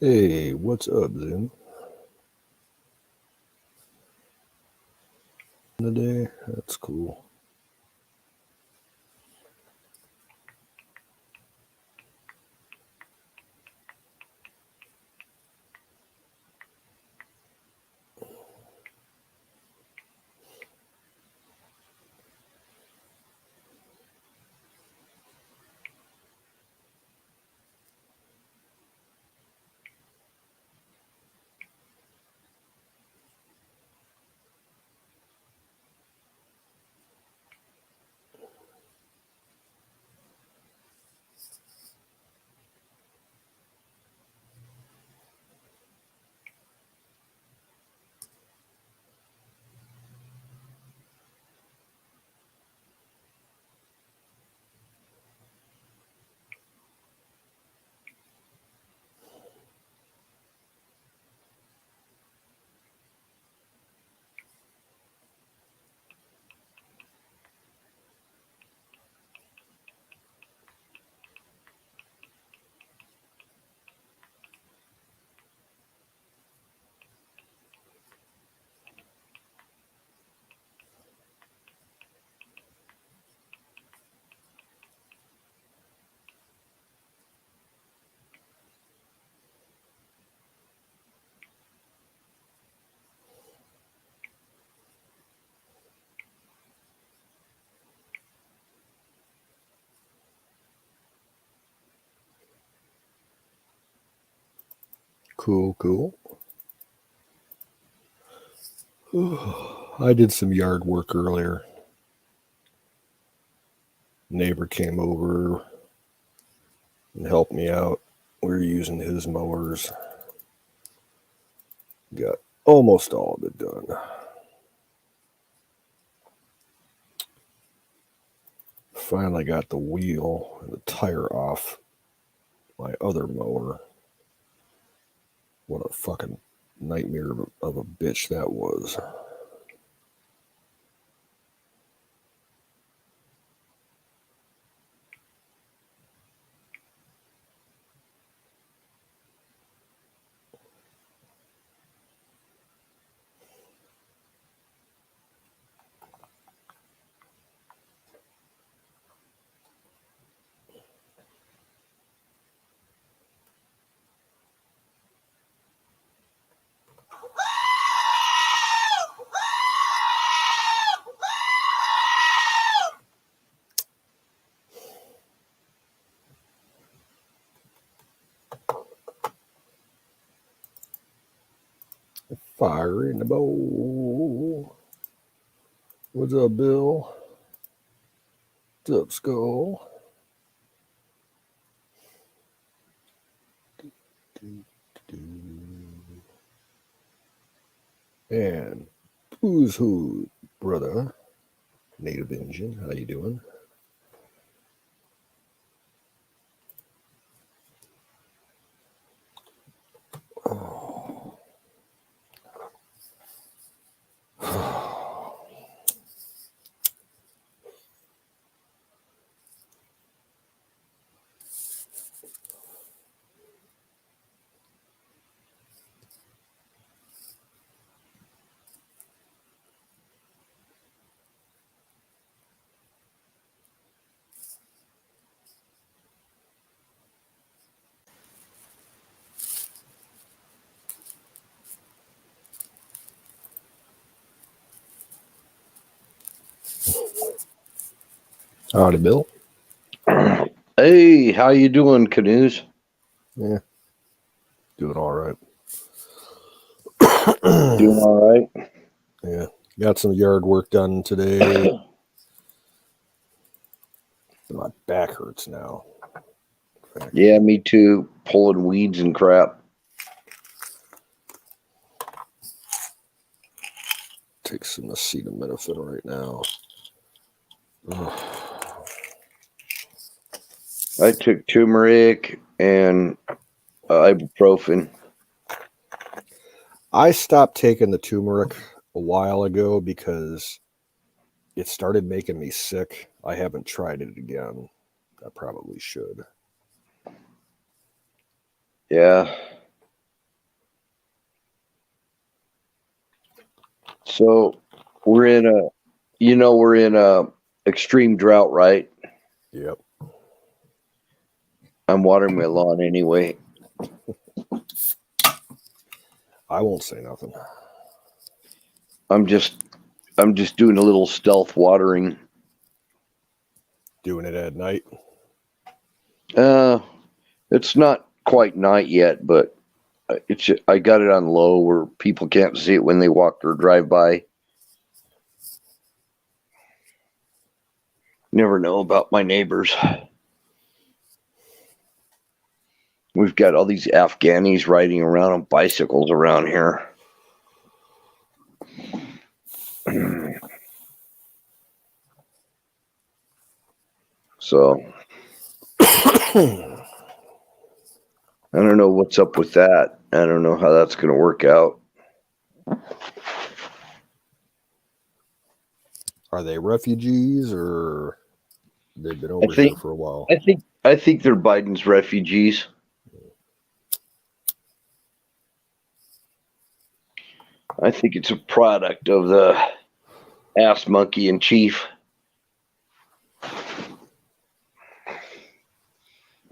Hey, what's up, Zoom? Today? That's cool. Cool. I did some yard work earlier. Neighbor came over and helped me out. We were using his mowers. Got almost all of it done. Finally got the wheel and the tire off my other mower. What a fucking nightmare of a bitch that was. Fire in the bowl. What's up, Bill? What's up, Skull? And who's who, brother? Native Engine, how you doing? Oh. Howdy, Bill. Hey, how you doing, Canoes? Yeah, doing all right. Doing all right? Yeah, got some yard work done today. My back hurts now. Yeah, me too. Pulling weeds and crap. Take some acetaminophen right now. I took turmeric and ibuprofen. I stopped taking the turmeric a while ago because it started making me sick. I haven't tried it again. I probably should. Yeah. So we're in a extreme drought, right? Yep. I'm watering my lawn anyway. I won't say nothing. I'm just doing a little stealth watering. Doing it at night. It's not quite night yet, but I got it on low where people can't see it when they walk or drive by. Never know about my neighbors. We've got all these Afghanis riding around on bicycles around here. So I don't know what's up with that. I don't know how that's going to work out. Are they refugees or they've been over here for a while? I think they're Biden's refugees. I think it's a product of the ass monkey in chief.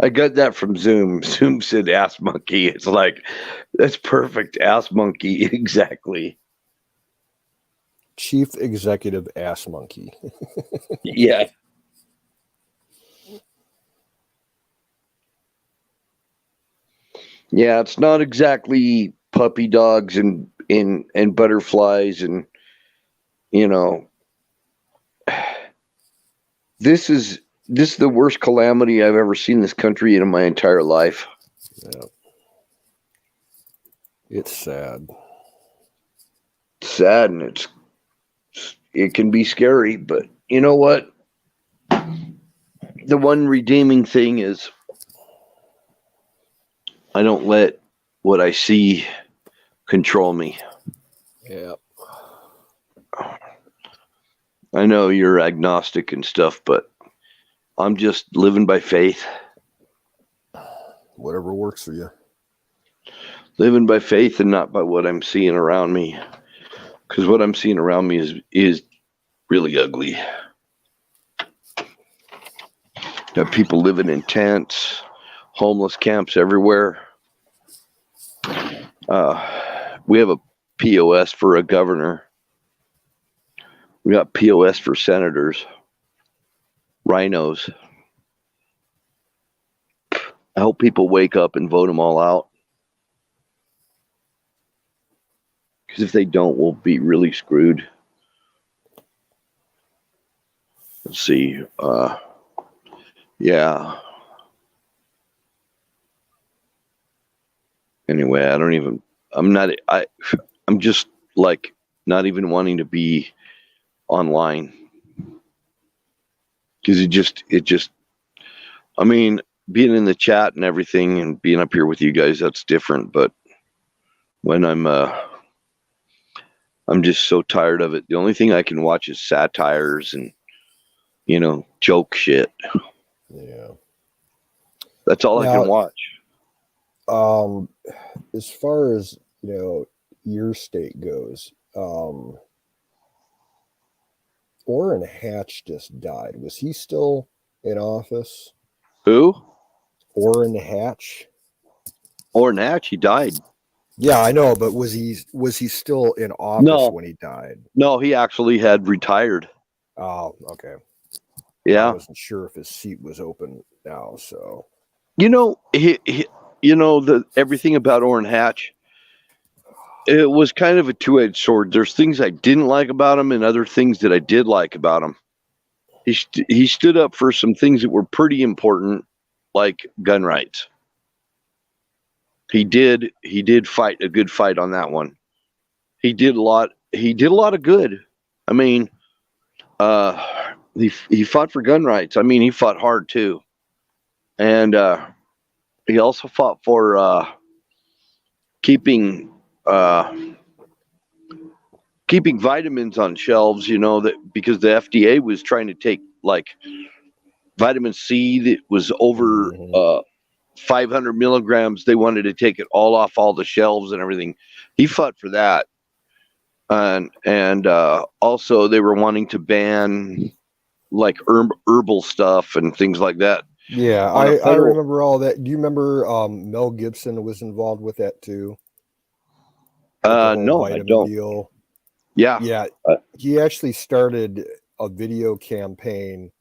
I got that from Zoom. Zoom said ass monkey. It's like, that's perfect. Ass monkey. Exactly. Chief Executive Ass Monkey. Yeah. Yeah, it's not exactly puppy dogs and butterflies and, you know, this is the worst calamity I've ever seen in this country in my entire life. Yeah. It's sad. It's sad, and it can be scary, but you know what? The one redeeming thing is I don't let what I see control me. Yeah. I know you're agnostic and stuff, but I'm just living by faith. Whatever works for you. Living by faith and not by what I'm seeing around me. Because what I'm seeing around me is really ugly. Got people living in tents, homeless camps everywhere. We have a POS for a governor. We got POS for senators. Rhinos. I hope people wake up and vote them all out. Because if they don't, we'll be really screwed. Let's see. Yeah. Anyway, I'm just like not even wanting to be online. Because I mean, being in the chat and everything and being up here with you guys, that's different. But when I'm just so tired of it. The only thing I can watch is satires and, joke shit. Yeah. That's all I can watch. As far as, your state goes, Orrin Hatch just died. Was he still in office? Who? Orrin Hatch. Orrin Hatch, he died. Yeah, I know, but was he still in office when he died? No, he actually had retired. Oh, okay. Yeah. I wasn't sure if his seat was open now, so. Everything about Orrin Hatch, it was kind of a two-edged sword. There's things I didn't like about him and other things that I did like about him. He stood up for some things that were pretty important, like gun rights. He did fight a good fight on that one. He did a lot of good. I mean, he fought for gun rights. I mean, he fought hard too. And he also fought for keeping vitamins on shelves, that because the FDA was trying to take like vitamin C that was over 500 milligrams. They wanted to take it all off all the shelves and everything. He fought for that. and also they were wanting to ban like herbal stuff and things like that. Yeah, On a I federal, remember all that. Do you remember Mel Gibson was involved with that too? With the whole no, I vitamin don't. deal? Yeah, Yeah, uh, he actually started a video campaign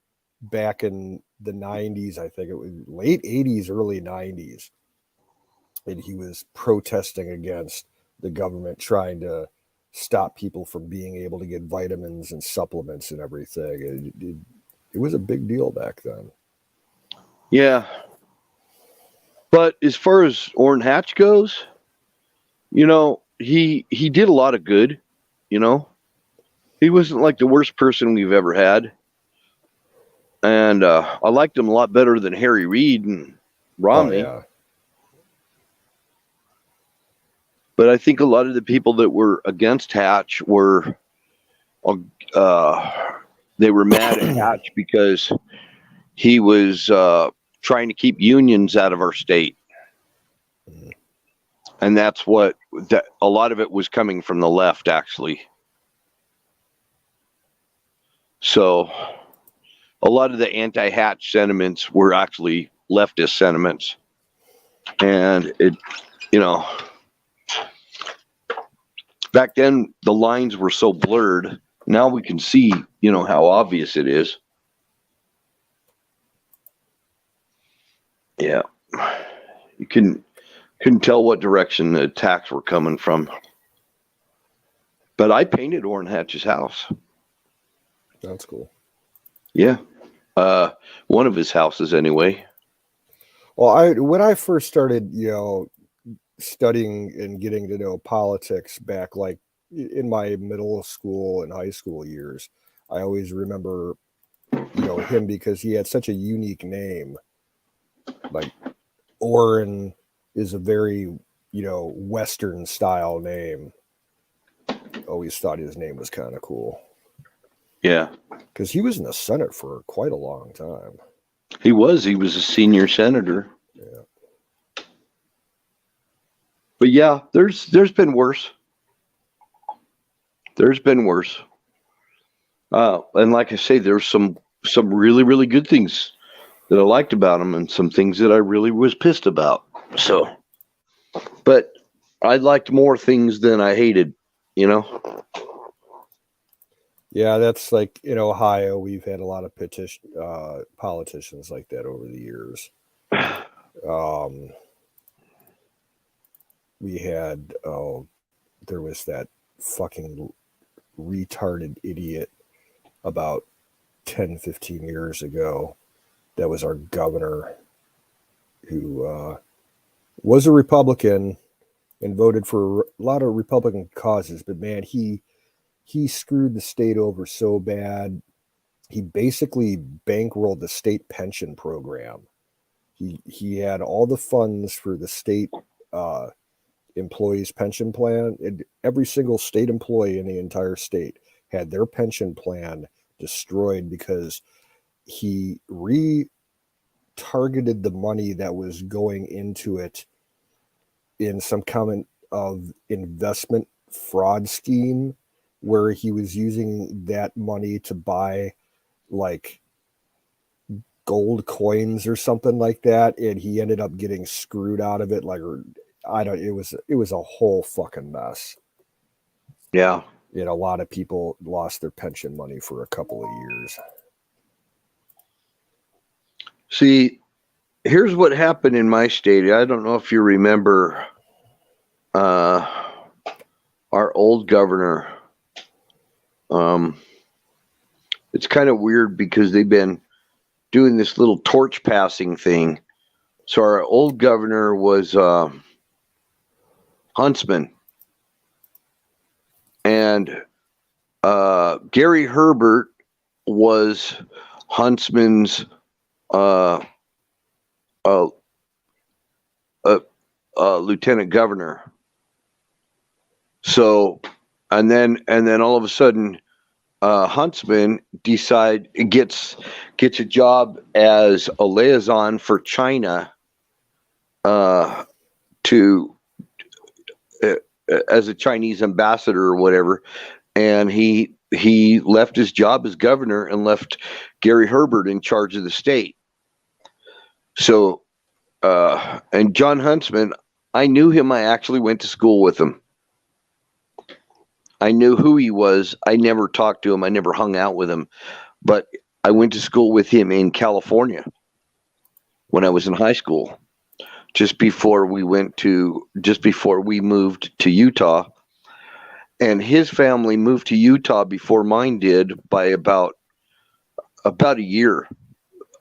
back in the 90s. I think it was late 80s, early 90s. And he was protesting against the government trying to stop people from being able to get vitamins and supplements and everything. It was a big deal back then. yeah. But as far as Orrin Hatch goes, he did a lot of good. You know, he wasn't like the worst person we've ever had, and I liked him a lot better than Harry Reid and Oh, Romney. yeah. But I think a lot of the people that were against Hatch were uh, they were mad at Hatch because he was trying to keep unions out of our state, and that's what a lot of it was coming from the left, actually. So a lot of the anti-Hatch sentiments were actually leftist sentiments, and you know, back then the lines were so blurred. Now we can see, how obvious it is. Yeah, you couldn't tell what direction the attacks were coming from. But I painted Orrin Hatch's house. That's cool. Yeah, one of his houses anyway. Well, when I first started, studying and getting to know politics back like in my middle school and high school years, I always remember, him because he had such a unique name. Like Orrin is a very, Western style name. Always thought his name was kind of cool. Yeah, because he was in the Senate for quite a long time. He was a senior senator. Yeah. But yeah, there's been worse. There's been worse. And like I say, there's some really, really good things that I liked about him and some things that I really was pissed about. So, but I liked more things than I hated, Yeah, that's like in Ohio, we've had a lot of politicians like that over the years. We had, there was that fucking retarded idiot about 10, 15 years ago. That was our governor who was a Republican and voted for a lot of Republican causes. But man, he screwed the state over so bad. He basically bankrolled the state pension program. He had all the funds for the state employees pension plan, and every single state employee in the entire state had their pension plan destroyed because he retargeted the money that was going into it in some kind of investment fraud scheme where he was using that money to buy like gold coins or something like that, and he ended up getting screwed out of it. It was a whole fucking mess. Yeah. A lot of people lost their pension money for a couple of years. See, here's what happened in my state. I don't know if you remember our old governor. It's kind of weird because they've been doing this little torch passing thing. So our old governor was Huntsman, and Gary Herbert was Huntsman's lieutenant governor. So, and then all of a sudden, Huntsman gets a job as a liaison for China to as a Chinese ambassador or whatever, and he left his job as governor and left Gary Herbert in charge of the state. So, and John Huntsman, I knew him. I actually went to school with him. I knew who he was. I never talked to him. I never hung out with him, but I went to school with him in California when I was in high school, just before we moved to Utah. And his family moved to Utah before mine did by about a year.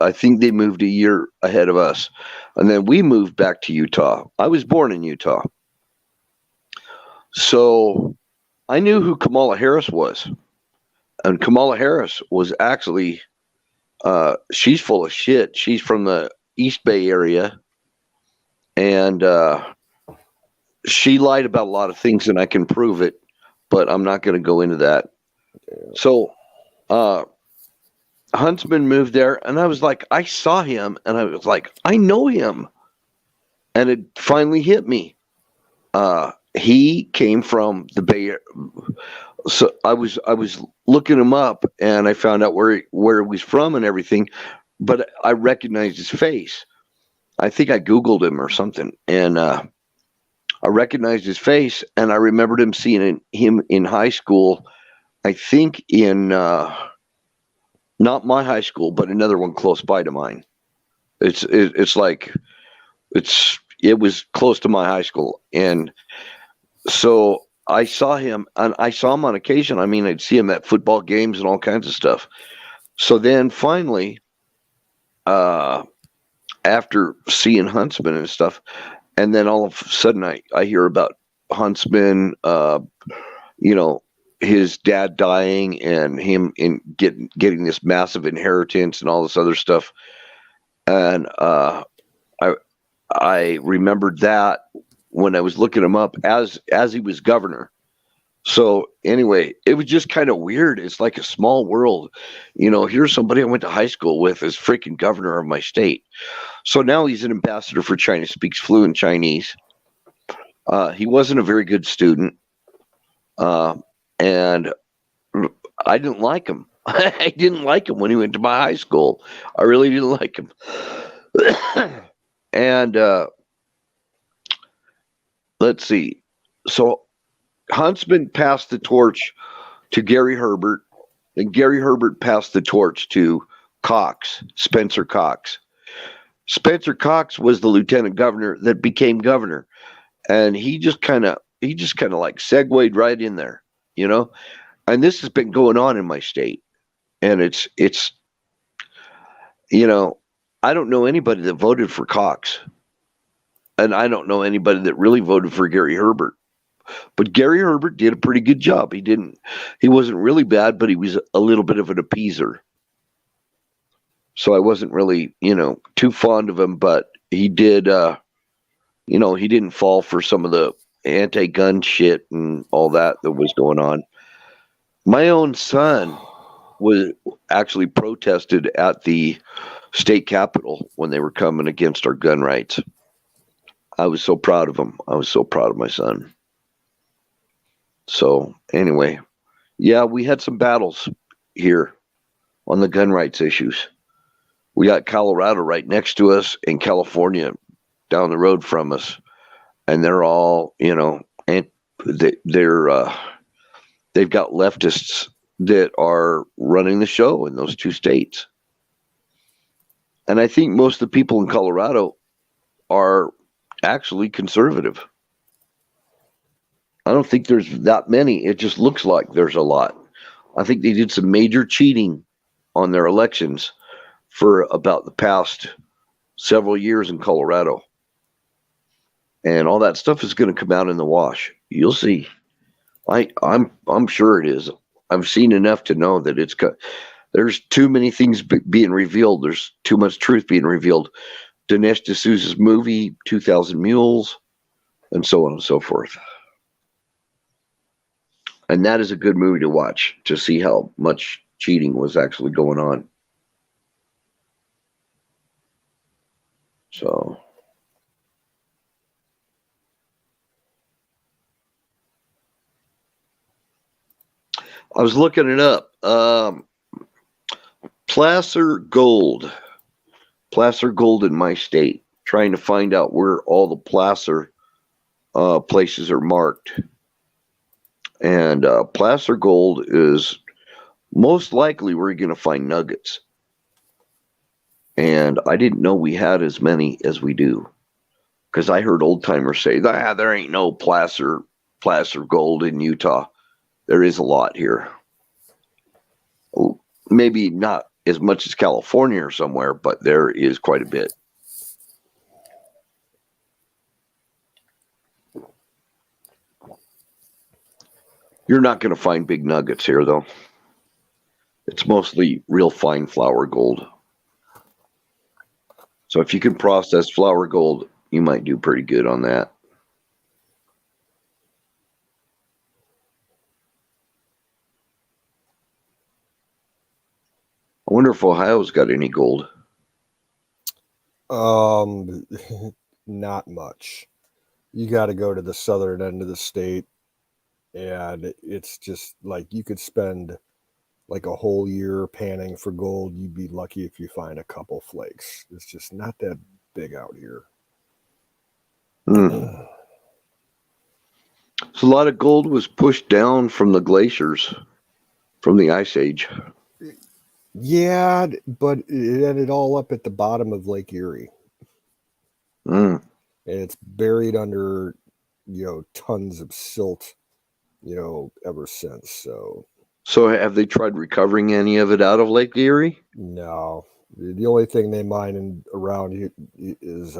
I think they moved a year ahead of us. And then we moved back to Utah. I was born in Utah. So I knew who Kamala Harris was. And Kamala Harris was actually, she's full of shit. She's from the East Bay area. And she lied about a lot of things, and I can prove it, but I'm not going to go into that. So Huntsman moved there, and I was like, I saw him, and I was like, I know him. And it finally hit me. He came from the Bay Area. So I was looking him up, and I found out where he was from and everything, but I recognized his face. I think I Googled him or something, and I recognized his face, and I remembered him seeing him in high school. I think in not my high school, but another one close by to mine. It was close to my high school, and so I saw him, and I saw him on occasion. I mean, I'd see him at football games and all kinds of stuff. So then finally, after seeing Huntsman and stuff, and then all of a sudden I hear about Huntsman, his dad dying and him in getting this massive inheritance and all this other stuff. And I remembered that when I was looking him up as he was governor. So anyway, it was just kind of weird. It's like a small world. Here's somebody I went to high school with as freaking governor of my state. So now he's an ambassador for China, speaks fluent Chinese. He wasn't a very good student. And I didn't like him. I didn't like him when he went to my high school. I really didn't like him. And let's see. So Huntsman passed the torch to Gary Herbert, and Gary Herbert passed the torch to Spencer Cox. Spencer Cox was the lieutenant governor that became governor, and he just kind of like segued right in there, And this has been going on in my state, and it's I don't know anybody that voted for Cox, and I don't know anybody that really voted for Gary Herbert. But Gary Herbert did a pretty good job. He wasn't really bad, but he was a little bit of an appeaser. So I wasn't really, too fond of him, but he did, he didn't fall for some of the anti-gun shit and all that was going on. My own son was actually protested at the state capitol when they were coming against our gun rights. I was so proud of him. I was so proud of my son. So anyway, yeah, we had some battles here on the gun rights issues. We got Colorado right next to us and California down the road from us. And they're all, and they've got leftists that are running the show in those two states. And I think most of the people in Colorado are actually conservative. I don't think there's that many. It just looks like there's a lot. I think they did some major cheating on their elections for about the past several years in Colorado. And all that stuff is going to come out in the wash. You'll see. I'm sure it is. I've seen enough to know that there's too many things being revealed. There's too much truth being revealed. Dinesh D'Souza's movie, 2,000 Mules, and so on and so forth. And that is a good movie to watch to see how much cheating was actually going on. So I was looking it up. Placer gold in my state. Trying to find out where all the placer places are marked. And placer gold is most likely where you're going to find nuggets. And I didn't know we had as many as we do. Because I heard old timers say, there ain't no placer gold in Utah. There is a lot here. Maybe not as much as California or somewhere, but there is quite a bit. You're not going to find big nuggets here, though. It's mostly real fine flour gold. So if you can process flour gold, you might do pretty good on that. I wonder if Ohio's got any gold. Not much. You got to go to the southern end of the state, and it's just like you could spend like a whole year panning for gold. You'd be lucky if you find a couple flakes. It's just not that big out here. So a lot of gold was pushed down from the glaciers, from the Ice Age. Yeah, but it ended all up at the bottom of Lake Erie. And it's buried under, tons of silt, ever since. So have they tried recovering any of it out of Lake Erie? No. The only thing they mine around here is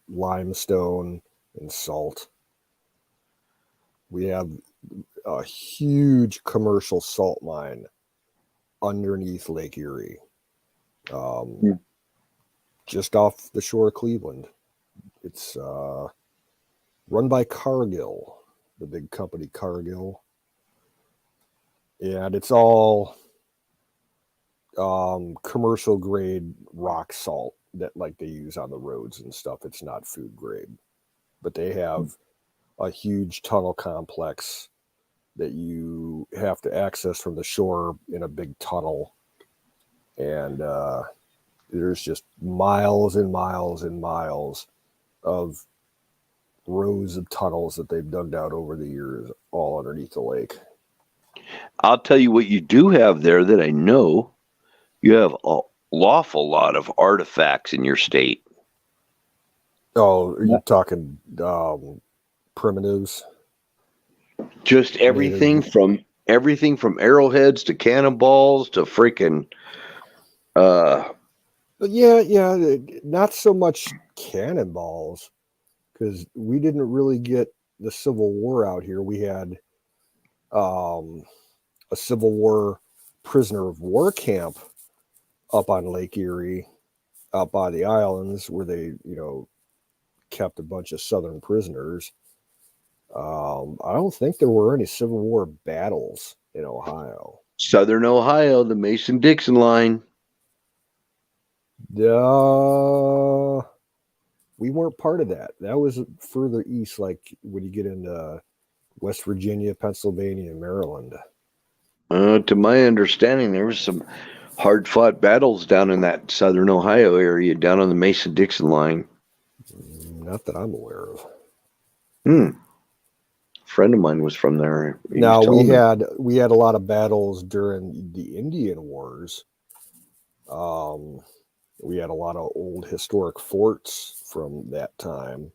limestone and salt. We have a huge commercial salt mine underneath Lake Erie, just off the shore of Cleveland. It's run by Cargill, the big company Cargill. And it's all commercial grade rock salt that like they use on the roads and stuff. It's not food grade, but they have a huge tunnel complex that you have to access from the shore in a big tunnel. And there's just miles and miles and miles of rows of tunnels that they've dug out over the years, all underneath the lake. I'll tell you what you do have there that I know. You have an awful lot of artifacts in your state. Oh, are you talking primitives? Just everything from arrowheads to cannonballs to freaking. Yeah, not so much cannonballs, because we didn't really get the Civil War out here. We had a Civil War prisoner of war camp up on Lake Erie, out by the islands, where they, kept a bunch of Southern prisoners. I don't think there were any Civil War battles in Ohio. Southern Ohio, the Mason-Dixon line. We weren't part of that. That was further east, like when you get into West Virginia, Pennsylvania, Maryland. To my understanding, there was some hard-fought battles down in that Southern Ohio area, down on the Mason-Dixon line. Not that I'm aware of. A friend of mine was from there. Now we had a lot of battles during the Indian Wars. We had a lot of old historic forts from that time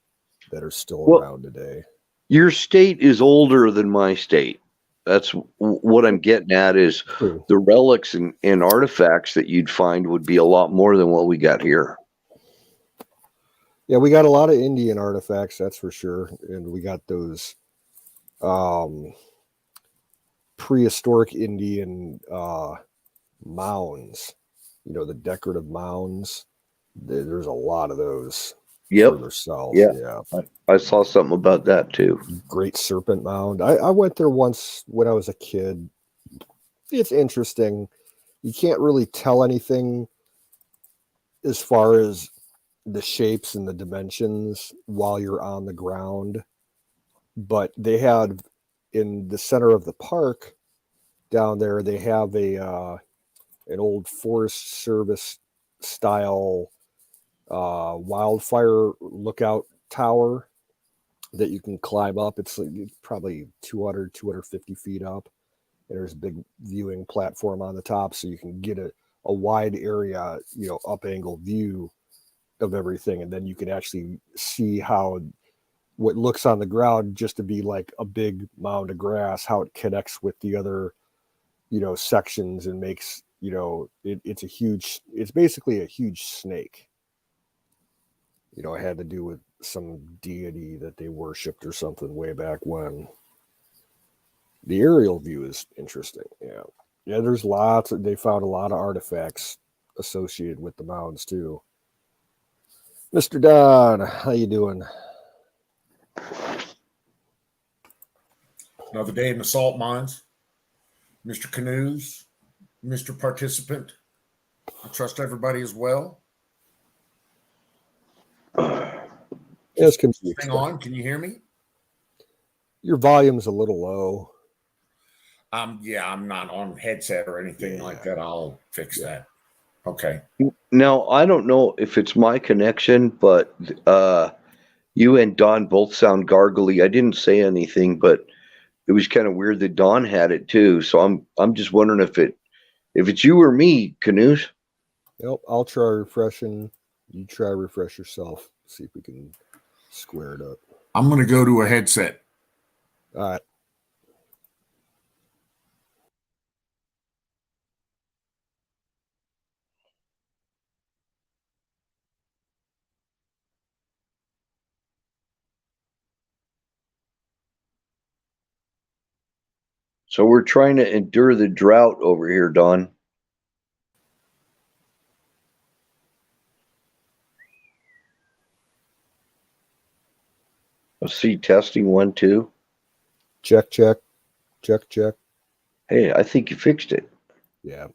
that are still around today. Your state is older than my state. That's what I'm getting at, is the relics and artifacts that you'd find would be a lot more than what we got here. Yeah, we got a lot of Indian artifacts, that's for sure. And we got those prehistoric Indian mounds, the decorative mounds. There's a lot of those further south. Yeah. I saw something about that too. Great Serpent Mound. I went there once when I was a kid. It's interesting. You can't really tell anything as far as the shapes and the dimensions while you're on the ground. But they had, in the center of the park, down there. They have an old Forest Service style wildfire lookout tower that you can climb up. It's probably 250 feet up. And there's a big viewing platform on the top, so you can get a wide area, up angle view of everything. And then you can actually see how what looks on the ground just to be like a big mound of grass, how it connects with the other, sections and makes, it's basically a huge snake. It had to do with some deity that they worshipped or something way back when. The aerial view is interesting. Yeah. Yeah, they found a lot of artifacts associated with the mounds too. Mr. Don, how you doing? Another day in the salt mines. Mr. Canoes, Mr. Participant. I trust everybody is well. Yes, hang on. Can you hear me? Your volume's a little low. Yeah, I'm not on headset or anything like that. I'll fix that. Okay. Now, I don't know if it's my connection, but you and Don both sound gargly. I didn't say anything, but it was kind of weird that Don had it too. So I'm just wondering if it's you or me, Canoes. Nope, I'll try refreshing. You try refresh yourself. See if we can square it up. I'm going to go to a headset. All right. So we're trying to endure the drought over here, Don. Let's see, testing 1, 2. Check. Hey, I think you fixed it. Yeah.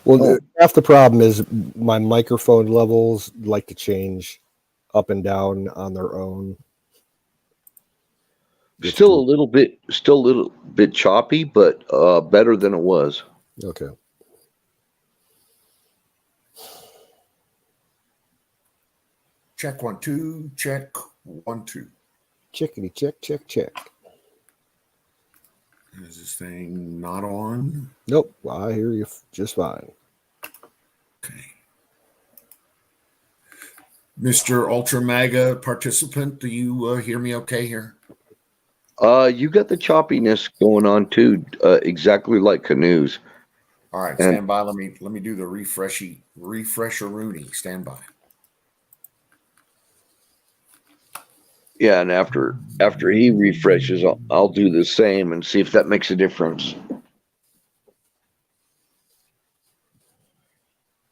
Well, half the problem is my microphone levels like to change up and down on their own. Still a little bit choppy, but better than it was. Okay. Check 1, 2. Check 1, 2. Checkity check. Is this thing not on? Nope. Well, I hear you just fine. Okay. Mr. Ultra Mega Participant, do you hear me okay here? You got the choppiness going on too, exactly like Canoes. All right, stand by. Let me do the refresher Rooney. Stand by. Yeah, and after he refreshes, I'll do the same and see if that makes a difference.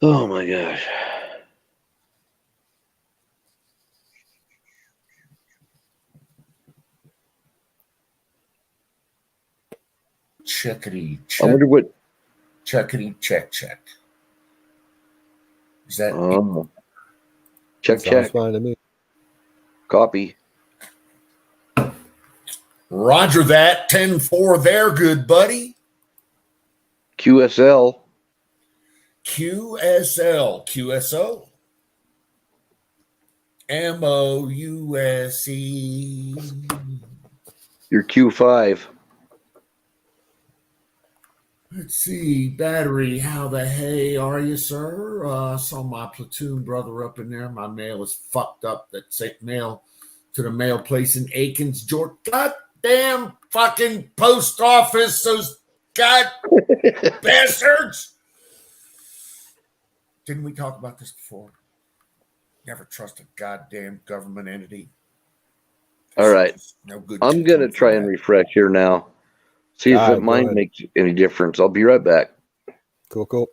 Oh my gosh. Checkity check. I wonder what. Checkity check. Is that check? Sounds fine to me. Copy. Roger that. 10-4 there, good buddy. QSL. QSO. MOUSE. Your Q5. Let's see, battery. How the hey are you, sir? Saw my platoon brother up in there. My mail is fucked up. That's mail to the mail place in Aikens, Georgia. Goddamn fucking post office. Those god bastards. Didn't we talk about this before? Never trust a goddamn government entity. All right. No good. I'm going to try and refresh here now. See if mine makes any difference. I'll be right back. Cool.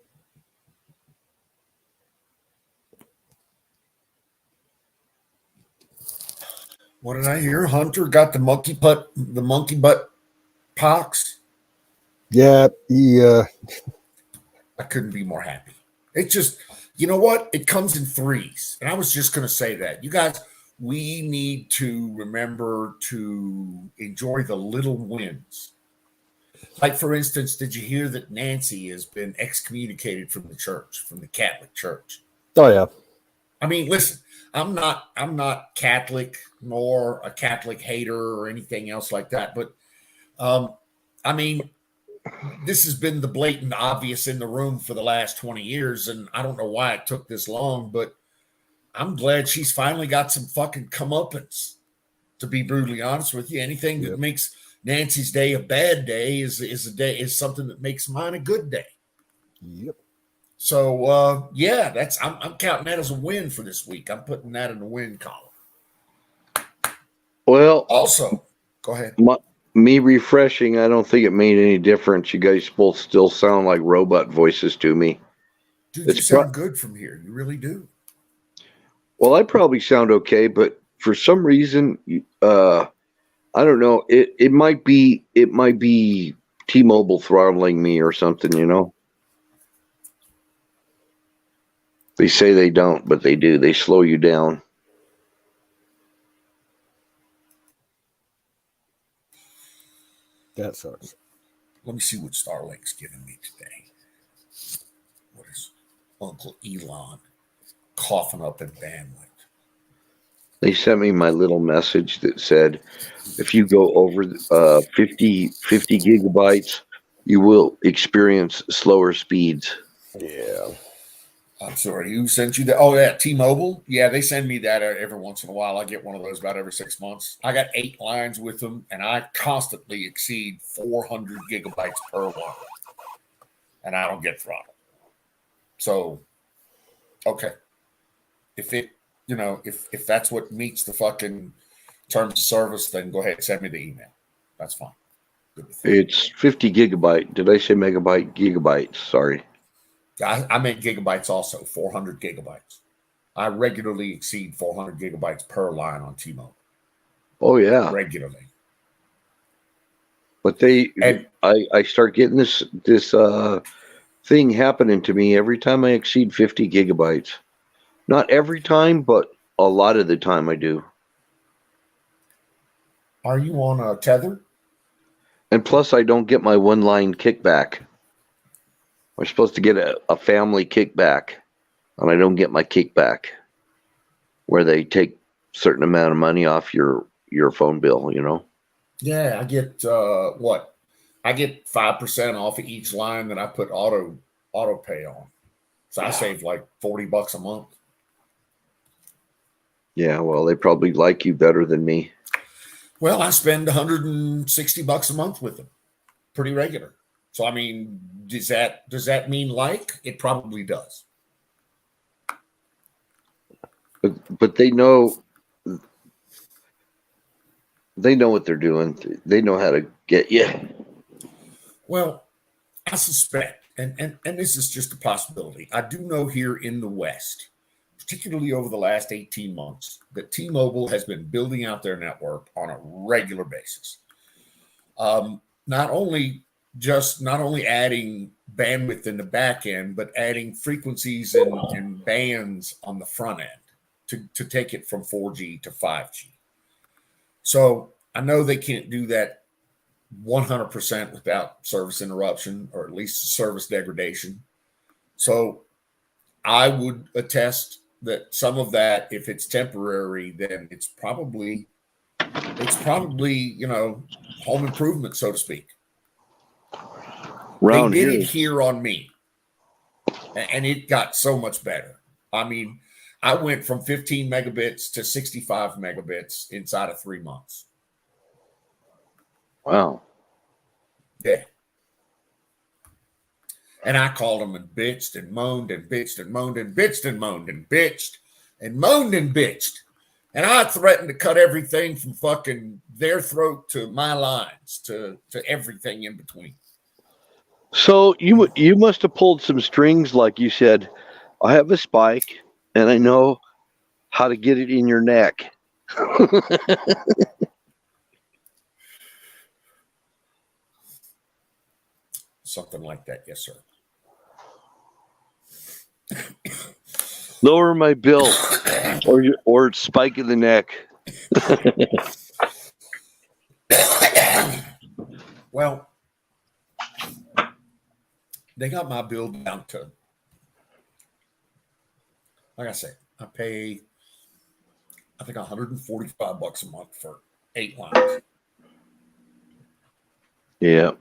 What did I hear? Hunter got the monkey butt pox. Yeah, I couldn't be more happy. It just, you know what? It comes in threes. And I was just going to say that. You guys, we need to remember to enjoy the little wins. Like, for instance, did you hear that Nancy has been excommunicated from the church, from the Catholic Church? Oh yeah. I mean, listen, I'm not Catholic nor a Catholic hater or anything else like that, but I mean, this has been the blatant obvious in the room for the last 20 years, and I don't know why it took this long, but I'm glad she's finally got some fucking comeuppance, to be brutally honest with you. Anything that makes Nancy's day a bad day is something that makes mine a good day. Yep. So yeah, I'm counting that as a win for this week. I'm putting that in the win column. Well, Also, go ahead. Me refreshing, I don't think it made any difference. You guys both still sound like robot voices to me. Dude, you sound good from here. You really do. Well, I probably sound okay, but for some reason, I don't know. It might be T-Mobile throttling me or something. You know, they say they don't, but they do. They slow you down. That sucks. Let me see what Starlink's giving me today. What is Uncle Elon coughing up in bandwidth? They sent me my little message that said, if you go over 50 gigabytes, you will experience slower speeds. Yeah. I'm sorry, who sent you that? Oh, yeah, T-Mobile. Yeah, they send me that every once in a while. I get one of those about every 6 months. I got 8 lines with them, and I constantly exceed 400 gigabytes per line, and I don't get throttled. So, okay, if that's what meets the fucking terms of service, then go ahead and send me the email. That's fine. It's 50 gigabyte. Did I say megabyte? Gigabytes. Sorry. I meant gigabytes also, 400 gigabytes. I regularly exceed 400 gigabytes per line on T-Mobile. Oh, yeah. Regularly. But I start getting this thing happening to me every time I exceed 50 gigabytes. Not every time, but a lot of the time I do. Are you on a tether? And plus, I don't get my one-line kickback. We're supposed to get a family kickback, and I don't get my kickback, where they take a certain amount of money off your phone bill, you know? Yeah, I get what? I get 5% off of each line that I put auto pay on. So I save like $40 a month. Yeah, well, they probably like you better than me. Well, I spend $160 a month with them, pretty regular. So I mean, does that mean like? It probably does. But they know what they're doing. They know how to get you. Well, I suspect, and this is just a possibility. I do know here in the West, particularly over the last 18 months, that T-Mobile has been building out their network on a regular basis. Not only adding bandwidth in the back end, but adding frequencies and bands on the front end to take it from 4G to 5G. So I know they can't do that 100% without service interruption, or at least service degradation. So I would attest that some of that, if it's temporary, then it's probably home improvement, so to speak. They did it here on me, and it got so much better. I mean, I went from 15 megabits to 65 megabits inside of 3 months. Wow. Yeah. And I called them and bitched and moaned and bitched and moaned and bitched and moaned and bitched and moaned and bitched. And I threatened to cut everything from fucking their throat to my lines to everything in between. So you must have pulled some strings, like you said. I have a spike, and I know how to get it in your neck. Something like that, yes, sir. Lower my bill, or spike in the neck. Well, they got my bill down to, like I said, I pay, I think $145 a month for 8 lines. Yeah.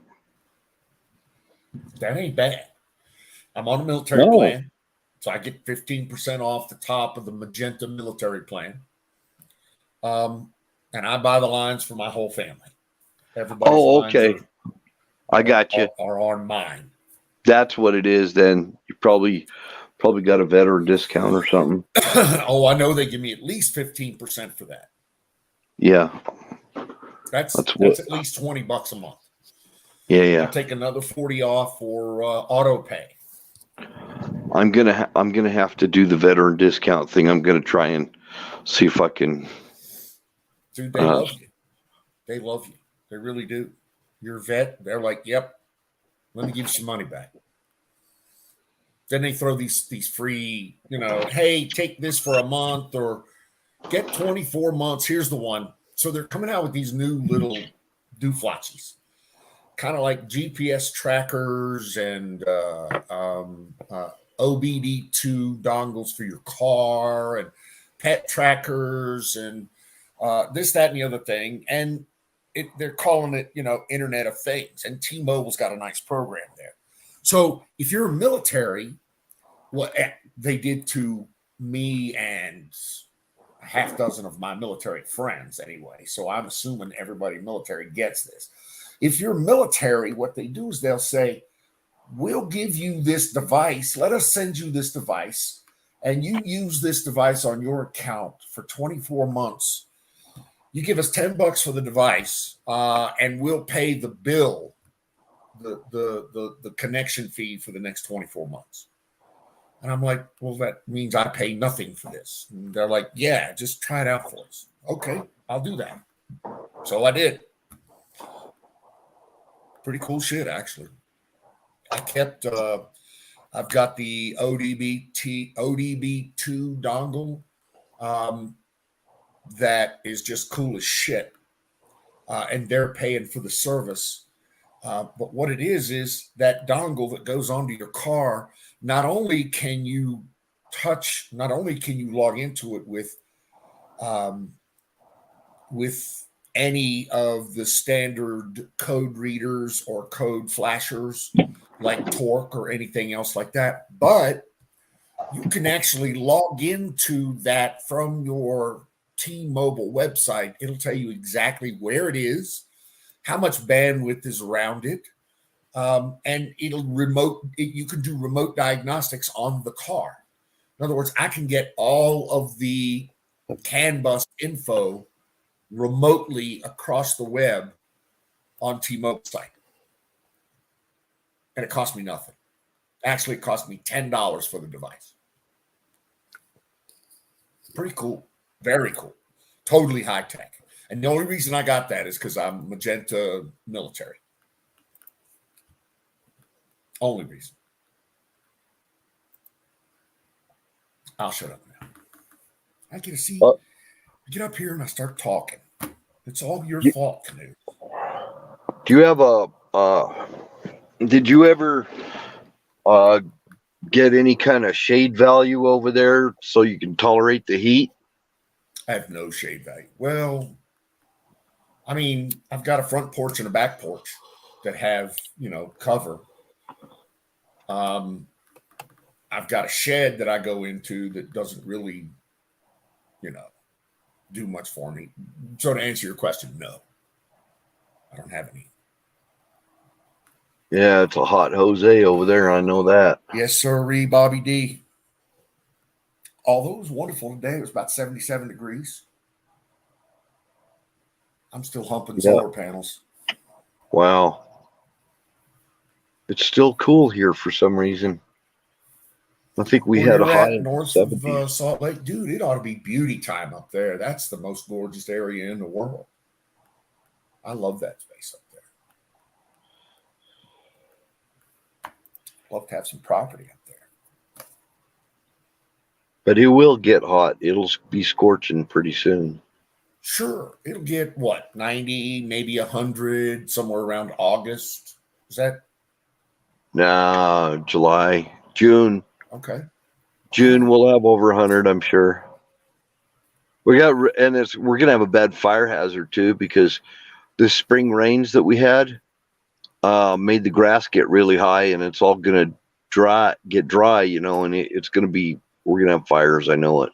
That ain't bad. I'm on a military plan, so I get 15% off the top of the magenta military plan. And I buy the lines for my whole family. Everybody's okay. I got you. Are on mine. That's what it is. Then you probably got a veteran discount or something. Oh, I know they give me at least 15% for that. Yeah. That's at least $20 a month. Yeah. I'll take another 40 off for auto pay. I'm gonna have to do the veteran discount thing. I'm gonna try and see if I can. Dude, they love you. They love you. They really do. You're a vet. They're like, yep. Let me give you some money back. Then they throw these free, hey, take this for a month or get 24 months. Here's the one. So they're coming out with these new little dooflachies, kind of like GPS trackers and OBD2 dongles for your car and pet trackers and this, that, and the other thing. And they're calling it, Internet of Things. And T-Mobile's got a nice program there. So if you're military, what they did to me and a half dozen of my military friends anyway, so I'm assuming everybody military gets this. If you're military, what they do is they'll say, we'll give you this device. Let us send you this device, and you use this device on your account for 24 months. You give us $10 for the device, and we'll pay the bill, the connection fee for the next 24 months. And I'm like, well, that means I pay nothing for this. And they're like, yeah, just try it out for us. Okay, I'll do that. So I did. Pretty cool shit, actually. I kept, I've got the ODB2 dongle that is just cool as shit. And they're paying for the service. But what it is that dongle that goes onto your car, not only can you log into it with any of the standard code readers or code flashers like Torque or anything else like that, but you can actually log into that from your T-Mobile website. It'll tell you exactly where it is, how much bandwidth is around it, and you can do remote diagnostics on the car. In other words, I can get all of the CAN bus info remotely across the web on T-Mobile site. And it cost me nothing. Actually, it cost me $10 for the device. Pretty cool. Very cool. Totally high tech. And the only reason I got that is because I'm magenta military. Only reason. I'll shut up now. I get to see. I get up here and I start talking. It's all your fault, Canoe. Do you have did you ever get any kind of shade value over there so you can tolerate the heat? I have no shade value. Well, I mean, I've got a front porch and a back porch that have, cover. I've got a shed that I go into that doesn't really, do much for me. So to answer your question, no, I don't have any. Yeah, it's a hot Jose over there. I know that. Yes, sir, Bobby D. Although it was wonderful today, it was about 77 degrees. I'm still humping solar panels. Wow. It's still cool here for some reason. I think we had a high north of Salt Lake. Dude, it ought to be beauty time up there. That's the most gorgeous area in the world. I love that space up there. Love to have some property up there. But it will get hot. It'll be scorching pretty soon. Sure. It'll get, 90, maybe 100, somewhere around August. Is that No, July, June. Okay. June we'll have over 100, I'm sure. We're gonna have a bad fire hazard too because the spring rains that we had made the grass get really high, and it's all gonna get dry, and it's gonna be. We're gonna have fires. I know it.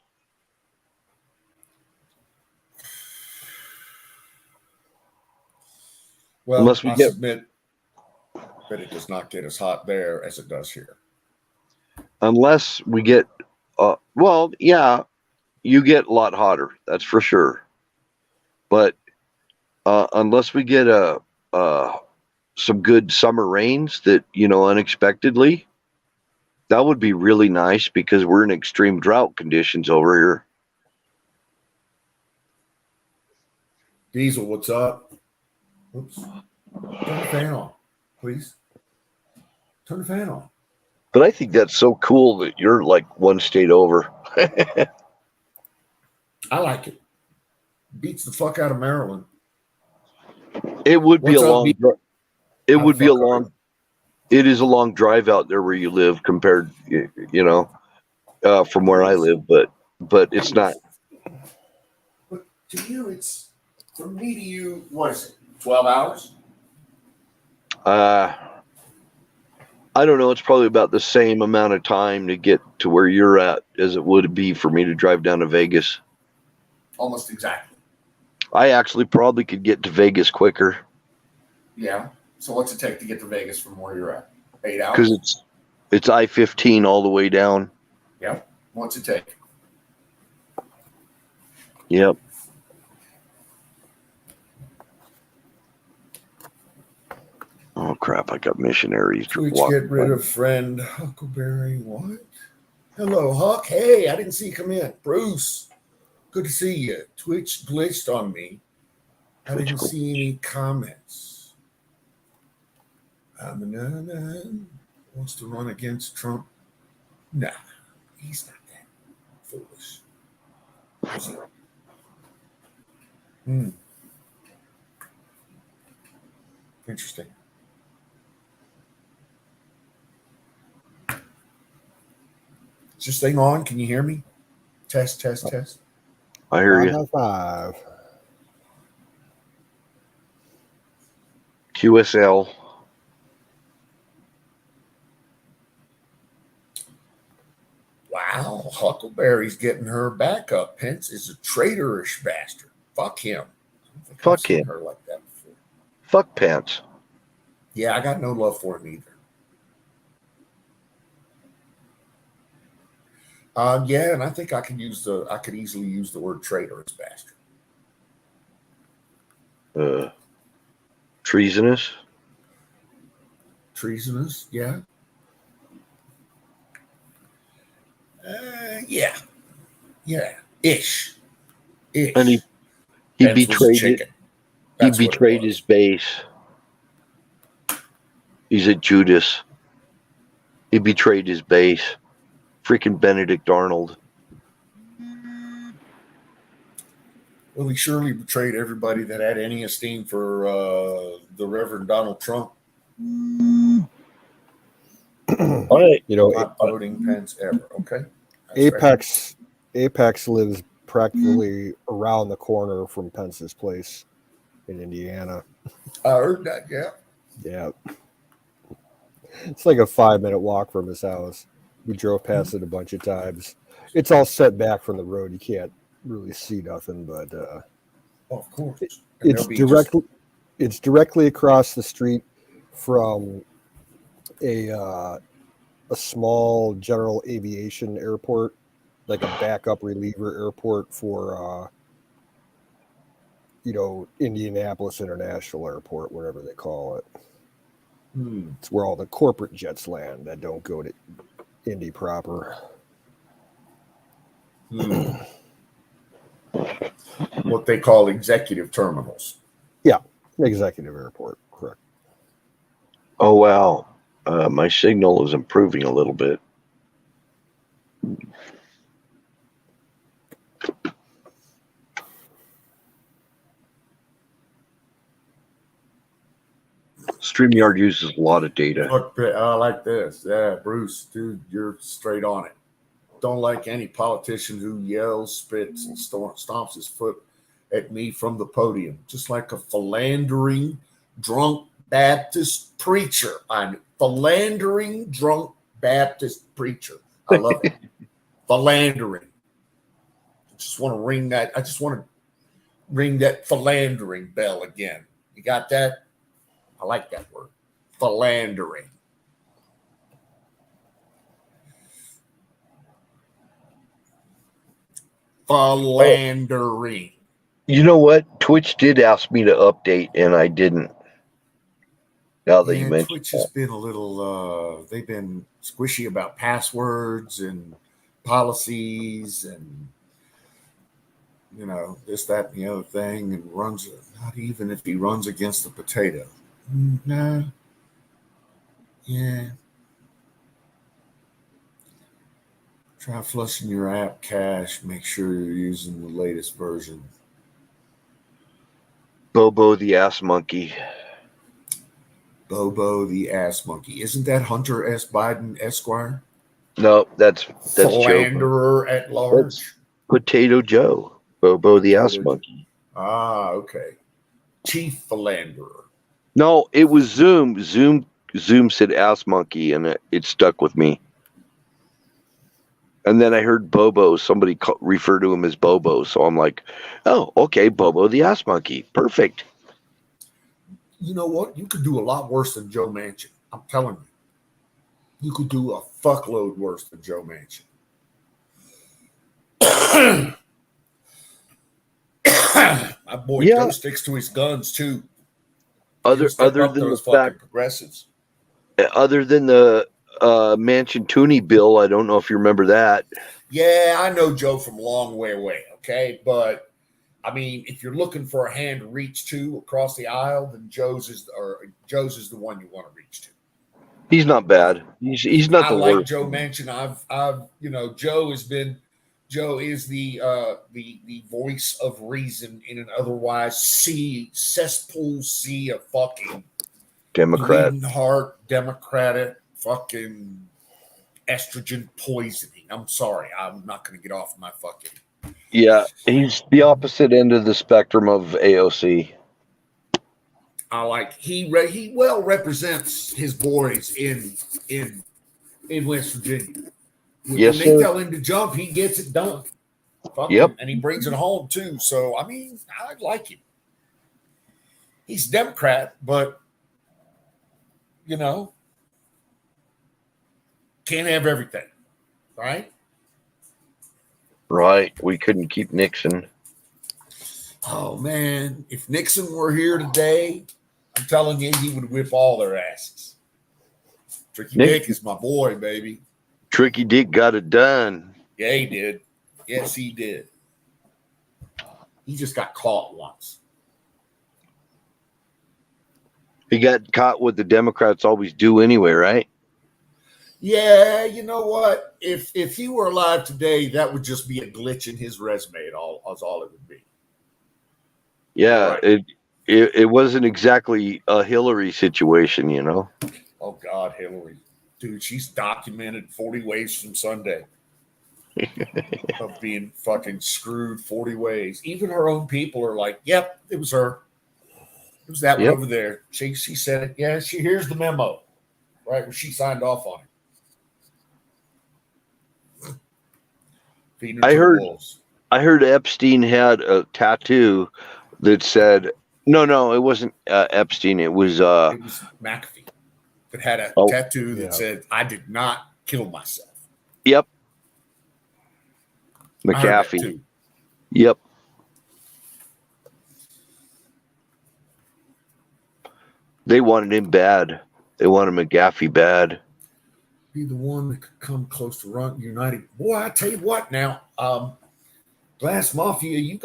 Well, Unless we submit that it does not get as hot there as it does here. Unless we get, well, yeah, you get a lot hotter. That's for sure. But unless we get some good summer rains that unexpectedly, that would be really nice because we're in extreme drought conditions over here. Diesel, what's up? Oops. Turn the fan on, please. Turn the fan on. But I think that's so cool that you're like one state over. I like it. Beats the fuck out of Maryland. It would be What's a up, long. B- It How would the be a fuck are long. It is a long drive out there where you live compared, from where I live. But it's not. But to you, it's from me to you. What is it? 12 hours? I don't know. It's probably about the same amount of time to get to where you're at as it would be for me to drive down to Vegas. Almost exactly. I actually probably could get to Vegas quicker. Yeah. So what's it take to get to Vegas from where you're at? 8 hours? Because it's I-15 all the way down. Yeah. What's it take? Yep. Oh crap! I got missionaries. Twitch, get rid of friend Huckleberry. What? Hello, Huck. Hey, I didn't see you come in. Bruce, good to see you. Twitch glitched on me. I didn't see any comments. Wants to run against Trump. Nah, he's not that foolish. Is he? Interesting. Is this thing on? Can you hear me? Test. I hear you. 5. QSL. Wow, Huckleberry's getting her back up. Pence is a traitorish bastard. Fuck him. Fuck him. Her like that before. Fuck Pence. Yeah, I got no love for him either. Yeah, and I think I could easily use the word traitorous bastard. Treasonous. Treasonous, yeah. Yeah. Ish. And he betrayed it. He betrayed his base. He's a Judas. He betrayed his base. Freaking Benedict Arnold. Well, he surely betrayed everybody that had any esteem for the Reverend Donald Trump. Not voting Pence ever. Okay. Apex lives practically around the corner from Pence's place in Indiana. I heard that. Yeah. Yeah. It's like a 5-minute walk from his house. We drove past it a bunch of times. It's all set back from the road. You can't really see nothing, but of course. It's directly across the street from a small general aviation airport, like a backup reliever airport for Indianapolis International Airport, whatever they call it. It's where all the corporate jets land that don't go to Indy proper. What they call executive terminals. Yeah, executive airport, correct. Oh, wow. My signal is improving a little bit. StreamYard uses a lot of data. Look, I like this. Yeah, Bruce, dude, you're straight on it. Don't like any politician who yells, spits, and stomps his foot at me from the podium, just like a philandering, drunk Baptist preacher. I'm philandering, drunk Baptist preacher. I love it. Philandering. I just want to ring that. I just want to ring that philandering bell again. You got that? I like that word. Philandering. Philandering. You know what? Twitch did ask me to update, and I didn't. Now that you mentioned Twitch has been a little, they've been squishy about passwords and policies and, you know, this, that, and the other thing, and runs, not even if he runs against the potato. No. Yeah. Try flushing your app cache. Make sure you're using the latest version. Bobo the ass monkey. Bobo the ass monkey. Isn't that Hunter S. Biden Esquire? No, that's Philanderer Joe. at large. That's Potato Joe. Bobo the ass monkey. Ah, okay. Chief philanderer. No, it was Zoom. Zoom said ass monkey, and it stuck with me. And then I heard Bobo. Somebody refer to him as Bobo, so I'm like, oh, okay, Bobo the ass monkey. Perfect. You know what? You could do a lot worse than Joe Manchin. I'm telling you. You could do a fuckload worse than Joe Manchin. My boy Joe sticks to his guns too. Other than those the fact, progressives. Other than the Manchin Tooney bill, I don't know if you remember that. Yeah, I know Joe from a long way away. Okay, but I mean, if you're looking for a hand to reach to across the aisle, then Joe's is the one you want to reach to. He's not bad. He's not the worst. I like Joe Manchin. I've Joe is the voice of reason in an otherwise cesspool sea of fucking Democrat, heart Democratic fucking estrogen poisoning. I'm sorry, I'm not going to get off my fucking. Yeah, he's the opposite end of the spectrum of AOC. I like he well represents his boys in West Virginia. When they tell him to jump, he gets it done. Yep, and he brings it home too. So I mean, I like him. He's a Democrat, but you know, can't have everything, right? Right. We couldn't keep Nixon. Oh man, if Nixon were here today, I'm telling you, he would whip all their asses. Tricky Dick is my boy, baby. Tricky Dick got it done. Yeah, he did. Yes, he did. He just got caught once. He got caught what the Democrats always do anyway, right? Yeah, you know what? If he were alive today, that would just be a glitch in his resume. That's all it would be. Yeah, right. It wasn't exactly a Hillary situation, you know. Oh God, Hillary, dude, she's documented 40 ways from Sunday of being fucking screwed 40 ways. Even her own people are like, "Yep, it was her. It was that one over there." She said it. Yeah, here's the memo, right where she signed off on it. I heard Epstein had a tattoo that said, no, it wasn't Epstein. It was McAfee that had a tattoo that said, "I did not kill myself." Yep. McAfee. Yep. They wanted him bad. They wanted McAfee bad. Be the one that could come close to run United. Boy, I tell you what now, Glass Mafia, you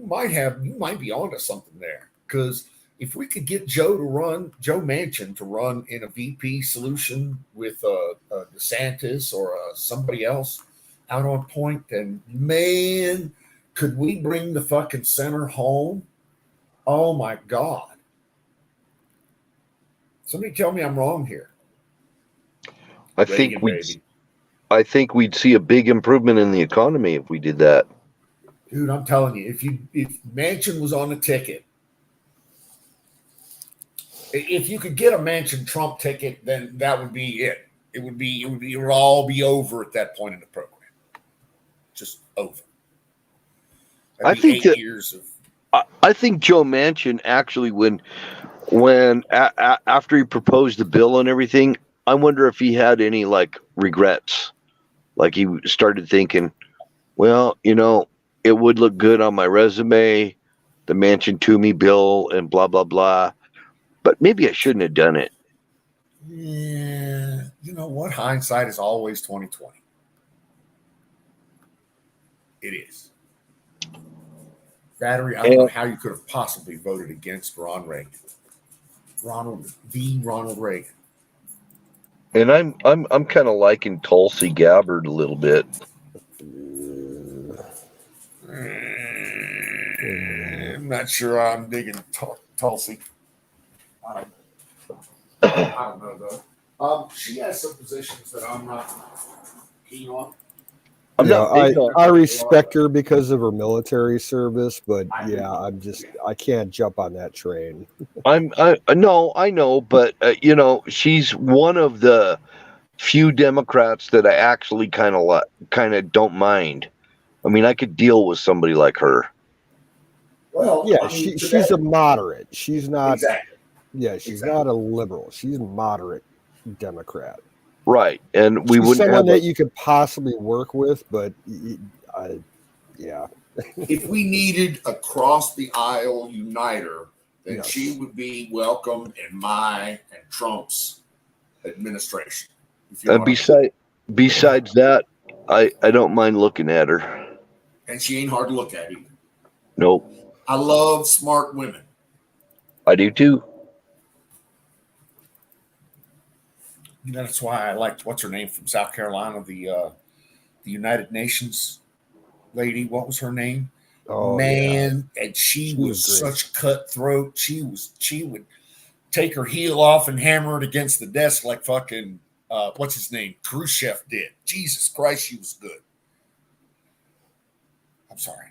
might be onto something there. Because if we could get Joe Manchin to run in a VP solution with DeSantis or somebody else out on point, then man, could we bring the fucking center home? Oh my God. Somebody tell me I'm wrong here. I Reagan, baby. think we'd see a big improvement in the economy if we did that. Dude, I'm telling you, if Manchin was on the ticket, if you could get a Manchin Trump ticket, then that would be it. It would all be over at that point in the program. Just over. I think 8 years of. I think Joe Manchin actually, after he proposed the bill and everything, I wonder if he had any like regrets. Like he started thinking, well, it would look good on my resume, the Manchin Toomey bill and blah blah blah, but maybe I shouldn't have done it. Yeah, you know what? Hindsight is always 20/20. It is. Battery, I don't know how you could have possibly voted against Ronald Reagan. And I'm kind of liking Tulsi Gabbard a little bit. I'm not sure I'm digging Tulsi. I don't know though. She has some positions that I'm not keen on. I respect her because of her military service, but yeah, I can't jump on that train. I know, but she's one of the few Democrats that I actually kind of don't mind. I mean, I could deal with somebody like her. Well, yeah, she's a moderate. She's not. Exactly. Yeah, she's not a liberal. She's a moderate Democrat. Right, and we wouldn't someone have that you could possibly work with, but yeah. If we needed a cross the aisle uniter, then she would be welcome in my and Trump's administration. And besides that, I don't mind looking at her. And she ain't hard to look at either. Nope. I love smart women. I do too. That's why I liked what's her name from South Carolina, the United Nations lady. What was her name? Oh, man, yeah. And she was such cutthroat. She would take her heel off and hammer it against the desk like fucking what's his name? Khrushchev did. Jesus Christ, she was good. I'm sorry.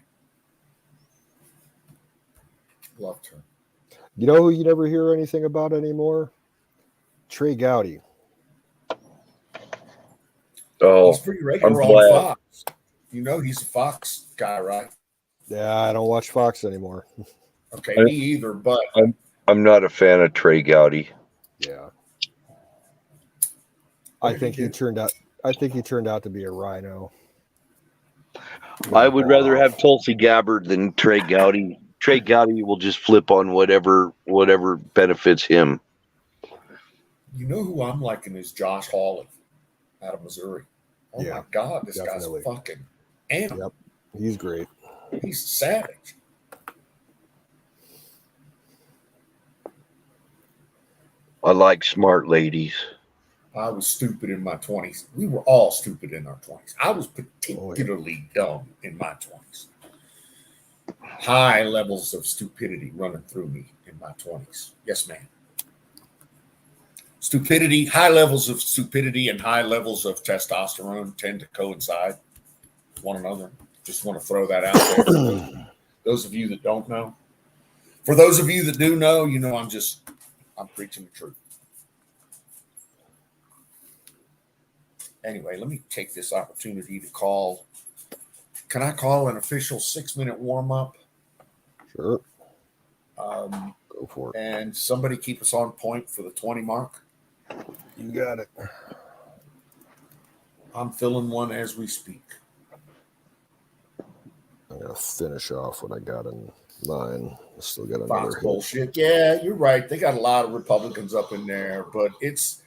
Loved her. You know who you never hear anything about anymore? Trey Gowdy. Oh, he's pretty regular on Fox. He's a Fox guy, right? Yeah, I don't watch Fox anymore. Okay, me either, but I'm not a fan of Trey Gowdy. Yeah. I think he turned out to be a rhino. I would rather have Tulsi Gabbard than Trey Gowdy. Trey Gowdy will just flip on whatever benefits him. You know who I'm liking is Josh Hawley out of Missouri. Oh my God, this definitely. Guy's fucking animal. Yep, he's great. He's savage. I like smart ladies. I was stupid in my 20s. We were all stupid in our 20s. I was particularly dumb in my 20s. High levels of stupidity running through me in my 20s. Yes, ma'am. High levels of stupidity and high levels of testosterone tend to coincide with one another. Just want to throw that out there for those of you that don't know. For those of you that do know, I'm preaching the truth. Anyway, let me take this opportunity to call. Can I call an official 6-minute warm-up? Sure. Go for it. And somebody keep us on point for the 20 mark. You got it. I'm filling one as we speak. I'm going to finish off what I got in mine. I still got another Fox bullshit. Yeah, you're right. They got a lot of Republicans up in there, but it's,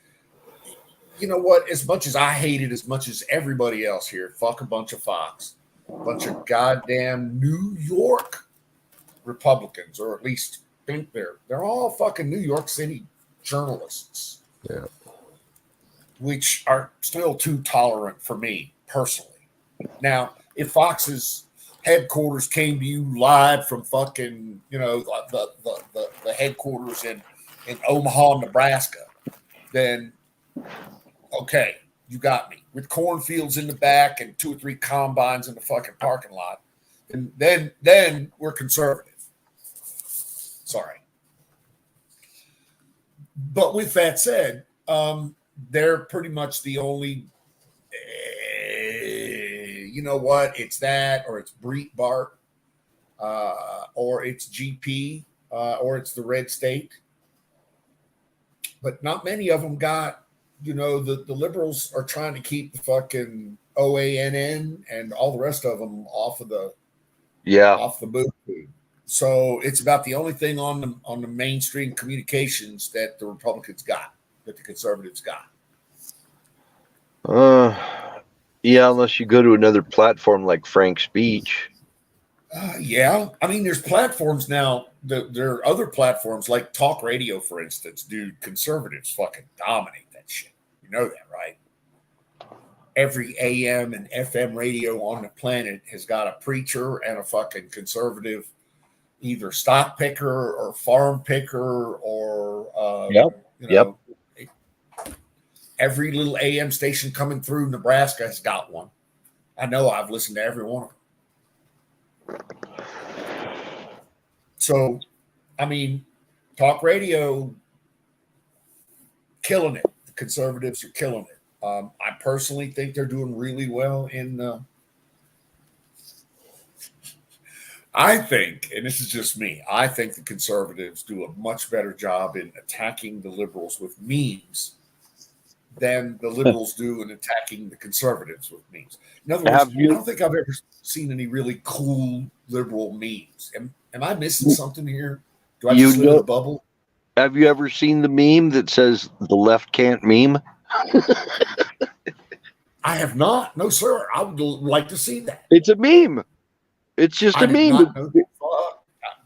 you know what? As much as I hate it, as much as everybody else here, fuck a bunch of Fox. A bunch of goddamn New York Republicans, or at least think they're all fucking New York City journalists. Yeah. Which are still too tolerant for me personally. Now, if Fox's headquarters came to you live from fucking, the headquarters in in Omaha, Nebraska, then okay, you got me. With cornfields in the back and 2 or 3 combines in the fucking parking lot, and then we're conservative. Sorry. But with that said, they're pretty much the only, you know what? It's that, or it's Breet Bart, or it's GP, or it's the Red State. But not many of them got, you know, the liberals are trying to keep the fucking OANN and all the rest of them off of the booth. So it's about the only thing on the mainstream communications that the Republicans got, that the conservatives got. Yeah, unless you go to another platform like Frank Speech. Yeah, I mean, there's platforms now. There are other platforms like talk radio, for instance. Dude, conservatives fucking dominate that shit. You know that, right? Every AM and FM radio on the planet has got a preacher and a fucking conservative, either stock picker or farm picker or every little AM station coming through Nebraska has got one. I know, I've listened to every one of them. So, I mean, talk radio, killing it. The conservatives are killing it. I personally think they're doing really well in I think, and this is just me, I think the conservatives do a much better job in attacking the liberals with memes than the liberals do in attacking the conservatives with memes. In other words, I don't think I've ever seen any really cool liberal memes. Am I missing something here? Do I just live in a bubble? Have you ever seen the meme that says the left can't meme? I have not. No, sir. I would like to see that. It's a meme. It's just a meme.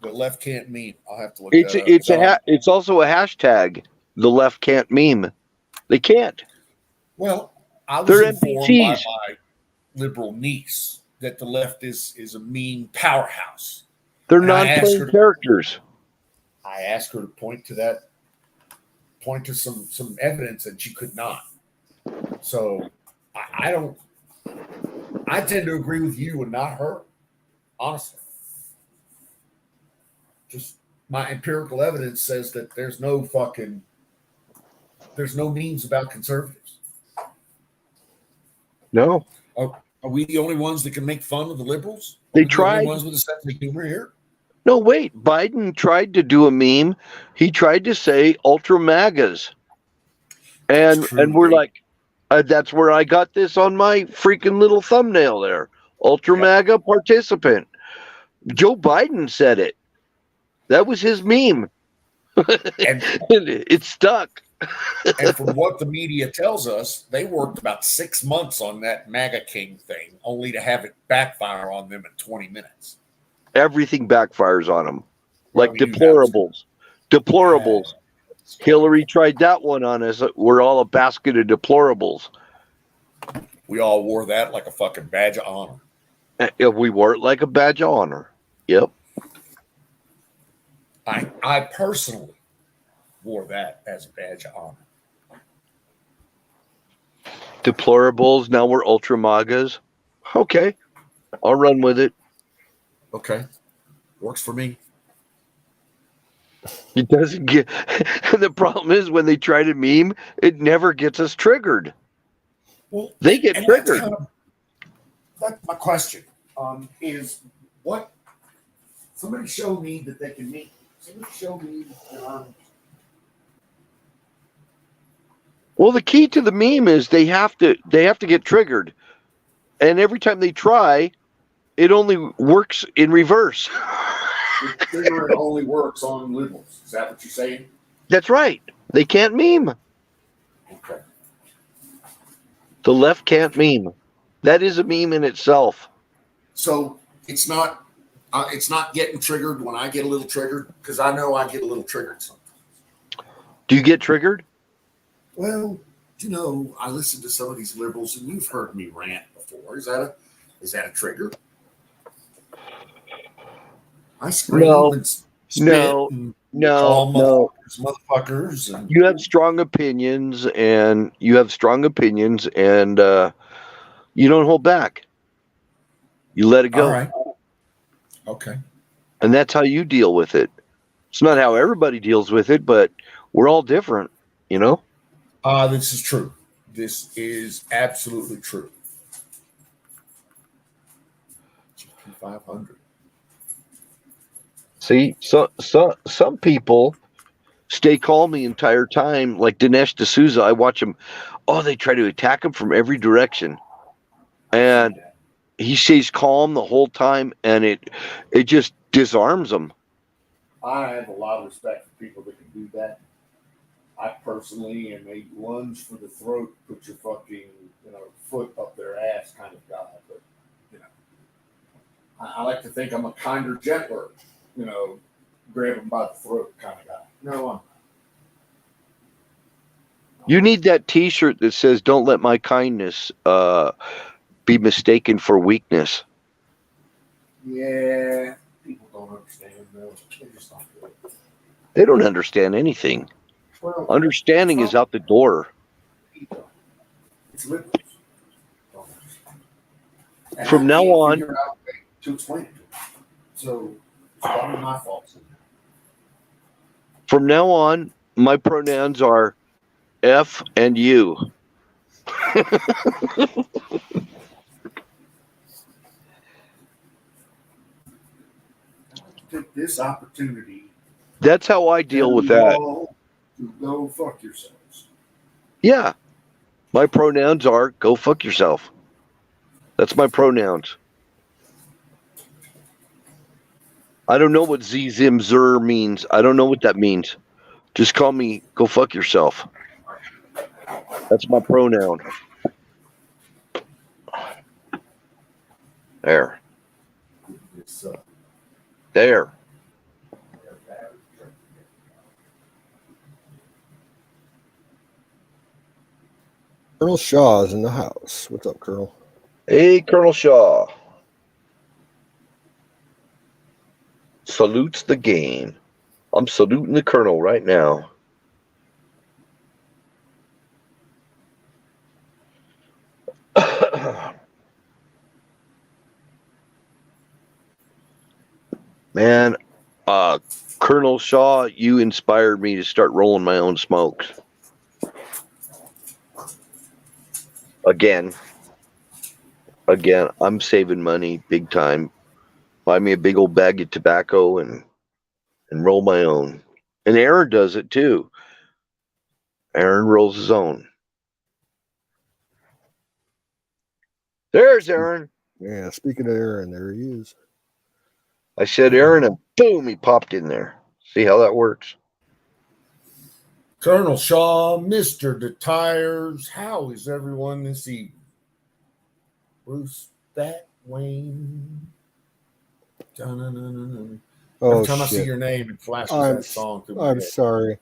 The left can't meme. I'll have to look that up. It's also a hashtag. The left can't meme. They can't. Well, I was informed by my liberal niece that the left is a meme powerhouse. They're non-playing characters. I asked her to point to some evidence, and she could not. So I tend to agree with you and not her, honestly. Just my empirical evidence says that there's no memes about conservatives. No. Are we the only ones that can make fun of the liberals? They tried. The only ones with a sense of humor here? No, wait. Biden tried to do a meme. He tried to say ultra MAGAs. And we're like, that's where I got this on my freaking little thumbnail there. Ultra MAGA participant. Joe Biden said it. That was his meme. And it stuck. And from what the media tells us, they worked about 6 months on that MAGA King thing, only to have it backfire on them in 20 minutes. Everything backfires on them. Like deplorables. Deplorables. Hillary tried that one on us. We're all a basket of deplorables. We all wore that like a fucking badge of honor. We wore it like a badge of honor. Yep. I personally wore that as a badge of honor. Deplorables. Now we're ultra MAGAs. Okay. I'll run with it. Okay. Works for me. It doesn't get. The problem is when they try to meme, it never gets us triggered. Well, they get triggered. That's my question. Is what somebody show me that they can meme. Somebody show me. Well, the key to the meme is they have to get triggered, and every time they try, it only works in reverse. The trigger it only works on liberals. Is that what you're saying? That's right. They can't meme. Okay. The left can't meme. That is a meme in itself. So it's not getting triggered when I get a little triggered, because I know I get a little triggered sometimes. Do you get triggered? Well, you know, I listen to some of these liberals, and you've heard me rant before. Is that a trigger? I scream and spit. No, all no. motherfuckers. And You have strong opinions, and you don't hold back. You let it go. all right, okay. And that's how you deal with it. It's not how everybody deals with it, but we're all different, you know? This is true. This is absolutely true. 500. See, some people stay calm the entire time, like Dinesh D'Souza. I watch him. Oh, they try to attack him from every direction. And he stays calm the whole time, and it just disarms him. I have a lot of respect for people that can do that. I personally am a lunge for the throat, put your fucking foot up their ass kind of guy. But I like to think I'm a kinder, gentler, grab them by the throat kind of guy. No, I'm not. You need that T-shirt that says "Don't let my kindness be mistaken for weakness." Yeah, people don't understand though. They just don't do it. They don't understand anything. Well, Understanding is out the door. it's liberals. Don't understand. And From I now can't on, figure out a way to explain it to them. So it's probably my fault. my pronouns are F and U. Take this opportunity. That's how I deal with that. To go fuck yourselves. Yeah. My pronouns are go fuck yourself. That's my pronouns. I don't know what Z Zim Zer means. I don't know what that means. Just call me go fuck yourself. That's my pronoun. There. There. Colonel Shaw's in the house. What's up, Colonel? Hey, Colonel Shaw. Salutes the game. I'm saluting the Colonel right now. Man, Colonel Shaw, you inspired me to start rolling my own smokes. Again, I'm saving money big time. Buy me a big old bag of tobacco and roll my own. And Aaron does it too. Aaron rolls his own. There's Aaron. Yeah, speaking of Aaron, there he is. I said Aaron, and boom, he popped in there. See how that works? Colonel Shaw, Mr. The Tires, how is everyone this evening? Bruce Bat Wayne. Every time I see your name, it flashes that song through my I'm head. sorry.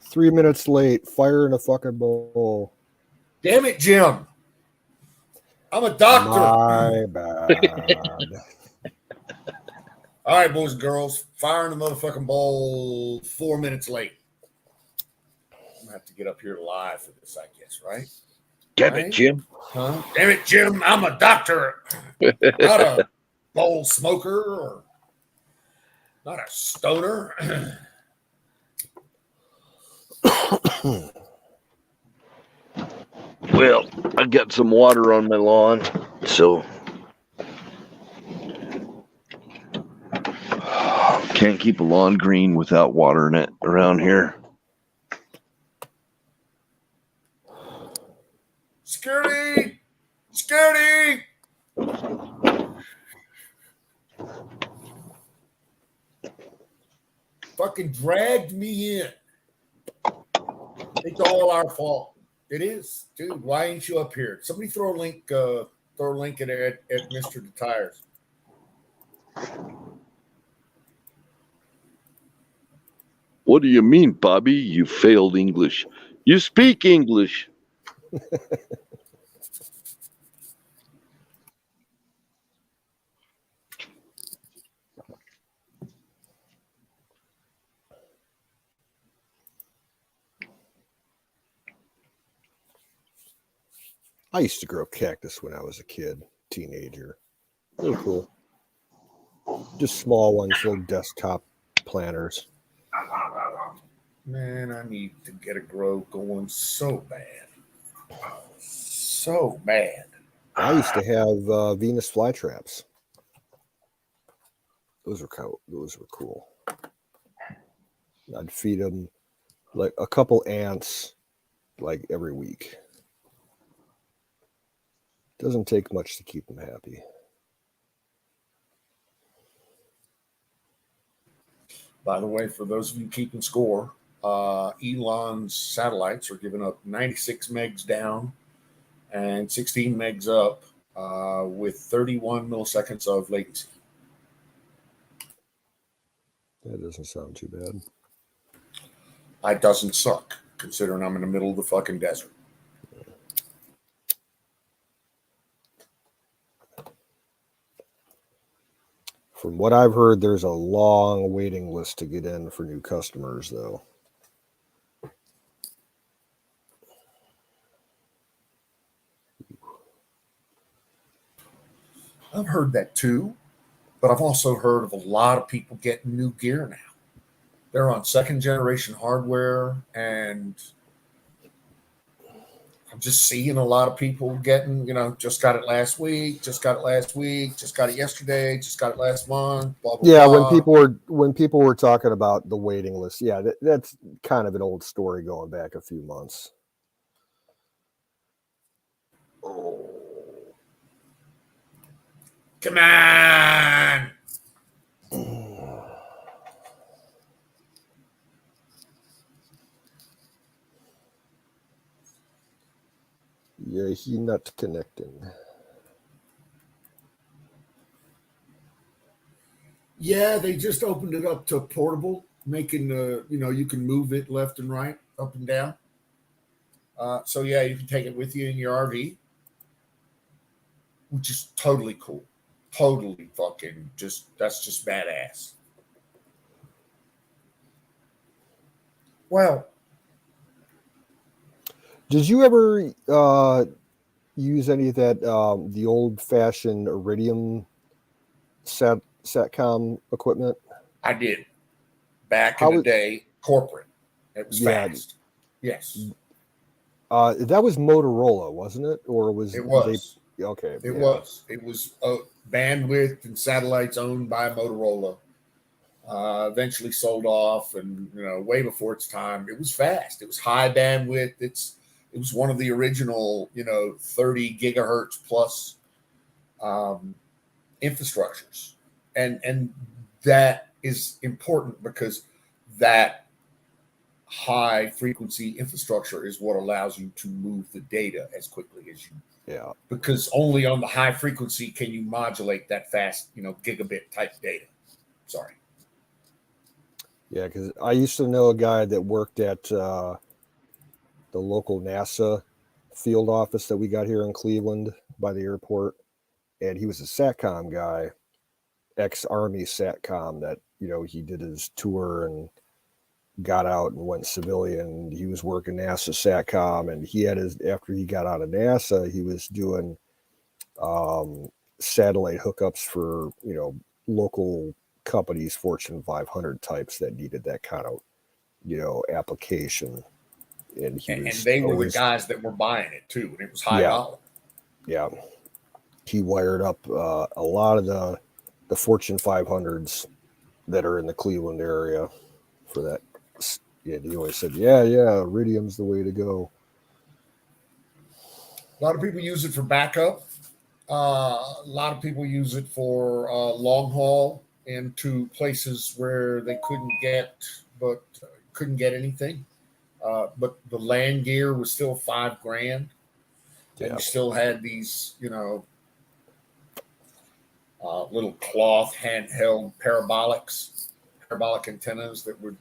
3 minutes late. Fire in a fucking bowl. Damn it, Jim. I'm a doctor. My bad. All right, boys and girls. Fire in the motherfucking bowl 4 minutes late. I'm going to have to get up here live for this, I guess, right? Damn it, Jim. Huh? Damn it, Jim. I'm a doctor. Not a bowl smoker or not a stoner. Well, I got some water on my lawn, so can't keep a lawn green without watering it around here. Security! Security! Fucking dragged me in. It's all our fault. It is, dude. Why ain't you up here? Somebody throw a link. Throw a link at Mr. The Tires. What do you mean, Bobby? You failed English. You speak English. I used to grow cactus when I was a kid, teenager. They were cool. Just small ones, little desktop planters. Man, I need to get a grow going so bad. So bad. I used to have Venus flytraps. Those were cool. I'd feed them like a couple ants like every week. Doesn't take much to keep them happy. By the way, for those of you keeping score, Elon's satellites are giving up 96 megs down and 16 megs up with 31 milliseconds of latency. That doesn't sound too bad. It doesn't suck, considering I'm in the middle of the fucking desert. From what I've heard, there's a long waiting list to get in for new customers, though. I've heard that too, but I've also heard of a lot of people getting new gear now. They're on second generation hardware, and I'm just seeing a lot of people getting, just got it last week, just got it yesterday, just got it last month, blah, blah, Yeah, blah. when people were talking about the waiting list, yeah, that's kind of an old story going back a few months. Oh. Come on. Yeah, he not connecting. Yeah, they just opened it up to portable, making you can move it left and right, up and down. So yeah, you can take it with you in your RV, which is totally cool. Totally fucking that's just badass. Well, did you ever use any of that the old-fashioned Iridium satcom equipment? I did back in the day, corporate. It was fast. Yes. That was Motorola, wasn't it? Or was it was? Okay. It was. It was bandwidth and satellites owned by Motorola. Eventually sold off, and way before its time. It was fast. It was high bandwidth. It was one of the original 30 gigahertz plus infrastructures, and that is important because that high frequency infrastructure is what allows you to move the data as quickly as you. Yeah. Because only on the high frequency can you modulate that fast, gigabit type data. Sorry. Yeah, because I used to know a guy that worked at the local NASA field office that we got here in Cleveland by the airport, and he was a SATCOM guy, ex-Army SATCOM. That he did his tour and got out and went civilian. He was working NASA SATCOM, and he had after he got out of NASA, he was doing satellite hookups for local companies, Fortune 500 types that needed that kind of application. And they were the guys that were buying it too, and it was high dollar. Yeah, he wired up a lot of the Fortune 500s that are in the Cleveland area for that. Yeah, he always said, yeah, Iridium's the way to go. A lot of people use it for backup. A lot of people use it for long haul into places where they couldn't get anything. But the land gear was still $5,000, and you still had these, little cloth handheld parabolic antennas that would,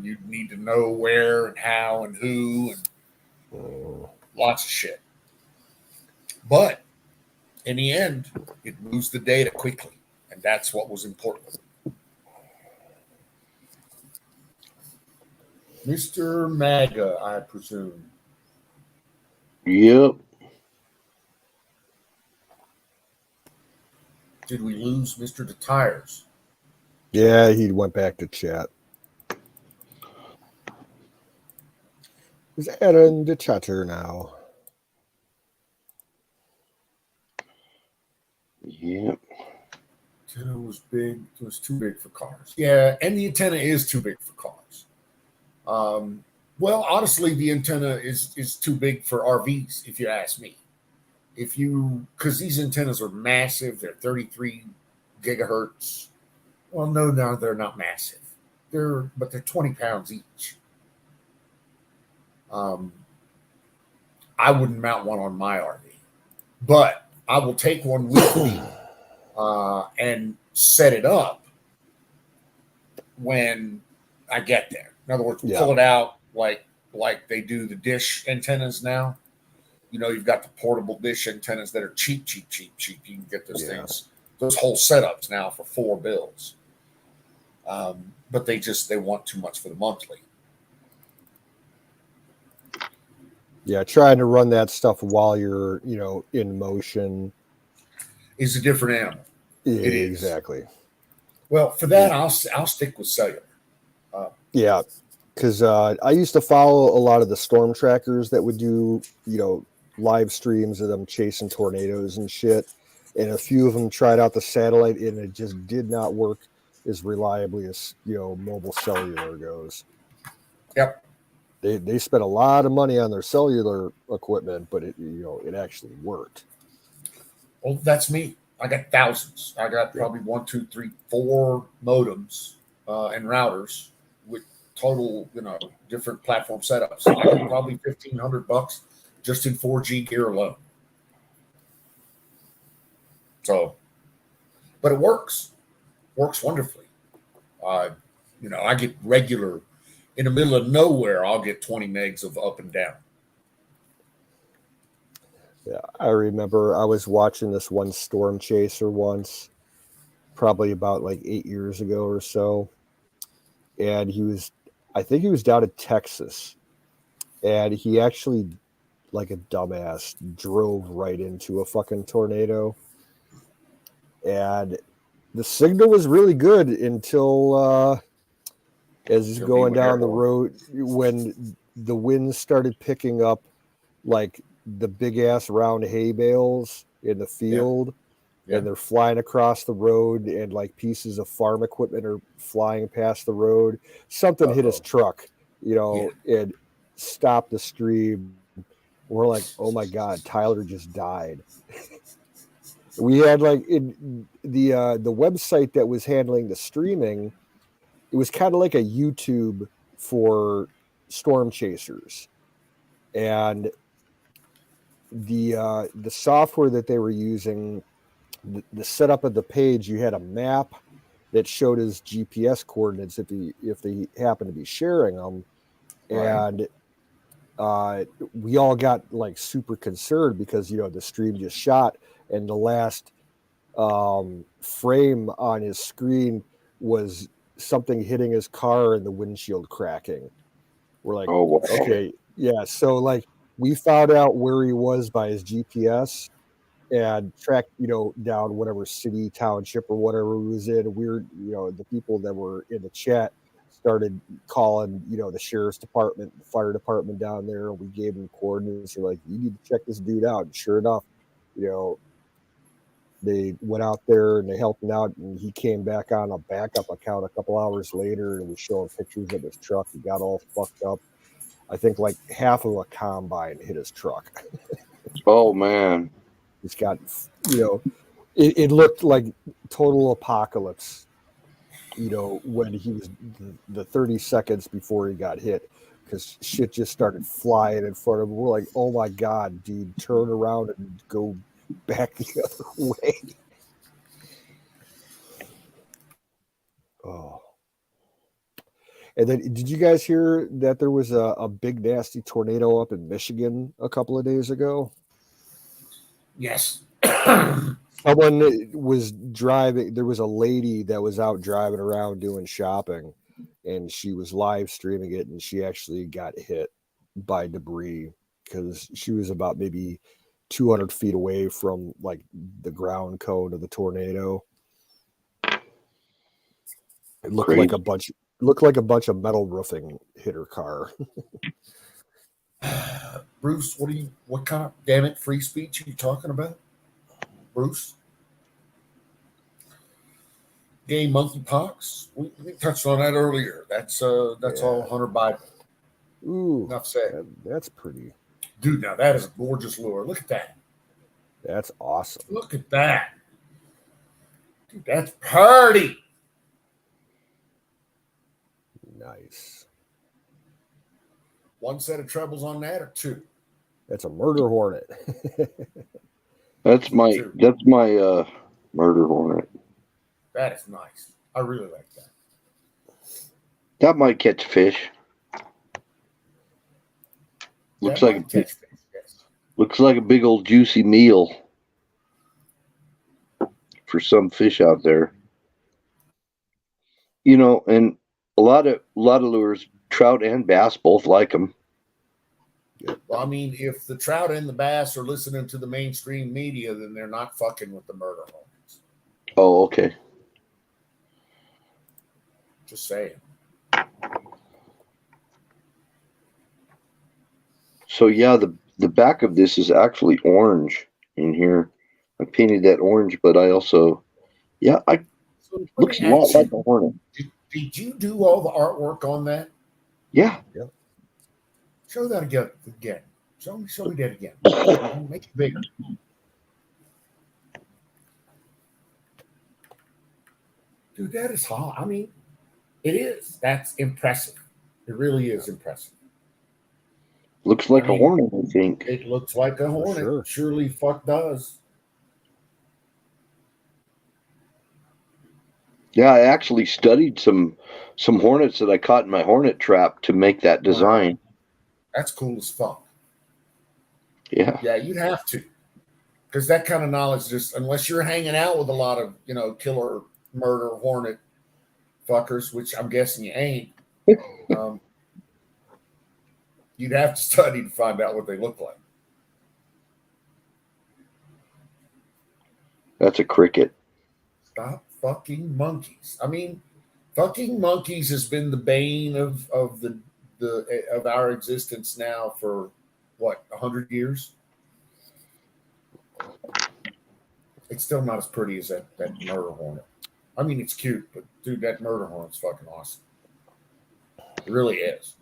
you'd need to know where and how and who and lots of shit. But in the end, it moves the data quickly, and that's what was important. Mr. MAGA, I presume. Yep. Did we lose Mr. the Tires? Yeah, he went back to chat. He's adding the chatter now. Yep. Antenna was big. It was too big for cars. Yeah, and the antenna is too big for cars. Well, honestly, the antenna is too big for RVs, if you ask me. Because these antennas are massive, they're 33 gigahertz. Well, no, they're not massive. But they're 20 pounds each. I wouldn't mount one on my RV, but I will take one with me and set it up when I get there. In other words, pull it out like they do the dish antennas now. You've got the portable dish antennas that are cheap. You can get those things, those whole setups now for $4. But they want too much for the monthly. Yeah, trying to run that stuff while you're, in motion is a different animal. Yeah, it is. Exactly. Well, for that, I'll stick with cellular. Yeah, because I used to follow a lot of the storm trackers that would do, live streams of them chasing tornadoes and shit. And a few of them tried out the satellite, and it just did not work as reliably as mobile cellular goes. Yep. They spent a lot of money on their cellular equipment, but it actually worked. Well, that's me. I got thousands. I got probably 1, 2, 3, 4 modems and routers with total, different platform setups. I got probably $1,500 just in 4G gear alone. So, but it works. Works wonderfully. I get regular. In the middle of nowhere, I'll get 20 megs of up and down. Yeah, I remember I was watching this one storm chaser once, probably about like 8 years ago or so. And I think he was down in Texas. And he actually, like a dumbass, drove right into a fucking tornado. And the signal was really good until as he's going down the road, when the wind started picking up like the big ass round hay bales in the field, and they're flying across the road, and like pieces of farm equipment are flying past the road. Something hit his truck, and stopped the stream. We're like, oh my God, Tyler just died. We had like in the website that was handling the streaming, it was kind of like a YouTube for storm chasers. And the software that they were using, the setup of the page, you had a map that showed his GPS coordinates if they happened to be sharing them. And we all got like super concerned because the stream just shot, and the last frame on his screen was something hitting his car and the windshield cracking. We're like, oh, wow. Okay, yeah. So like we found out where he was by his GPS and tracked, down whatever city, township, or whatever he was in. We're, the people that were in the chat started calling, the sheriff's department, the fire department down there. We gave them coordinates. We're like, you need to check this dude out. And sure enough, they went out there and they helped him out, and he came back on a backup account a couple hours later and was showing pictures of his truck. He got all fucked up. I think like half of a combine hit his truck. Oh man. He's got, it looked like total apocalypse, when he was the 30 seconds before he got hit, because shit just started flying in front of him. We're like, oh my God, dude, turn around and go back the other way. Oh. And then did you guys hear that there was a big nasty tornado up in Michigan a couple of days ago? Yes. Someone was driving. There was a lady that was out driving around doing shopping, and she was live streaming it, and she actually got hit by debris because she was about maybe 200 feet away from like the ground cone of the tornado. It looked Crazy. like a bunch of metal roofing hit her car. Bruce, what kind of damn it free speech are you talking about? Bruce? Gay monkeypox? We touched on that earlier. That's all Hunter Biden. Ooh, Enough said. that's pretty. Dude, now that is a gorgeous lure. Look at that. That's awesome. Look at that. Dude, that's pretty. Nice. One set of trebles on that or two? That's a murder hornet. That's my murder hornet. That is nice. I really like that. That might catch fish. Looks like a big old juicy meal for some fish out there. You know, and a lot of lures, trout and bass both like them. Well, I mean, if the trout and the bass are listening to the mainstream media, then they're not fucking with the murder hornets. Oh, okay. Just saying. So yeah, the back of this is actually orange in here. I painted that orange, but I also, looks a lot like a hornet. Did you do all the artwork on that? Yeah. Show that again. Show me that again. Make it bigger. Dude, that is hot. I mean, it is. That's impressive. It really is impressive. Looks like a hornet, I think. It looks like a hornet. Sure. Surely fuck does. Yeah, I actually studied some hornets that I caught in my hornet trap to make that design. That's cool as fuck. Yeah. Yeah, you'd have to. Because that kind of knowledge just, unless you're hanging out with a lot of, killer, murder, hornet fuckers, which I'm guessing you ain't, you'd have to study to find out what they look like. That's a cricket. Stop fucking monkeys. I mean, fucking monkeys has been the bane of our existence now for what, 100 years? It's still not as pretty as that murder hornet. I mean, it's cute, but dude, that murder hornet's fucking awesome. It really is.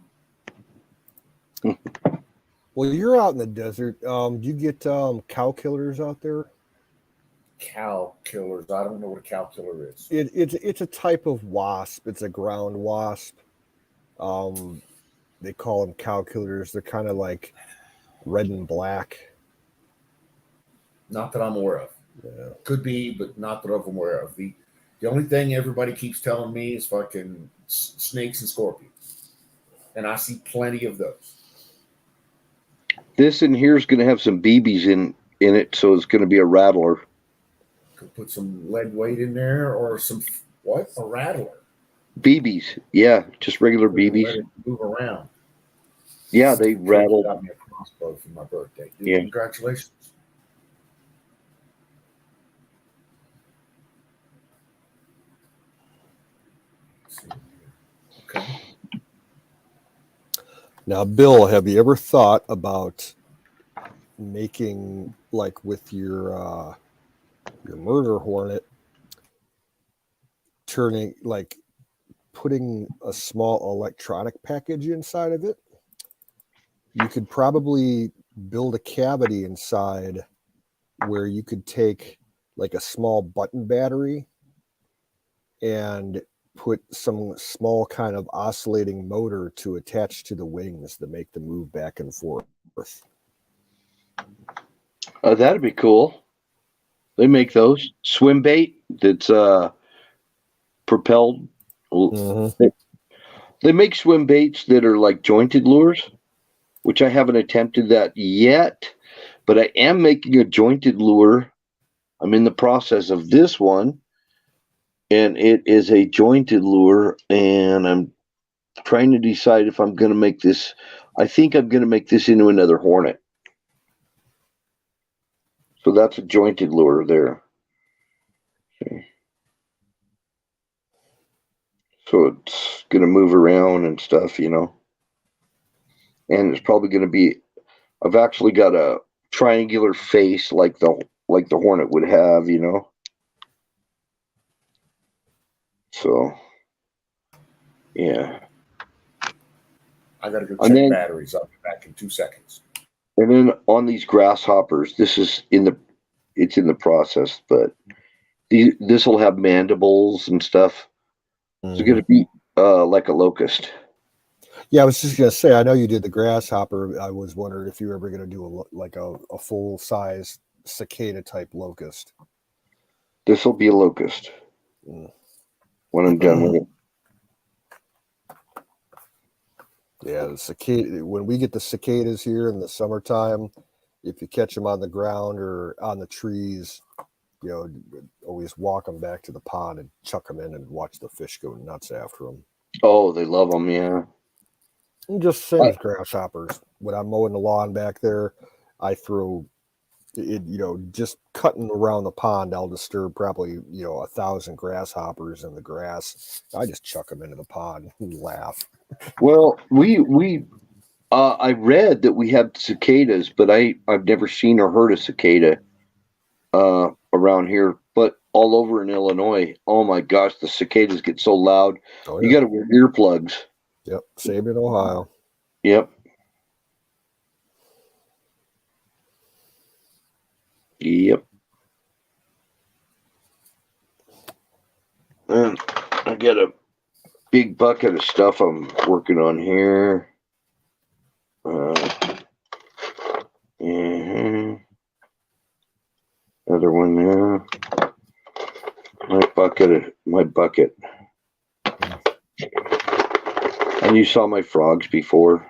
Well, you're out in the desert. Do you get cow killers out there? Cow killers. I don't know what a cow killer is. It's a type of wasp. It's a ground wasp. They call them cow killers. They're kind of like red and black. Not that I'm aware of. Yeah. Could be, but not that I'm aware of. The only thing everybody keeps telling me is fucking snakes and scorpions. And I see plenty of those. This in here is going to have some BBs in it, so it's going to be a rattler. Could put some lead weight in there or some, what? A rattler. BBs. Yeah, just regular BBs. Let it move around. Yeah, they rattle. Got me a crossbow for my birthday. Dude, yeah. Congratulations. Okay. Now, Bill, have you ever thought about making, like with your murder hornet, putting a small electronic package inside of it? You could probably build a cavity inside where you could take like a small button battery and put some small kind of oscillating motor to attach to the wings that make them move back and forth. That'd be cool. They make those swim bait that's propelled. Mm-hmm. They make swim baits that are like jointed lures, which I haven't attempted that yet, but I am making a jointed lure. I'm in the process of this one, and it is a jointed lure, and I'm trying to decide if I'm going to make this. I think I'm going to make this into another hornet. So that's a jointed lure there. Okay. So it's going to move around and stuff, you know. And it's probably going to be, I've actually got a triangular face like the hornet would have, you know. So, yeah. I got to go check batteries. I'll be back in 2 seconds. And then on these grasshoppers, it's in the process, but this will have mandibles and stuff. It's going to be like a locust. Yeah, I was just going to say, I know you did the grasshopper. I was wondering if you were ever going to do a full size cicada type locust. This will be a locust when I'm done with it. Yeah, the cicada. When we get the cicadas here in the summertime, if you catch them on the ground or on the trees, you know, always walk them back to the pond and chuck them in and watch the fish go nuts after them. Oh, they love them, yeah. And just same as grasshoppers. When I'm mowing the lawn back there, I throw it, you know, just cutting around the pond, I'll disturb probably, 1,000 grasshoppers in the grass. I just chuck them into the pond and laugh. Well, I read that we have cicadas, but I've never seen or heard a cicada around here. But all over in Illinois, oh my gosh, the cicadas get so loud. Oh, yeah. You got to wear earplugs. Yep, same in Ohio. Yep. Yep. And I got a big bucket of stuff I'm working on here. Another one there. My bucket. And you saw my frogs before.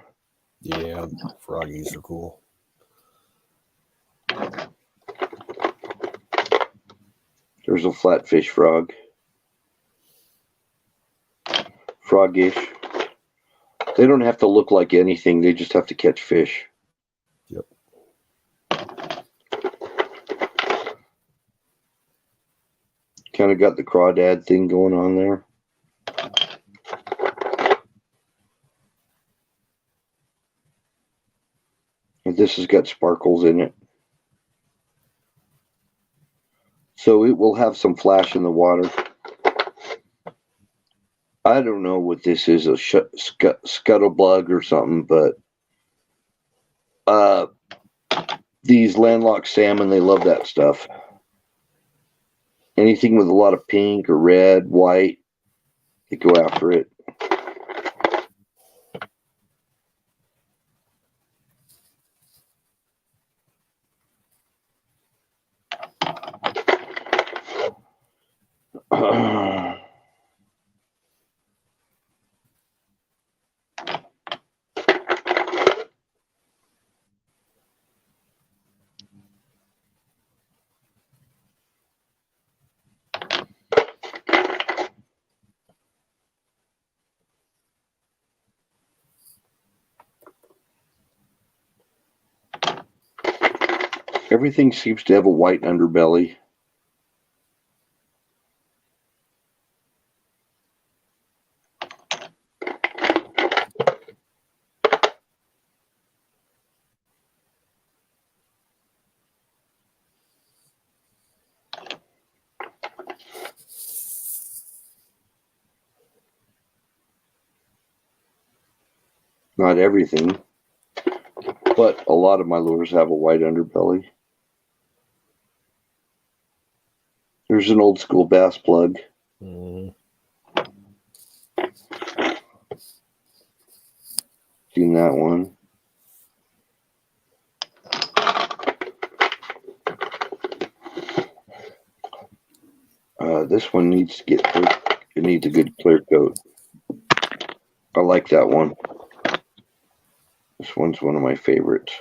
Yeah, froggies are cool. There's a flatfish frog. Froggish. They don't have to look like anything. They just have to catch fish. Yep. Kind of got the crawdad thing going on there. And this has got sparkles in it. So it will have some flash in the water. I don't know what this is, a scuttlebug or something, but these landlocked salmon, they love that stuff. Anything with a lot of pink or red, white, they go after it. Everything seems to have a white underbelly. Not everything, but a lot of my lures have a white underbelly. There's an old school bass plug. Seen that one. This one needs to get clear. It needs a good clear coat. I like that one. This one's one of my favorites.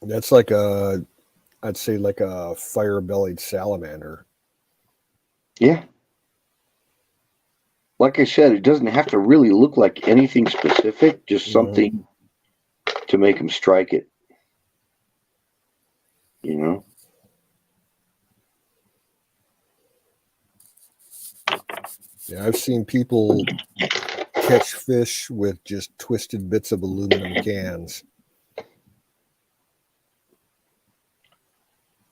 That's like I'd say like a fire-bellied salamander. Yeah. Like I said, it doesn't have to really look like anything specific, just something to make them strike it. You know? Yeah, I've seen people catch fish with just twisted bits of aluminum cans.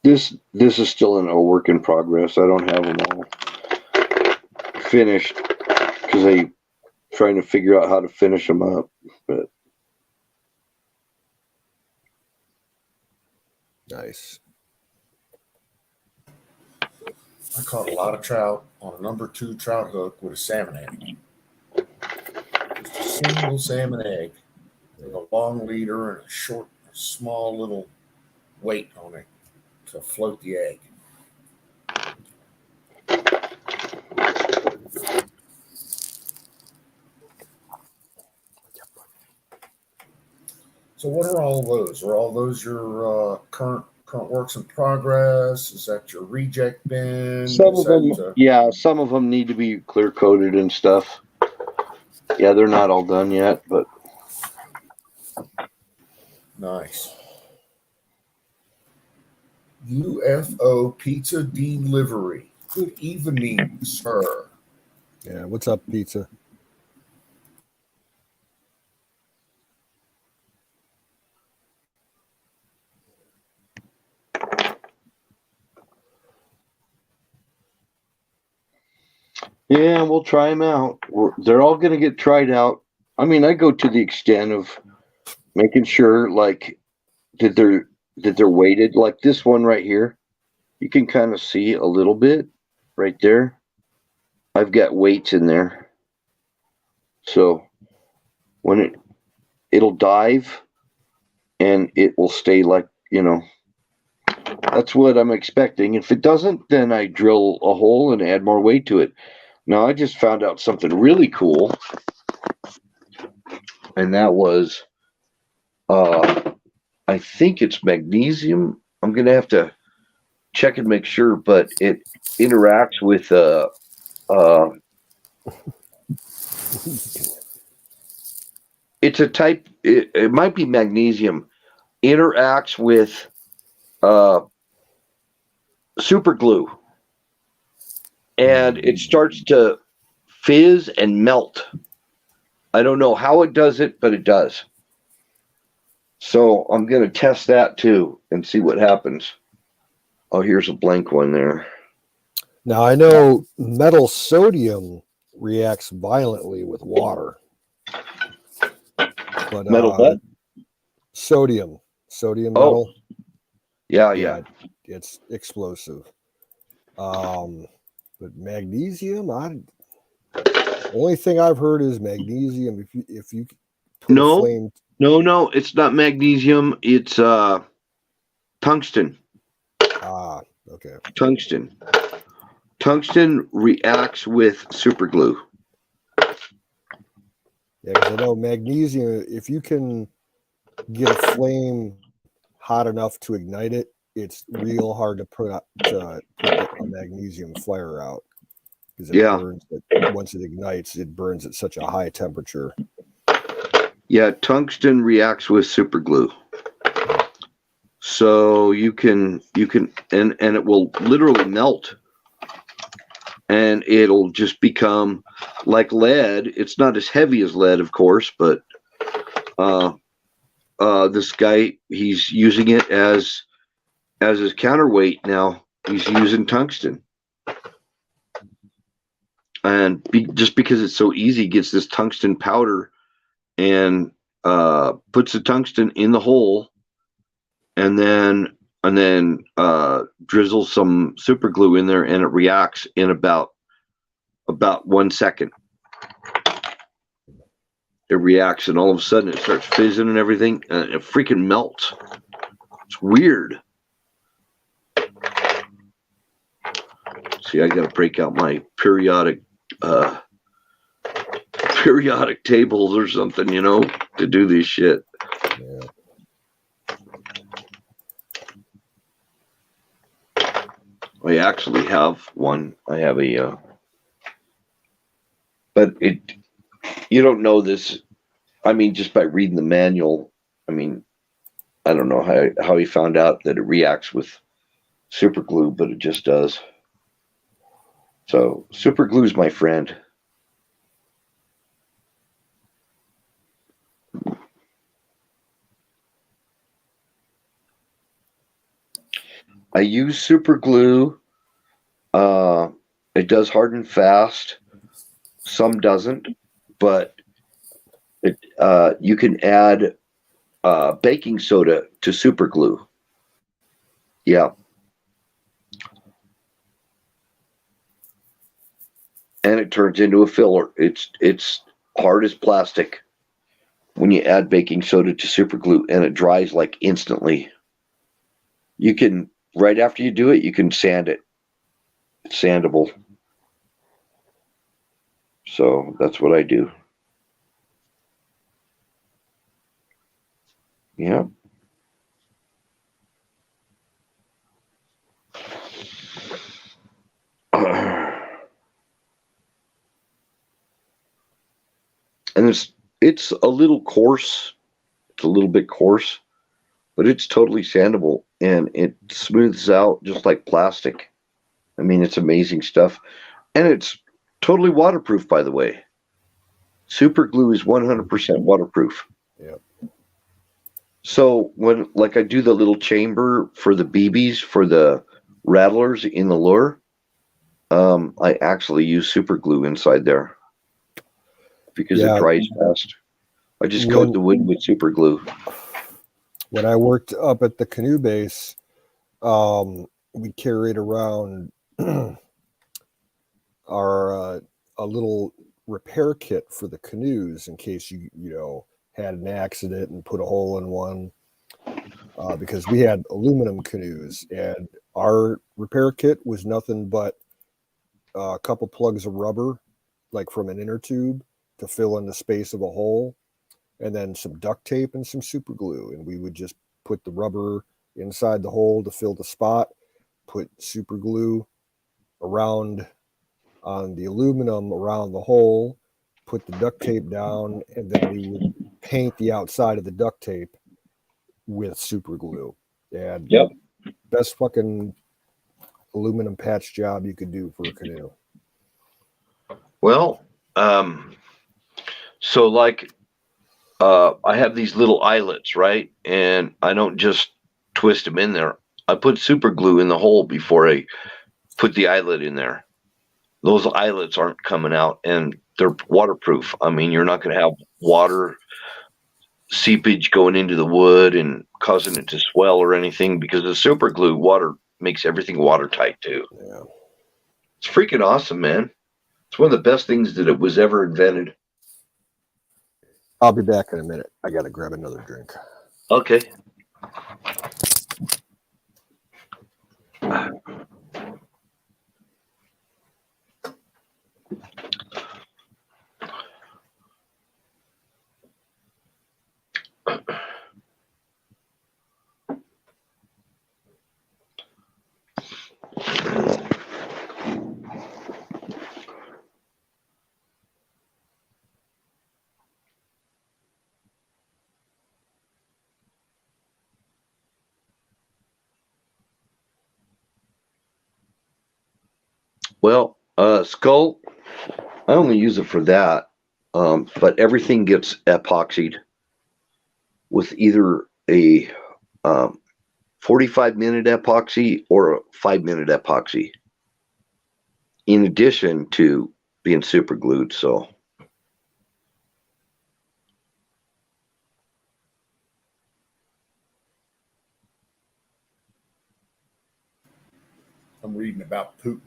This is still a work in progress. I don't have them all finished because I'm trying to figure out how to finish them up. But Nice. I caught a lot of trout on a number 2 trout hook with a salmon egg. Just a single salmon egg with a long leader and a small little weight on it to float the egg. So what are all those? Are all those your current works in progress? Is that your reject bin? some of them, some of them need to be clear coated and stuff. Yeah, they're not all done yet, but nice. UFO Pizza Delivery. Good evening, sir. Yeah, what's up, pizza? yeah, we'll try them out. They're all going to get tried out. I mean, I go to the extent of making sure, like, that they're weighted. Like this one right here, you can kind of see a little bit right there. I've got weights in there, so when it'll dive, and it will stay like, that's what I'm expecting. If it doesn't, then I drill a hole and add more weight to it. Now, I just found out something really cool, and that was, I think it's magnesium. I'm going to have to check and make sure, but it interacts with, it's a type, it might be magnesium, interacts with super glue, and it starts to fizz and melt. I don't know how it does it, but it does. So I'm going to test that too and see what happens. Oh, here's a blank one there. Now, I know metal sodium reacts violently with water. But Metal what? Sodium metal. Yeah. It's explosive. But magnesium, only thing I've heard is magnesium. If you put a flame. No, it's not magnesium. It's tungsten. Ah, okay. Tungsten reacts with super glue. Yeah, because I know magnesium, if you can get a flame hot enough to ignite it, it's real hard to put a magnesium flare out. Because it burns it, once it ignites, it burns at such a high temperature. Yeah, tungsten reacts with super glue. So you can and it will literally melt. And it'll just become like lead. It's not as heavy as lead, of course, but this guy, he's using it as his counterweight now. He's using tungsten. And just because it's so easy, gets this tungsten powder and puts the tungsten in the hole, and then drizzles some super glue in there, and it reacts in about 1 second. It reacts, and all of a sudden it starts fizzing and everything, and it freaking melts. It's weird. See, I got to break out my periodic tables or something, to do this shit. Yeah. I actually have one. I have a, but you don't know this. I mean, just by reading the manual. I mean, I don't know how he found out that it reacts with super glue, but it just does. So super glue's my friend. I use super glue. It does harden fast. Some doesn't, but you can add baking soda to super glue. Yeah. And it turns into a filler. It's hard as plastic when you add baking soda to super glue, and it dries like instantly. You can, right after you do it, you can sand it. It's sandable. So that's what I do. Yeah. And it's a little coarse. It's a little bit coarse, but it's totally sandable, and it smooths out just like plastic. I mean, it's amazing stuff. And it's totally waterproof, by the way. Super glue is 100% waterproof. Yep. So when, like, I do the little chamber for the BBs, for the rattlers in the lure, I actually use super glue inside there because it dries fast. I just coat the wood with super glue. When I worked up at the canoe base, we carried around our a little repair kit for the canoes in case you had an accident and put a hole in one, because we had aluminum canoes, and our repair kit was nothing but a couple plugs of rubber, like from an inner tube, to fill in the space of a hole, and then some duct tape and some super glue, and we would just put the rubber inside the hole to fill the spot, put super glue around on the aluminum around the hole, put the duct tape down, and then we would paint the outside of the duct tape with super glue. And best fucking aluminum patch job you could do for a canoe. Well, so like I have these little eyelets, right? And I don't just twist them in there. I put super glue in the hole before I put the eyelet in there. Those eyelets aren't coming out, and they're waterproof. I mean, you're not going to have water seepage going into the wood and causing it to swell or anything, because the super glue water makes everything watertight too. Yeah. It's freaking awesome, man. It's one of the best things that it was ever invented. I'll be back in a minute. I got to grab another drink. Okay. Well, skull, I only use it for that, but everything gets epoxied with either a 45-minute epoxy or a 5-minute epoxy, in addition to being super glued. So I'm reading about Putin.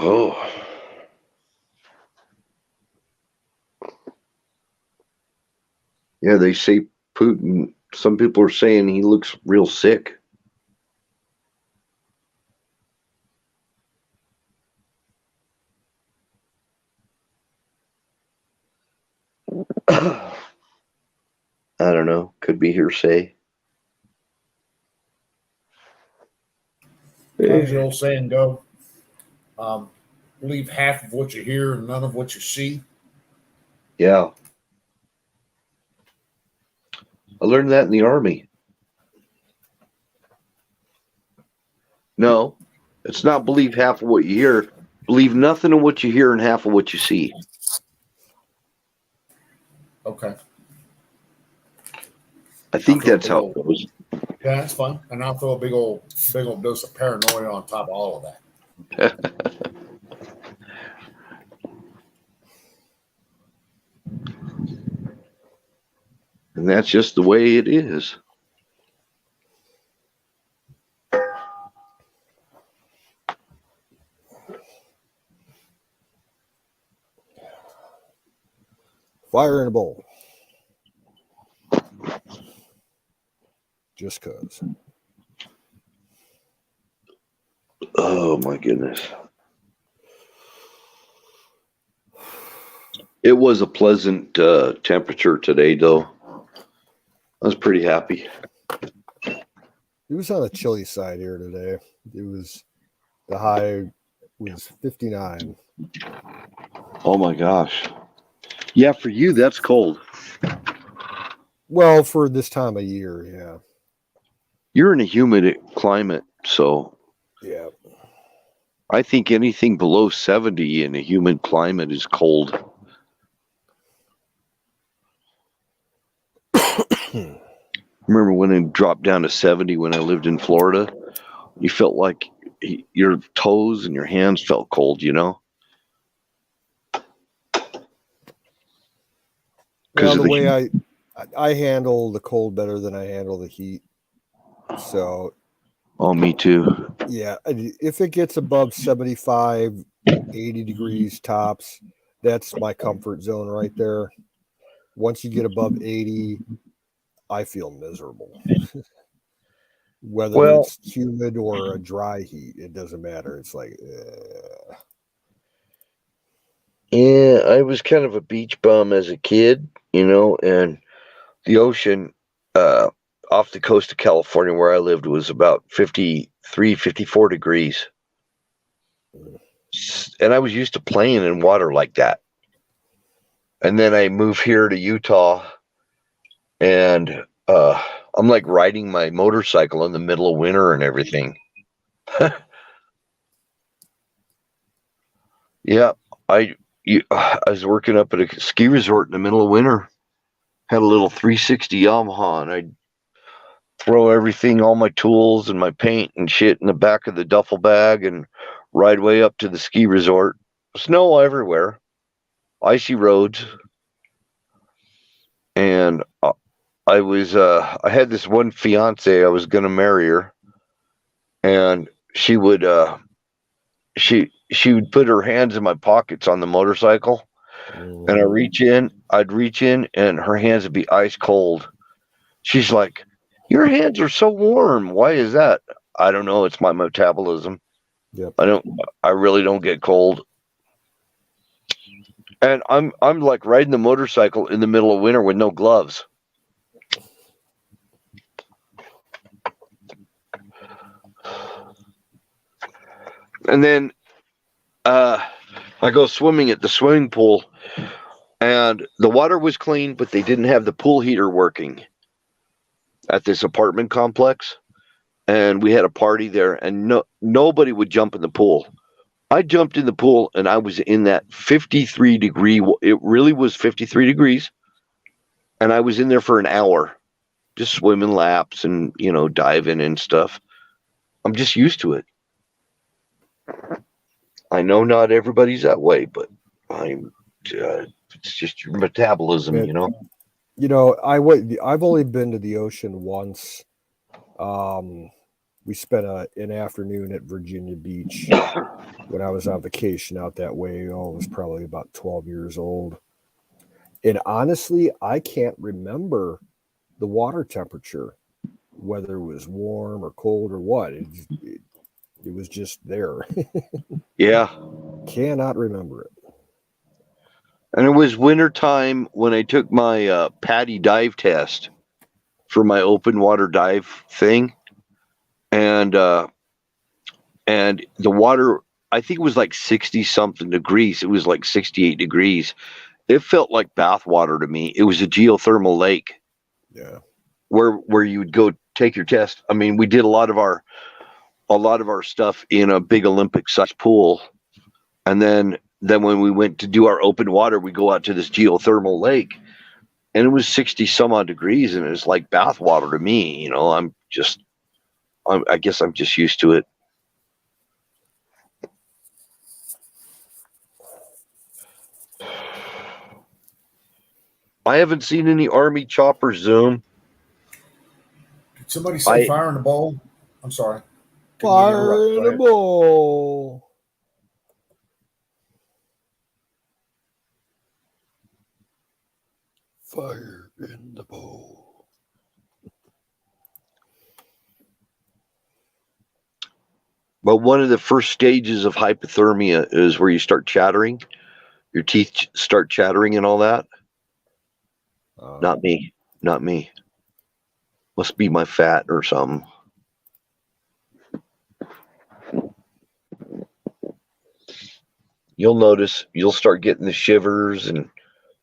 Oh. Yeah, they say Putin, some people are saying he looks real sick. I don't know. Could be hearsay. How's the old saying go? Believe half of what you hear and none of what you see. Yeah. I learned that in the Army. No, It's not believe half of what you hear. Believe nothing of what you hear and half of what you see. Okay. I think that's how it goes. Yeah, that's fun. And I'll throw a big old dose of paranoia on top of all of that. And that's just the way it is. Fire in a bowl. Just cause. Oh my goodness. It was a pleasant temperature today, though. I was pretty happy. It was on the chilly side here today. It was, the high was 59. Oh my gosh. Yeah, for you, that's cold. Well, for this time of year, yeah. You're in a humid climate, so Yeah. I think anything below 70 in a humid climate is cold. Remember when it dropped down to 70 when I lived in Florida? You felt like your toes and your hands felt cold, you know? Well, the way I handle the cold better than I handle the heat. So. Oh, me too. Yeah. If it gets above 75, 80 degrees tops, that's my comfort zone right there. Once you get above 80, I feel miserable. Whether it's humid or a dry heat, it doesn't matter. It's like, Yeah, I was kind of a beach bum as a kid, you know, and the ocean off the coast of California where I lived was about 53, 54 degrees. And I was used to playing in water like that. And then I moved here to Utah, and I'm like riding my motorcycle in the middle of winter and everything. Yeah, I was working up at a ski resort in the middle of winter. Had a little 360 Yamaha, and I'd throw everything, all my tools and my paint and shit in the back of the duffel bag and ride way up to the ski resort. Snow everywhere, icy roads. And I had this one fiance. I was going to marry her, and she would put her hands in my pockets on the motorcycle, and I'd reach in, and her hands would be ice cold. She's like, "Your hands are so warm. Why is that?" I don't know. It's my metabolism. Yep. I really don't get cold. And I'm like riding the motorcycle in the middle of winter with no gloves. And then I go swimming at the swimming pool, and the water was clean, but they didn't have the pool heater working at this apartment complex. And we had a party there, and nobody would jump in the pool. I jumped in the pool, and I was in that 53 degree. It really was 53 degrees. And I was in there for an hour, just swimming laps and, you know, diving and stuff. I'm just used to it. I know not everybody's that way, but it's just your metabolism, you know. You know, I've only been to the ocean once. We spent an afternoon at Virginia Beach when I was on vacation out that way. I was probably about 12 years old. And honestly, I can't remember the water temperature, whether it was warm or cold or what. It was just there. Yeah. Cannot remember it. And it was winter time when I took my PADI dive test for my open water dive thing. And the water, I think it was like 60 something degrees. It was like 68 degrees. It felt like bath water to me. It was a geothermal lake. Yeah. Where you would go take your test. I mean, we did a lot of our a lot of our stuff in a big Olympic-sized pool, and then when we went to do our open water, we go out to this geothermal lake, and it was 60 some odd degrees, and it was like bath water to me. You know, I guess I'm just used to it. I haven't seen any Army choppers, Zoom. Did somebody say fire in the bowl? I'm sorry. Fire in the bowl. Fire in the bowl. But one of the first stages of hypothermia is where you start chattering. Your teeth start chattering and all that. Not me. Must be my fat or something. You'll notice, you'll start getting the shivers and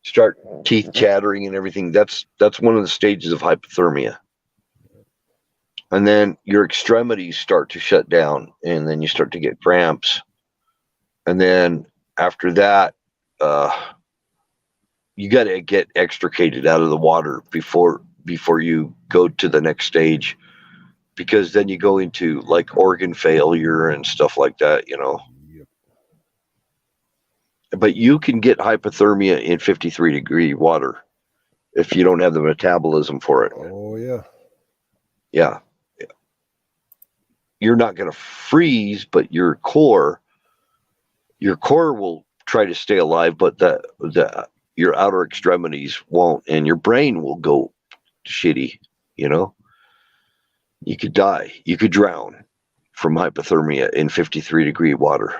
start teeth chattering and everything. That's one of the stages of hypothermia. And then your extremities start to shut down, and then you start to get cramps. And then after that, you got to get extricated out of the water before you go to the next stage, because then you go into like organ failure and stuff like that, you know. Yep. But you can get hypothermia in 53-degree water if you don't have the metabolism for it. Oh, yeah. Yeah. You're not going to freeze, but your core will try to stay alive, but your outer extremities won't, and your brain will go shitty, you know. You could die. You could drown from hypothermia in 53-degree water.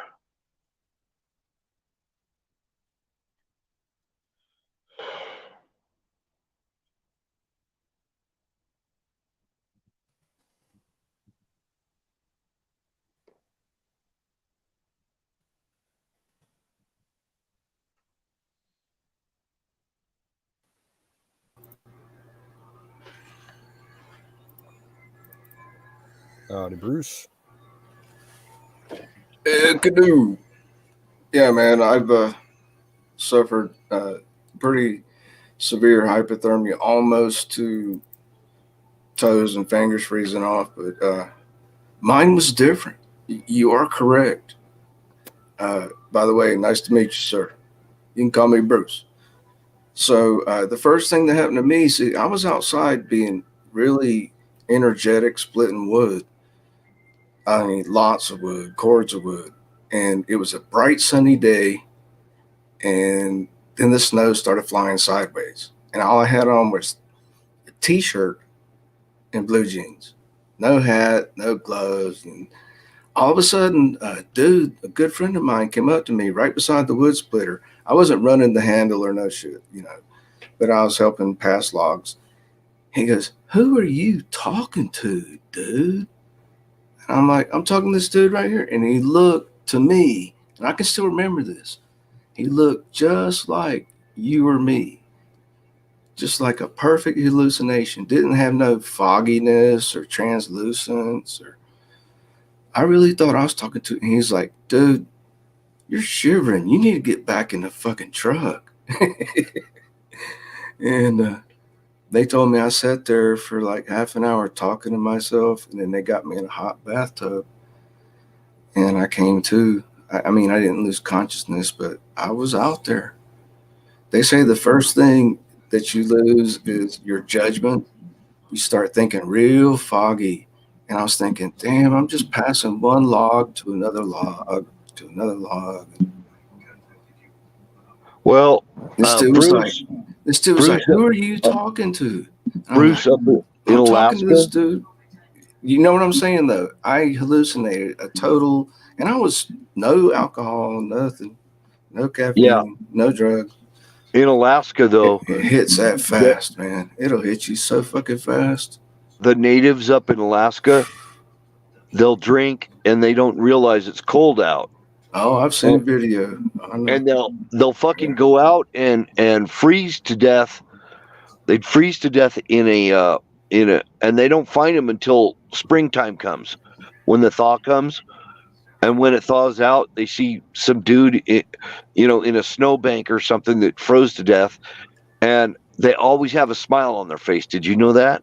Howdy, Bruce. Canoe. Yeah, man, I've suffered pretty severe hypothermia, almost to toes and fingers freezing off, but mine was different. You are correct. By the way, nice to meet you, sir. You can call me Bruce. So the first thing that happened to me, see, I was outside being really energetic, splitting wood. I mean, lots of wood, cords of wood. And it was a bright sunny day, and then the snow started flying sideways. And all I had on was a t-shirt and blue jeans. No hat, no gloves. And all of a sudden, a good friend of mine came up to me right beside the wood splitter. I wasn't running the handle or no shit, you know, but I was helping pass logs. He goes, "Who are you talking to, dude?" And I'm like, "I'm talking to this dude right here." And he looked to me, and I can still remember this. He looked just like you or me, just like a perfect hallucination. Didn't have no fogginess or translucence. I really thought I was talking to him. And he's like, "Dude, you're shivering. You need to get back in the fucking truck." And they told me I sat there for like half an hour talking to myself, and then they got me in a hot bathtub, and I came to. I mean, I didn't lose consciousness, but I was out there. They say the first thing that you lose is your judgment. You start thinking real foggy. And I was thinking, damn, I'm just passing one log to another log to another log. Well, This dude was like, "Who are you talking to?" Bruce, up in I'm Alaska. talking to this dude. You know what I'm saying, though? I hallucinated a total, and I was no alcohol, nothing, no caffeine, no drugs. In Alaska, though, it hits that fast, man. It'll hit you so fucking fast. The natives up in Alaska, they'll drink and they don't realize it's cold out. Oh, I've seen a video. And they'll fucking go out and freeze to death. They'd freeze to death in a and they don't find them until springtime comes. when the thaw comes. And when it thaws out, they see some dude, in a snowbank or something that froze to death, and they always have a smile on their face. Did you know that?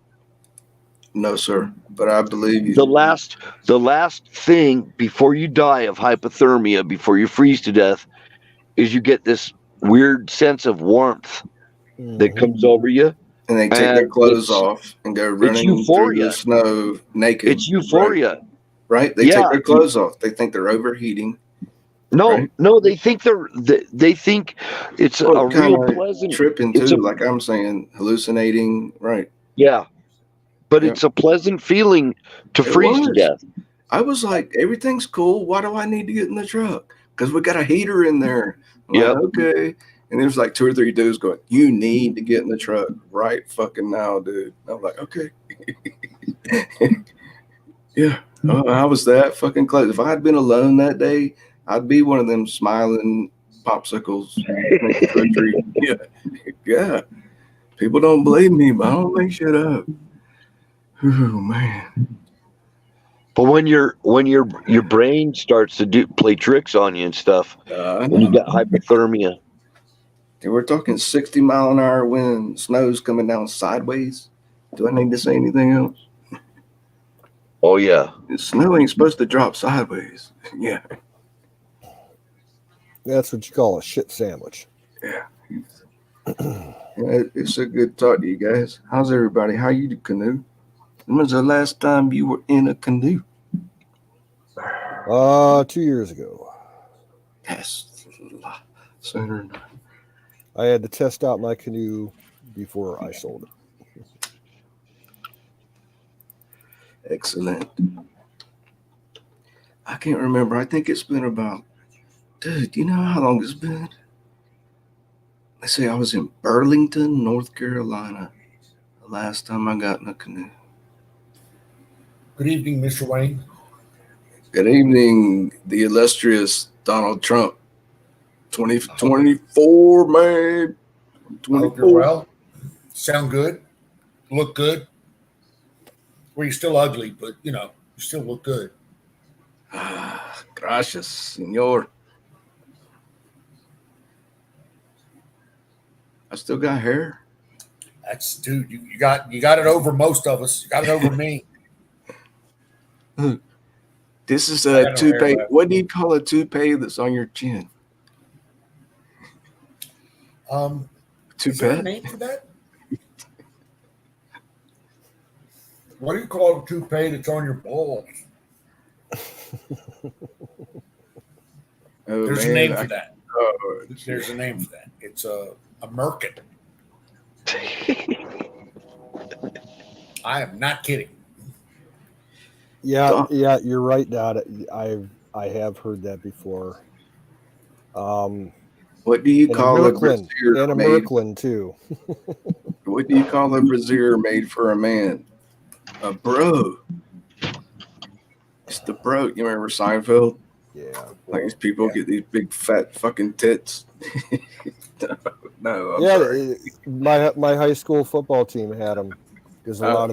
No, sir, but I believe you. The last thing before you die of hypothermia, before you freeze to death, is you get this weird sense of warmth that comes over you. And they take their clothes off and go running through the snow naked. It's euphoria. Right? They take their clothes off. They think they're overheating. No, right? no, they think they think it's a real pleasant tripping too, like I'm saying, hallucinating, right? Yeah. But it's a pleasant feeling to freeze to death. I was like, everything's cool. Why do I need to get in the truck? Because we got a heater in there. I'm like, okay. And there's like 2 or 3 dudes going, you need to get in the truck right fucking now, dude. I'm like, okay. Yeah. I was that fucking close. If I had been alone that day, I'd be one of them smiling popsicles. Yeah. Yeah. People don't believe me, but I don't make shit up. Oh man. But when your brain starts to play tricks on you and stuff, when you got hypothermia. We're talking 60-mile-an-hour wind, snow's coming down sideways. Do I need to say anything else? Oh yeah. The snow ain't supposed to drop sideways. Yeah. That's what you call a shit sandwich. Yeah. It's a good talk to you guys. How's everybody? How you do canoe? When was the last time you were in a canoe? 2 years ago. Yes. Sooner than I had to test out my canoe before I sold it. Excellent. I can't remember. I think it's been about, dude, do you know how long it's been? Let's say I was in Burlington, North Carolina, the last time I got in a canoe. Good evening, Mr. Wayne. Good evening, the illustrious Donald Trump. 2024, man. 24. I hope you're well. Sound good. Look good. Well, you're still ugly, but, you still look good. Gracias, senor. I still got hair. That's, dude, you got it over most of us. You got it over me. This is a toupee. What do you call a toupee that's on your chin? Is there a name for that? What do you call a toupee that's on your balls? There's a name for that. There's a name for that. It's a merkin. I am not kidding. Yeah, you're right, Dad. I have heard that before. What do you call a brassiere? And a merkin too. What do you call a brassiere made for a man? A bro. It's the bro. You remember Seinfeld? Yeah. Like these people get these big fat fucking tits. No. Sorry. My high school football team had them because a lot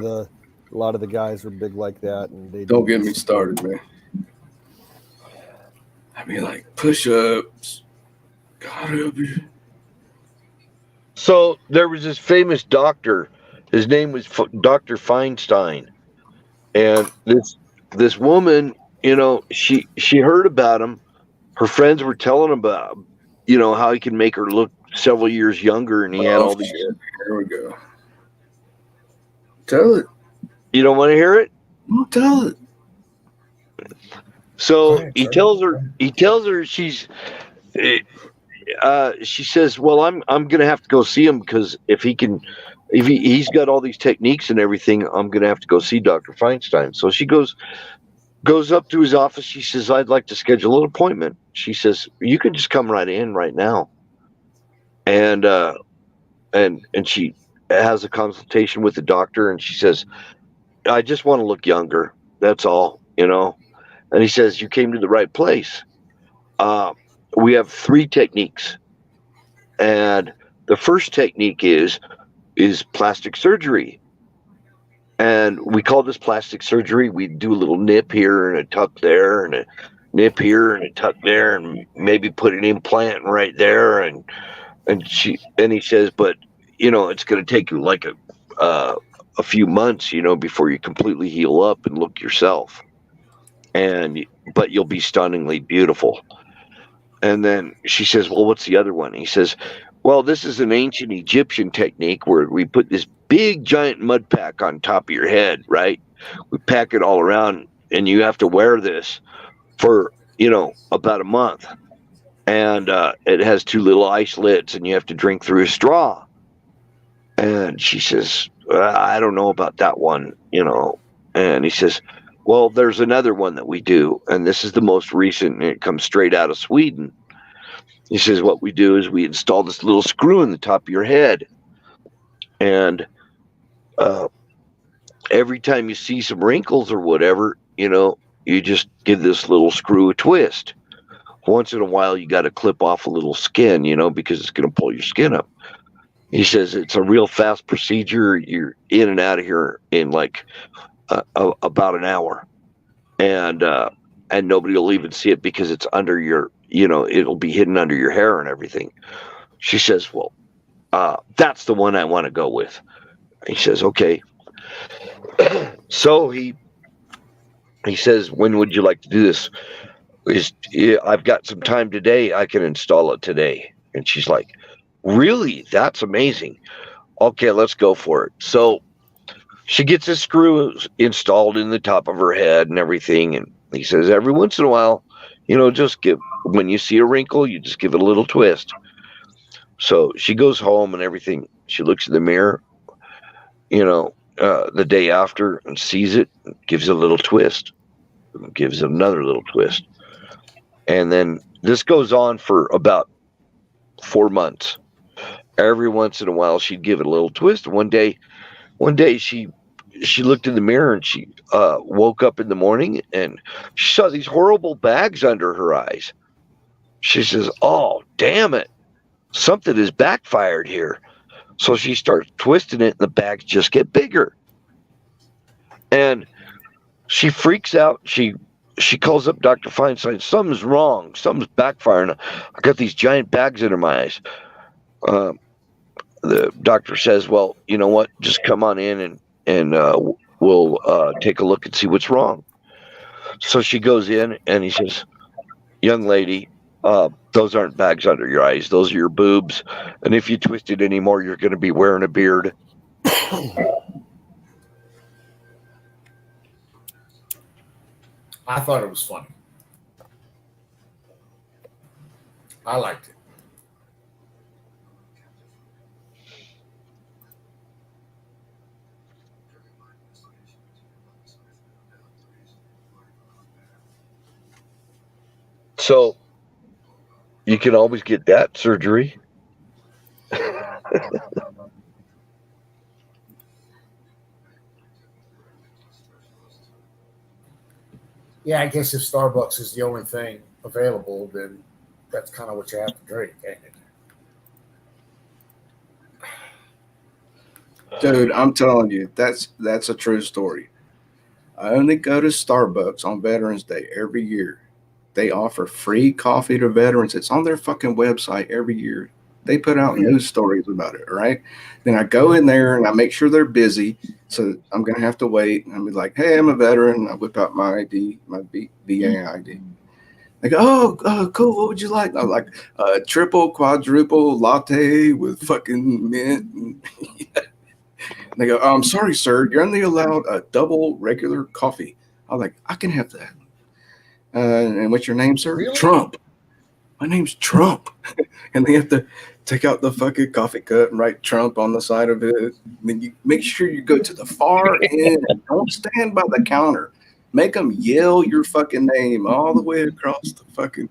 of the guys were big like that, and they don't get me started, man. I mean, like push-ups. God help you. So there was this famous doctor. His name was Dr. Feinstein, and this woman, she heard about him. Her friends were telling him about, how he can make her look several years younger, and he had all these. Here we go. Tell it. You don't want to hear it? No, tell it. So he tells her she's. She says, "Well, I'm going to have to go see him because if he's got all these techniques and everything, I'm going to have to go see Dr. Feinstein." So she goes up to his office. She says, "I'd like to schedule an appointment." She says, "You can just come right in right now." And she has a consultation with the doctor, and she says, "I just want to look younger. That's all, And he says, "You came to the right place. We have 3 techniques. And the first technique is plastic surgery. And we call this plastic surgery. We do a little nip here and a tuck there and a nip here and a tuck there and maybe put an implant right there. And he says, but, it's going to take you like a few months, before you completely heal up and look yourself. But you'll be stunningly beautiful. And then she says, well, what's the other one? He says, well, this is an ancient Egyptian technique where we put this big giant mud pack on top of your head, right? We pack it all around, and you have to wear this for, about a month. And it has 2 little ice lids, and you have to drink through a straw. And she says, I don't know about that one, And he says, well, there's another one that we do, and this is the most recent, and it comes straight out of Sweden. He says, what we do is we install this little screw in the top of your head. And every time you see some wrinkles or whatever, you just give this little screw a twist. Once in a while, you got to clip off a little skin, because it's going to pull your skin up. He says it's a real fast procedure. You're in and out of here in like about an hour. And nobody will even see it because it's under your, it'll be hidden under your hair and everything. She says, well, that's the one I want to go with. He says, okay. So he says, when would you like to do this? I've got some time today. I can install it today. And she's like, really? That's amazing. Okay, let's go for it. So she gets this screw installed in the top of her head and everything. And he says, every once in a while, just when you see a wrinkle, you just give it a little twist. So she goes home and everything. She looks in the mirror, the day after and sees it, and gives it a little twist, and gives it another little twist. And then this goes on for about 4 months. Every once in a while, she'd give it a little twist. One day she looked in the mirror and she woke up in the morning and she saw these horrible bags under her eyes. She says, oh, damn it. Something has backfired here. So she starts twisting it and the bags just get bigger. And she freaks out. She calls up Dr. Feinstein. Something's wrong. Something's backfiring. I got these giant bags under my eyes. The doctor says, well, you know what? Just come on in and we'll take a look and see what's wrong. So she goes in and he says, young lady, those aren't bags under your eyes. Those are your boobs. And if you twist it anymore, you're going to be wearing a beard. I thought it was funny. I liked it. So you can always get that surgery. Yeah, I guess if Starbucks is the only thing available, then that's kind of what you have to drink, ain't it? Dude, I'm telling you, that's a true story. I only go to Starbucks on Veterans Day every year. They offer free coffee to veterans. It's on their fucking website every year. They put out news stories about it, right? Then I go in there and I make sure they're busy. So I'm going to have to wait. And I'll be like, hey, I'm a veteran. I whip out my ID, my VA ID. They go, oh, cool. What would you like? I'm like, triple, quadruple latte with fucking mint. And they go, I'm sorry, sir. You're only allowed a double regular coffee. I'm like, I can have that. And what's your name, sir? Really? Trump. My name's Trump. And they have to take out the fucking coffee cup and write Trump on the side of it. And then you make sure you go to the far end and don't stand by the counter. Make them yell your fucking name all the way across the fucking.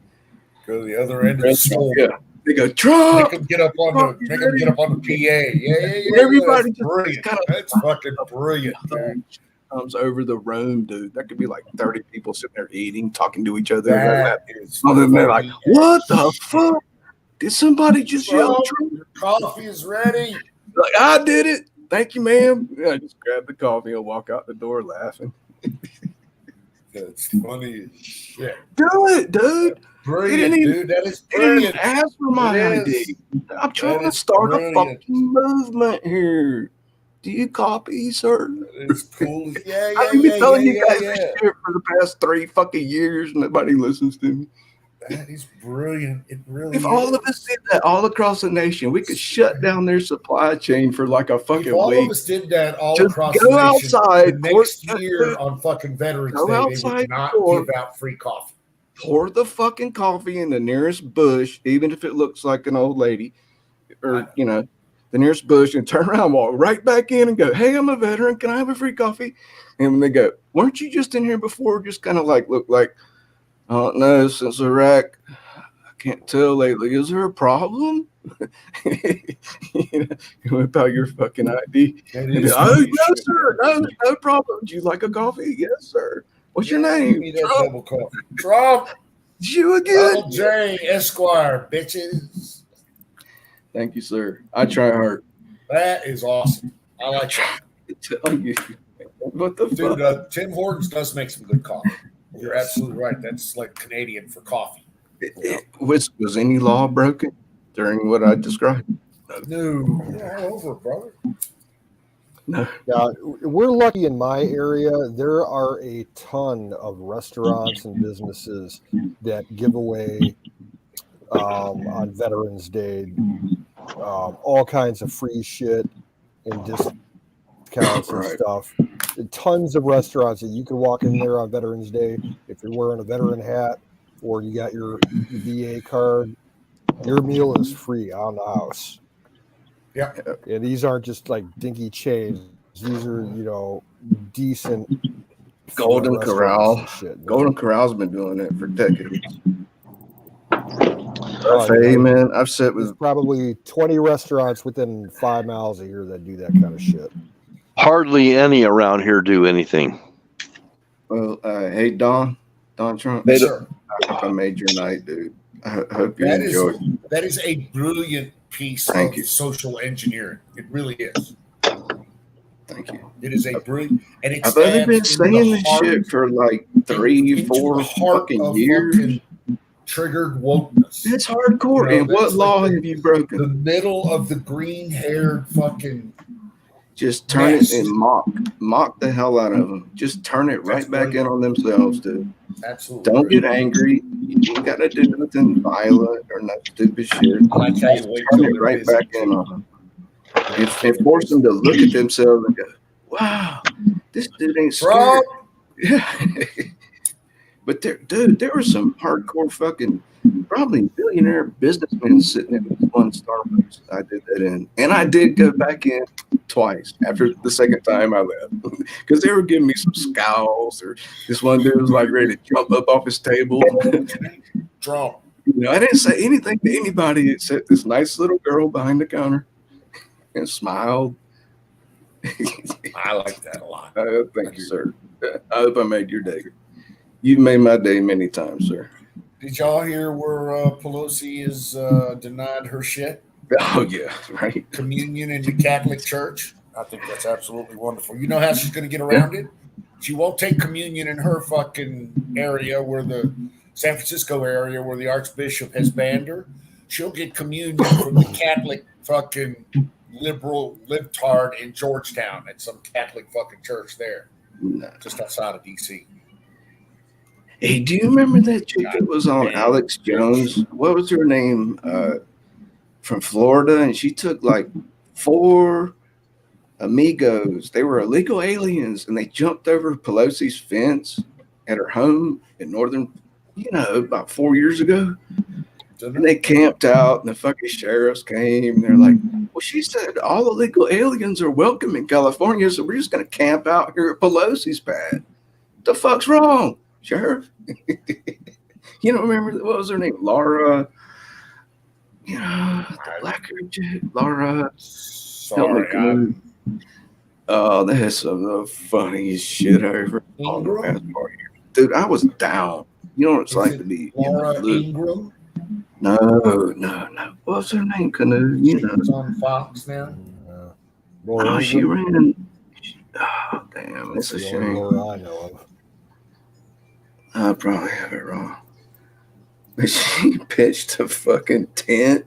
Go to the other end of the store. Yeah. They go, Trump. Make them get up on the PA. Yeah. Everybody That's brilliant. That's fucking brilliant, dude. Comes over the room, dude. That could be like 30 people sitting there eating, talking to each other. That is and they're like, what the fuck? Did somebody just yell? Your coffee is ready. Like, I did it. Thank you, ma'am. I just grab the coffee and walk out the door laughing. That's funny as shit. Do it, dude. Brilliant, dude. That is He didn't brilliant. ask for my It ID. is. I'm trying to is start brilliant. a fucking movement here. Do you copy, sir? It's cool. Yeah, I've been telling you guys this shit for the past 3 fucking years. Nobody listens to me. That is brilliant. It really If is. all of us did that all across the nation, we could shut down their supply chain for like a fucking If all week. of us did that all Just across go the nation, outside, the next year on fucking Veterans Go Day, they outside would not the door. give out free coffee. Pour the fucking coffee in the nearest bush, even if it looks like an old lady, or the nearest bush, and turn around, walk right back in, and go, "Hey, I'm a veteran. Can I have a free coffee?" And when they go, "Weren't you just in here before?" Just kind of like look like, "Oh no, since Iraq, I can't tell lately. Is there a problem?" Whip out your fucking ID. Oh no, sir, no problem. Would you like a coffee? Yes, sir. What's your name? Give me that double coffee. Trump. You again? Donald J. Esquire, bitches. Thank you, sir. I try hard. That is awesome. I like that. Tell you. What the Dude, fuck? Tim Hortons does make some good coffee. You're absolutely right. That's like Canadian for coffee. Was any law broken during what I described? No. All over, brother. No. Yeah, we're lucky in my area. There are a ton of restaurants and businesses that give away on Veterans Day all kinds of free shit and discounts and stuff. Tons of restaurants that you can walk in there on Veterans Day if you're wearing a veteran hat or you got your VA card. Your meal is free on the house. Yeah. And these aren't just like dinky chains. These are, decent Golden Corral. Shit, Golden Corral's been doing it for decades. Oh, Hey, man, I've sat there's with probably 20 restaurants within 5 miles of here that do that kind of shit. Hardly any around here do anything. Well, hey, Don Trump. Yes, sir. I hope I made your night, dude. I hope you enjoyed. That is a brilliant piece Thank of you. social engineering. It really is. Thank you. It is a brilliant, and it's. I've only been saying this shit for like 3-4 fucking years. Triggered wokeness. It's hardcore. And what law have you broken? The middle of the green-haired fucking. Just turn it and mock the hell out of them. Just turn it right back in on themselves, dude. Absolutely. Don't get angry. You ain't got to do nothing violent or no stupid shit. I tell you, wait Turn till it right back in on them. And force them to look at themselves and go, "Wow, this dude ain't scared." Yeah. But there were some hardcore fucking, probably billionaire businessmen sitting in this one Starbucks I did that in. And I did go back in twice after the second time I left because they were giving me some scowls, or this one dude was like ready to jump up off his table. Drop. I didn't say anything to anybody except this nice little girl behind the counter and smiled. I like that a lot. Thank you, sir. I hope I made your day. You've made my day many times, sir. Did y'all hear where Pelosi is denied her shit? Oh, yeah, right. Communion in the Catholic Church. I think that's absolutely wonderful. You know how she's going to get around it? She won't take communion in her fucking area where the San Francisco area where the Archbishop has banned her. She'll get communion from the Catholic fucking liberal libtard in Georgetown at some Catholic fucking church there, just outside of D.C. Hey, do you remember that chick that was on Alex Jones? What was her name? From Florida, and she took like 4 amigos. They were illegal aliens, and they jumped over Pelosi's fence at her home in northern, about 4 years ago. And they camped out, and the fucking sheriffs came, and they're like, "Well, she said all illegal aliens are welcome in California, so we're just going to camp out here at Pelosi's pad. The fuck's wrong, Sheriff?" You don't remember, what was her name? Laura, the black-haired chick, Laura. Sorry. Oh, that's some of the funniest shit I ever saw in the past 4 years. Dude, I was down. You know what it's like to be Laura Ingraham? No. What was her name? Canoe? It's on Fox now. Laura Oh, she Ingram? ran. Oh, damn, That's it's a the only shame. Laura I know of. I probably have it wrong. But she pitched a fucking tent.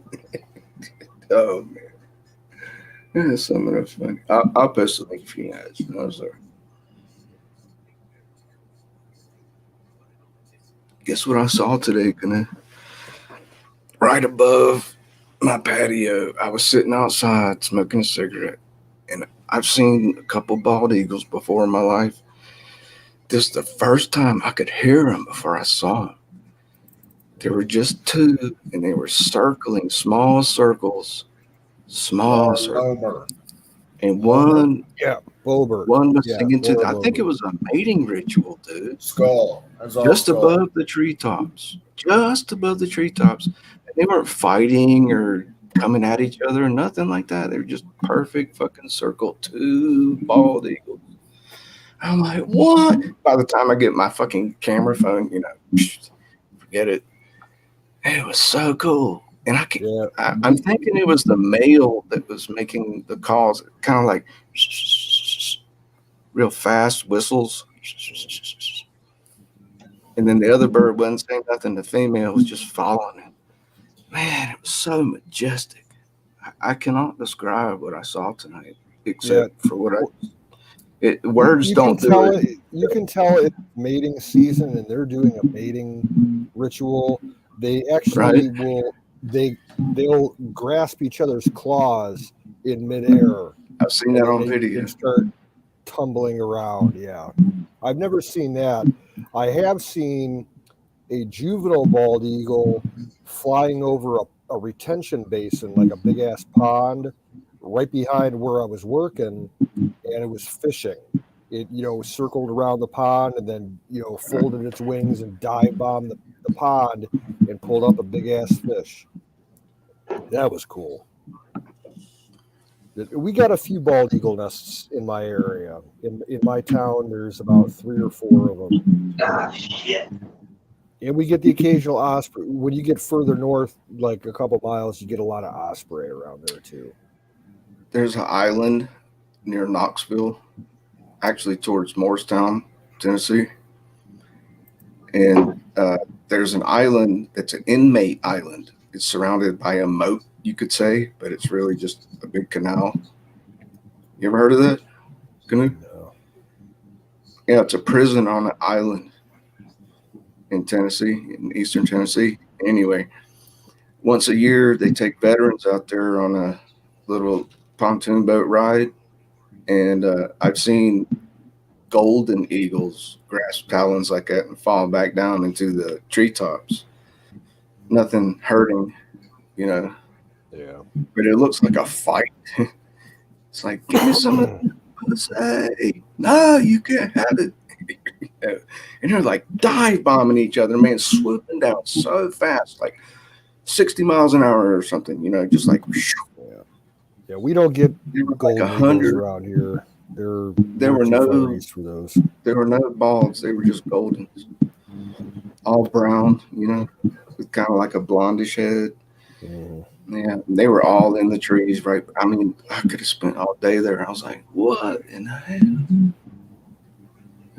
Oh, man. Yeah, some of that's funny. I'll post a link for you guys. No, sir. Guess what I saw today, Gonna? Right above my patio, I was sitting outside smoking a cigarette, and I've seen a couple bald eagles before in my life. This is the first time I could hear them before I saw them. There were just two, and they were circling small circles, Lomer. and one Yeah, Bobert. was Yeah, singing to. Laura I think it Bobert. was a mating ritual, dude. Skull. That's all Just skull. above the treetops, just above the treetops. And they weren't fighting or coming at each other or nothing like that. They were just perfect fucking circle, two bald eagles. I'm like, what? By the time I get my fucking camera phone, forget it. It was so cool. And Yeah, I'm thinking it was the male that was making the calls, kind of like real fast whistles. And then the other bird wasn't saying nothing. The female was just following it. Man, it was so majestic. I cannot describe what I saw tonight, except for what words you don't can tell do it. You can tell it's mating season, and they're doing a mating ritual. They actually they'll grasp each other's claws in midair. I've seen that And on then video. they start tumbling around. Yeah, I've never seen that. I have seen a juvenile bald eagle flying over a retention basin, like a big ass pond, right behind where I was working, and it was fishing. It circled around the pond and then folded its wings and dive bombed the pond and pulled up a big ass fish. That was cool. We got a few bald eagle nests in my area. In my town, there's about 3 or 4 of them. Ah, shit. And we get the occasional osprey. When you get further north, like a couple miles, you get a lot of osprey around there too. There's an island near Knoxville, actually towards Morristown, Tennessee. And there's an island that's an inmate island. It's surrounded by a moat, you could say, but it's really just a big canal. You ever heard of that? Canoe? No. Yeah, it's a prison on an island in Tennessee, in eastern Tennessee. Anyway, once a year, they take veterans out there on a little pontoon boat ride. And I've seen golden eagles grasp talons like that and fall back down into the treetops. Nothing hurting, Yeah. but it looks like a fight. It's like, give me some of that pussy. No, you can't have it. And they're like dive bombing each other, man, swooping down so fast, like 60 miles an hour or something, just like Yeah, we don't get golden like eagles 100. around here. There were too far no- east for those. There were no balds, they were just goldens. All brown, with kind of like a blondish head. Mhm. Yeah, they were all in the trees, right? I mean, I could have spent all day there. I was like, what in the hell?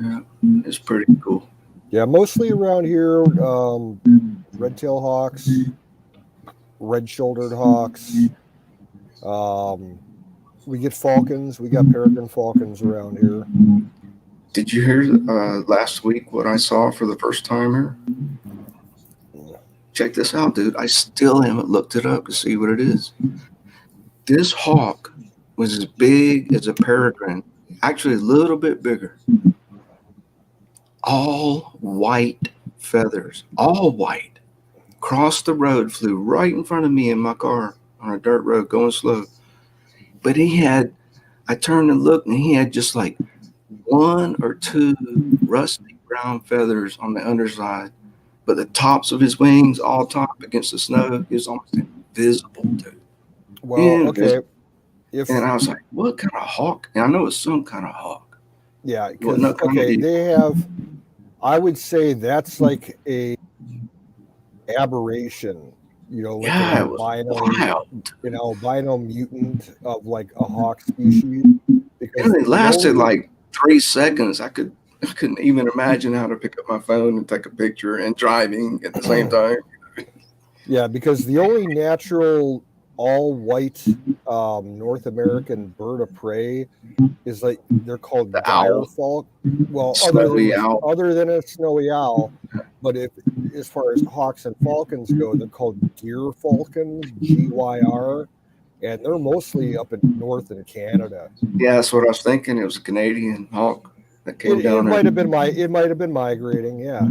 Yeah, it's pretty cool. Yeah, mostly around here, red-tailed hawks, red-shouldered hawks. We get falcons. We got peregrine falcons around here. Did you hear last week what I saw for the first time here? Check this out, dude. I still haven't looked it up to see what it is. This hawk was as big as a peregrine, actually a little bit bigger. All white feathers, all white. Crossed the road, flew right in front of me in my car on a dirt road going slow. But I turned and looked, and he had just like 1 or 2 rusty brown feathers on the underside. But the tops of his wings, all top against the snow, is almost invisible, dude. Well, okay. And I was like, what kind of hawk? And I know it's some kind of hawk. Yeah, Well, because no, kind of they have. I would say that's like a aberration. like Yeah, it was wild. an albino mutant of like a hawk species. Because And it lasted like 3 seconds. I couldn't even imagine how to pick up my phone and take a picture and driving at the same time. Yeah, because the only natural all-white North American bird of prey is like they're called The gyre owl. falcon. Well, Snowy owl. other than a snowy owl, but as far as hawks and falcons go, they're called gyre falcons, GYR, and they're mostly up in north in Canada. Yeah, that's what I was thinking. It was a Canadian hawk that came It down. might have been migrating, yeah.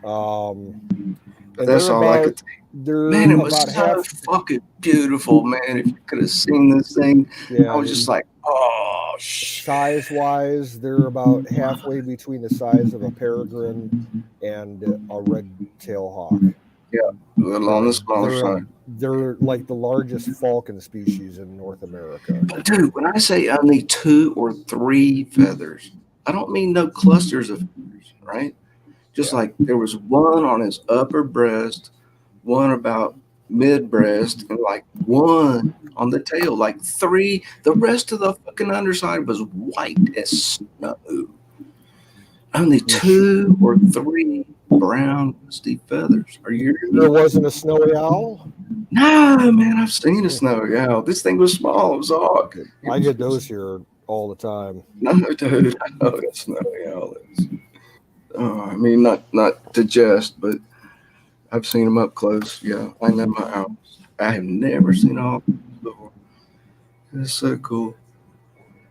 But that's all I could think. Man, it was so fucking beautiful, man. If you could have seen this thing, I was just like, oh, shit. Size-wise, they're about halfway between the size of a peregrine and a red-tail hawk. Yeah, a little on the smaller side. They're like the largest falcon species in North America. But dude, when I say only 2 or 3 feathers, I don't mean no clusters of feathers, right? Just like there was one on his upper breast, one about mid breast, and like one on the tail, like 3. The rest of the fucking underside was white as snow. Only 2 or 3 brown rusty feathers. Are you hearing me? There wasn't a snowy owl? No, man, I've seen a snowy owl. This thing was small. It was a hawk. I get those here all the time. No, dude, I know what a snowy owl is. I mean, not to jest, but I've seen them up close. Yeah, I know my owls. I have never seen a hawk before. It's so cool.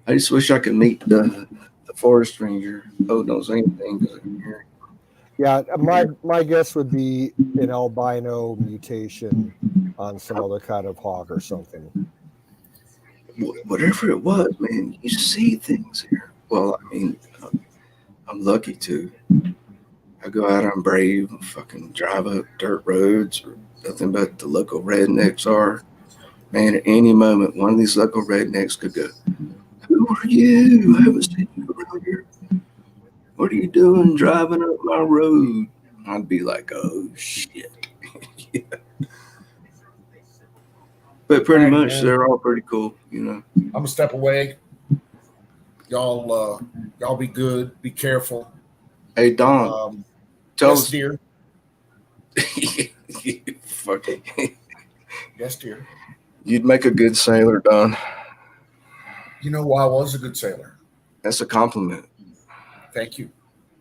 I just wish I could meet the forest ranger. Oh, don't say anything because I can hear him. Yeah, my guess would be an albino mutation on some other kind of hawk or something. Whatever it was, man, you see things here. Well, I mean, I'm lucky to. I go out on brave, fucking drive up dirt roads or nothing but the local rednecks are. Man, at any moment, one of these local rednecks could go, "Who are you? I haven't seen you around here. What are you doing driving up my road?" I'd be like, "Oh, shit." Yeah. But pretty much, they're all pretty cool, you know. I'm going to step away. Y'all be good. Be careful. Hey, Don, tell us. Dear. Fucking. Yes, dear. You'd make a good sailor, Don. You know, I was a good sailor. That's a compliment. Thank you.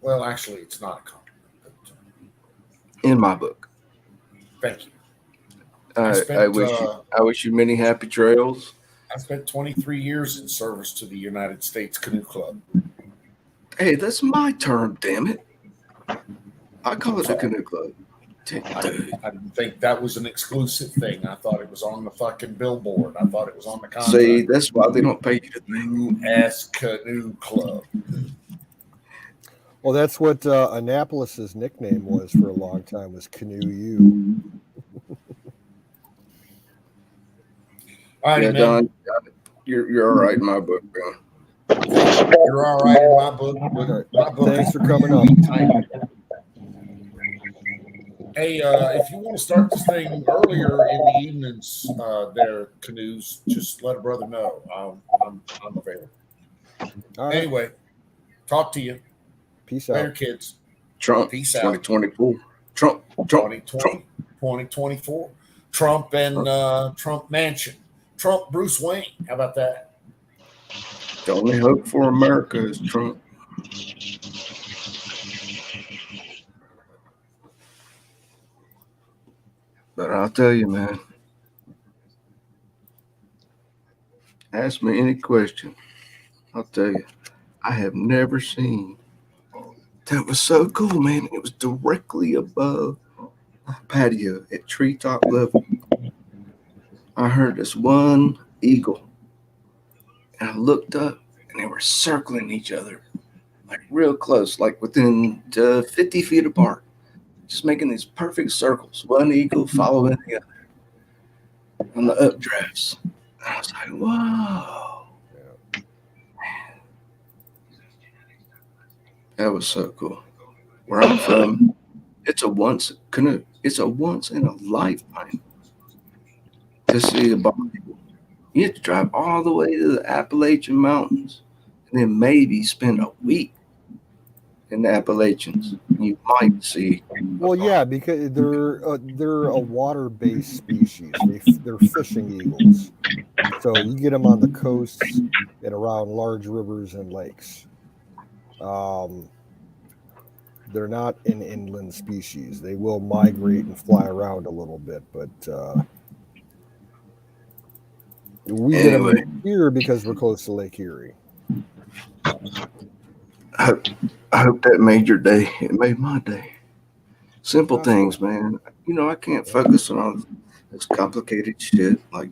Well, actually, it's not a compliment. But, in my book. Thank you. I wish you many happy trails. I spent 23 years in service to the United States Canoe Club. Hey, that's my term, damn it. I call it the Canoe Club. I didn't think that was an exclusive thing. I thought it was on the fucking billboard. I thought it was on the contract. See, that's why they don't pay you to think. U.S. Canoe Club. Well, that's what Annapolis's nickname was for a long time, was Canoe U. All right, yeah, man. Don, you're all right in my book, man. You're all right in my book. Thanks for coming up. Hey, if you want to start this thing earlier in the evenings, there, canoes, just let a brother know. I'm available. All right. Anyway, talk to you. Peace Later, out. kids. Trump, Peace 2024. out. Trump. 2024. Trump and Trump Mansion. Trump Bruce Wayne. How about that? The only hope for America is Trump. But I'll tell you, man, ask me any question. I'll tell you, I have never seen that was so cool, man. It was directly above my patio at treetop level. I heard this one eagle, and I looked up, and they were circling each other, like real close, like within 50 feet apart, just making these perfect circles. One eagle following the other on the updrafts. And I was like, whoa. Man. That was so cool. Where I'm from, it's a once in a lifetime to see a bald eagle. You have to drive all the way to the Appalachian Mountains and then maybe spend a week in the Appalachians. You might see. Well, yeah, because they're a water-based species. They're fishing eagles, so you get them on the coasts and around large rivers and lakes. They're not an inland species. They will migrate and fly around a little bit, but we get them Anyway, here because we're close to Lake Erie. I hope that made your day. It made my day. Simple things, man. You know, I can't focus on all this complicated shit. Like,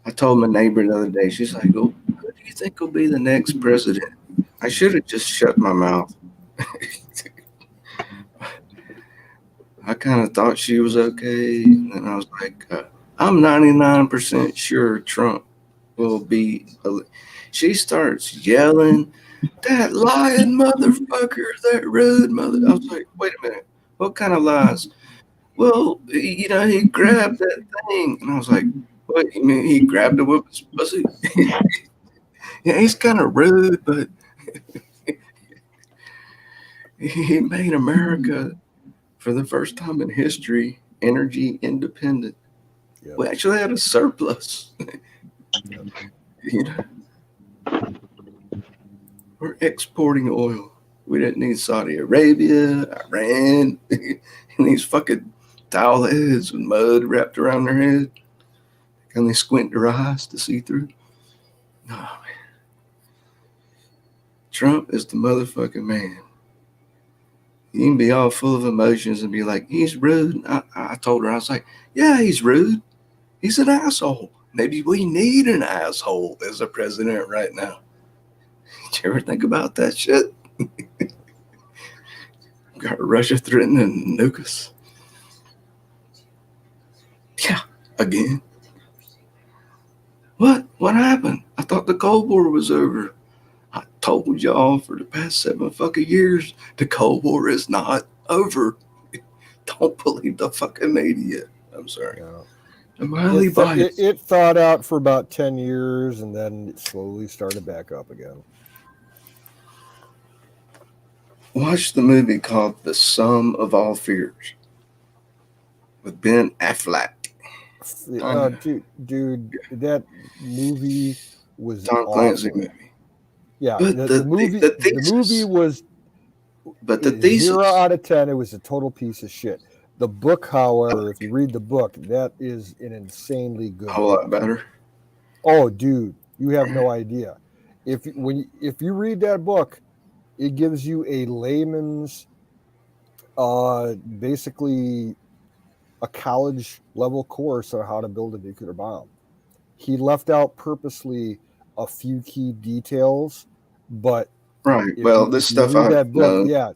I told my neighbor the other day, she's like, "Oh, who do you think will be the next president?" I should have just shut my mouth. I kind of thought she was okay. And I was like, I'm 99% sure Trump will be. She starts yelling, "That lying motherfucker, that rude mother." I was like, wait a minute. What kind of lies? Well, you know, he grabbed that thing. And I was like, what? You mean he grabbed a woman's pussy? Yeah, he's kind of rude, but he made America, for the first time in history, energy independent. Yep. We actually had a surplus. Yep. You know, we're exporting oil. We didn't need Saudi Arabia, Iran, and these fucking towel heads with mud wrapped around their head. And they squint their eyes to see through. No, man. Trump is the motherfucking man. You can be all full of emotions and be like, he's rude. I told her, I was like, yeah, he's rude. He's an asshole. Maybe we need an asshole as a president right now. Did you ever think about that shit? Got Russia threatening to nuke us. Yeah, again. What? What happened? I thought the Cold War was over. I told y'all for the past 7 fucking years, the Cold War is not over. Don't believe the fucking media. I'm sorry. Yeah. I'm highly biased. It thawed out for about 10 years and then it slowly started back up again. Watch the movie called The Sum of All Fears with Ben Affleck. Dude, that movie was Tom Clancy awesome. movie. Yeah, But the movie was. But the thesis, 0 out of 10. It was a total piece of shit. The book, however, if you read the book, that is an insanely good. a whole lot better. Oh, dude, you have no idea. If you read that book, it gives you a layman's, basically a college level course on how to build a nuclear bomb. He left out purposely a few key details, but right. Well, this stuff I that book, know. yeah,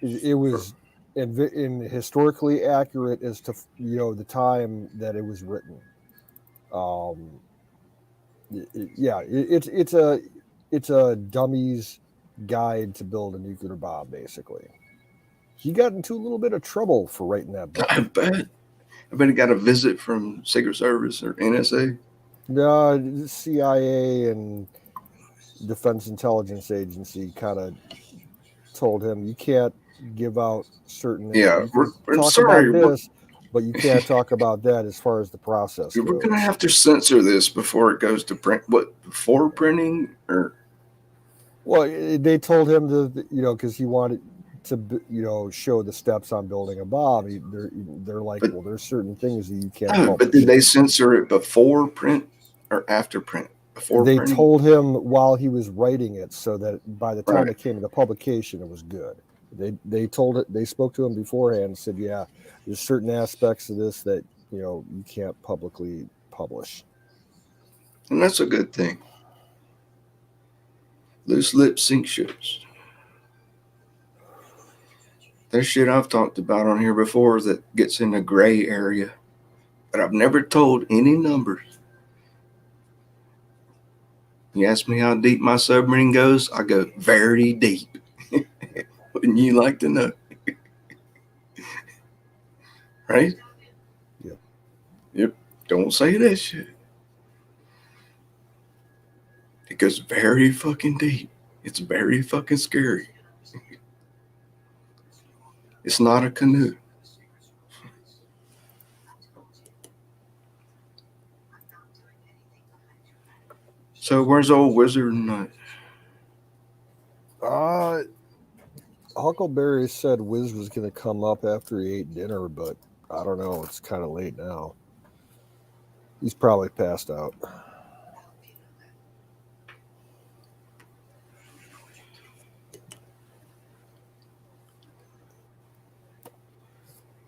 it was in historically accurate as to the time that it was written. It's a dummy's guide to build a nuclear bomb, basically. He got into a little bit of trouble for writing that book. I bet he got a visit from Secret Service or NSA. The CIA and Defense Intelligence Agency kind of told him, you can't give out certain. Yeah, we're talk sorry, about this, but you can't talk about that as far as the process goes. We're gonna have to censor this before it goes to print. What, before printing or? Well, they told him to, because he wanted to, show the steps on building a bomb. They're like, well, there's certain things that you can't. No, but did they censor it before print or after print? Before they printing? told him while he was writing it, so that by the time it came to the publication, it was good. They told it. They spoke to him beforehand and said, yeah, there's certain aspects of this that you can't publicly publish, and that's a good thing. Loose lips sink ships. There's shit I've talked about on here before that gets in the gray area, but I've never told any numbers. You ask me how deep my submarine goes, I go very deep. Wouldn't you like to know? Right? Yep. Yep. Don't say that shit. It goes very fucking deep. It's very fucking scary. It's not a canoe. So where's old Wizard tonight? Huckleberry said Wiz was going to come up after he ate dinner, but I don't know. It's kind of late now. He's probably passed out.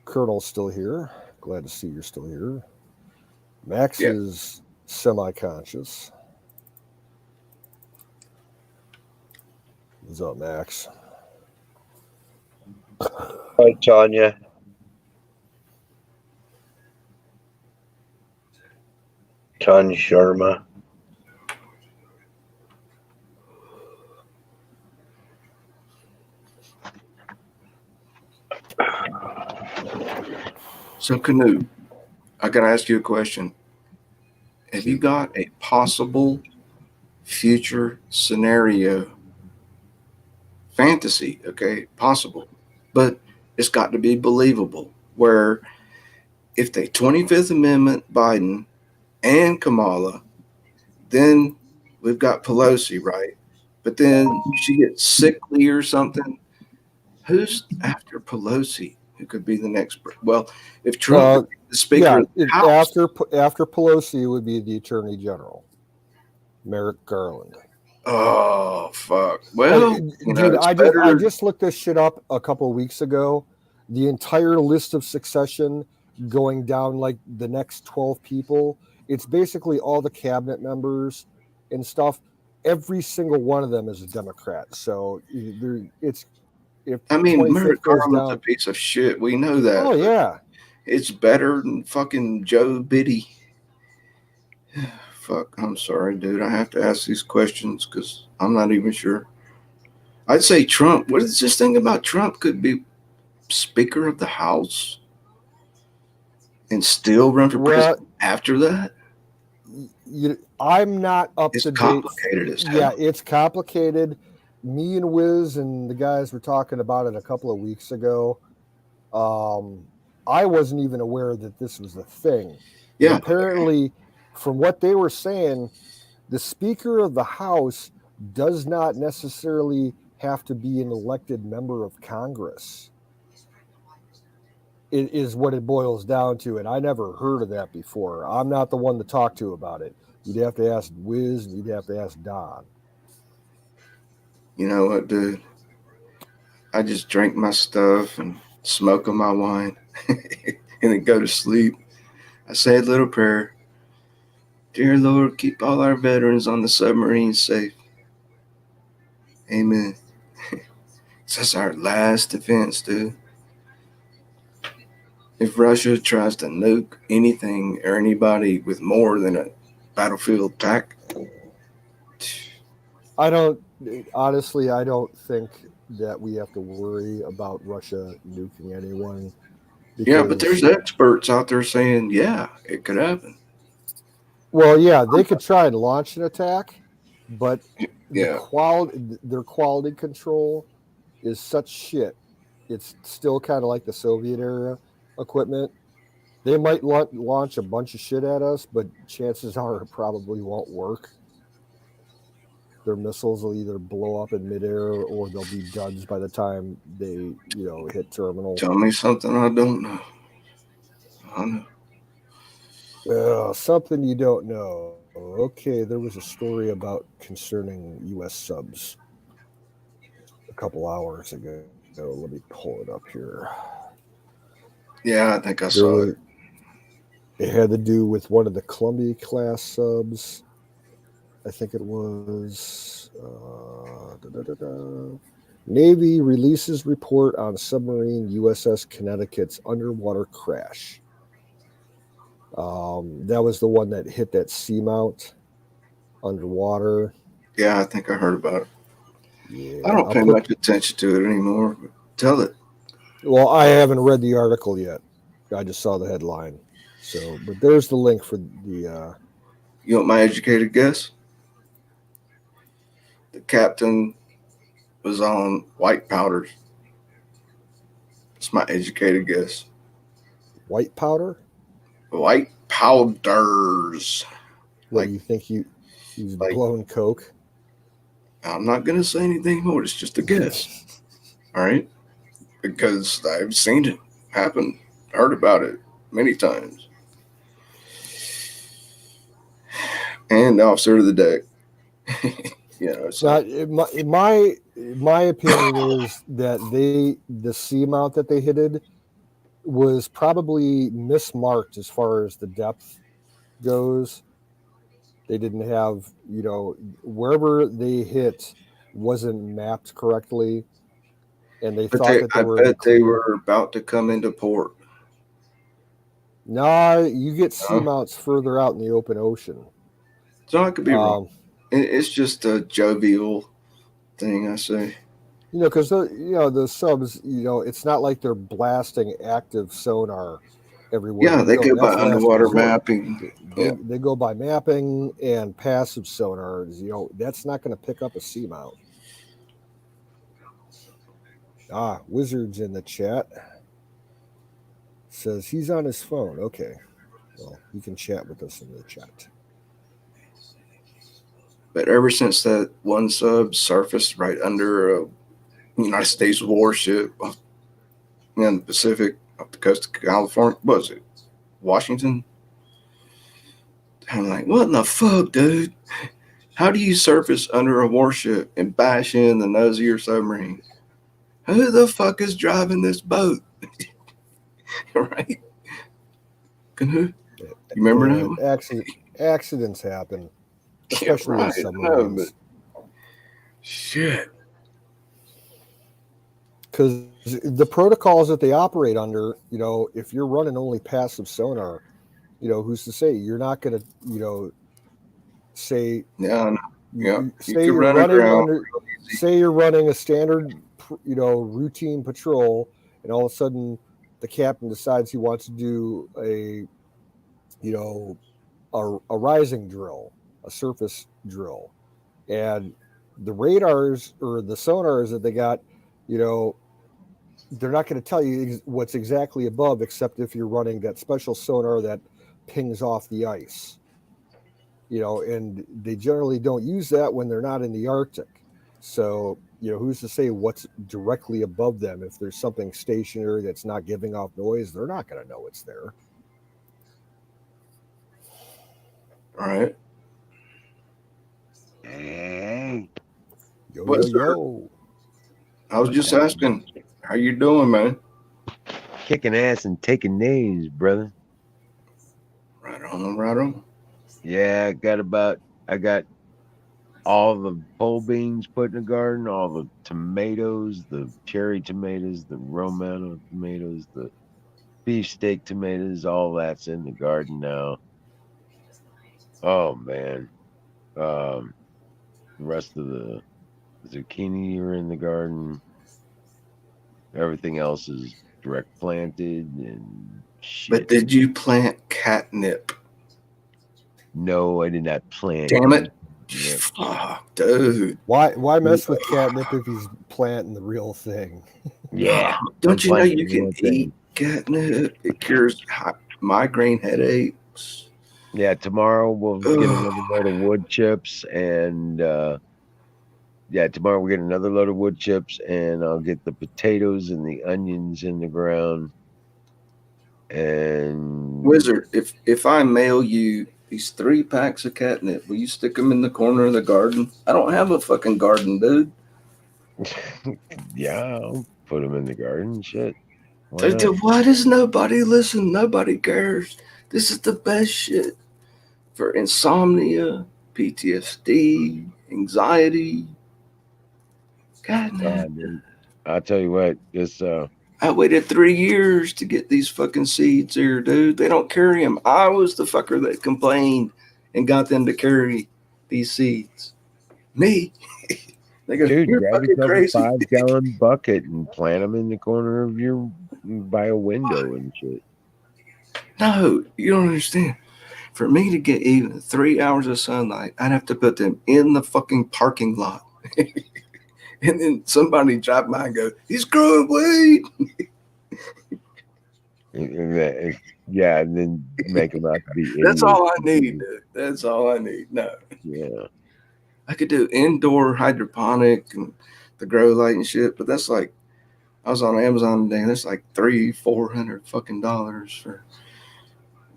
Colonel's still here. Glad to see you're still here. Max is semi-conscious. What's up, Max? Hi, Tanya. Tanya Sharma. So Canoe, I gotta ask you a question. Have you got a possible future scenario? Fantasy, okay, possible, but it's got to be believable. Where if they 25th Amendment Biden and Kamala, then we've got Pelosi, right? But then she gets sickly or something. Who's after Pelosi? Who could be the next? Well, if Trump, the Speaker of the House, after Pelosi, it would be the Attorney General, Merrick Garland. Oh fuck! Well, dude, I just looked this shit up a couple of weeks ago. The entire list of succession going down like the next 12 people. It's basically all the cabinet members and stuff. Every single one of them is a Democrat. So it's if Merrick Garland's a piece of shit. We know that. Oh yeah, it's better than fucking Joe Biddy. Fuck, I'm sorry, dude. I have to ask these questions because I'm not even sure. I'd say Trump. What is this thing about Trump? Could be Speaker of the House and still run for president after that? I'm not up to date. It's complicated as hell. Yeah, it's complicated. Me and Wiz and the guys were talking about it a couple of weeks ago. I wasn't even aware that this was a thing. Yeah. And apparently, from what they were saying, the Speaker of the House does not necessarily have to be an elected member of Congress. It is what it boils down to, and I never heard of that before. I'm not the one to talk to about it. You'd have to ask Wiz, and you'd have to ask Don. You know what, dude? I just drink my stuff and smoke on my wine and then go to sleep. I say a little prayer. Dear Lord, keep all our veterans on the submarine safe. Amen. That's our last defense, dude. If Russia tries to nuke anything or anybody with more than a battlefield attack, I don't think that we have to worry about Russia nuking anyone. Yeah, but there's experts out there saying, yeah, it could happen. Well, yeah, they could try and launch an attack, but their quality control is such shit. It's still kind of like the Soviet era equipment. They might launch a bunch of shit at us, but chances are it probably won't work. Their missiles will either blow up in midair or they'll be duds by the time they, hit terminal. Tell me something I don't know. I know. Something you don't know. Okay, there was a story concerning U.S. subs a couple hours ago. Let me pull it up here. Yeah, I think I saw it. It had to do with one of the Columbia-class subs. I think it was Navy releases report on submarine USS Connecticut's underwater crash. That was the one that hit that seamount underwater. Yeah, I think I heard about it. Yeah, I don't pay much attention to it anymore. Tell it. Well, I haven't read the article yet. I just saw the headline. So, but there's the link for the. You want my educated guess? The captain was on white powders. It's my educated guess. White powder? White powders. What Like- do you think he's like- blowing coke? I'm not going to say anything more. It's just a guess. All right? Because I've seen it happen, heard about it many times. And the officer of the deck. So My opinion is that the sea mount that they hitted was probably mismarked as far as the depth goes. They didn't have, wherever they hit wasn't mapped correctly, and they thought that they were. I bet they were about to come into port. Nah, you get sea mounts further out in the open ocean. So I could be wrong. It's just a jovial thing, I say. Because the subs, it's not like they're blasting active sonar everywhere. Yeah, they go by underwater resort. mapping. They go by mapping and passive sonars. That's not going to pick up a sea mount. Wizards in the chat says he's on his phone. Okay, well, you can chat with us in the chat. But ever since that one sub surfaced right under a United States warship in the Pacific off the coast of California, was it Washington? I'm like, what in the fuck, dude? How do you surface under a warship and bash in the nose of your submarine? Who the fuck is driving this boat? Right? You remember that? Accidents happen, especially in submarines. Shit. Because the protocols that they operate under, if you're running only passive sonar, who's to say you're not going to, say, say you're running a standard, routine patrol, and all of a sudden the captain decides he wants to do a rising drill, a surface drill, and the radars or the sonars that they got, they're not going to tell you what's exactly above, except if you're running that special sonar that pings off the ice. And they generally don't use that when they're not in the Arctic. So, who's to say what's directly above them? If there's something stationary that's not giving off noise, they're not going to know it's there. All right. Yo. I was just asking, how you doing, man? Kicking ass and taking names, brother. Right on. Yeah, I got all the pole beans put in the garden, all the tomatoes, the cherry tomatoes, the Romano tomatoes, the beefsteak tomatoes, all that's in the garden now. Oh man. The rest of the zucchini are in the garden. Everything else is direct planted and shit. But did you plant catnip? No, I did not plant. Damn it. Yep. Fuck, dude. Why mess with catnip if he's planting the real thing? Yeah. Don't you know you can eat catnip? It cures migraine headaches. Yeah, tomorrow we'll get another load of wood chips, and tomorrow we'll get another load of wood chips, and I'll get the potatoes and the onions in the ground. And Wizard, if I mail you these 3 packs of catnip, will you stick them in the corner of the garden? I don't have a fucking garden, dude. yeah, I'll put them in the garden. Shit. Why does nobody listen? Nobody cares. This is the best shit for insomnia, PTSD, anxiety. God, I'll tell you what, this I waited 3 years to get these fucking seeds here, dude. They don't carry them. I was the fucker that complained and got them to carry these seeds. Me. They go, dude, you're grab fucking yourself crazy. a 5-gallon bucket and plant them in the corner of your by a window and shit. No, you don't understand. For me to get even 3 hours of sunlight, I'd have to put them in the fucking parking lot. And then somebody drive by and go, he's growing weed. Yeah, and then make them out to be idiots. That's all I need, dude. That's all I need. No. Yeah. I could do indoor hydroponic and the grow light and shit, but that's like, I was on Amazon today and that's like $300-400 fucking dollars for,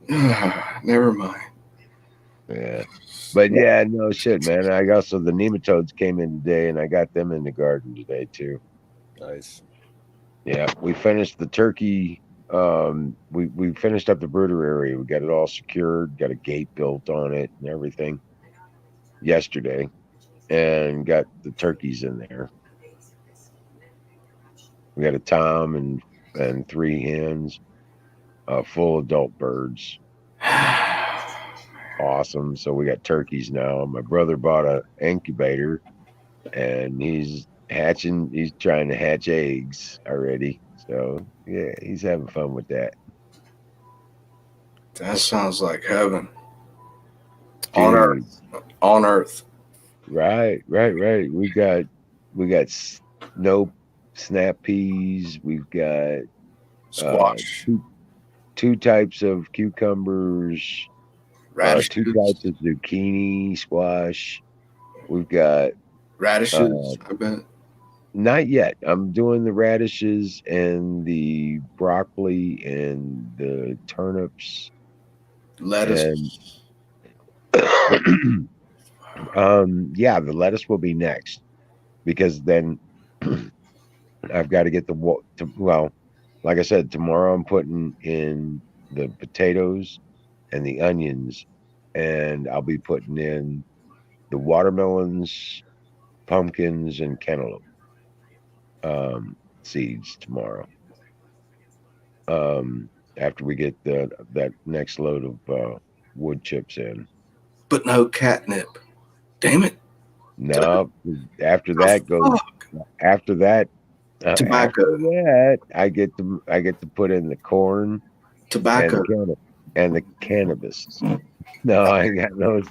never mind. Yeah. But yeah, no shit, man. I also, the nematodes came in today and I got them in the garden today too. Nice. Yeah. We finished the turkey. We finished up the brooder area. We got it all secured, got a gate built on it and everything yesterday, and got the turkeys in there. We got a tom and 3 hens, full adult birds. Awesome. So we got turkeys now. My brother bought an incubator and he's hatching. He's trying to hatch eggs already. So yeah, he's having fun with that. That sounds like heaven. Dude. On earth. Right. We got snow snap peas. We've got Squash. 2 types of cucumbers. Radishes. 2 types of zucchini, squash. We've got radishes, I bet. Not yet. I'm doing the radishes and the broccoli and the turnips. Lettuce. And, yeah, the lettuce will be next because then I've got to get well, like I said, tomorrow I'm putting in the potatoes and the onions, and I'll be putting in the watermelons, pumpkins, and cantaloupe seeds tomorrow. After we get that next load of wood chips in. But no catnip. Damn it. No, after that goes. After that, tobacco. After that, I get to put in the corn, Tobacco. and the cannabis. No, I ain't got no.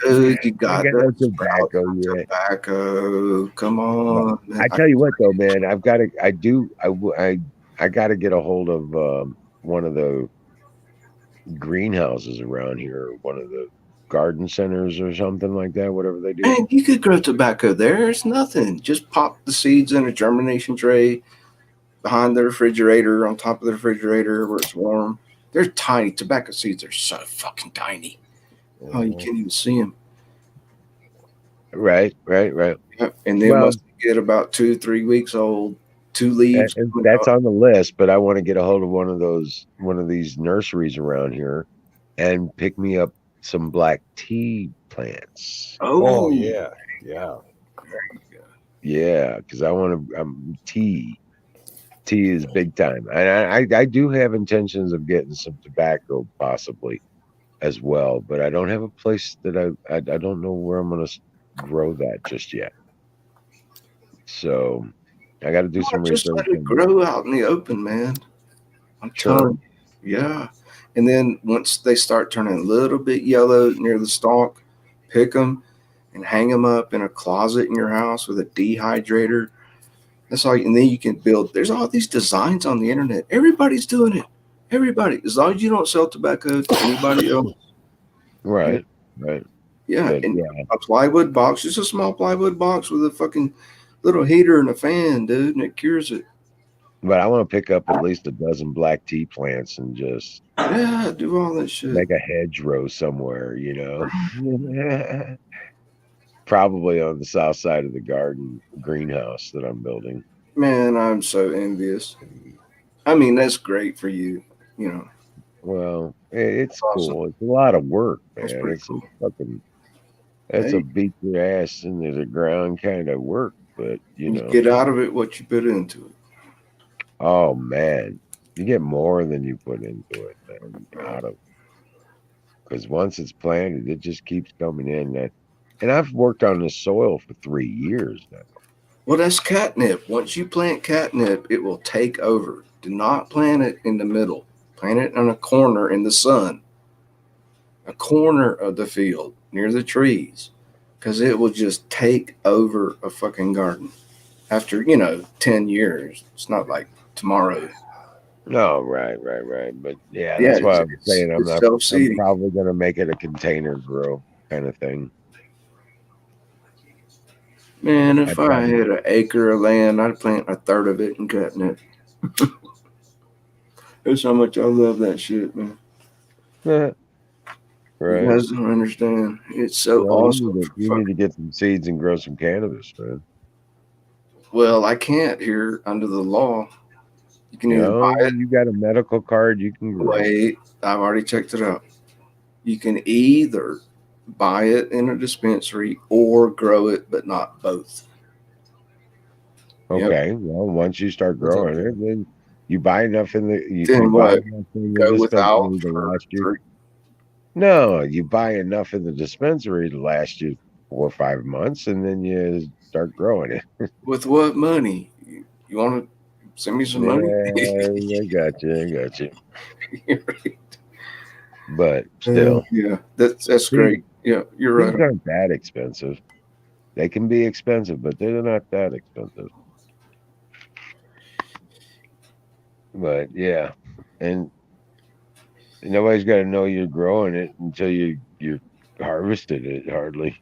Dude, you got no tobacco yet. Tobacco. Come on. I tell you what, though, man, I got to get a hold of one of the greenhouses around here, one of the garden centers or something like that, whatever they do. Man, you could grow tobacco there. It's nothing. Just pop the seeds in a germination tray behind the refrigerator, on top of the refrigerator where it's warm. They're tiny. Tobacco seeds are so fucking tiny. Oh, you can't even see them. Right. Yep. And then once they get about 2-3 weeks old, 2 leaves. That's on the list, but I want to get a hold of one of these nurseries around here and pick me up some black tea plants. Oh yeah. Yeah, because I want to tea. Tea is big time, and I do have intentions of getting some tobacco possibly as well, but I don't have a place that I don't know where I'm going to grow that just yet. So I got to do some research. Just let it grow out in the open, man. I'm telling you. Yeah. And then once they start turning a little bit yellow near the stalk, pick them and hang them up in a closet in your house with a dehydrator. That's all. And then you can build. There's all these designs on the internet. Everybody's doing it. Everybody. As long as you don't sell tobacco to anybody else. Right. Yeah. And a plywood box, just a small plywood box with a fucking little heater and a fan, dude, and it cures it. But I want to pick up at least a dozen black tea plants and just do all that shit. Make a hedgerow somewhere, Probably on the south side of the garden greenhouse that I'm building. Man, I'm so envious. I mean, that's great for you, Well, it's awesome. Cool. It's a lot of work, man. It's cool. A beat your ass into the ground kind of work, but you get out of it what you put into it. Oh man, you get more than you put into it, man. Out of, because once it's planted, it just keeps coming in. And I've worked on this soil for 3 years now. Well, that's catnip. Once you plant catnip, it will take over. Do not plant it in the middle. Plant it on a corner in the sun, a corner of the field near the trees, because it will just take over a fucking garden after 10 years. It's not like tomorrow. No, right. But yeah, Yeah, that's why I'm saying it's I'm self-seeding. probably gonna make it a container grow kind of thing. Man, if I I probably- had an acre of land, I'd plant a third of it and cutting it. That's how much I love that shit, man. You right. guys don't understand. It's so Well, awesome. you need to get some seeds and grow some cannabis, man. Well, I can't here under the law. You can either buy it. You got a medical card, you can grow. Wait, I've already checked it out. You can either buy it in a dispensary or grow it, but not both. Okay, well, once you start What's growing it, then you buy enough in the you Then buy what? enough in the Go without dispensary to for last you. 3. No, you buy enough in the dispensary to last you 4 or 5 months, and then you start growing it. With what money? You want to send me some money? I got you. But still, Yeah, that's great. Yeah, you're right. things aren't that expensive. They can be expensive, but they're not that expensive. But yeah, and nobody's got to know you're growing it until you harvested it. Hardly.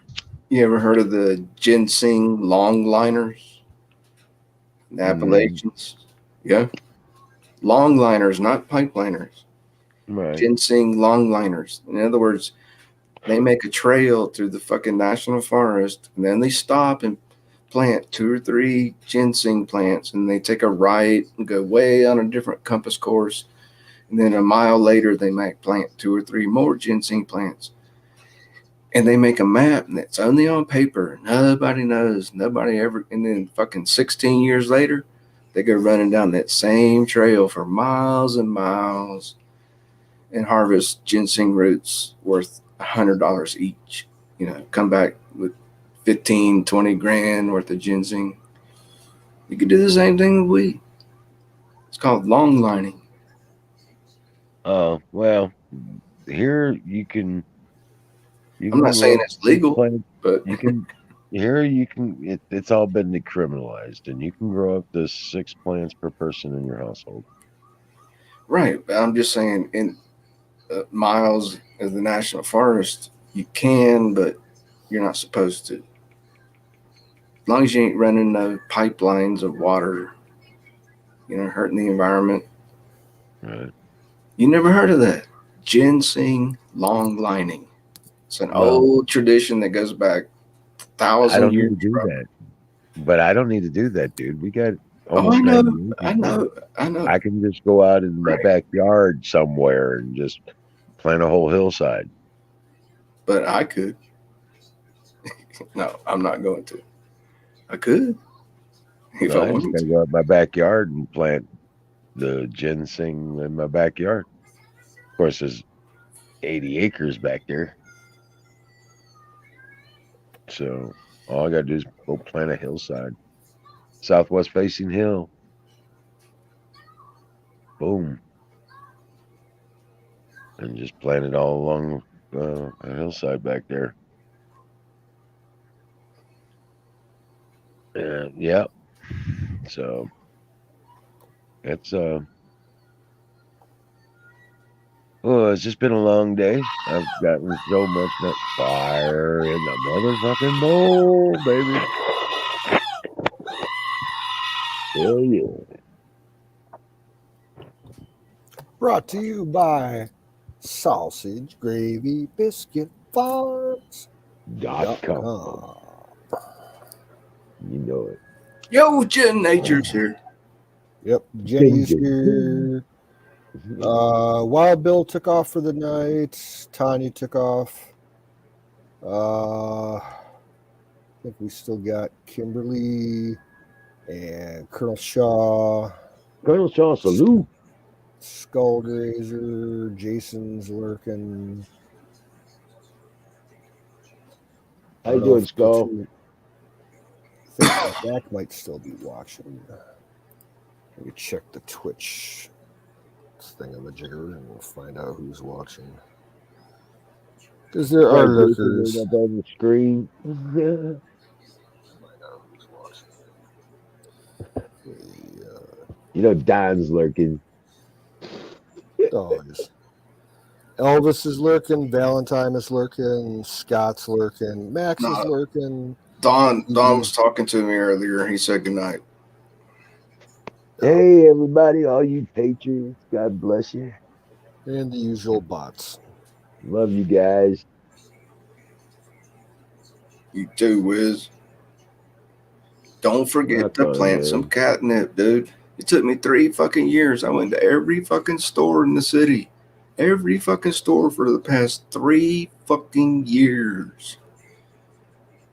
You ever heard of the ginseng longliners? The Appalachians? Yeah. Longliners, not pipeliners. Right. Ginseng longliners. In other words, they make a trail through the fucking national forest, and then they stop and plant 2 or 3 ginseng plants, and they take a right and go way on a different compass course. And then a mile later, they might plant 2 or 3 more ginseng plants. And they make a map, and it's only on paper. Nobody knows. Nobody ever. And then fucking 16 years later, they go running down that same trail for miles and miles and harvest ginseng roots worth $100 each. Come back with 15, 20 grand worth of ginseng. You could do the same thing with weed. It's called long lining. Oh, well, here you can. I'm not saying it's legal, but you can. It's all been decriminalized, and you can grow up to 6 plants per person in your household. Right. I'm just saying in miles of the national forest, you can, but you're not supposed to. As long as you ain't running no pipelines of water, hurting the environment. Right. You never heard of that? Ginseng long lining. It's an old tradition that goes back 1,000 years. Need to do that. But I don't need to do that, dude. We got almost 90 I know. I can just go out in my backyard somewhere and just plant a whole hillside. But I could. No, I'm not going to. I could. If I just gotta go out in my backyard and plant the ginseng in my backyard. Of course, there's 80 acres back there. So all I gotta do is go plant a hillside. Southwest facing hill. Boom. And just plant it all along a hillside back there. Yeah. So it's it's just been a long day. I've gotten so much fire in the motherfucking bowl, baby. Hell yeah. Brought to you by Sausage Gravy Biscuit Farms. .com. You know it. Yo, Jen Nature's here. Yep, Jenny's here. Wild Bill took off for the night. Tanya took off. I think we still got Kimberly and Colonel Shaw. Colonel Shaw, salute. Skullgrazer. Jason's lurking. How you doing, Skull? I think Zach might still be watching. Let me check the Twitch. thingamajigger and find out who's watching. Because there Try are posting lurkers. it up on the screen. Find out who's watching. You know, Don's lurking. Dogs. Elvis is lurking. Valentine is lurking. Scott's lurking. Max is Nah. lurking. Don was talking to me earlier. He said goodnight. Hey, everybody, all you patriots, God bless you. And the usual bots. Love you guys. You too, Wiz. Don't forget Rock to on, plant man. some catnip, dude. It took me 3 fucking years. I went to every fucking store in the city. Every fucking store for the past 3 fucking years.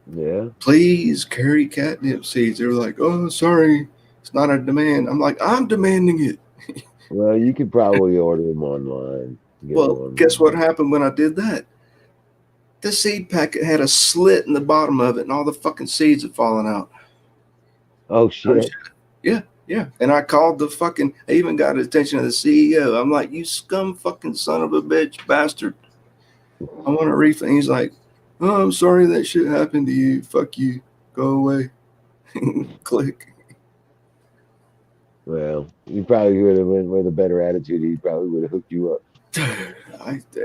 Yeah. Please carry catnip seeds. They were like, oh, sorry, it's not a demand. I'm like, I'm demanding it. Well, you could probably order them online. Get them Well, online. guess what happened when I did that? The seed packet had a slit in the bottom of it, and all the fucking seeds had fallen out. Oh, shit. Yeah. And I called the fucking, I even got the attention of the CEO. I'm like, you scum fucking son of a bitch bastard. I want a refund. He's like, oh, I'm sorry that shit happened to you. Fuck you. Go away. Click. Well, you probably would have went with a better attitude. He probably would have hooked you up.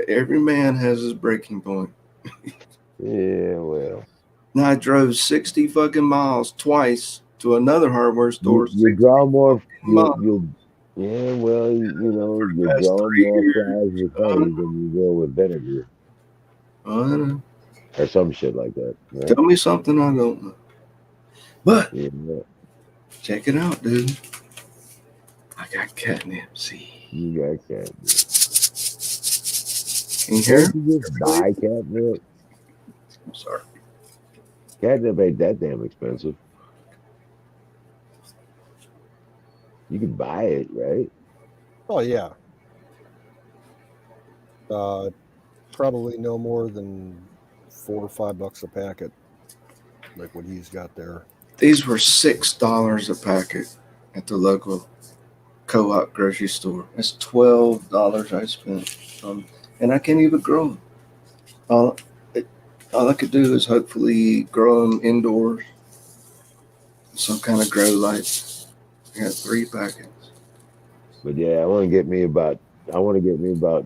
Every man has his breaking point. Yeah, well. Now I drove 60 fucking miles twice to another hardware store. You draw more. miles. Yeah, well, you know, you past draw 3 more years. flies with honey than you will with vinegar I know. or some shit like that. Right? Tell me something I don't know. But Yeah. check it out, dude. I got catnip seed. You got catnip. Can you hear? Can't you just buy catnip? I'm sorry. Catnip ain't that damn expensive. You can buy it, right? Oh, yeah. Probably no more than $4 or $5 a packet, like what he's got there. These were $6 a packet at the local co-op grocery store. That's $12 I spent, and I can't even grow them. All I could do is hopefully grow them indoors, some kind of grow light. I got 3 packets. But yeah, I want to get me about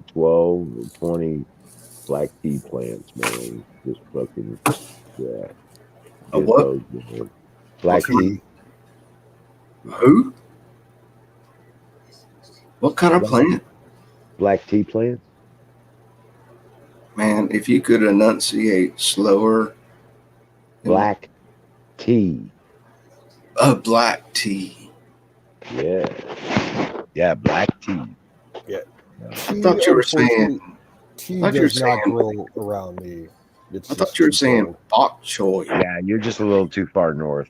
12 or 20 black tea plants, man. Just fucking yeah. A Get what? those, man. Black tea. Who? What kind of plant? Black tea plants? Man, if you could enunciate slower. Black tea. Black tea. Yeah. Yeah, black tea. Yeah. I thought you were saying. Tea thought you were does not saying- grow around me. It's I thought just you were too saying cold. bok choy. Yeah, you're just a little too far north.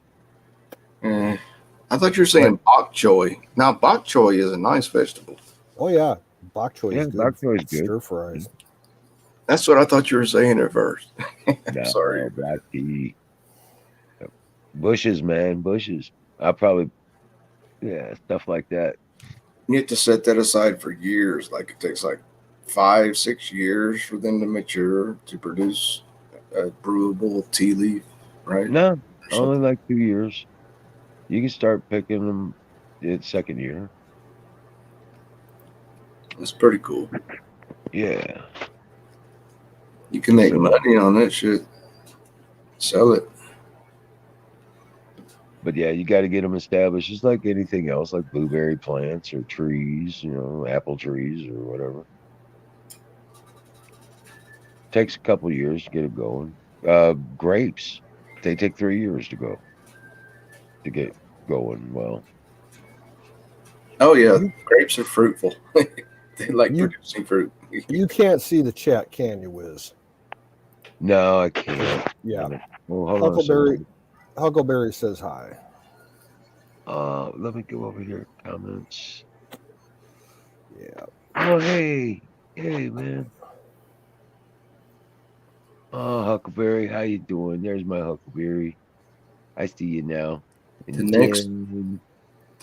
I thought you were saying bok choy. Now, bok choy is a nice vegetable. Oh yeah, bok choy is Yeah, good. bok choy is good. Stir fries. That's what I thought you were saying at first. No, Sorry. black tea. Bushes, man, bushes. I'll probably, yeah, stuff like that. You have to set that aside for years. Like it takes like 5-6 years for them to mature to produce a brewable tea leaf, right? No, Or only something. like 2 years. You can start picking them in second year. It's pretty cool. Yeah. You can make So- money on that shit. Sell it. But yeah, you got to get them established. Just like anything else, like blueberry plants or trees, you know, apple trees or whatever. Takes a couple years to get it going. Grapes, they take 3 years to get going. Well, Oh yeah, grapes are fruitful. They like You- producing fruit. You can't see the chat, can you, Wiz? no, I can't. Yeah. Well, hold on a Huckleberry, second. Huckleberry says hi. Let me go over here. Comments. Yeah. Oh, hey, man. Oh, Huckleberry, how you doing? There's my Huckleberry. I see you now. The next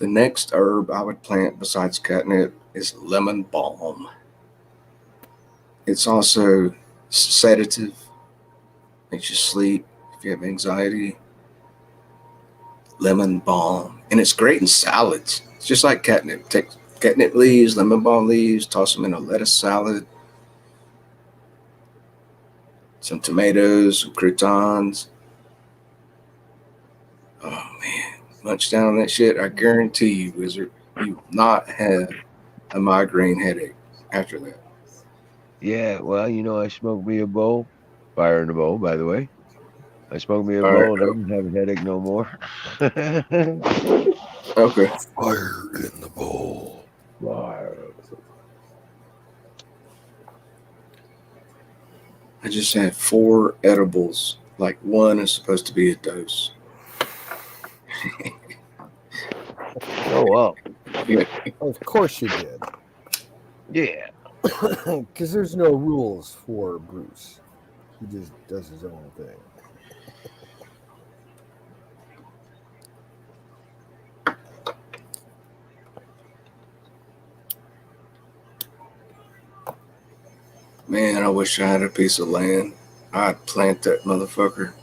The next herb I would plant besides catnip is lemon balm. It's also sedative, makes you sleep if you have anxiety. Lemon balm. And it's great in salads. It's just like catnip. Take catnip leaves, lemon balm leaves, toss them in a lettuce salad, some tomatoes, some croutons. Oh man, munch down on that shit. I guarantee you, Wizard, you will not have a migraine headache after that. Yeah, well, I smoked me a bowl. Fire in the bowl, by the way. I smoked me a All right, bowl and I didn't have a headache no more. okay. Fire in the bowl. I just had 4 edibles. Like one is supposed to be a dose. Oh, well. Of course you did. Yeah. Because there's no rules for Bruce. He just does his own thing. Man, I wish I had a piece of land. I'd plant that motherfucker.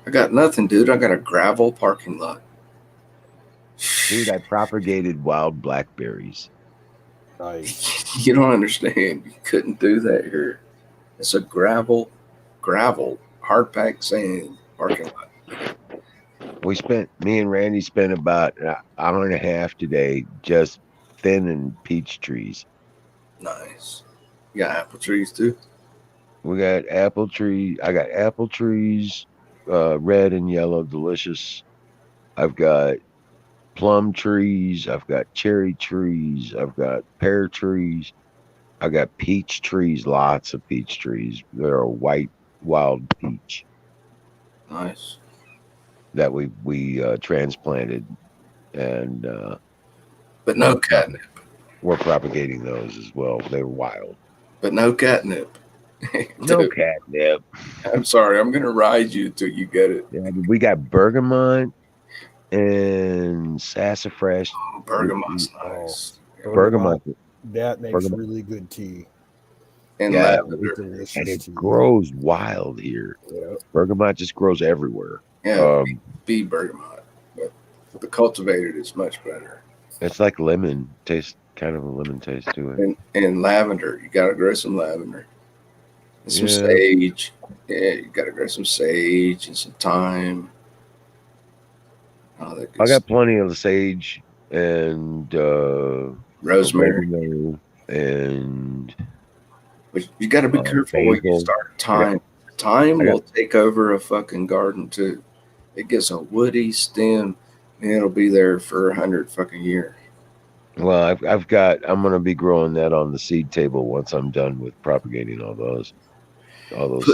I got nothing, dude. I got a gravel parking lot. Dude, I propagated wild blackberries. You don't understand. You couldn't do that here. It's a gravel, hard packed sand parking lot. Me and Randy spent about an hour and a half today just thinning peach trees. Nice. You got apple trees too? We got apple tree. I got apple trees, red and yellow, delicious. I've got plum trees. I've got cherry trees. I've got pear trees. I got peach trees, lots of peach trees. They're a white wild peach Nice. that we transplanted, and But no catnip. we're propagating those as well. They're wild. But no catnip. No Dude, catnip. I'm sorry. I'm going to ride you till you get it. Yeah, we got bergamot and sassafras. Oh, bergamot's nice. Bergamot. That makes Bergamot. really good tea. And Yeah, lavender. Delicious And it tea. grows wild here. Yeah. Bergamot just grows everywhere. Yeah, be bergamot. But the cultivated is much better. It's like lemon. Tastes kind of a lemon taste to it. And lavender. You got to grow some lavender. And some Yeah. sage. Yeah, you got to grow some sage and some thyme. All that good I got stuff. plenty of sage and Rosemary. oregano and But you got to be careful when you basil. start thyme. Thyme will take over a fucking garden too. It gets a woody stem and it'll be there for 100 fucking years. well, I'm gonna be growing that on the seed table once I'm done with propagating all those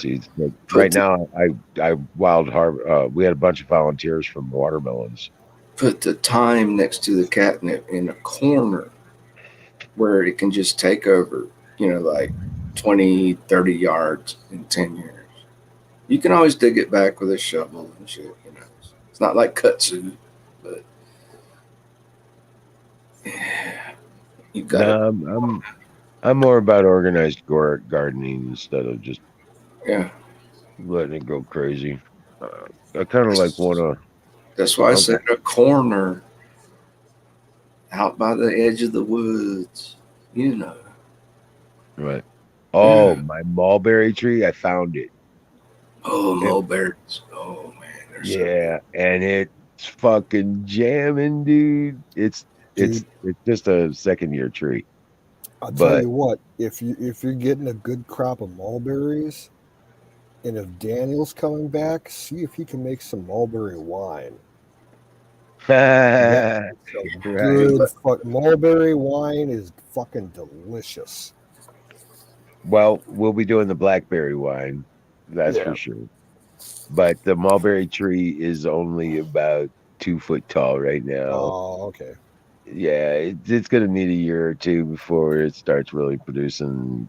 seeds. But right now, I we had a bunch of volunteers from watermelons. Put the thyme next to the catnip in a corner where it can just take over, like 20, 30 yards in 10 years. You can always dig it back with a shovel and shit. It's not like kudzu, but yeah, you got No, I'm more about organized gardening instead of just letting it go crazy. I kind of like want to. That's why I said a corner out by the edge of the woods, Right. Oh, my mulberry tree! I found it. Oh, mulberries. Oh man, they're so Yeah, and it's fucking jamming, dude. It's just a second-year tree. I'll tell But you what, if you're getting a good crop of mulberries, and if Daniel's coming back, see if he can make some mulberry wine. right. Good mulberry wine is fucking delicious. Well, we'll be doing the blackberry wine, that's for sure. But the mulberry tree is only about 2 foot tall right now. Oh, okay. Yeah, it's gonna need a year or two before it starts really producing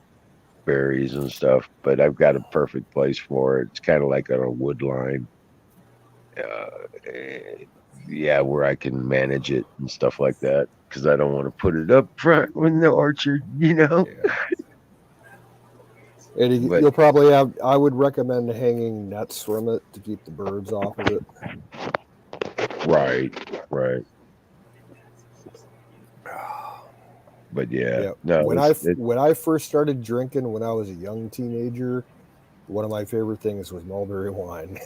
berries and stuff. But I've got a perfect place for it. It's kind of like on a wood line, Yeah, where I can manage it and stuff like that, because I don't want to put it up front in the orchard, Yeah. And But you'll probably have. I would recommend hanging nets from it to keep the birds off of it. right. But yeah, Yeah. no, When I first started drinking when I was a young teenager, one of my favorite things was mulberry wine.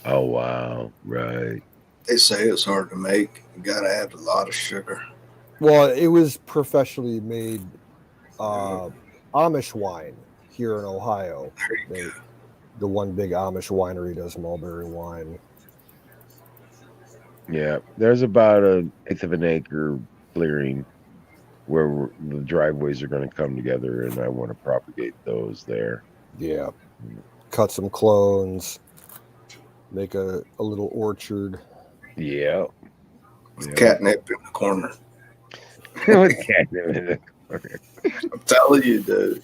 oh wow, right. They say it's hard to make. You gotta add a lot of sugar. Well, it was professionally made Amish wine here in Ohio. There you go. The one big Amish winery does mulberry wine. Yeah, there's about an eighth of an acre clearing where the driveways are going to come together, and I want to propagate those there. Yeah. Cut some clones, make a little orchard. Yeah. With catnip in the corner. With catnip in the corner. I'm telling you, dude.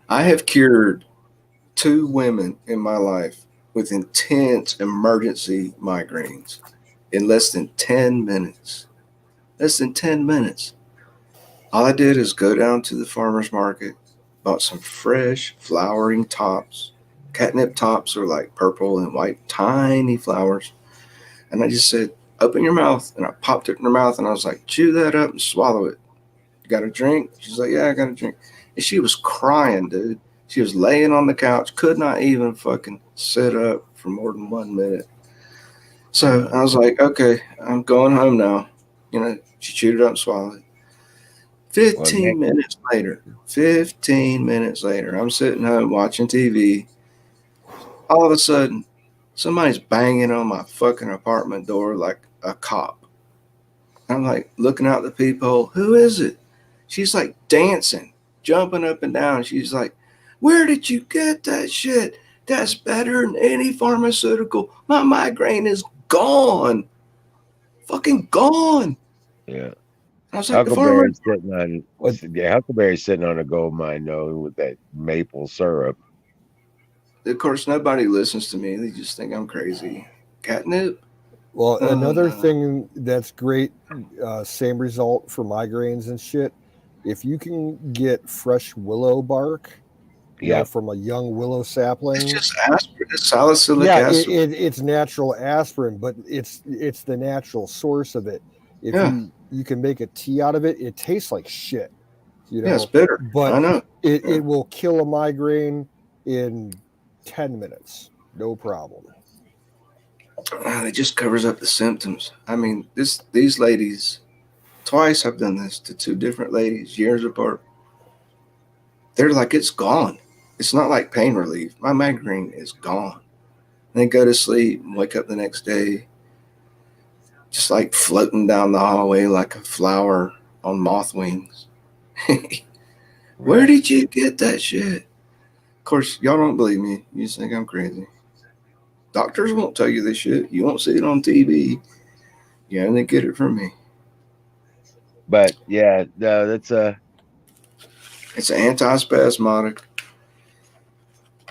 I have cured 2 women in my life with intense emergency migraines in less than 10 minutes. Less than 10 minutes. All I did is go down to the farmer's market, bought some fresh flowering tops. Catnip tops are like purple and white, tiny flowers. And I just said, open your mouth. And I popped it in her mouth and I was like, chew that up and swallow it. You got a drink? She's like, yeah, I got a drink. And she was crying, dude. She was laying on the couch, could not even fucking sit up for more than 1 minute. So I was like, okay, I'm going home now. You know, she chewed it up and swallowed it. 15 minutes later, I'm sitting home watching TV. All of a sudden, somebody's banging on my fucking apartment door like a cop. I'm like looking out the peephole. Who is it? She's like dancing, jumping up and down. She's like, where did you get that shit? That's better than any pharmaceutical. My migraine is gone. Fucking gone. Yeah. I was like, Huckleberry's sitting on a gold mine, though, with that maple syrup. Of course, nobody listens to me. They just think I'm crazy. Catnip? Well, another thing that's great, same result for migraines and shit. If you can get fresh willow bark, you know, from a young willow sapling, it's just aspirin. It's salicylic acid. It's natural aspirin, but it's the natural source of it. If you can make a tea out of it, it tastes like shit. You know, it's bitter. But I know. It will kill a migraine in 10 minutes, no problem. It just covers up the symptoms. I mean, these ladies, twice I've done this to 2 different ladies, years apart. They're like, it's gone. It's not like pain relief. My migraine is gone. And they go to sleep and wake up the next day, just like floating down the hallway like a flower on moth wings. Where did you get that shit? Of course, y'all don't believe me. You just think I'm crazy. Doctors won't tell you this shit. You won't see it on TV. You only get it from me. But yeah, no, that's it's an antispasmodic.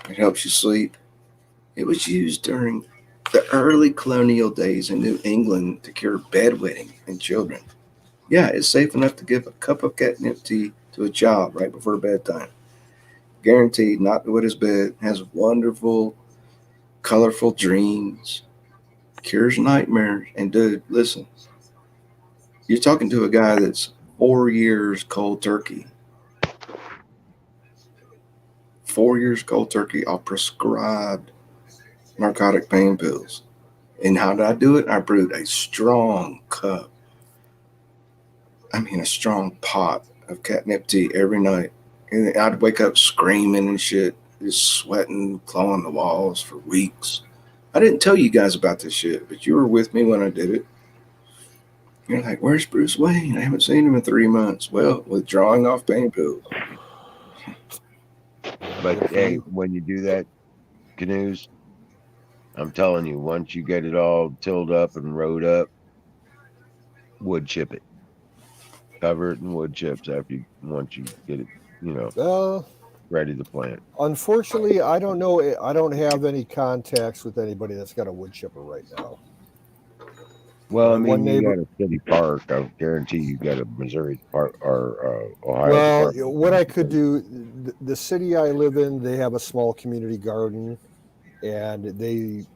It helps you sleep. It was used during the early colonial days in New England to cure bedwetting in children. Yeah, it's safe enough to give a cup of catnip tea to a child right before bedtime. Guaranteed not to wet his bed. Has wonderful, colorful dreams. Cures nightmares. And dude, listen. You're talking to a guy that's 4 years cold turkey. 4 years cold turkey off prescribed narcotic pain pills. And how did I do it? I brewed a strong cup. A strong pot of catnip tea every night. And I'd wake up screaming and shit, just sweating, clawing the walls for weeks. I didn't tell you guys about this shit, but you were with me when I did it. You're like, where's Bruce Wayne? I haven't seen him in 3 months. Well, withdrawing off pain pills. But hey, when you do that, Canoes, I'm telling you, once you get it all tilled up and rode up, wood chip it. Cover it in wood chips once you get it, you know. ready to plant. Unfortunately, I don't know. I don't have any contacts with anybody that's got a wood chipper right now. Well, My I mean, one you neighbor. got a city park. I guarantee you got a Missouri park or Ohio Well, Department. what I could do, the city I live in, they have a small community garden, and the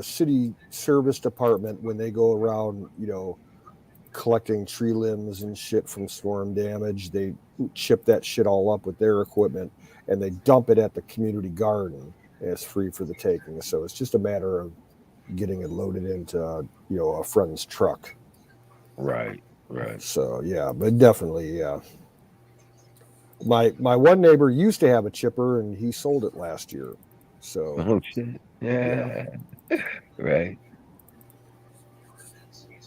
city service department, when they go around, collecting tree limbs and shit from storm damage, they chip that shit all up with their equipment and they dump it at the community garden, and it's free for the taking. So it's just a matter of getting it loaded into a friend's truck. Right. So yeah, but definitely, yeah. My one neighbor used to have a chipper and he sold it last year. So Oh shit. Yeah. Right.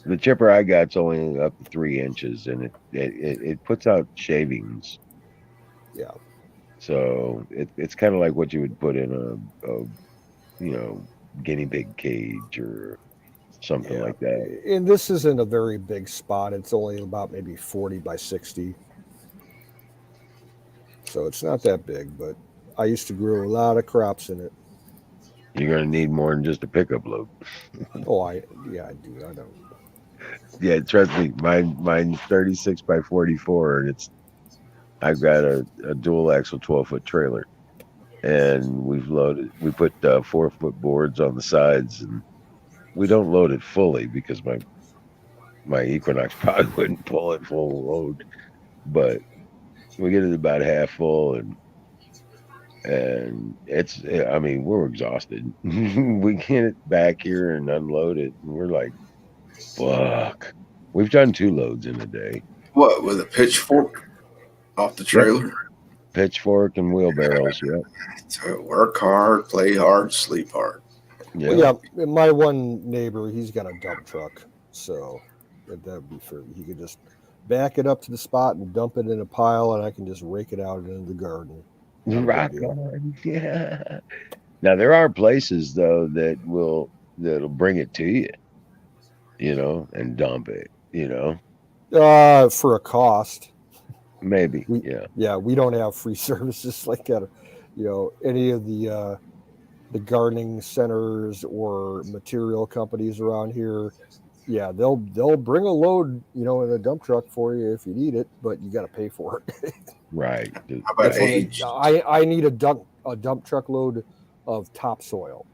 The chipper I got's only up to 3 inches, and it puts out shavings. yeah. So it's kind of like what you would put in a guinea pig cage or something Yeah. like that. And this isn't a very big spot. It's only about maybe 40 by 60. So it's not that big, but I used to grow a lot of crops in it. You're gonna need more than just a pickup load. Oh, I do. I know. Yeah, trust me. Mine's 36 by 44, and I've got a dual axle 12-foot trailer, and we put 4-foot boards on the sides, and we don't load it fully because my Equinox probably wouldn't pull it full load, but we get it about half full, and I mean, we're exhausted. We get it back here and unload it, and we're like, fuck. We've done 2 loads in a day. What, with a pitchfork off the trailer? Pitchfork and wheelbarrows, yep. So work hard, play hard, sleep hard. Yeah. Well, yeah, my one neighbor, he's got a dump truck, so that would be fair. He could just back it up to the spot and dump it in a pile, and I can just rake it out into the garden. Rock on. Yeah. Now there are places though that'll bring it to you, and dump it, For a cost. Maybe. Yeah, we don't have free services like that. Any of the gardening centers or material companies around here, yeah, they'll bring a load, in a dump truck for you if you need it, but you got to pay for it. Right. How about age? I need a dump truck load of topsoil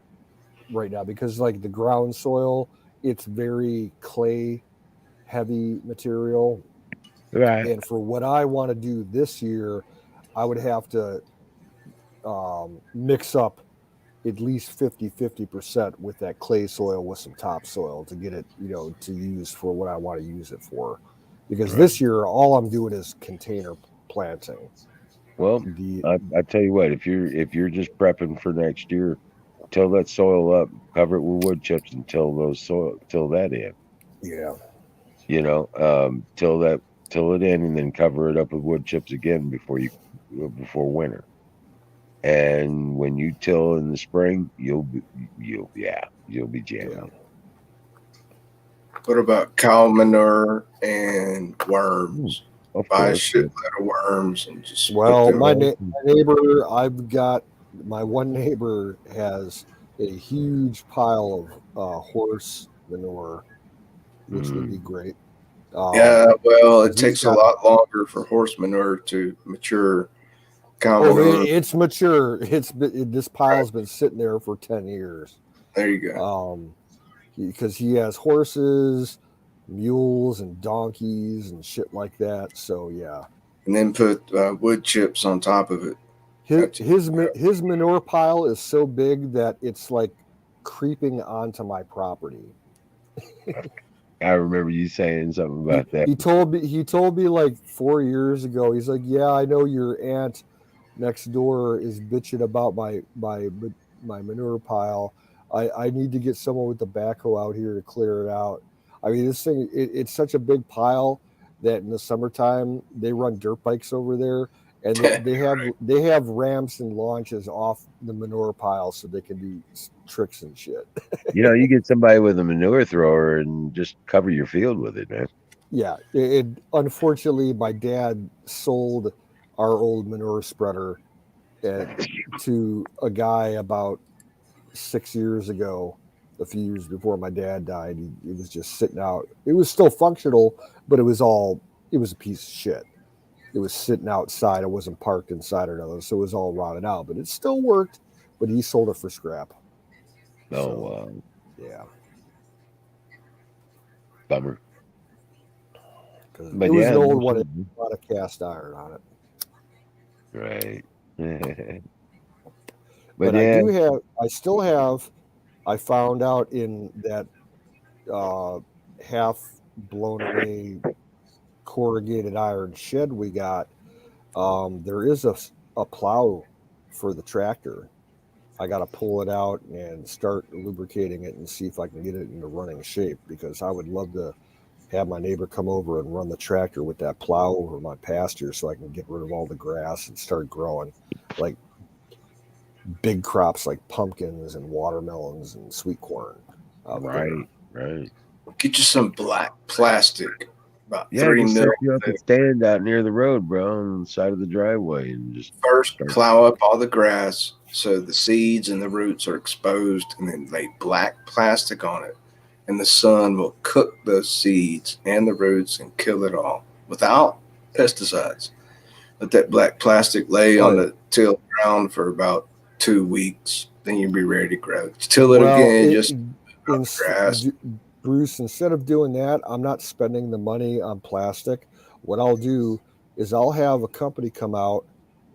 right now because like the ground soil, it's very clay heavy material. Right. And for what I want to do this year, I would have to mix up at least 50% with that clay soil with some topsoil to get it, to use for what I want to use it for. Because this year, all I'm doing is container planting. Well, I tell you what, if you're just prepping for next year, till that soil up, cover it with wood chips until that in. Yeah. Till it in, and then cover it up with wood chips again before winter. And when you till in the spring, you'll be jamming. Yeah. What about cow manure and worms? Of Buy a course. shitload of worms and just Well, put them my one neighbor has a huge pile of horse manure, which would be great. yeah, well, it he's takes a got- lot longer for horse manure to mature. Cow Oh, manure, it's mature. This pile's been sitting there for 10 years. there you go. Because he has horses, mules, and donkeys and shit like that. So yeah, And then put wood chips on top of it. his manure pile is so big that it's like creeping onto my property. I remember you saying something about that. He told me like 4 years ago. He's like, "Yeah, I know your aunt next door is bitching about my manure pile. I need to get someone with the backhoe out here to clear it out." I mean, this thing it's such a big pile that in the summertime they run dirt bikes over there, and they have ramps and launches off the manure pile so they can do tricks and shit. You get somebody with a manure thrower and just cover your field with it, man. Yeah, unfortunately, my dad sold our old manure spreader to a guy about 6 years ago, a few years before my dad died. It was just sitting out. It was still functional, but it was a piece of shit. It was sitting outside. It wasn't parked inside or nothing, so it was all rotted out. But it still worked. But he sold it for scrap. Oh, So, yeah. Bummer. Because But it was yeah, an old no one. shit. It had a lot of cast iron on it. Right. but But yeah, I found out in that half blown away corrugated iron shed we got, there is a plow for the tractor. I got to pull it out and start lubricating it and see if I can get it into running shape, because I would love to have my neighbor come over and run the tractor with that plow over my pasture so I can get rid of all the grass and start growing like big crops like pumpkins and watermelons and sweet corn out there. right. Get you some black plastic, about Yeah, 3 just mil. set you up a stand out near the road, bro, on the side of the driveway, and just First, start. plow up all the grass so the seeds and the roots are exposed, and then lay black plastic on it. And the sun will cook those seeds and the roots and kill it all without pesticides. Let that black plastic lay on the tilled ground for about 2 weeks. Then you'll be ready to grow. Till it again, just grass. Bruce, instead of doing that, I'm not spending the money on plastic. What I'll do is I'll have a company come out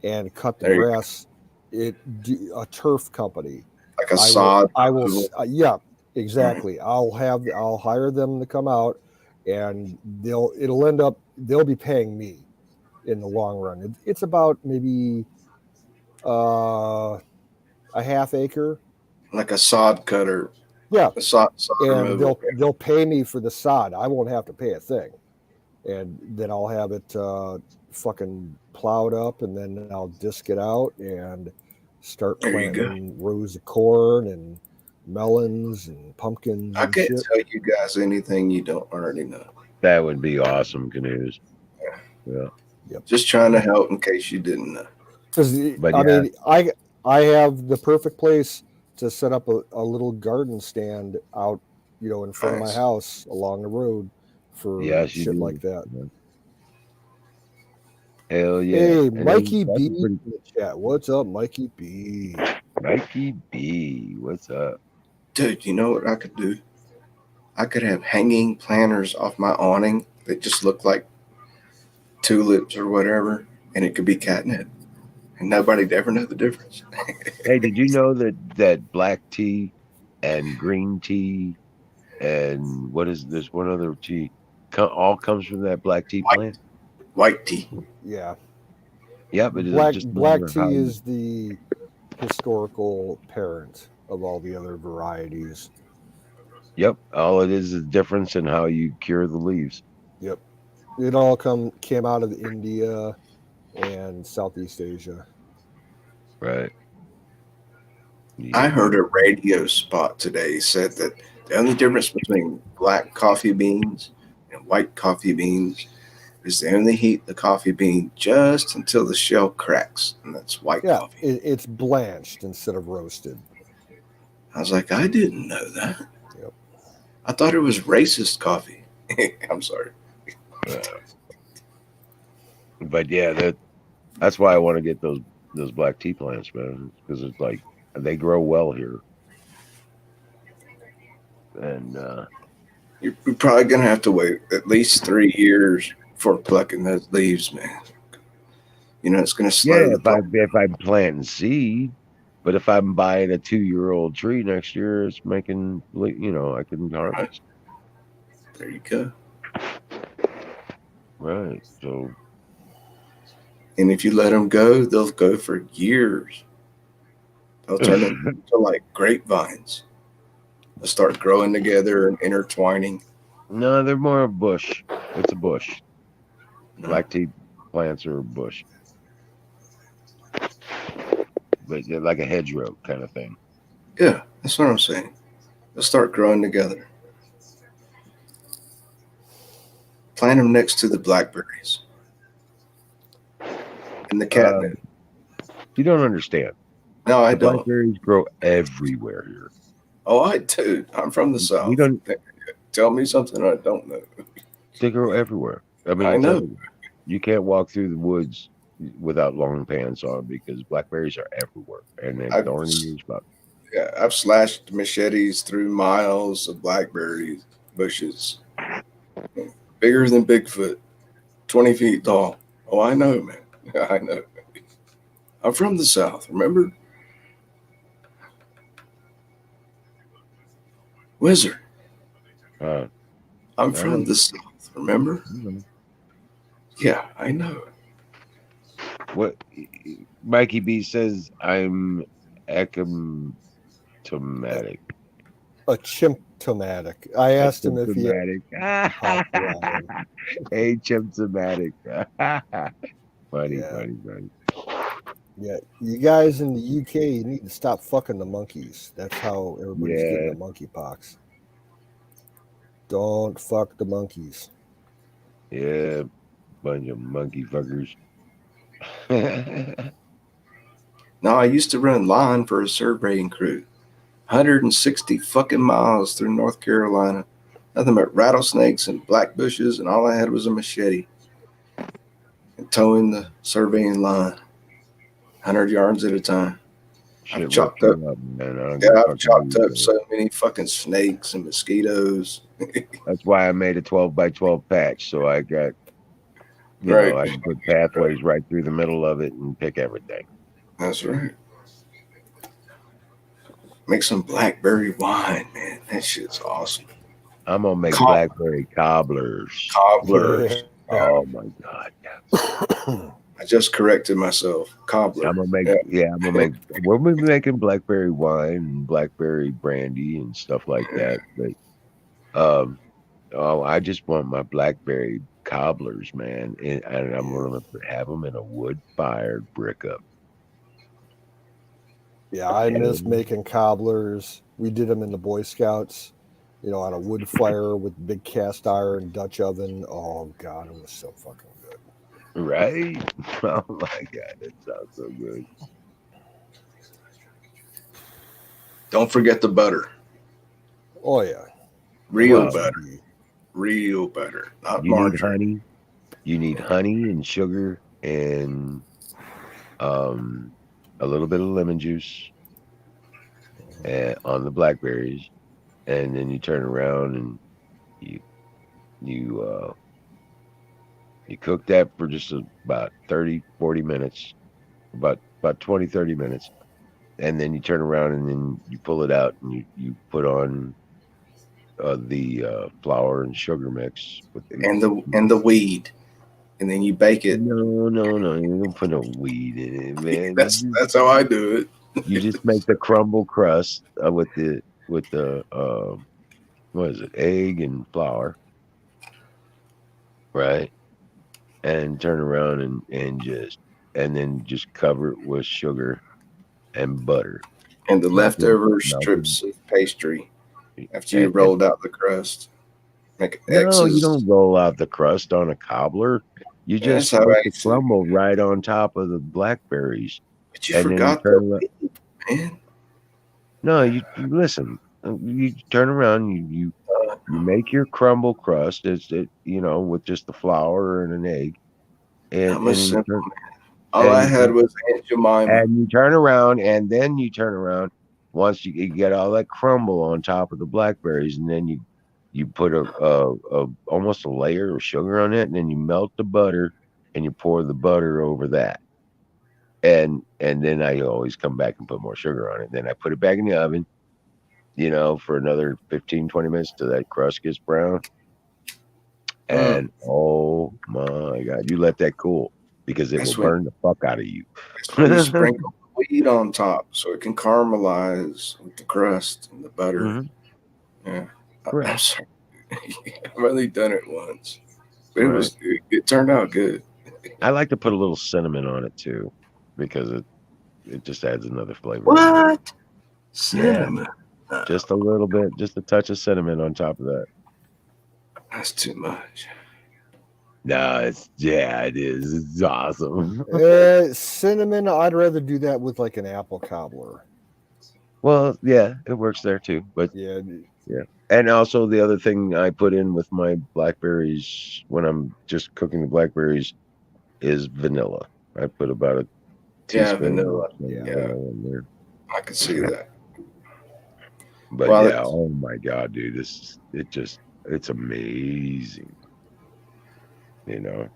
and cut the grass. A turf company, like a sod. Yeah, exactly. I'll hire them to come out, and they'll be paying me in the long run. It's about maybe a half acre. Like a sod cutter. Yeah, a sod and removal. they'll pay me for the sod. I won't have to pay a thing, and then I'll have it fucking plowed up, and then I'll disc it out and start planting rows of corn and melons and pumpkins. I and can't shit. tell you guys anything you don't already know. That would be awesome, Canoes. Yeah. Yep. Just trying to help in case you didn't know. But I mean, I have the perfect place to set up a little garden stand out, in front of my house along the road for shit like that. Yeah. Hell yeah. Hey, And Mikey B in the chat. What's up, Mikey B? Mikey B, what's up? Dude, you know what I could do? I could have hanging planters off my awning that just look like tulips or whatever, and it could be catnip. And nobody'd ever know the difference. Hey, did you know that black tea and green tea and there's one other tea all comes from that black tea plant? White tea. Yeah. Yeah, but black tea is the historical parent of all the other varieties. Yep. All it is a difference in how you cure the leaves. Yep. It all came out of India and Southeast Asia. Right. Yeah. I heard a radio spot today said that the only difference between black coffee beans and white coffee beans is they only heat the coffee bean just until the shell cracks, and that's white coffee. It's blanched instead of roasted. I was like, I didn't know that. Yep. I thought it was racist coffee. I'm sorry. But yeah, that's why I want to get those black tea plants, man, because it's like they grow well here. And you're probably gonna have to wait at least 3 years for plucking those leaves, man. It's gonna slow. Yeah, if I'm planting seed, but if I'm buying a 2-year-old tree next year, it's making I can harvest. There you go. Right. So. And if you let them go, they'll go for years. They'll turn into like grapevines. They'll start growing together and intertwining. No, they're more a bush. It's a bush. Black tea plants are a bush. But they're like a hedgerow kind of thing. Yeah, that's what I'm saying. They'll start growing together. Plant them next to the blackberries. and the catnip. You don't understand. No, I The don't. blackberries grow everywhere here. Oh, I do. I'm from the We South. don't. Tell me something I don't know. They grow everywhere. I mean, I it's know. everywhere. You can't walk through the woods without long pants on because blackberries are everywhere, and they're I've, thorny as fuck. yeah, I've slashed machetes through miles of blackberry bushes, bigger than Bigfoot, 20 feet tall. Oh, I know, man. I know. I'm from the South, remember? Wizard. Uh, I'm I from know. the South, remember? Yeah, I know. What Mikey B says, I'm ectomatic. Asymptomatic. I asked him if he had Asymptomatic. hot line. Asymptomatic. Funny, Yeah. funny. Yeah, you guys in the UK, you need to stop fucking the monkeys. That's how everybody's getting Yeah. the monkeypox. Don't fuck the monkeys. Yeah, bunch of monkey fuckers. No, I used to run line for a surveying crew. 160 fucking miles through North Carolina. Nothing but rattlesnakes and black bushes, and all I had was a machete. And towing the surveying line. 100 yards at a time. Shit, I've chopped woke up. you up, man. I don't Yeah, give a I've fuck chopped how you up do so it. many fucking snakes and mosquitoes. That's why I made a 12 by 12 patch. So I got, Right. I can put pathways right through the middle of it and pick everything. That's right. Make some blackberry wine, man. That shit's awesome. I'm going to make Co- blackberry cobblers. Cobblers. Yeah. Oh my God. I just corrected myself. Cobbler. I'm going to make, I'm going to make, we'll be making blackberry wine and blackberry brandy and stuff like that. But, I just want my blackberry cobblers, man. And I'm going to have them in a wood-fired brick up. Yeah, I miss And- making cobblers. We did them in the Boy Scouts, on a wood fire with big cast iron Dutch oven. Oh God, it was so fucking good. Right? Oh my God, that sounds so good. Don't forget the butter. Oh yeah, Real Wow. butter. Real butter. Not You need margarine. honey. You need honey and sugar and a little bit of lemon juice on the blackberries, and then you turn around and you cook that for just about 30-40 minutes, about 20-30 minutes, and then you turn around and then you pull it out and you put on the flour and sugar mix with And the weed. And then you bake it. No, you don't put no weed in it, man. That's how I do it. You just make the crumble crust with the what is it, egg and flour, right? And turn around and then just cover it with sugar and butter. And the leftover Melted- strips of pastry after you and- rolled out the crust. Make No, X's. you don't roll out the crust on a cobbler. You just That's how put I the used to. crumble right on top of the blackberries. But you and then forgot turn the around- weed, man. No, you listen. You turn around. You make your crumble crust. With just the flour and an egg, and I'm a and you simple turn, man. All and I you had turn- was Aunt Jemima. and you turn around, and then you turn around. Once you get all that crumble on top of the blackberries, and then you put a almost a layer of sugar on it, and then you melt the butter, and you pour the butter over that. And then I always come back and put more sugar on it. Then I put it back in the oven, for another 15-20 minutes till that crust gets brown. And oh my God, you let that cool because it That's will when- burn the fuck out of you. That's when you sprinkle weed on top so it can caramelize with the crust and the butter. Mhm. Yeah. Correct. I'm sorry. I've only done it once. But it turned out good. I like to put a little cinnamon on it too, because it just adds another flavor. What? Cinnamon. Just a little bit, just a touch of cinnamon on top of that. That's too much. No, it is. It's awesome. Cinnamon, I'd rather do that with like an apple cobbler. Well, yeah, it works there too. But Yeah, yeah. And also the other thing I put in with my blackberries when I'm just cooking the blackberries is vanilla. I put about a Yeah, teaspoon vanilla. of Yeah. vanilla in there. I could see that. But Well, yeah, oh my god, dude, it's amazing. You know,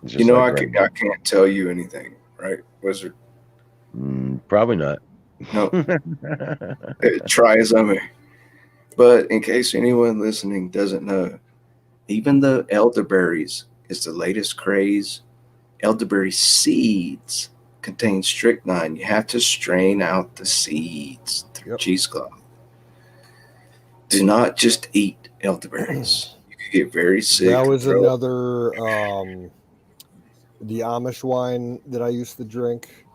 it's just like I can't tell you anything, right, Wizard? probably not. No. Try as I may. But in case anyone listening doesn't know, even though elderberries is the latest craze, elderberry seeds contain strychnine. You have to strain out the seeds through cheesecloth. Do not just eat elderberries. You could get very sick. That was another the Amish wine that I used to drink.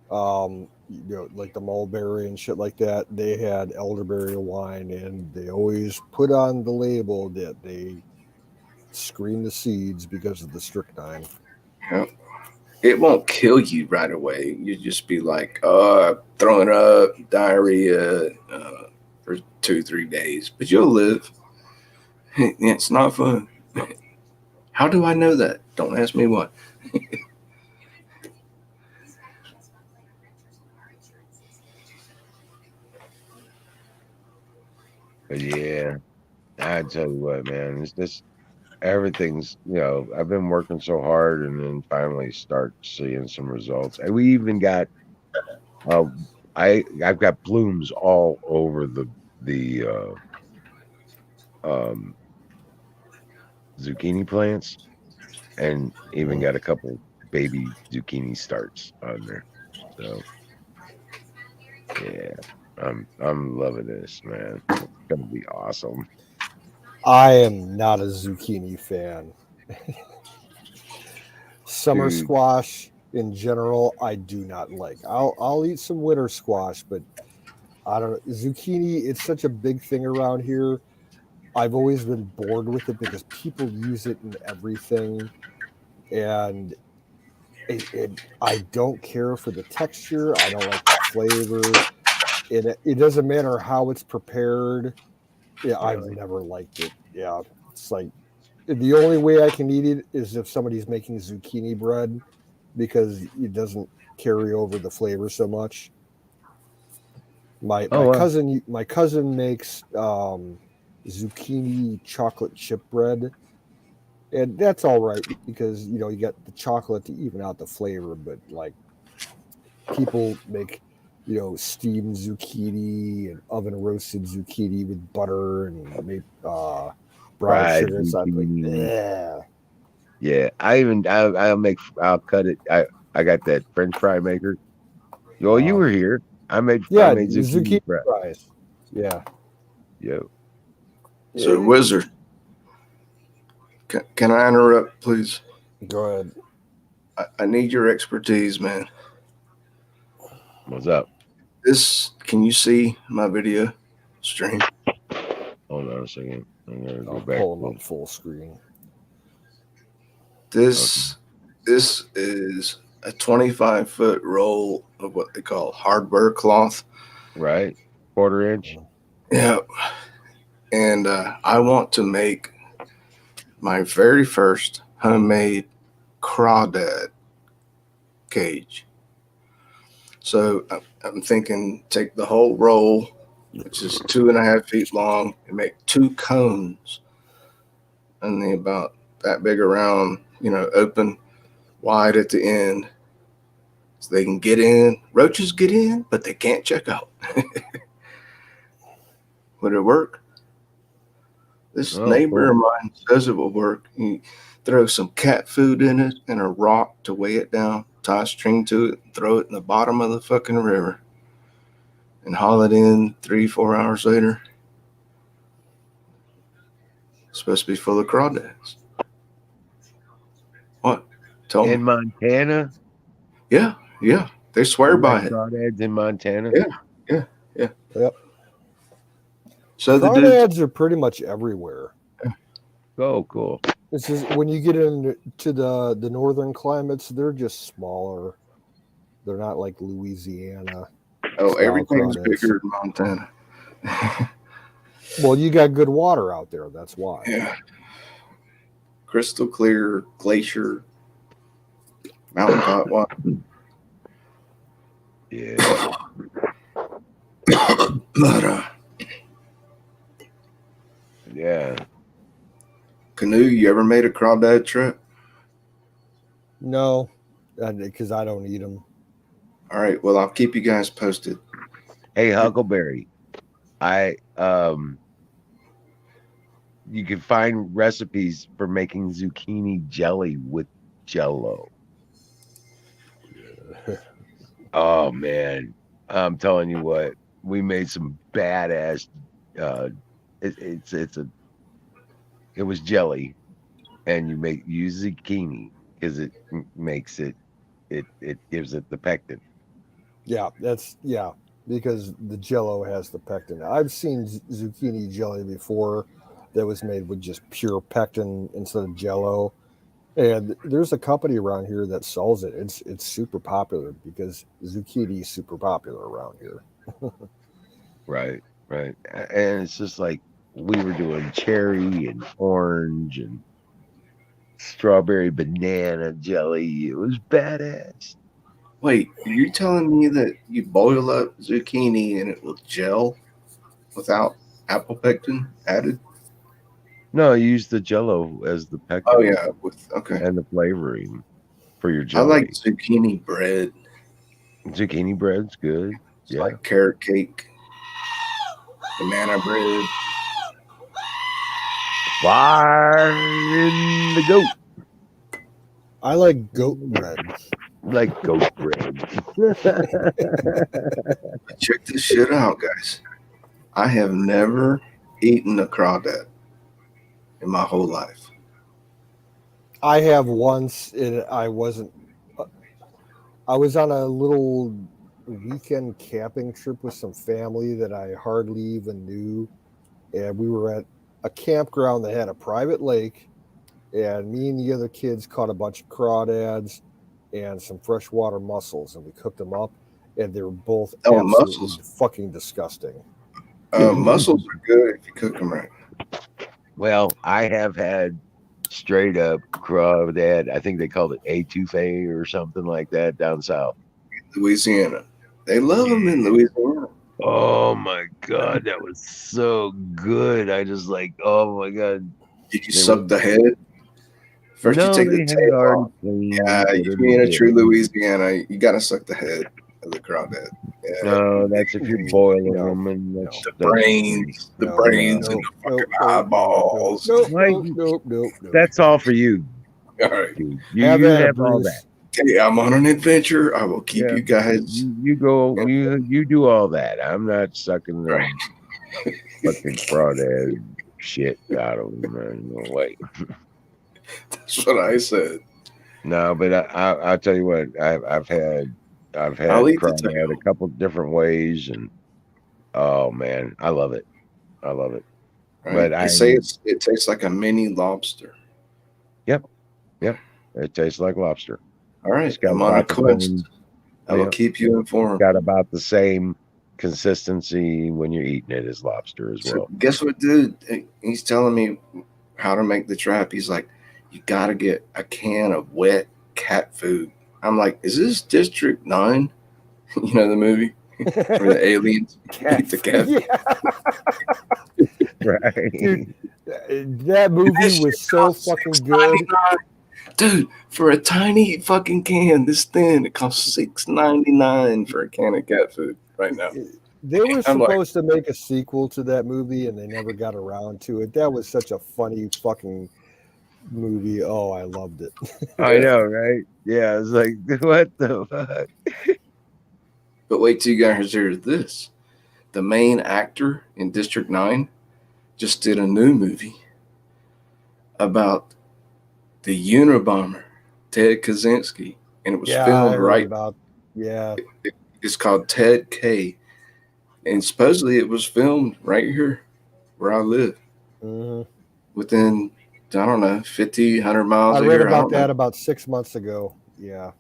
Like the mulberry and shit like that. They had elderberry wine, and they always put on the label that they screen the seeds because of the strychnine. Yep. It won't kill you right away. You just be like, throwing up, diarrhea for 2-3 days, but you'll live. It's not fun. How do I know that? Don't ask me what. But yeah, I tell you what, man, it's just everything's, I've been working so hard and then finally start seeing some results. And we even got I've got blooms all over the zucchini plants, and even got a couple baby zucchini starts on there. So yeah, I'm loving this, man. It's gonna be awesome. I am not a zucchini fan. Summer squash in general, I do not like. I'll eat some winter squash, but I don't know. Zucchini, it's such a big thing around here. I've always been bored with it because people use it in everything, and I don't care for the texture. I don't like the flavor. It doesn't matter how it's prepared. Yeah, I've never liked it. Yeah, it's like the only way I can eat it is if somebody's making zucchini bread because it doesn't carry over the flavor so much. My cousin makes zucchini chocolate chip bread, and that's all right because you got the chocolate to even out the flavor. But like people make steamed zucchini and oven roasted zucchini with butter and brown sugar and stuff. Like, yeah. I'll cut it. I got that French fry maker. Oh, you were here. I made zucchini fries. Yeah. Yo. So, Wizard, can I interrupt, please? Go ahead. I need your expertise, man. What's up? Can you see my video stream? Hold on a second. I'm gonna go I'll back. pull them up full screen. This is a 25-foot roll of what they call hardware cloth. Right. 1/4 inch. Yeah. And I want to make my very first homemade crawdad cage. So I'm thinking take the whole roll, which is 2.5 feet long, and make 2 cones, and they about that big around, open wide at the end, so they can get in. Roaches get in, but they can't check out. Would it work? This neighbor of mine says it will work. He throw some cat food in it and a rock to weigh it down, tie a string to it, throw it in the bottom of the fucking river, and haul it in 3-4 hours later. It's supposed to be full of crawdads. What? Tell in me. Montana? Yeah. They swear by it. Crawdads in Montana? Yeah. Yep. So crawdads are pretty much everywhere. Oh, cool. It's just when you get into the northern climates, they're just smaller. They're not like Louisiana. Oh, style everything's crawdads. bigger in Montana. Well, you got good water out there. That's why. Yeah. Crystal clear glacier, mountaintop water. Yeah. But Yeah. canoe, you ever made a crawdad trip? No, because I don't eat them. All right. Well, I'll keep you guys posted. Hey, Huckleberry, you can find recipes for making zucchini jelly with Jello. Oh man, I'm telling you what, we made some badass. It was jelly, and you use zucchini because it makes it gives it the pectin. Yeah, because the Jello has the pectin. I've seen zucchini jelly before that was made with just pure pectin instead of Jello. And there's a company around here that sells it. It's super popular because zucchini is super popular around here. Right. And it's just like we were doing cherry and orange and strawberry banana jelly. It was badass. Wait, you're telling me that you boil up zucchini and it will gel without apple pectin added? No, I use the Jello as the pectin. Oh yeah, okay. And the flavoring for your I jelly. like zucchini bread. Zucchini bread's good. It's like carrot cake, banana bread. Fire in the goat. I like goat bread. Like goat bread. Check this shit out, guys. I have never eaten a crawdad in my whole life. I have once, and I wasn't. I was on a little weekend camping trip with some family that I hardly even knew, and we were at a campground that had a private lake, and me and the other kids caught a bunch of crawdads and some freshwater mussels, and we cooked them up, and they were both absolutely mussels. fucking disgusting. Mussels are good if you cook them right. Well, I have had straight up crawdad. I think they called it etouffee or something like that down south. Louisiana. They love them in Louisiana. Oh my god, that was so good. I just like, oh my god. Did you suck the head? First you take the tail off. Yeah, you being a true Louisiana, you gotta suck the head of the crawdad. Yeah. No, that's if you're boiling them and that's the brains and the fucking eyeballs. Nope. That's all for you. All right. You have all that. Okay, I'm on an adventure. I will keep you guys. You go. You do all that. I'm not sucking the fucking crawdad shit out of them. No way. That's what I said. No, but I'll tell you what. I've had crawdad a couple different ways, and oh man, I love it. Right. But I say it tastes like a mini lobster. Yep. It tastes like lobster. All right, I'm on a quest. I will keep you informed. Got about the same consistency when you're eating it as lobster as well. Guess what, dude? He's telling me how to make the trap. He's like, you got to get a can of wet cat food. I'm like, is this District 9? You know the movie where the aliens eat the cat? Yeah. Right. Dude, that movie was so fucking good. Dude, for a tiny fucking can, this thin, it costs $6.99 for a can of cat food right now. They were supposed to make a sequel to that movie, and they never got around to it. That was such a funny fucking movie. Oh, I loved it. I know, right? Yeah, it's like, what the fuck? But wait till you guys hear this. The main actor in District 9 just did a new movie about the Unabomber, Ted Kaczynski, and it was filmed right about. It's called Ted K, and supposedly it was filmed right here where I live, within I don't know, 50, 100 miles I a read year. I about don't know. that about 6 months ago. Yeah.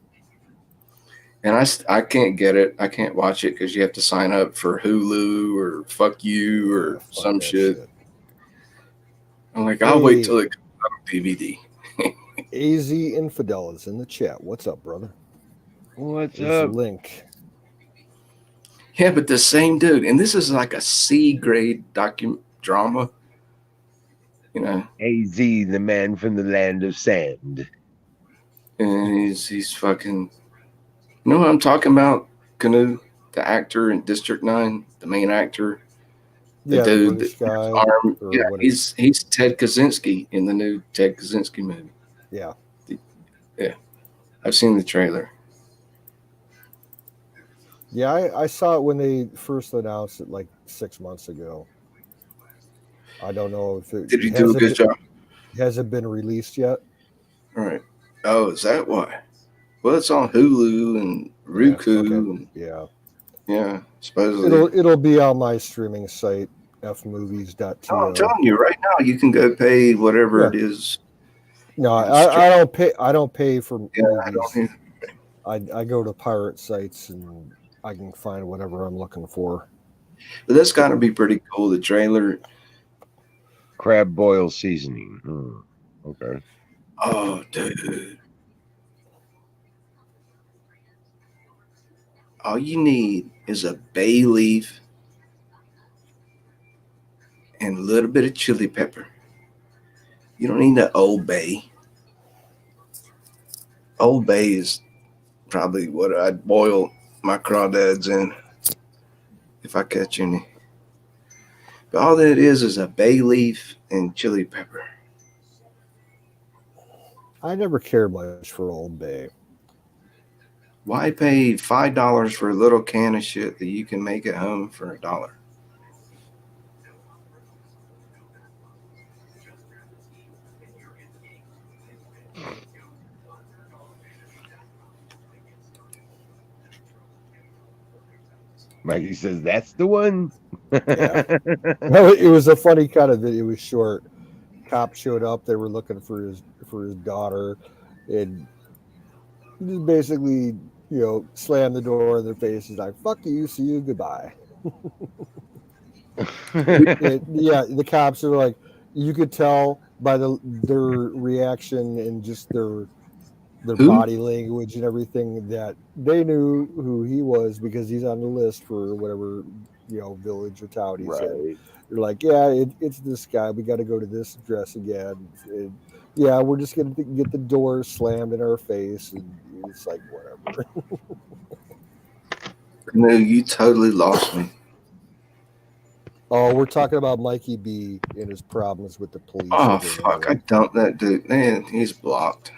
And I can't get it. I can't watch it because you have to sign up for Hulu or fuck you or Yeah, fuck some that shit. I'm like, I'll wait till it comes out on DVD. AZ Infidel is in the chat. What's up, brother? What's There's a up? link. Yeah, but the same dude, and this is like a C grade drama. You know, AZ, the man from the land of sand. and he's fucking. You know what I'm talking about? Canoe, the actor in District 9, the main actor, the Yeah, the dude British that guy. arm. Or Yeah, what he's Ted Kaczynski in the new Ted Kaczynski movie. Yeah. Yeah, I've seen the trailer. Yeah, I saw it when they first announced it like 6 months ago. I don't know if it Did he do a good job? has it been released yet. All right. Oh, is that why? Well, it's on Hulu and Roku. Okay. And, Yeah. yeah, supposedly. It'll be on my streaming site, fmovies.to. No, I'm telling you right now, you can go pay whatever Yeah. it is. No, It's I don't pay for Yeah, I movies. don't. I go to pirate sites and I can find whatever I'm looking for. But that's got to be pretty cool. The trailer. Crab boil seasoning. Okay. Oh, dude. All you need is a bay leaf and a little bit of chili pepper. You don't need the Old Bay. Old Bay is probably what I'd boil my crawdads in if I catch any. But all that is a bay leaf and chili pepper. I never cared much for Old Bay. Why pay $5 for a little can of shit that you can make at home for $1? Mikey says that's the one. Yeah. No, it was a funny kind of video. It was short. Cop showed up. They were looking for his daughter, and just basically, slammed the door in their faces like "fuck you, see you, goodbye." Yeah, the cops are like, you could tell by their reaction and just their Who? body language and everything that they knew who he was because he's on the list for whatever village or town he's in. Right. They're like, yeah, it's this guy. We got to go to this address again. And, yeah, we're just gonna get the door slammed in our face, and it's like whatever. No, you totally lost me. Oh, we're talking about Mikey B and his problems with the police. Oh, fuck. I dumped that dude. Man, he's blocked.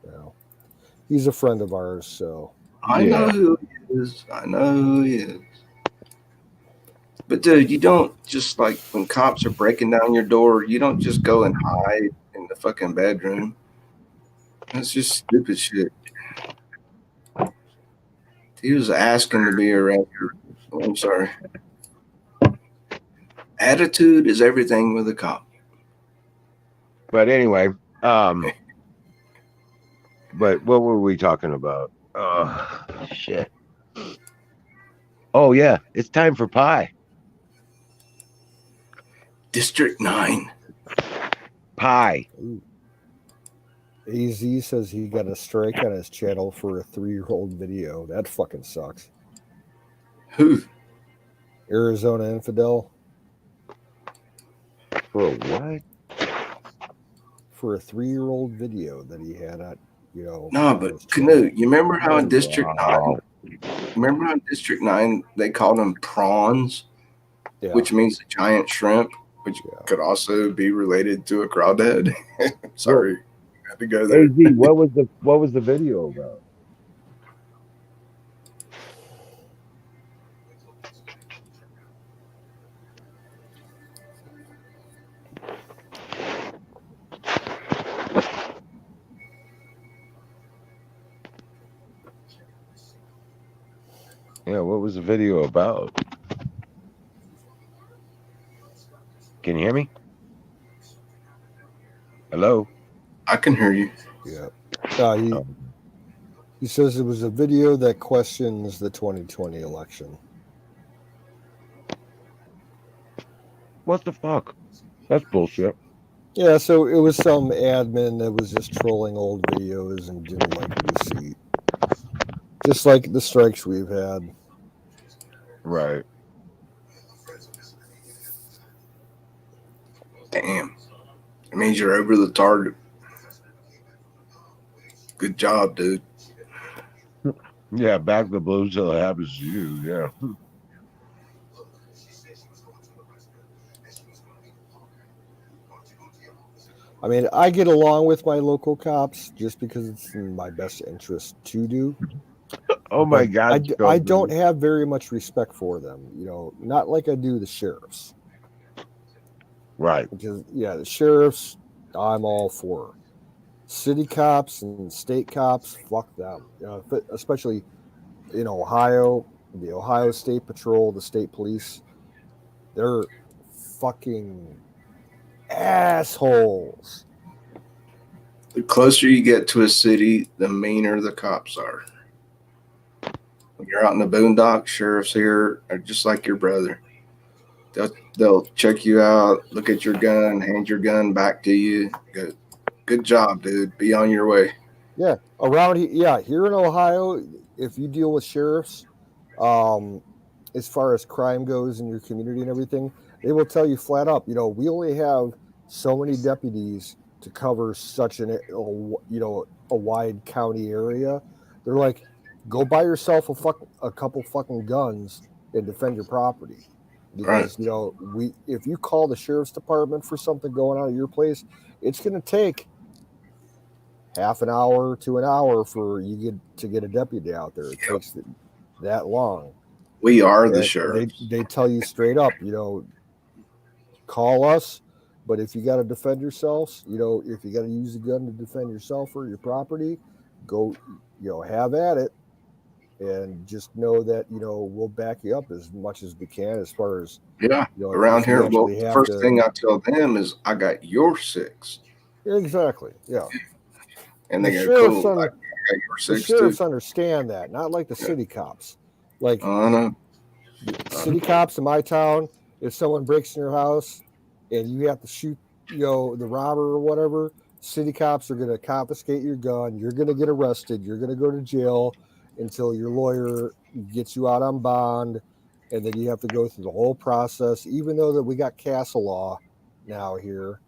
Well, he's a friend of ours, so. I know who he is. I know who he is. But, dude, you don't just, like, when cops are breaking down your door, you don't just go and hide in the fucking bedroom. That's just stupid shit. He was asking to be around here. Oh, I'm sorry. Attitude is everything with a cop. But anyway, but what were we talking about? Shit. Oh yeah, it's time for pie. District 9. Pie. AZ says he got a strike on his channel for a 3-year-old video. That fucking sucks. Who? Arizona Infidel. For what? For a 3-year-old video that he had at, No, but Canoe, you remember how in District 9, remember how in District 9 they called them prawns, which means a giant shrimp, which could also be related to a crawdad? Sorry, I had to go there. AZ, what was the video about? Yeah, what was the video about? Can you hear me? Hello? I can hear you. Yeah. Oh, He says it was a video that questions the 2020 election. what the fuck? That's bullshit. Yeah, so it was some admin that was just trolling old videos and didn't like the receipt. Just like the strikes we've had. Right. Damn. It means you're over the target. Good job, dude. Yeah, back the blues till it happens to you. Yeah. I mean, I get along with my local cops just because it's in my best interest to do. Oh my But God. I don't have very much respect for them, not like I do the sheriffs. Right. Because, yeah, the sheriffs, I'm all for. City cops and state cops, fuck them. Especially in Ohio, the Ohio State Patrol, the state police, they're fucking assholes. The closer you get to a city, the meaner the cops are. When you're out in the boondocks, sheriffs here are just like your brother. They'll check you out, look at your gun, hand your gun back to you. Good job, dude. Be on your way. Yeah, here in Ohio, if you deal with sheriffs, as far as crime goes in your community and everything, they will tell you flat up, we only have so many deputies to cover such a wide county area. They're like, go buy yourself a couple fucking guns and defend your property. Because if you call the sheriff's department for something going on at your place, it's going to take half an hour to an hour for you to get a deputy out there. It takes that long. We are the sheriffs. They tell you straight up, call us, but if you got to defend yourselves, if you got to use a gun to defend yourself or your property, go, have at it. And just know that, we'll back you up as much as we can as far as, around here. Well, the first thing I tell them is, I got your six. Exactly. Yeah. And they go, cool. I got your six the sheriffs too. Understand that, not like the city cops. Like, no. City cops in my town, if someone breaks in your house and you have to shoot, the robber or whatever, city cops are going to confiscate your gun. You're going to get arrested. You're going to go to jail until your lawyer gets you out on bond. And then you have to go through the whole process. Even though that we got castle law now here,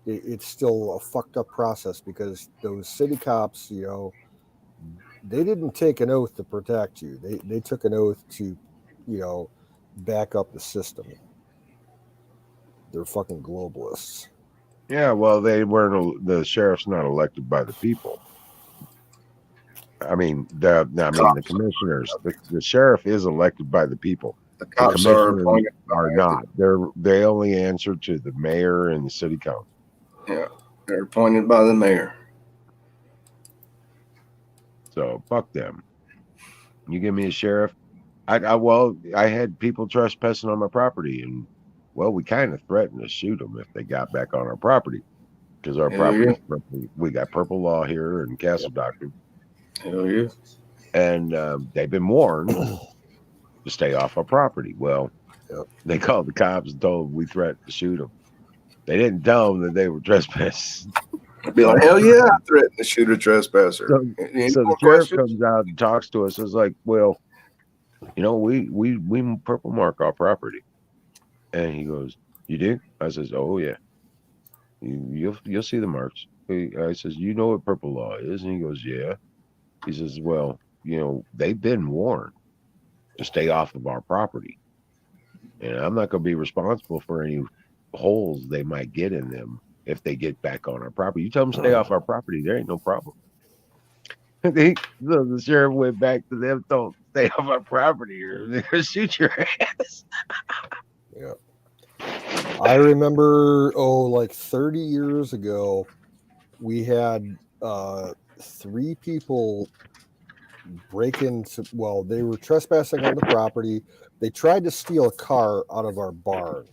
it's still a fucked up process because those city cops, they didn't take an oath to protect you. They took an oath to, back up the system. They're fucking globalists. Yeah, well, the sheriff's not elected by the people. I mean, the commissioners. The sheriff is elected by the people. The cops are not. They only answer to the mayor and the city council. Yeah, they're appointed by the mayor. So fuck them. You give me a sheriff. I had people trespassing on my property, and we kind of threatened to shoot them if they got back on our property because our property. We got purple law here in Castle Doctor. Hell yeah. And they've been warned to stay off our property. Well, they called the cops and told them we threatened to shoot them. They didn't tell them that they were trespassing. Be like, hell yeah, I threatened to shoot a trespasser. So the sheriff comes out and talks to us. It's like, well, we purple mark our property. And he goes, you do? I says, oh yeah. You'll see the marks. I says, you know what purple law is? And he goes, yeah. He says, well, they've been warned to stay off of our property. And I'm not going to be responsible for any holes they might get in them if they get back on our property. You tell them to stay off our property, there ain't no problem. The sheriff went back to them, told them, stay off our property or they're going to shoot your ass. Yeah. I remember, like 30 years ago, we had 3 people break into, they were trespassing on the property. They tried to steal a car out of our barn.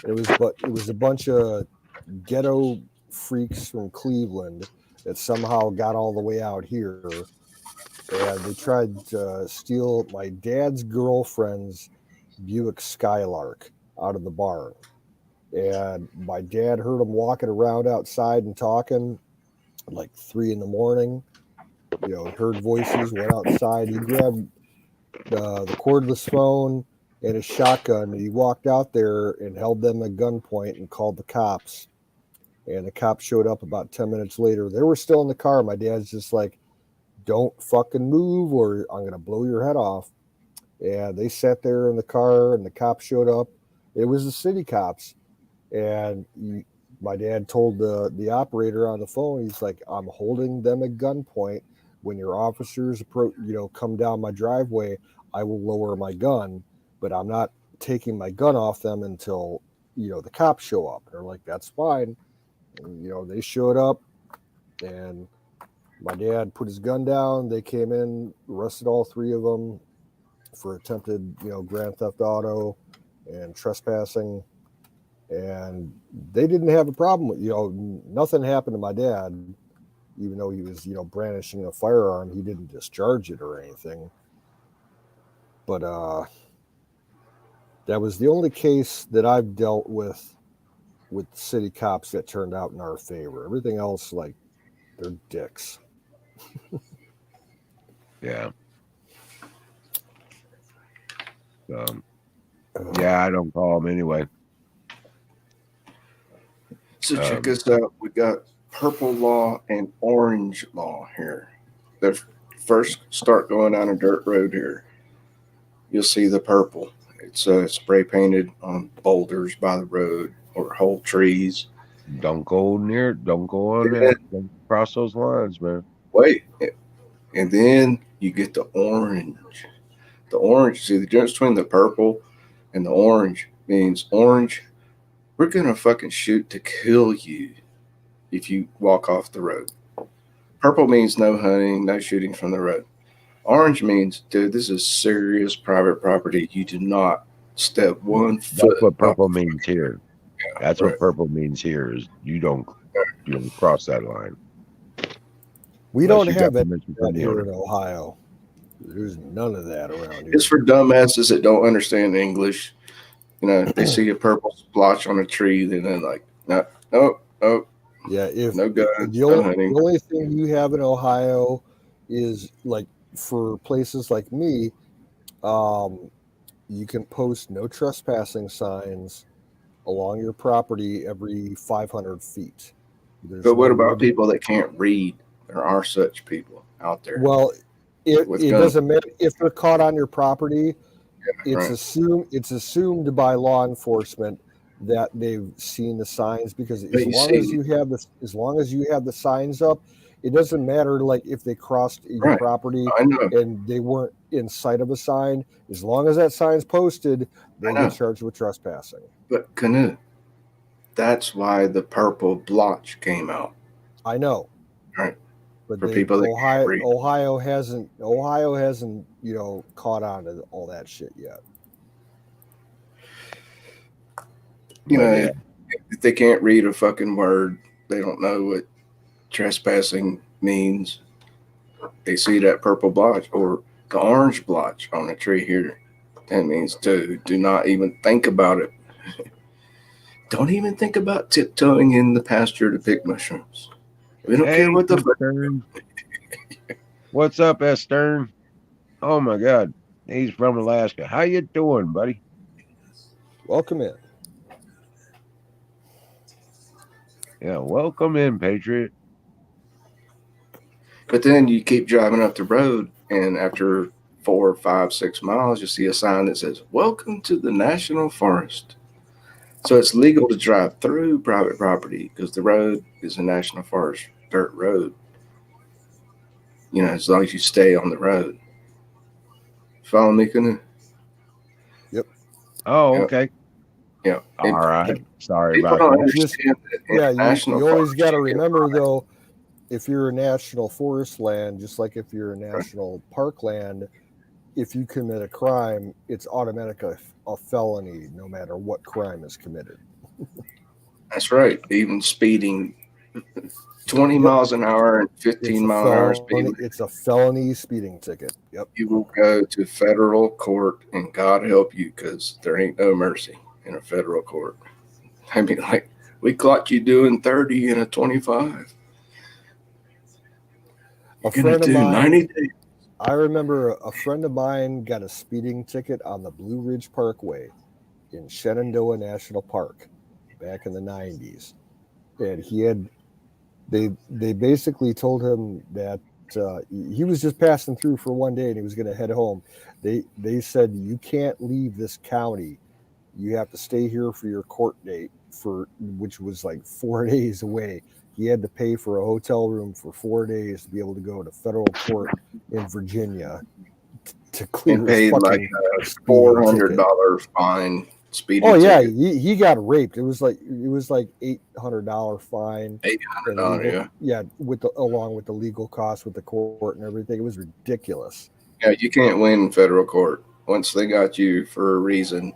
It was a bunch of ghetto freaks from Cleveland that somehow got all the way out here, and they tried to steal my dad's girlfriend's Buick Skylark out of the barn. And my dad heard them walking around outside and talking like 3 in the morning. Heard voices, went outside. He grabbed the cordless phone and his shotgun. And he walked out there and held them at gunpoint and called the cops. And the cops showed up about 10 minutes later. They were still in the car. My dad's just like, don't fucking move or I'm going to blow your head off. And they sat there in the car and the cops showed up. It was the city cops. And my dad told the operator on the phone, he's like, I'm holding them at gunpoint. When your officers come down my driveway, I will lower my gun, but I'm not taking my gun off them until, the cops show up. They're like, that's fine. And, they showed up and my dad put his gun down. They came in, arrested all 3 of them for attempted, grand theft auto and trespassing. And they didn't have a problem with, nothing happened to my dad, even though he was, brandishing a firearm. He didn't discharge it or anything. But that was the only case that I've dealt with city cops that turned out in our favor. Everything else, like, they're dicks. Yeah. Yeah, I don't call them anyway. So check this out. We got purple law and orange law here. The first start going down a dirt road here. You'll see the purple. It's spray painted on boulders by the road or whole trees. Don't go near it. Don't go on there. Don't cross those lines, man. Wait. And then you get the orange. The orange, see the difference between the purple and the orange means orange, we're going to fucking shoot to kill you if you walk off the road. Purple means no hunting, no shooting from the road. Orange means, dude, this is serious private property. You do not step 1 foot. That's what purple means here. Yeah, That's right. what purple means here is you don't cross that line. We Unless don't you have got it permission from the here owner. in Ohio. There's none of that around here. It's for dumbasses that don't understand English. They see a purple splotch on a tree, then they're like, no. Yeah, No guns, the no hunting. only thing you have in Ohio is like for places like me, you can post no trespassing signs along your property every 500 feet. But what about people that can't read? There are such people out there. Well, it doesn't matter if they're caught on your property. It's assumed by law enforcement that they've seen the signs, because as long as you have the signs up, it doesn't matter like if they crossed your property and they weren't in sight of a sign. As long as that sign's posted, they get charged with trespassing. But Canute, that's why the purple blotch came out. I know. Right. But for people that can't read. Ohio hasn't caught on to all that shit yet. If they can't read a fucking word, they don't know what trespassing means. They see that purple blotch or the orange blotch on a tree here. That means do not even think about it. Don't even think about tiptoeing in the pasture to pick mushrooms. We don't care what the fuck. What's up, S. Stern? Oh my God, he's from Alaska. How you doing, buddy? Welcome in. Yeah, welcome in, Patriot. But then you keep driving up the road, and after 4, 5, 6 miles, you see a sign that says, "Welcome to the National Forest." So it's legal to drive through private property because the road is a National Forest dirt road. As long as you stay on the road. Follow me, Canoe? Yep. Oh, okay. Yeah. All right. Sorry People about don't that. understand you always got to remember, though, if you're a national forest land, just like if you're a national park land, if you commit a crime, it's automatically a felony no matter what crime is committed. That's right. Even speeding 20 Yep. miles an hour and It's 15 a mile an hour felony. speed. It's a felony speeding ticket. Yep. You will go to federal court, and God help you, because there ain't no mercy in a federal court. I mean, like, we caught you doing 30 in a 25. A You're gonna friend of do mine. 90 days. I remember a friend of mine got a speeding ticket on the Blue Ridge Parkway in Shenandoah National Park back in the 90s. And they basically told him that he was just passing through for one day and he was going to head home. They said, you can't leave this county. You have to stay here for your court date, which was like 4 days away. He had to pay for a hotel room for 4 days to be able to go to federal court in Virginia to clear And his paid like fucking a speeding ticket. $400 fine speeding Oh yeah, ticket. he got raped. It was like $800 fine. $800, yeah. Along with the legal costs with the court and everything. It was ridiculous. Yeah, you can't win in federal court. Once they got you for a reason,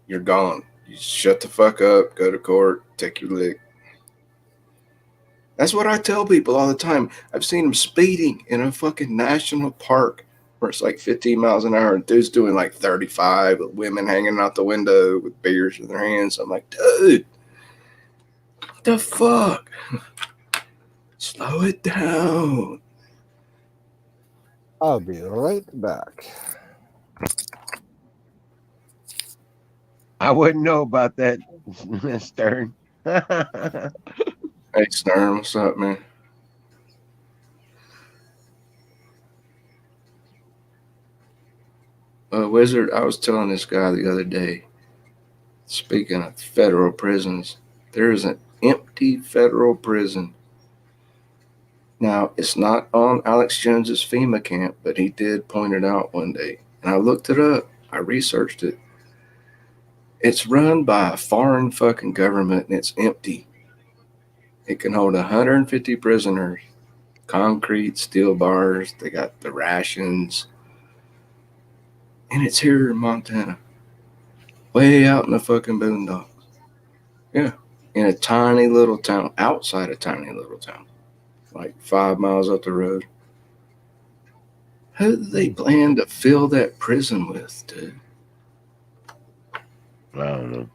you're gone. You shut the fuck up, go to court, take your lick. That's what I tell people all the time. I've seen them speeding in a fucking national park where it's like 15 miles an hour and dude's doing like 35 with women hanging out the window with beers in their hands. I'm like, dude, what the fuck? Slow it down. I'll be right back. I wouldn't know about that, Stern. Hey, Stern, what's up, man? Wizard, I was telling this guy the other day, speaking of federal prisons, there is an empty federal prison. Now, it's not on Alex Jones's FEMA camp, but he did point it out one day. And I looked it up. I researched it. It's run by a foreign fucking government, and it's empty. It can hold 150 prisoners. Concrete, steel bars. They got the rations. And it's here in Montana. Way out in the fucking boondocks. Yeah. In a tiny little town. Outside a tiny little town. Like 5 miles up the road. Who do they plan to fill that prison with, dude? I don't know.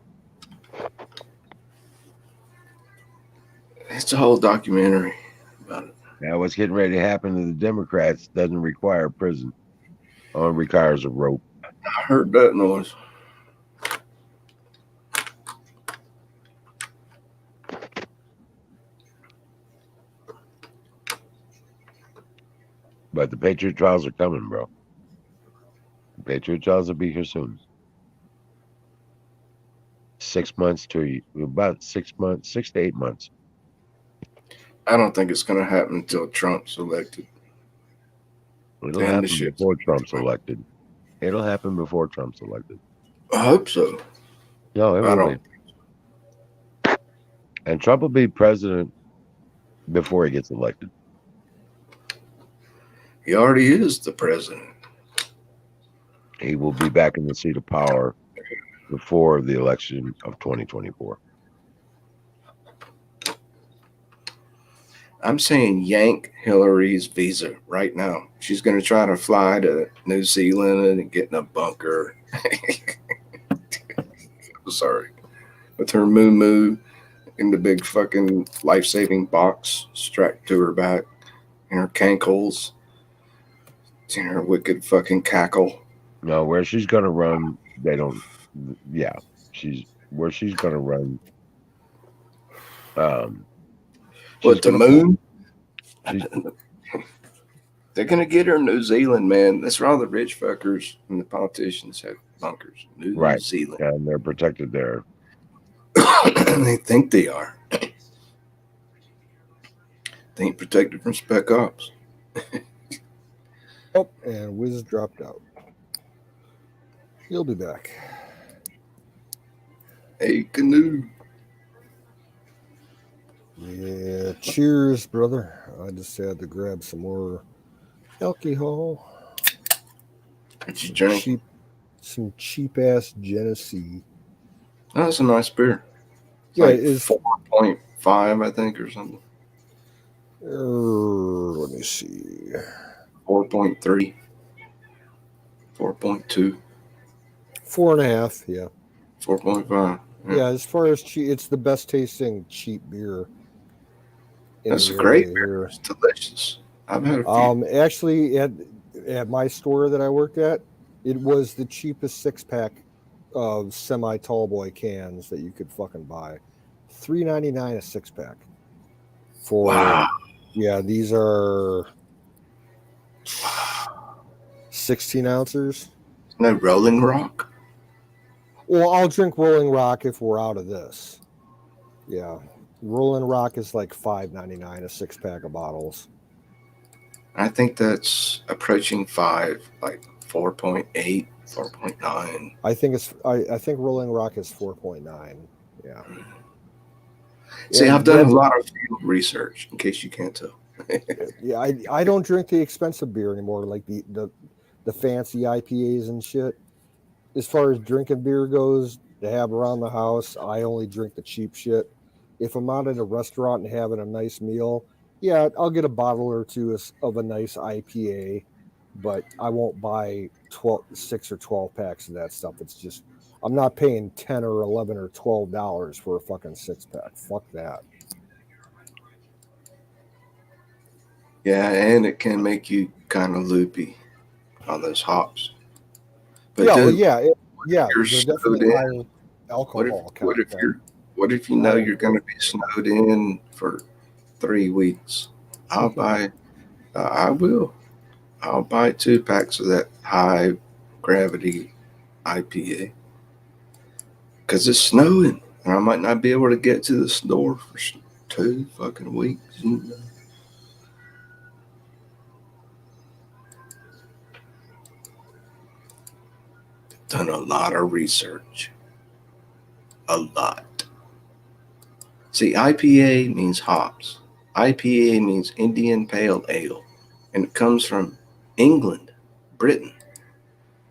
It's a whole documentary about it. Now, what's getting ready to happen to the Democrats doesn't require prison. All it requires a rope. I heard that noise. But the Patriot trials are coming, bro. The Patriot trials will be here soon. 6 months to about 6 months, 6 to 8 months. I don't think it's going to happen until Trump's elected. It'll And happen the shit. before Trump's elected. It'll happen before Trump's elected. I hope so. No, it I will be. And Trump will be president before he gets elected. He already is the president. He will be back in the seat of power before the election of 2024. I'm saying yank Hillary's visa right now. She's going to try to fly to New Zealand and get in a bunker. Sorry. With her moo in the big fucking life-saving box strapped to her back and her cankles and her wicked fucking cackle. No, where she's going to run, they don't. Yeah, where she's going to run. What, the moon? They're going to get her in New Zealand, man. That's where all the rich fuckers and the politicians have bunkers. New Zealand. And they're protected there. They think they are. They ain't protected from spec ops. Oh, and Wiz dropped out. He'll be back. Hey, Canoe. Yeah, cheers, brother. I just had to grab some more alcohol. What you drink? Some cheap ass Genesee. Oh, that's a nice beer. Yeah, like it's I think, or something. Let me see. 4.3, 4.2, 4.5. Yeah. 4.5. Yeah. As far as cheap, it's the best tasting cheap beer in That's the a great area beer. here. It's delicious. I've had a few. Actually, at my store that I worked at, it was the cheapest 6-pack of semi tall boy cans that you could fucking buy. $3.99 a 6-pack. Wow. Yeah, these are 16 ounces. No Rolling Rock? Well, I'll drink Rolling Rock if we're out of this. Yeah. Rolling Rock is like $5.99 a 6-pack of bottles. I think that's approaching 5, like 4.8, 4.9. I think Rolling Rock is 4.9. Yeah. See, And I've done a lot of field research, in case you can't tell. Yeah, I don't drink the expensive beer anymore, like the fancy IPAs and shit. As far as drinking beer goes, to have around the house, I only drink the cheap shit. If I'm out at a restaurant and having a nice meal, yeah, I'll get a bottle or two of a nice IPA, but I won't buy 6 or 12 packs of that stuff. It's just I'm not paying 10 or 11 or $12 for a fucking 6-pack. Fuck that. Yeah, and it can make you kind of loopy on those hops. But Yeah, dude, well, yeah, you're they're snowed definitely in. high alcohol content. What if you know you're going to be snowed in for 3 weeks? I'll buy. I will. I'll buy 2 packs of that high gravity IPA because it's snowing, and I might not be able to get to the store for 2 fucking weeks. Done a lot of research. A lot. See, IPA means hops. IPA means Indian Pale Ale, and it comes from England, Britain.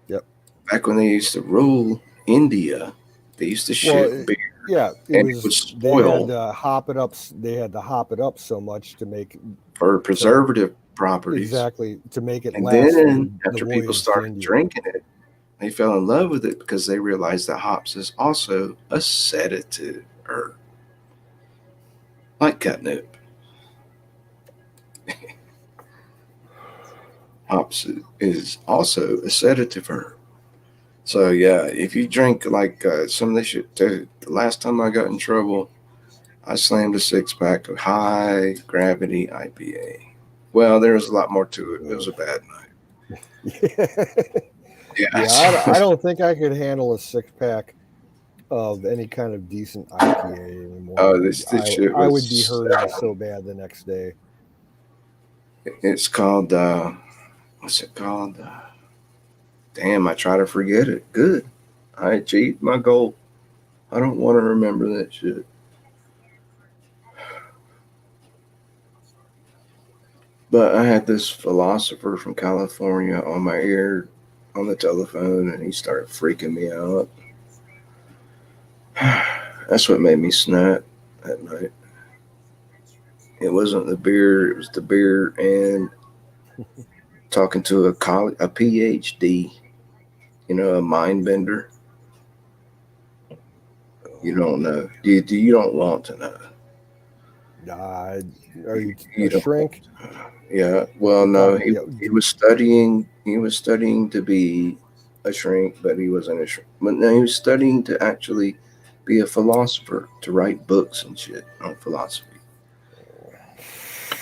Yep. Back when they used to rule India, they used to ship beer. Yeah, it would they had spoil to hop it up. They had to hop it up so much to make for preservative properties. Exactly, to make it And last. then the after people voyage to started India. drinking it, they fell in love with it because they realized that hops is also a sedative herb, like catnip. Hops is also a sedative herb. So yeah, if you drink like some of this shit, dude, the last time I got in trouble, I slammed a 6-pack of high gravity IPA. Well, there was a lot more to it. It was a bad night. Yeah, I don't think I could handle a 6-pack of any kind of decent IPA anymore. Oh, this shit was I would be hurting so bad the next day. It's called what's it called? Damn, I try to forget it. Good. I achieved my goal. I don't want to remember that shit. But I had this philosopher from California on my ear on the telephone, and he started freaking me out. That's what made me snap that night. It wasn't the beer, it was the beer and talking to a PhD, a mind bender. You don't know. You don't want to know. Are you a shrink? Yeah. Well, no. He was studying. He was studying to be a shrink, but he wasn't a shrink. But no, he was studying to actually be a philosopher, to write books and shit on philosophy.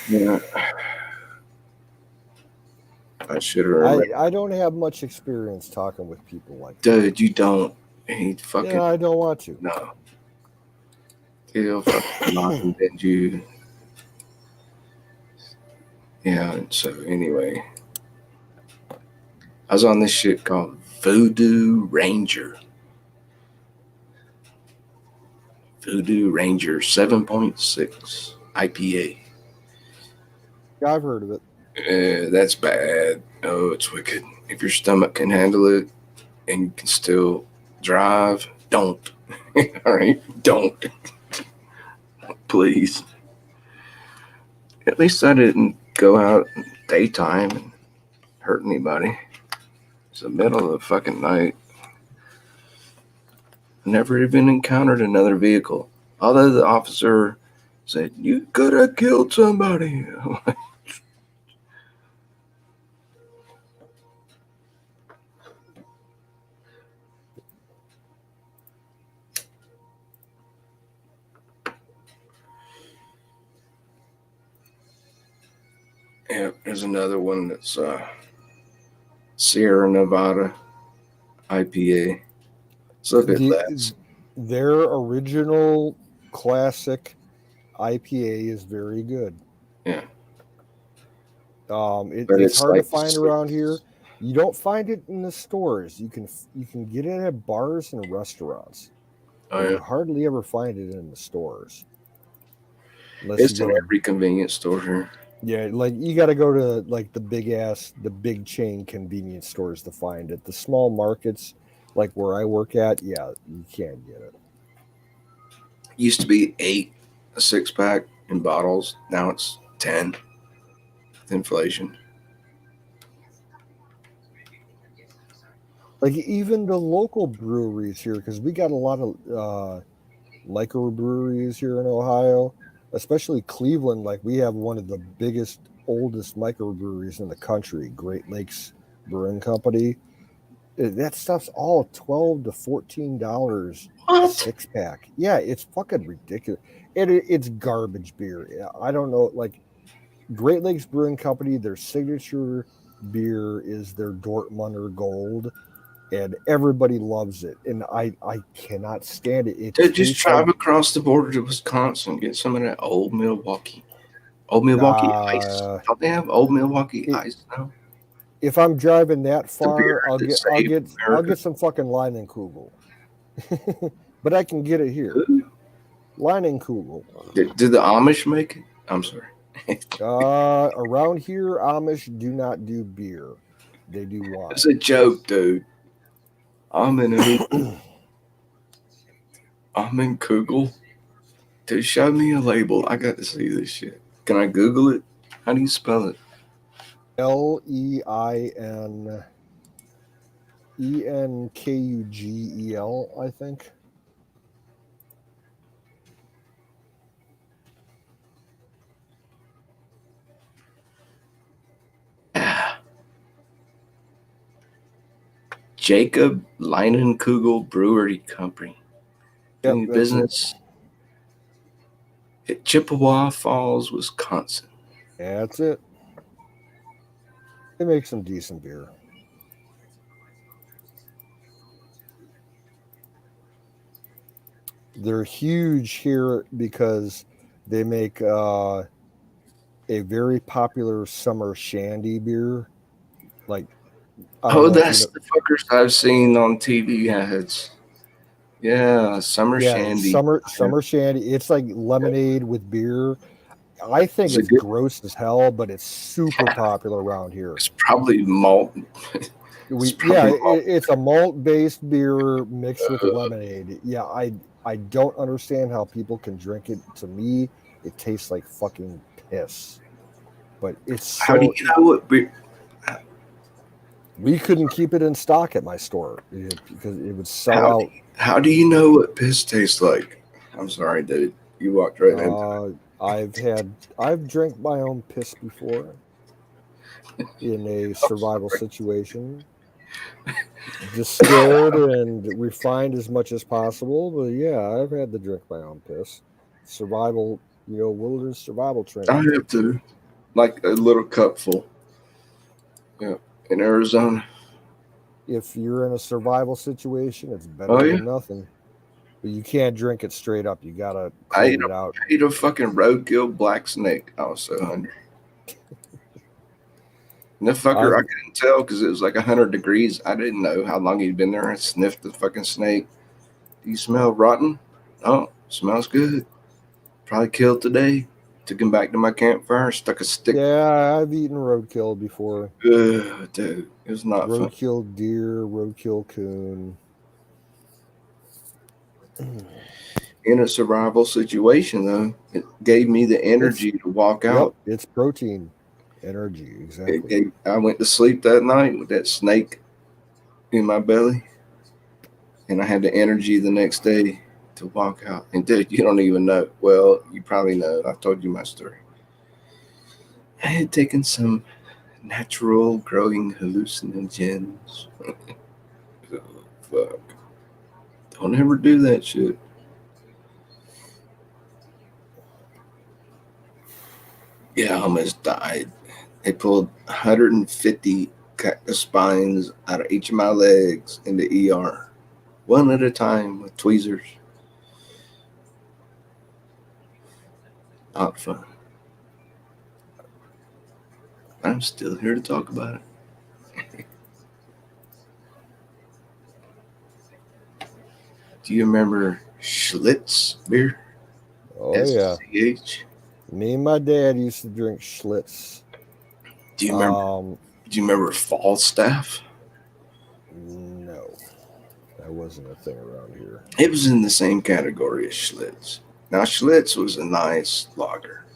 Yeah. I should have remembered. I don't have much experience talking with people like that. Dude, you don't. He fucking. Yeah, I don't want to. No. He'll fucking mind bend you. Yeah, and so anyway, I was on this shit called Voodoo Ranger. Voodoo Ranger 7.6 IPA. Yeah, I've heard of it. That's bad. Oh, it's wicked. If your stomach can handle it and you can still drive, don't. All right, don't. Please. At least I didn't go out in daytime and hurt anybody. It's the middle of the fucking night. Never even encountered another vehicle. Although the officer said, "You could have killed somebody." Yeah, there's another one that's Sierra Nevada IPA. Let's look at that. Their original classic IPA is very good. Yeah. But But it's it's hard like to find around here. You don't find it in the stores. You can get it at bars and restaurants. Oh, But yeah. you hardly ever find it in the stores. Unless It's you in go to, every convenience store here. yeah, like you got to go to like the big chain convenience stores to find it. The small markets, like where I work at, yeah, you can't get it. Used to be 8 a 6-pack in bottles. Now it's 10 with inflation. Like even the local breweries here, because we got a lot of microbreweries here in Ohio, especially Cleveland. Like we have one of the biggest, oldest microbreweries in the country, Great Lakes Brewing Company. That stuff's all $12 to $14 a What? 6-pack. Yeah, it's fucking ridiculous. It's garbage beer. I don't know. Like Great Lakes Brewing Company, their signature beer is their Dortmunder Gold, and everybody loves it. And I cannot stand it. It Dude, just tastes drive like across the border to Wisconsin. Get some of that old Milwaukee. Old Milwaukee Ice. Don't they have old Milwaukee Ice now? if I'm driving that The beer far, I'll that get saved America. some fucking Leinenkugel. But I can get it here. Who? Leinenkugel. Did the Amish make it? I'm sorry. Around here, Amish do not do beer. They do wine. It's a joke, dude. I'm in Kugel. Dude, show me a label. I got to see this shit. Can I Google it? How do you spell it? Leinenkugel, I think. Jacob Leinenkugel Brewery Company. Doing business at Chippewa Falls, Wisconsin. That's it. They make some decent beer. They're huge here because they make a very popular summer shandy beer. Like, That's the fuckers I've seen on TV ads. Yeah, summer shandy. Summer shandy. It's like lemonade with beer. I think it's gross as hell, but it's super popular around here. It's probably malt. It's a malt-based beer mixed with lemonade. Yeah, I don't understand how people can drink it. To me, it tastes like fucking piss. But it's how do you know what beer? We couldn't keep it in stock at my store because it would sell out. How do you know what piss tastes like? I'm sorry, dude. You walked right into it. I've drank my own piss before in a survival situation. Distilled and refined as much as possible, but yeah, I've had to drink my own piss. Survival, wilderness survival training. I have to, like a little cupful. Yeah, in Arizona. If you're in a survival situation, it's better than nothing. But you can't drink it straight up. You gotta clean it out. I ate a fucking roadkill black snake. I was so hungry. And the fucker, I couldn't tell because it was like 100 degrees. I didn't know how long he'd been there. I sniffed the fucking snake. Do you smell rotten? Oh, smells good. Probably killed today. Took him back to my campfire, stuck a stick. Yeah, I've eaten roadkill before. Dude, it was not fun. Roadkill deer, roadkill coon. in a survival situation, though, it gave me the energy to walk out. Yep, it's protein, energy, exactly. I went to sleep that night with that snake in my belly, and I had the energy the next day to walk out. And dude, you don't even know. Well, you probably know. I told you my story. I had taken some natural growing hallucinogens. Oh, fuck. Don't ever do that shit. Yeah, I almost died. They pulled 150 cactus spines out of each of my legs in the ER, one at a time with tweezers. Not fun. I'm still here to talk about it. Do you remember Schlitz beer? Oh yeah. SCH? Me and my dad used to drink Schlitz. Do you remember? Do you remember Falstaff? No, that wasn't a thing around here. It was in the same category as Schlitz. Now Schlitz was a nice lager.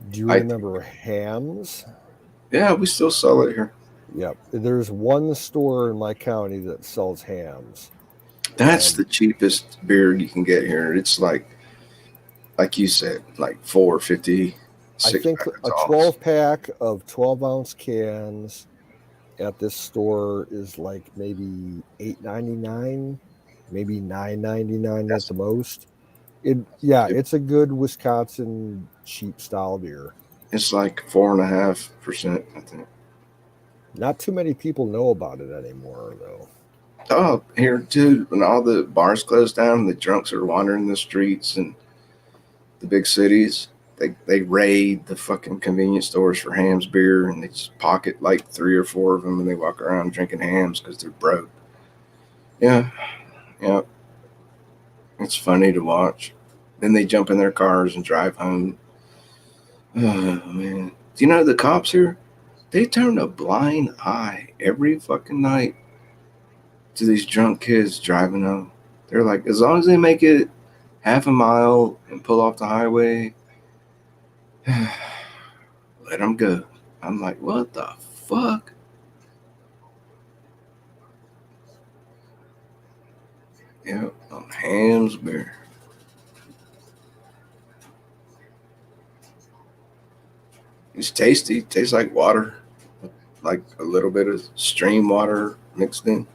Do you remember Hams? Yeah, we still sell it here. Yep. There's one store in my county that sells Hams. That's the cheapest beer you can get here. It's like you said, like $4.50. I think a 12 pack of 12-ounce cans at this store is like maybe $8.99, maybe $9.99 at the most. It's a good Wisconsin cheap style beer. It's like 4.5%, I think. Not too many people know about it anymore, though. Oh, here too, when all the bars close down, the drunks are wandering the streets and the big cities. They raid the fucking convenience stores for Hams beer, and they just pocket like 3 or 4 of them, and they walk around drinking Hams because they're broke. Yeah. It's funny to watch. Then they jump in their cars and drive home. Oh, man. Do you know the cops here? They turn a blind eye every fucking night to these drunk kids driving home. They're like, as long as they make it half a mile and pull off the highway, let them go. I'm like, what the fuck? Yeah, on Hams beer. It's tasty. It tastes like water, like a little bit of stream water mixed in.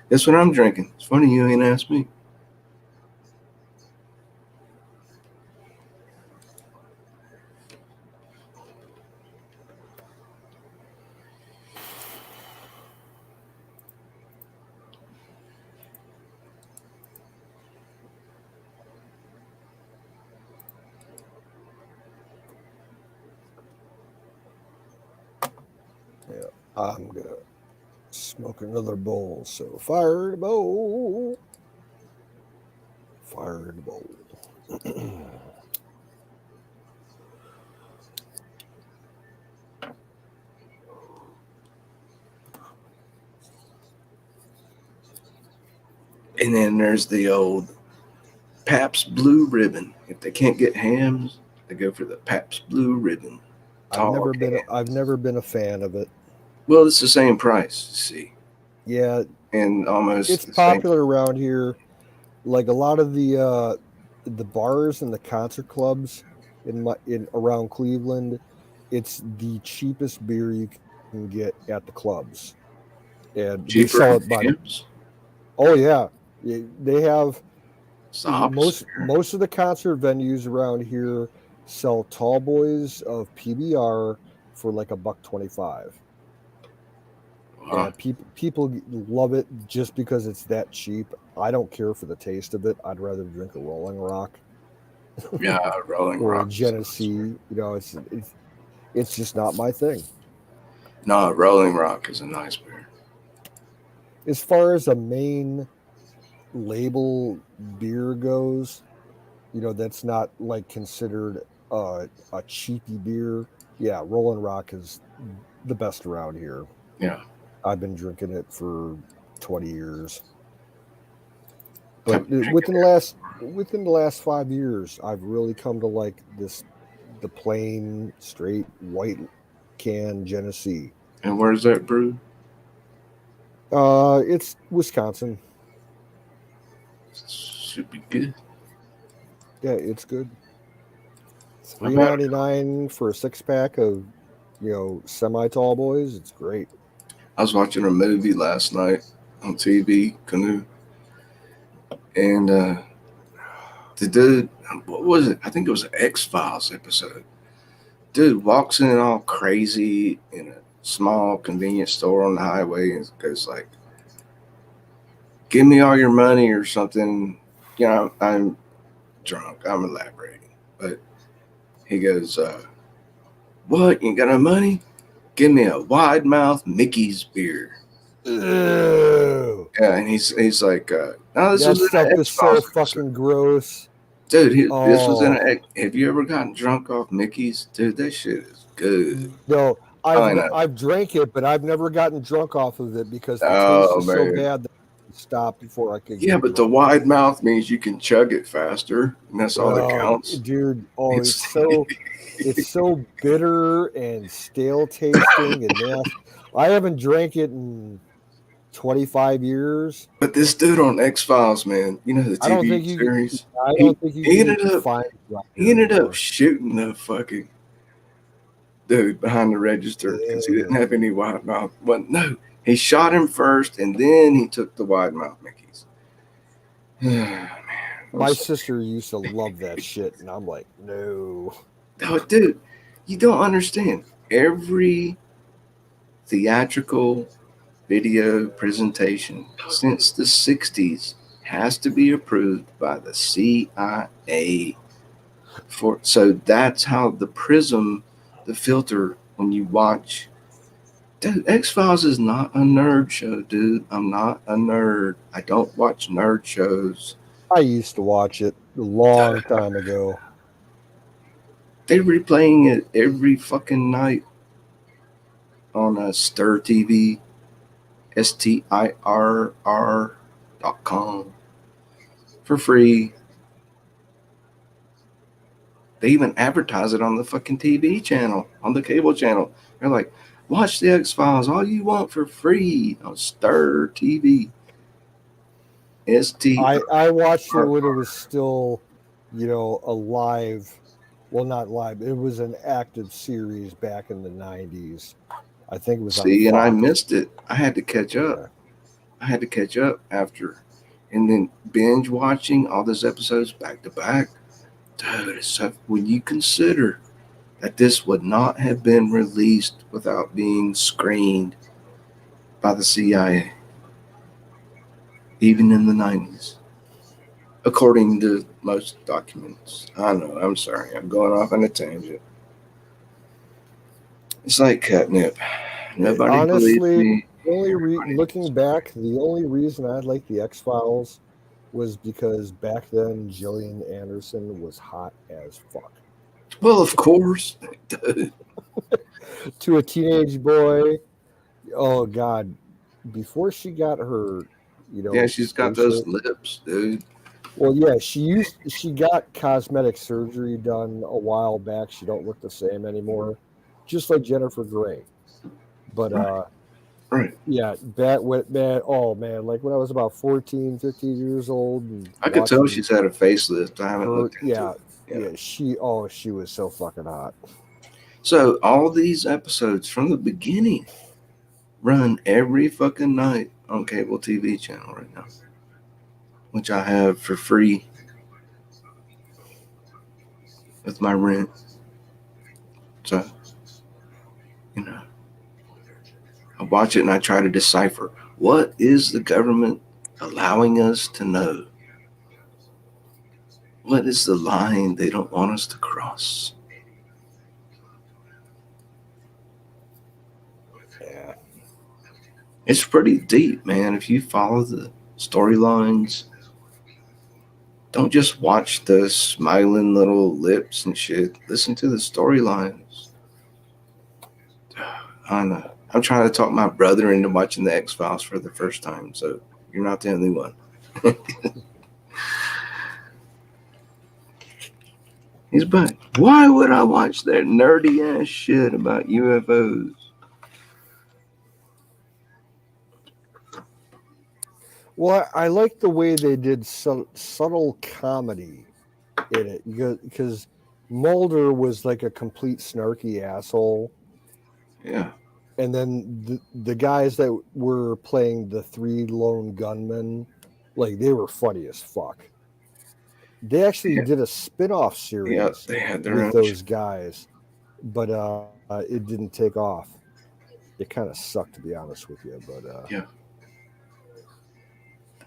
That's what I'm drinking. It's funny you ain't asked me. Yeah, I'm gonna smoke another bowl. So fire the bowl. Fire the bowl. And then there's the old Pabst Blue Ribbon. If they can't get Hams, they go for the Pabst Blue Ribbon. I've never been a fan of it. Well, it's the same price, see. Yeah, and almost it's popular around here. Like a lot of the bars and the concert clubs in around Cleveland, it's the cheapest beer you can get at the clubs, and cheaper they sell it by. Oh yeah, they have most of the concert venues around here sell tall boys of PBR for like $1.25. Wow. And people love it just because it's that cheap. I don't care for the taste of it. I'd rather drink a Rolling Rock. Yeah, Rolling or Rock. a Genesee. You know, it's just not my thing. No, Rolling Rock is a nice beer. As far as a main label beer goes, you know, that's not like considered a cheapy beer. Yeah, Rolling Rock is the best around here. Yeah. I've been drinking it for 20 years. But within the last 5 years, I've really come to like the plain, straight, white can Genesee. And where's that brew? It's Wisconsin. Should be good. Yeah, it's good. I bet. $3.99 for a 6-pack of, semi tall boys. It's great. I was watching a movie last night on TV, Canoe, and the dude, what was it? I think it was an X-Files episode. Dude walks in all crazy in a small convenience store on the highway and goes like, "Give me all your money" or something. I'm drunk. I'm elaborating, but he goes, "What? You ain't got no money? Give me a wide mouth Mickey's beer." Ew. Yeah, and he's like, "No, this That was stuff an is so X-Files episode." fucking gross. Dude, this was in Oh. an. Have you ever gotten drunk off Mickey's? Dude, that shit is good. No, I know. I've drank it, but I've never gotten drunk off of it because the Oh, taste is so man. bad that I stopped before I could. Yeah, get but the drunk. wide mouth means you can chug it faster, and that's all that counts. Dude, It's- it's so bitter and stale tasting and nasty. I haven't drank it in 25 years. But this dude on X-Files, man, the I don't TV think you. series, I don't think you he can ended up- find. he ended up shooting the fucking dude behind the register because he didn't have any wide mouth. Well, no, he shot him first, and then he took the wide mouth Mickeys. Man, My sister used to love that shit, and I'm like, no. Oh, dude, you don't understand. Every theatrical video presentation since the 60s has to be approved by the CIA. So that's how the prism, the filter, when you watch. Dude, X-Files is not a nerd show, dude. I'm not a nerd. I don't watch nerd shows. I used to watch it a long time ago. They're replaying it every fucking night on Stir TV, STIRR.com, for free. They even advertise it on the fucking TV channel, on the cable channel. They're like, watch the X-Files all you want for free on Stir TV. I watched it when it was still, alive. Well, not live. It was an active series back in the 90s. I think it was on and I Fox. missed it. I had to catch up. Yeah. I had to catch up after. And then binge watching all those episodes back to back. Dude, when you consider that this would not have been released without being screened by the CIA, even in the 90s, according to most documents. I know, I'm sorry, I'm going off on a tangent. It's like catnip. Nobody Honestly, believes me. Looking back, the only reason I like the X-Files was because back then Gillian Anderson was hot as fuck. Well, of course. To a teenage boy, oh God, before she got her, Yeah, she's got those lips, dude. Well, yeah, she got cosmetic surgery done a while back. She don't look the same anymore, just like Jennifer Grey. But Right. yeah, oh man, like when I was about 14, 15 years old. And I could tell she's had a facelift. I haven't looked into it. she was so fucking hot. So all these episodes from the beginning run every fucking night on cable TV channel right now, which I have for free with my rent. So, I watch it and I try to decipher what is the government allowing us to know? What is the line they don't want us to cross? Yeah. It's pretty deep, man. If you follow the storylines, don't just watch the smiling little lips and shit. Listen to the storylines. I know. I'm trying to talk my brother into watching the X-Files for the first time, so you're not the only one. He's back. Why would I watch that nerdy ass shit about UFOs? Well, I like the way they did subtle comedy in it because Mulder was like a complete snarky asshole, Yeah. and then the guys that were playing the three lone gunmen, like they were funny as fuck. They actually did a spin-off Yeah, series they had their with own those guys, but it didn't take off. It kind of sucked, to be honest with you. But Yeah.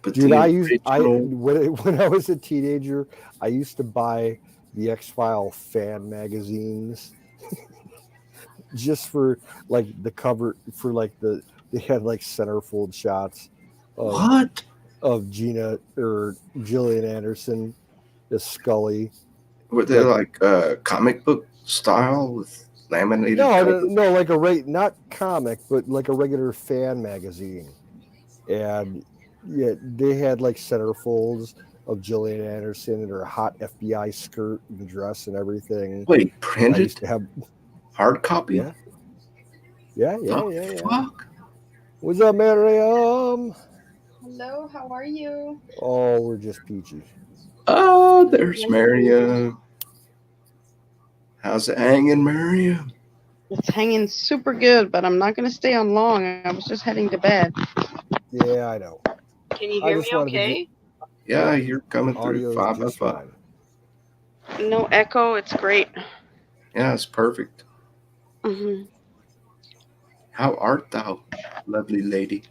But dude, the original, when I was a teenager, I used to buy the X-File fan magazines just for like the cover for like they had like centerfold shots what? of Gina or Gillian Anderson as Scully. Were they like comic book style with laminated covers? No, like not comic, but like a regular fan magazine. And yeah, they had like centerfolds of Gillian Anderson in her hot FBI skirt and dress and everything. Wait, I printed? used to have Hard copy? yeah. Fuck? What's up, Miriam? Hello, how are you? Oh, we're just peachy. Oh, there's Nice Miriam. How's it hanging, Miriam? It's hanging super good, but I'm not going to stay on long. I was just heading to bed. Yeah, I know. Can you I hear just me wanted to okay? Yeah, you're coming through Audio is 5 by just 5. fine. No echo. It's great. Yeah, it's perfect. hmm How art thou, lovely lady?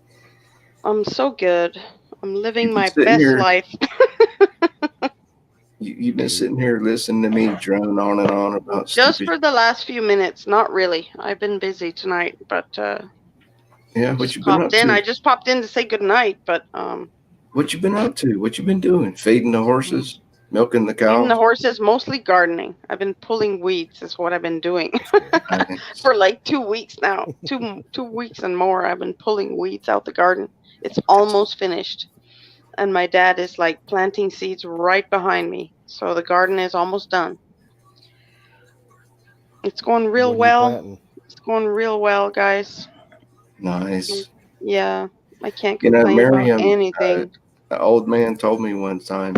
I'm so good. I'm living You've been my sitting best here- life. You've been sitting here listening to me drone on and on about Just stupid. for the last few minutes. Not really. I've been busy tonight, but Yeah, what just you been up popped in. to? I just popped in to say good night, but What you been up to? What you been doing? Feeding the horses? Milking the feeding the cows? horses, mostly gardening. I've been pulling weeds. Is what I've been doing Nice. for like 2 weeks now. 2 weeks and more. I've been pulling weeds out the garden. It's almost finished, and my dad is like planting seeds right behind me. So the garden is almost done. It's going real What are you well. planting? It's going real well, guys. Nice. Yeah, I can't You know, complain about Miriam, anything. the old man told me one time,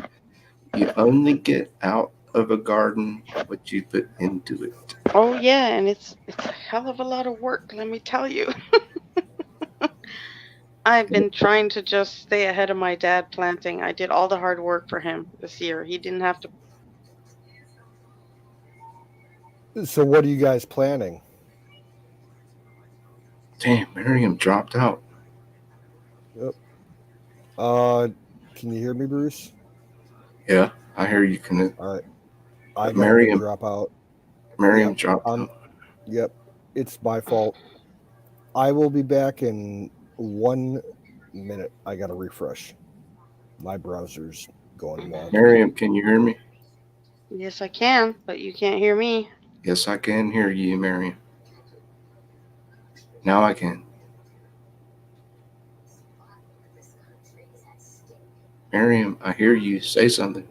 you only get out of a garden what you put into it. Oh yeah, and it's a hell of a lot of work, let me tell you. I've been trying to just stay ahead of my dad planting. I did all the hard work for him this year. He didn't have to. So what are you guys planning? Damn, Miriam dropped out. Can you hear me, Bruce? Yeah, I hear you, Canute. All right. I got to Miriam- drop out. Miriam Yep, dropped out. Yep, it's my fault. I will be back in 1 minute. I got to refresh. My browser's going wild. Miriam, can you hear me? Yes, I can, but you can't hear me. Yes, I can hear you, Miriam. Now I can. Miriam, I hear you. Say something.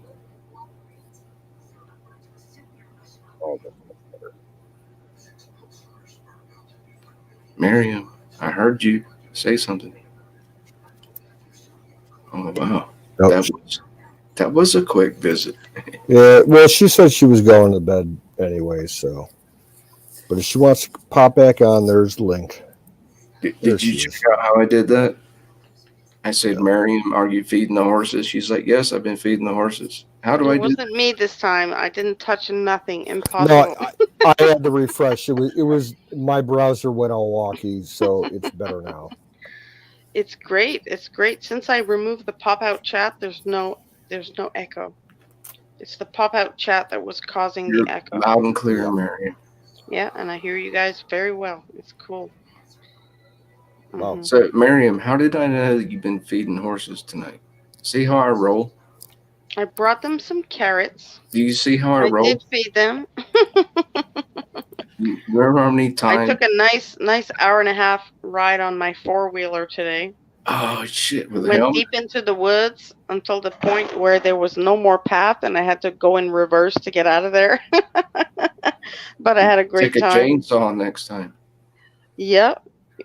Miriam, I heard you. Say something. Oh, wow. Nope. That was a quick visit. Yeah, well, she said she was going to bed anyway, so. But if she wants to pop back on, there's the link. Did There you she check is. out how I did that? I said, Yeah. Miriam, are you feeding the horses? She's like, yes, I've been feeding the horses. How do I It do wasn't me this time. I didn't touch nothing. No, Impossible. I had to refresh. It was my browser went all wonky, so it's better now. It's great. It's great. Since I removed the pop-out chat, there's no echo. It's the pop-out chat that was causing You're the echo. loud and clear, Yeah. Miriam. Yeah, and I hear you guys very well. It's cool. Wow. Mhm. So, Miriam, how did I know that you've been feeding horses tonight? See how I roll? I brought them some carrots. Do you see how I I roll? did feed them. You remember how many I times? took a nice hour and a half ride on my four-wheeler today. Oh shit! With a Went helmet. deep into the woods until the point where there was no more path, and I had to go in reverse to get out of there. But I had a great Take a time. chainsaw next time. Yeah.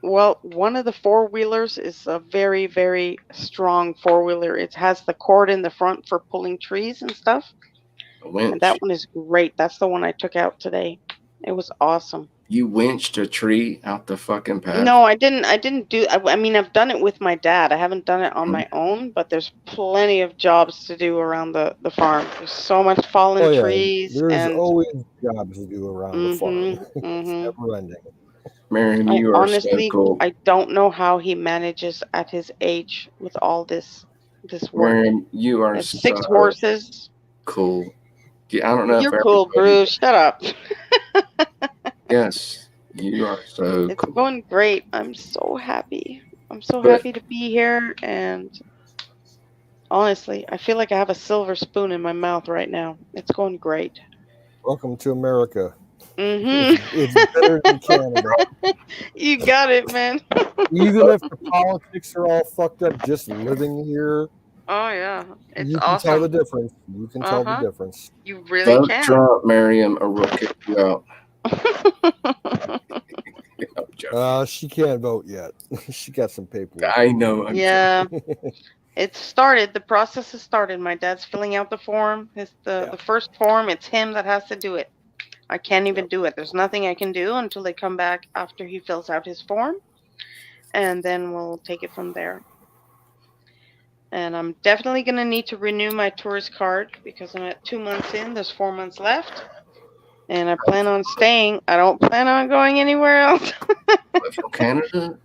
Well, one of the four-wheelers is a very, very strong four-wheeler. It has the cord in the front for pulling trees and stuff. A And winch. that one is great. That's the one I took out today. It was awesome. You winched a tree out the fucking path. No, I didn't do. I mean, I've done it with my dad. I haven't done it on my own, but there's plenty of jobs to do around the farm. There's so much fallen Oh yeah, trees, there's and always jobs to do around the farm. mhm, It's mhm. never ending. Marion, I you are so honestly, cool. I don't know how he manages at his age with all this work. Marion, you are There's so 6 horses. cool. Yeah, I don't know You're if cool, everybody. Bruce. Shut up. Yes, you are so It's cool. going great. I'm so happy. I'm so But- happy to be here, and honestly, I feel like I have a silver spoon in my mouth right now. It's going great. Welcome to America. Mhm. It's better than Canada. You got it, man. Even if the politics are all fucked up, just living here, Oh yeah, it's you can tell the awesome. difference. You can tell the Uh-huh. difference. You really Vote can. Trump, Marion, or we'll kick you out. I'm joking. She can't vote yet. She got some paperwork. I know. I'm Yeah, it's started. The process has started. My dad's filling out the form. It's the first form. It's him that has to do it. I can't even do it. There's nothing I can do until they come back after he fills out his form, and then we'll take it from there. And I'm definitely going to need to renew my tourist card because I'm at 2 months in. There's 4 months left. And I plan on staying. I don't plan on going anywhere else. But from Canada?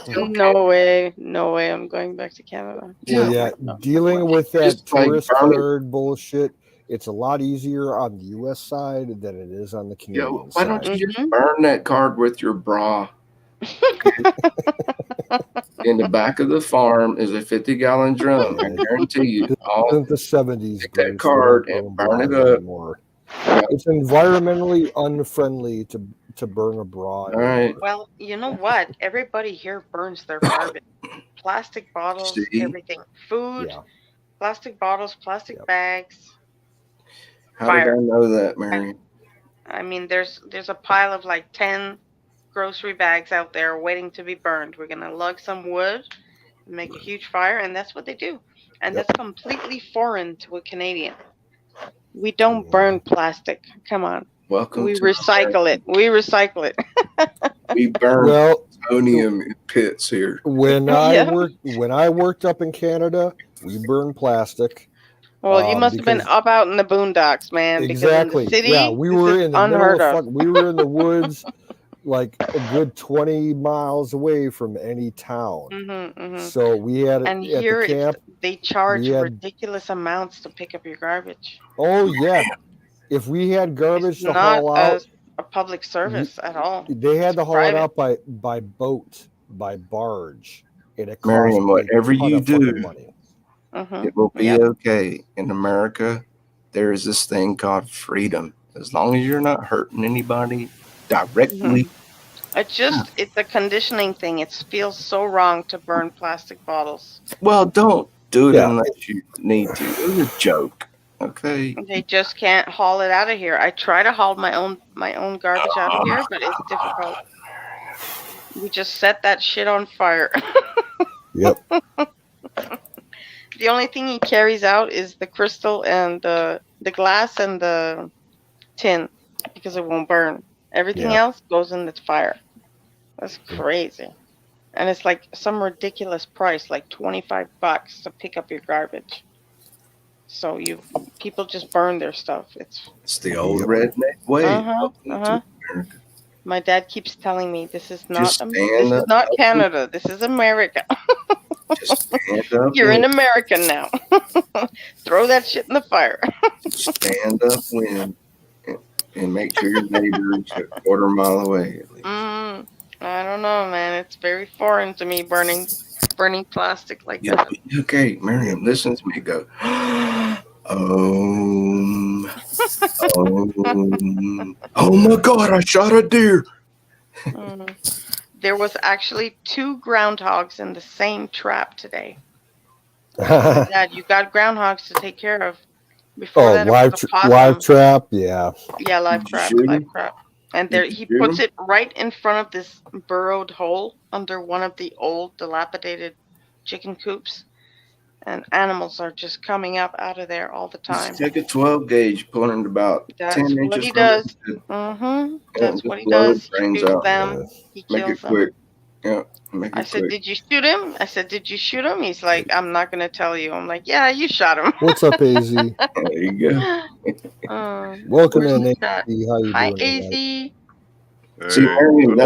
No way. No way I'm going back to Canada. Well, yeah, No. dealing with that Just like tourist burn it. card bullshit, it's a lot easier on the U.S. side than it is on the Yeah, Canadian why don't side. you just burn that card with your bra? In the back of the farm is a 50-gallon drum. I guarantee you. This All isn't the 70s, Take that Bruce. card We don't and burn it bras up. anymore. It's environmentally unfriendly to burn a bra. All right. Well, you know what? Everybody here burns their garbage. Plastic bottles, See? everything. Food, Yeah. plastic bottles, plastic Yep. bags. How Fire. did I know that, Marion? I mean, there's a pile of like 10 grocery bags out there waiting to be burned. We're going to lug some wood, make a huge fire, and that's what they do. And Yep. that's completely foreign to a Canadian. We don't burn plastic. Come on. Welcome We to recycle it. We recycle it. We burn Well, plutonium in pits here. when Yeah. I worked up in Canada, we burned plastic. Well, you must have been because- up out in the boondocks, man. Exactly. Because in the city, Yeah, we this were is in the unheard middle of. of we were in the woods, like a good 20 miles away from any town. So we had And at here the camp. they charge we had- ridiculous amounts to pick up your garbage. Oh yeah, if we had garbage It's to not haul out, a public service at all. they had to haul private. it out by boat, by barge, and it cost Marion, a whatever ton you of fucking do, money. it will be Yep. okay. In America, there is this thing called freedom. As long as you're not hurting anybody directly. It's a conditioning thing. It feels so wrong to burn plastic bottles. Well, don't do it Yeah. unless you need to. It was a joke. Okay. They just can't haul it out of here. I try to haul my own garbage out of here, but it's difficult. We just set that shit on fire. Yep. The only thing he carries out is the crystal and the glass and the tin because it won't burn. Everything Yeah. else goes in the fire. That's crazy. And it's like some ridiculous price, like $25 to pick up your garbage. So people just burn their stuff. It's the old redneck way. Welcome to America. My dad keeps telling me this is Just not stand up. Canada. This is America. Just stand up. You're in and America now. Throw that shit in the fire. stand up, win, and make sure your neighbor's a quarter mile away. At least. I don't know, man. It's very foreign to me burning plastic like Yeah, that. okay, Miriam, listen to me go. Oh my God, I shot a deer. There was actually 2 groundhogs in the same trap today. Dad, you got groundhogs to take care of. Before that, it was a possum. live trap, yeah. Yeah, live Did you trap, shoot live him? trap. And Did there, you he shoot puts him? it right in front of this burrowed hole under one of the old, dilapidated chicken coops. And animals are just coming up out of there all the time. Just take a 12 gauge, pull it about That's 10 what inches he from does. it. That's just what he blow does. the He brains shoots out. them. He Make kills it them. quick. Yeah, make I it said, quick. "Did you shoot him?" I said, "Did you shoot him?" He's like, "I'm not gonna tell you." I'm like, "Yeah, you shot him." What's up, AZ? There you go. Welcome where's in, the AZ. chat? How you Hi, doing AZ. tonight? See, Marion,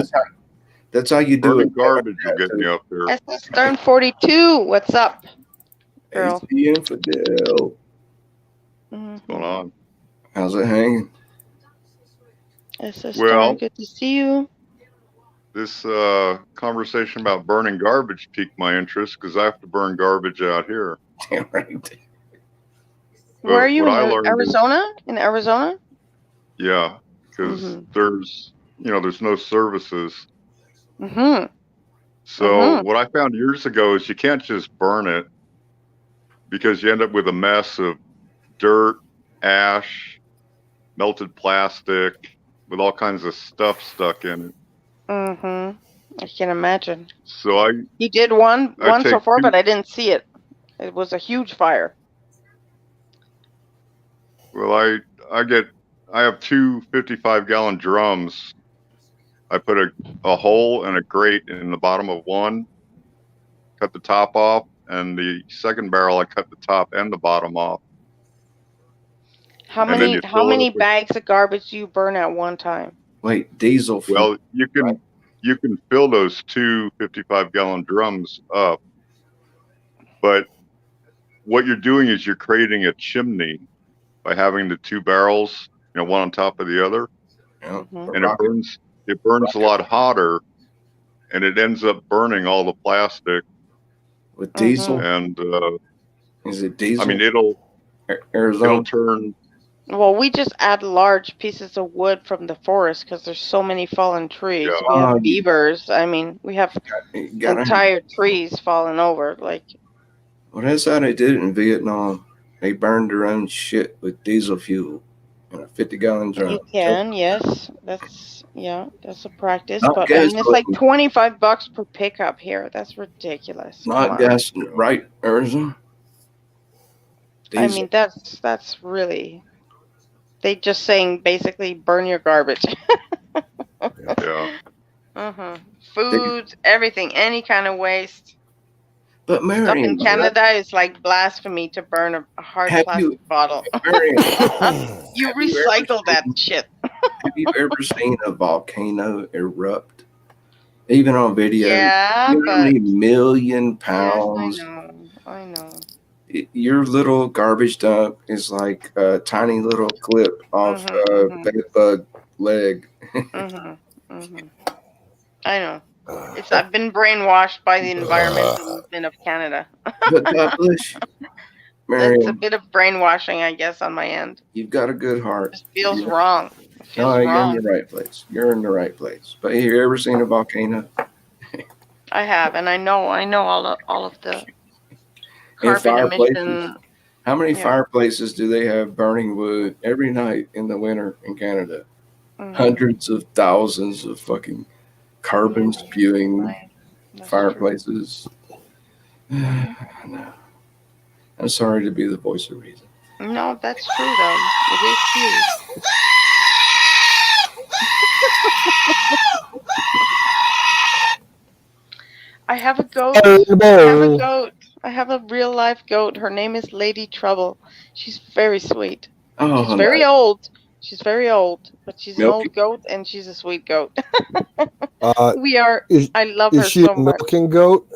that's how you do burning it. garbage will get me up there. SS Stern 42. What's up, girl? AC infidel. What's going on? How's it hanging? SS Well- Stern, good to see you. This conversation about burning garbage piqued my interest because I have to burn garbage out here. Damn right. Where are you what in I learned is- Arizona? In Arizona? Yeah, because Mhm. there's no services. Mm-hmm. So what I found years ago is you can't just burn it because you end up with a mess of dirt, ash, melted plastic, with all kinds of stuff stuck in it. Mm-hmm. I can imagine. So He did one I so take far, two- but I didn't see it. It was a huge fire. I have two 55-gallon drums. I put a hole and a grate in the bottom of one, cut the top off, and the second barrel I cut the top and the bottom off. How And then many you fill it up with- bags of garbage do you burn at one time? Wait, diesel fuel. Well, you can fill those two 55-gallon drums up, but what you're doing is you're creating a chimney by having the two barrels, one on top of the other, Yeah. Mhm. and it burns a lot hotter, and it ends up burning all the plastic. With diesel? And Is it diesel? I mean, it'll Arizona. turn. Well, we just add large pieces of wood from the forest because there's so many fallen trees. Yeah. We have beavers. I mean, we have You gotta- entire trees falling over. Like, Well, that's how they did it in Vietnam. They burned their own shit with diesel fuel in a 50-gallon drum. you can, yes. That's a practice. Not But I mean, it's like gasoline. $25 per pickup here. That's ridiculous. Come Not on. gas, right, Arizona? I Diesel. mean, that's really. They just saying basically burn your garbage. Yeah. Food, everything, any kind of waste. But Stuff Marion, in Canada is like blasphemy to burn a hard Have plastic you- bottle. Marion, You have you ever recycle that seen- shit. have you ever seen a volcano erupt? Even on video. Yeah, You know how but many million yes, pounds? I know. Your little garbage dump is like a tiny little clip off a bed bug leg. I know. I've been brainwashed by the environmental movement of Canada. But God bless you. It's a Marion, bit of brainwashing, I guess, on my end. you've got a good heart. It feels wrong. It feels No, you're in wrong. the right place. You're in the right place. But have you ever seen a volcano? I have, and I know all of the carbon fireplaces? emission. How many Yeah. fireplaces do they have burning wood every night in the winter in Canada? Mhm. Hundreds of thousands of fucking carbon spewing Right. That's fireplaces. No. I'm sorry to be the voice of reason. true. No, that's true though. It is true. I have a goat. I have a real life goat. Her name is Lady Trouble. She's very sweet. Oh, She's very old. She's very old, but she's an Milky. old goat and she's a sweet goat. Is I love her she so a much. milking goat?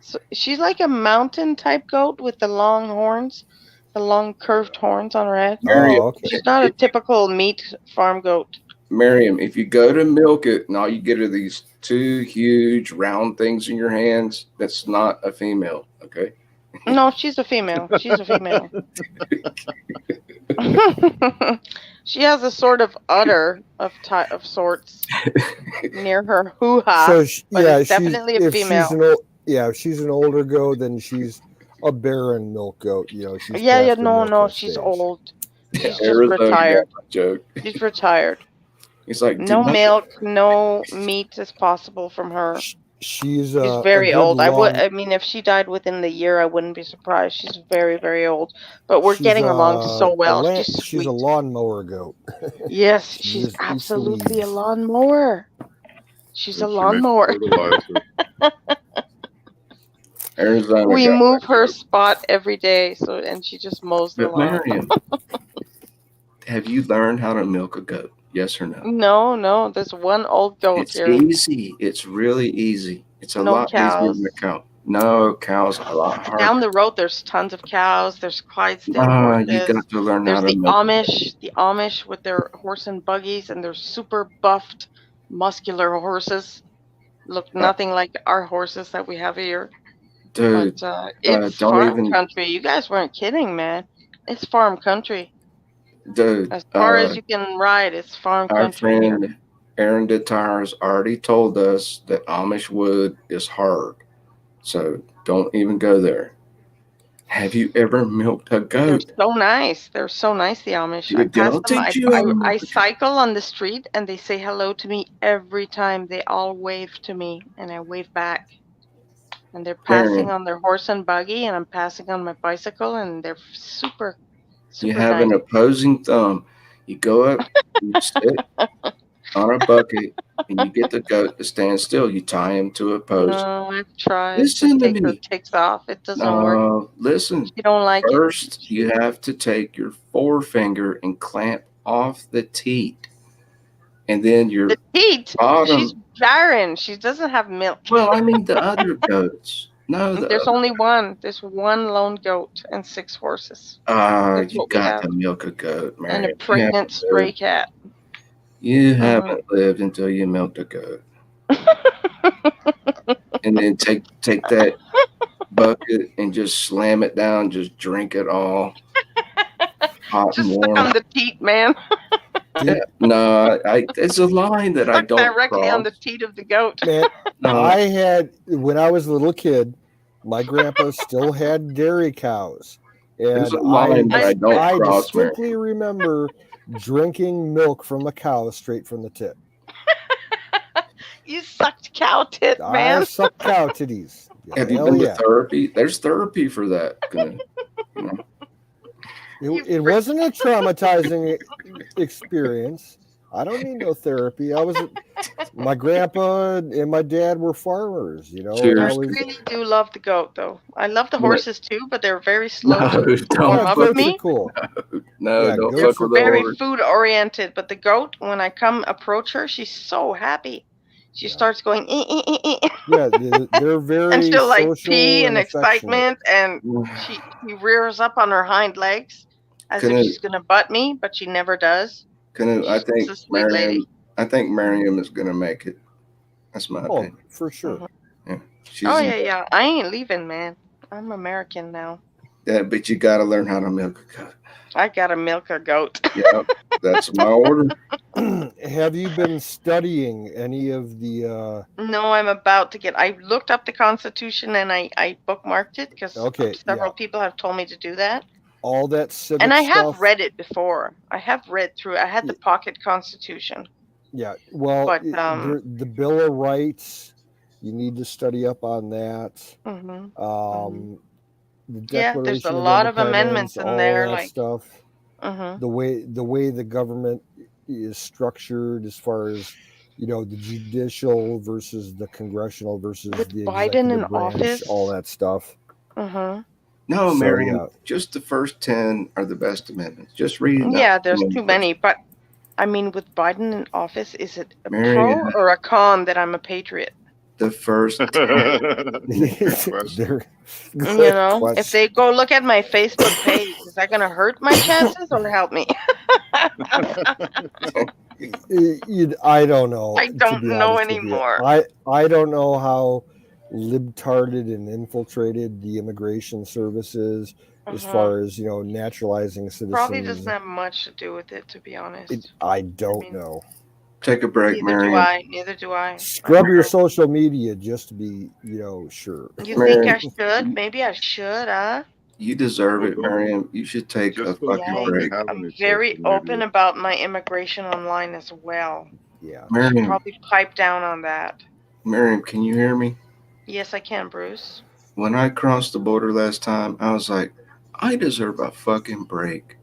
So she's like a mountain type goat with the long horns, the long curved horns on her head. Marion, Oh, okay. She's not a typical meat farm goat. Miriam, if you go to milk it and all you get are these two huge round things in your hands, that's not a female, okay? No, she's a female. She's a female. She has a sort of udder of sorts near her hoo-ha. So but yeah, it's definitely a female. If she's an older goat, then she's a barren milk goat. You know, she's Yeah, past her no, milking she's stage. old. She's just Arizona got retired. my joke. She's retired. He's like, No milk, no meat is possible from her. She's She's very old. Long, I mean, if she died within the year, I wouldn't be surprised. She's very, very old. But we're getting along so well. She's sweet. She's a lawnmower goat. Yes, she's absolutely a lawnmower. She's a lawnmower. Arizona. We move her spot every day, and she just mows the lawn. Marion, have you learned how to milk a goat? Yes or no? No. There's one old goat it's here. Easy. It's really easy. It's a lot easier than a cow. No, cows are a lot harder. Down the road, there's tons of cows. There's Clydesdale horses. You got to learn how to milk. Amish. The Amish with their horse and buggies, and they're super buffed, muscular horses. Look nothing like our horses that we have here. Dude, but, it's farm country. You guys weren't kidding, man. It's farm country. Dude, as far as you can ride, it's farm country. Our friend Aaron DeTires already told us that Amish wood is hard, so don't even go there. Have you ever milked a goat? They're so nice. They're so nice, the Amish. I pass them. I cycle on the street, and they say hello to me every time. They all wave to me, and I wave back. And they're passing on their horse and buggy, and I'm passing on my bicycle, and they're super you have an opposing thumb. You go up, you sit on a bucket, and you get the goat to stand still. You tie him to a post. No, I've tried. Listen to me. Her ticks off. It doesn't work. Listen. You don't like First, you have to take your forefinger and clamp off the teat, and then your bottom. She's barren. She doesn't have milk. Well, I mean the other goats. No, there's only one. There's one lone goat and 6 horses. You got to milk a goat, man. And a pregnant stray cat. You haven't lived until you milked a goat. And then take that bucket and just slam it down. Just drink it all. Hot and warm. On the teat, man. Yeah, no, it's a line that I don't directly on the teat of the goat. Man, I had, when I was a little kid, my grandpa still had dairy cows. And I distinctly remember drinking milk from a cow straight from the tip. You sucked cow tit, man. I sucked cow titties. Have you been to therapy? There's therapy for that. It wasn't a traumatizing experience. I don't need no therapy. My grappa and my dad were farmers, you know. I really do love the goat, though. I love the horses too, but they're very slow to warm up with me. Cool. No, don't they're fuck with very food oriented. But the goat, when I approach her, she's so happy. She starts going. Yeah, they're very. And she'll like pee and in excitement, and she rears up on her hind legs as if she's gonna butt me, but she never does. I think Miriam is gonna make it. That's my opinion. For sure. Yeah. Yeah. I ain't leaving, man. I'm American now. Yeah, but you gotta learn how to milk a goat. I gotta milk a goat. Yeah, that's my order. Have you been studying any of the? No, I'm about to get. I looked up the Constitution and I bookmarked it because several people have told me to do that. All that civic and I stuff. have read it before. I have read through. I had the pocket Constitution. Yeah, well, but, the Bill of Rights, you need to study up on that. Mm-hmm. The Declaration there's a lot of amendments in there, like stuff. The way the government is structured, as far as the judicial versus the congressional versus the Biden in branch, office, all that stuff. No, Marion, just the first 10 are the best amendments. Just read it. Yeah, there's too many. But, I mean, with Biden in office, is it a pro or a con that I'm a patriot? The first 10. If they go look at my Facebook page, is that going to hurt my chances or help me? I don't know. I don't know anymore. I don't know how libtarded and infiltrated the immigration services as far as naturalizing Probably doesn't citizens. have much to do with it, to be honest. I don't mean, know. Take a break, Neither do Marion. I. Neither do I. Scrub your social media just to be sure. You Marion, think I should? Maybe I should, huh? you deserve Well, it, go. Marion. You should take a Just don't fucking tell him you break. have I'm any very social open media. about my immigration online as well. Yeah. I should Marion, probably pipe down on that. Marion, can you hear me? Yes, I can, Bruce. When I crossed the border last time, I was like, I deserve a fucking break.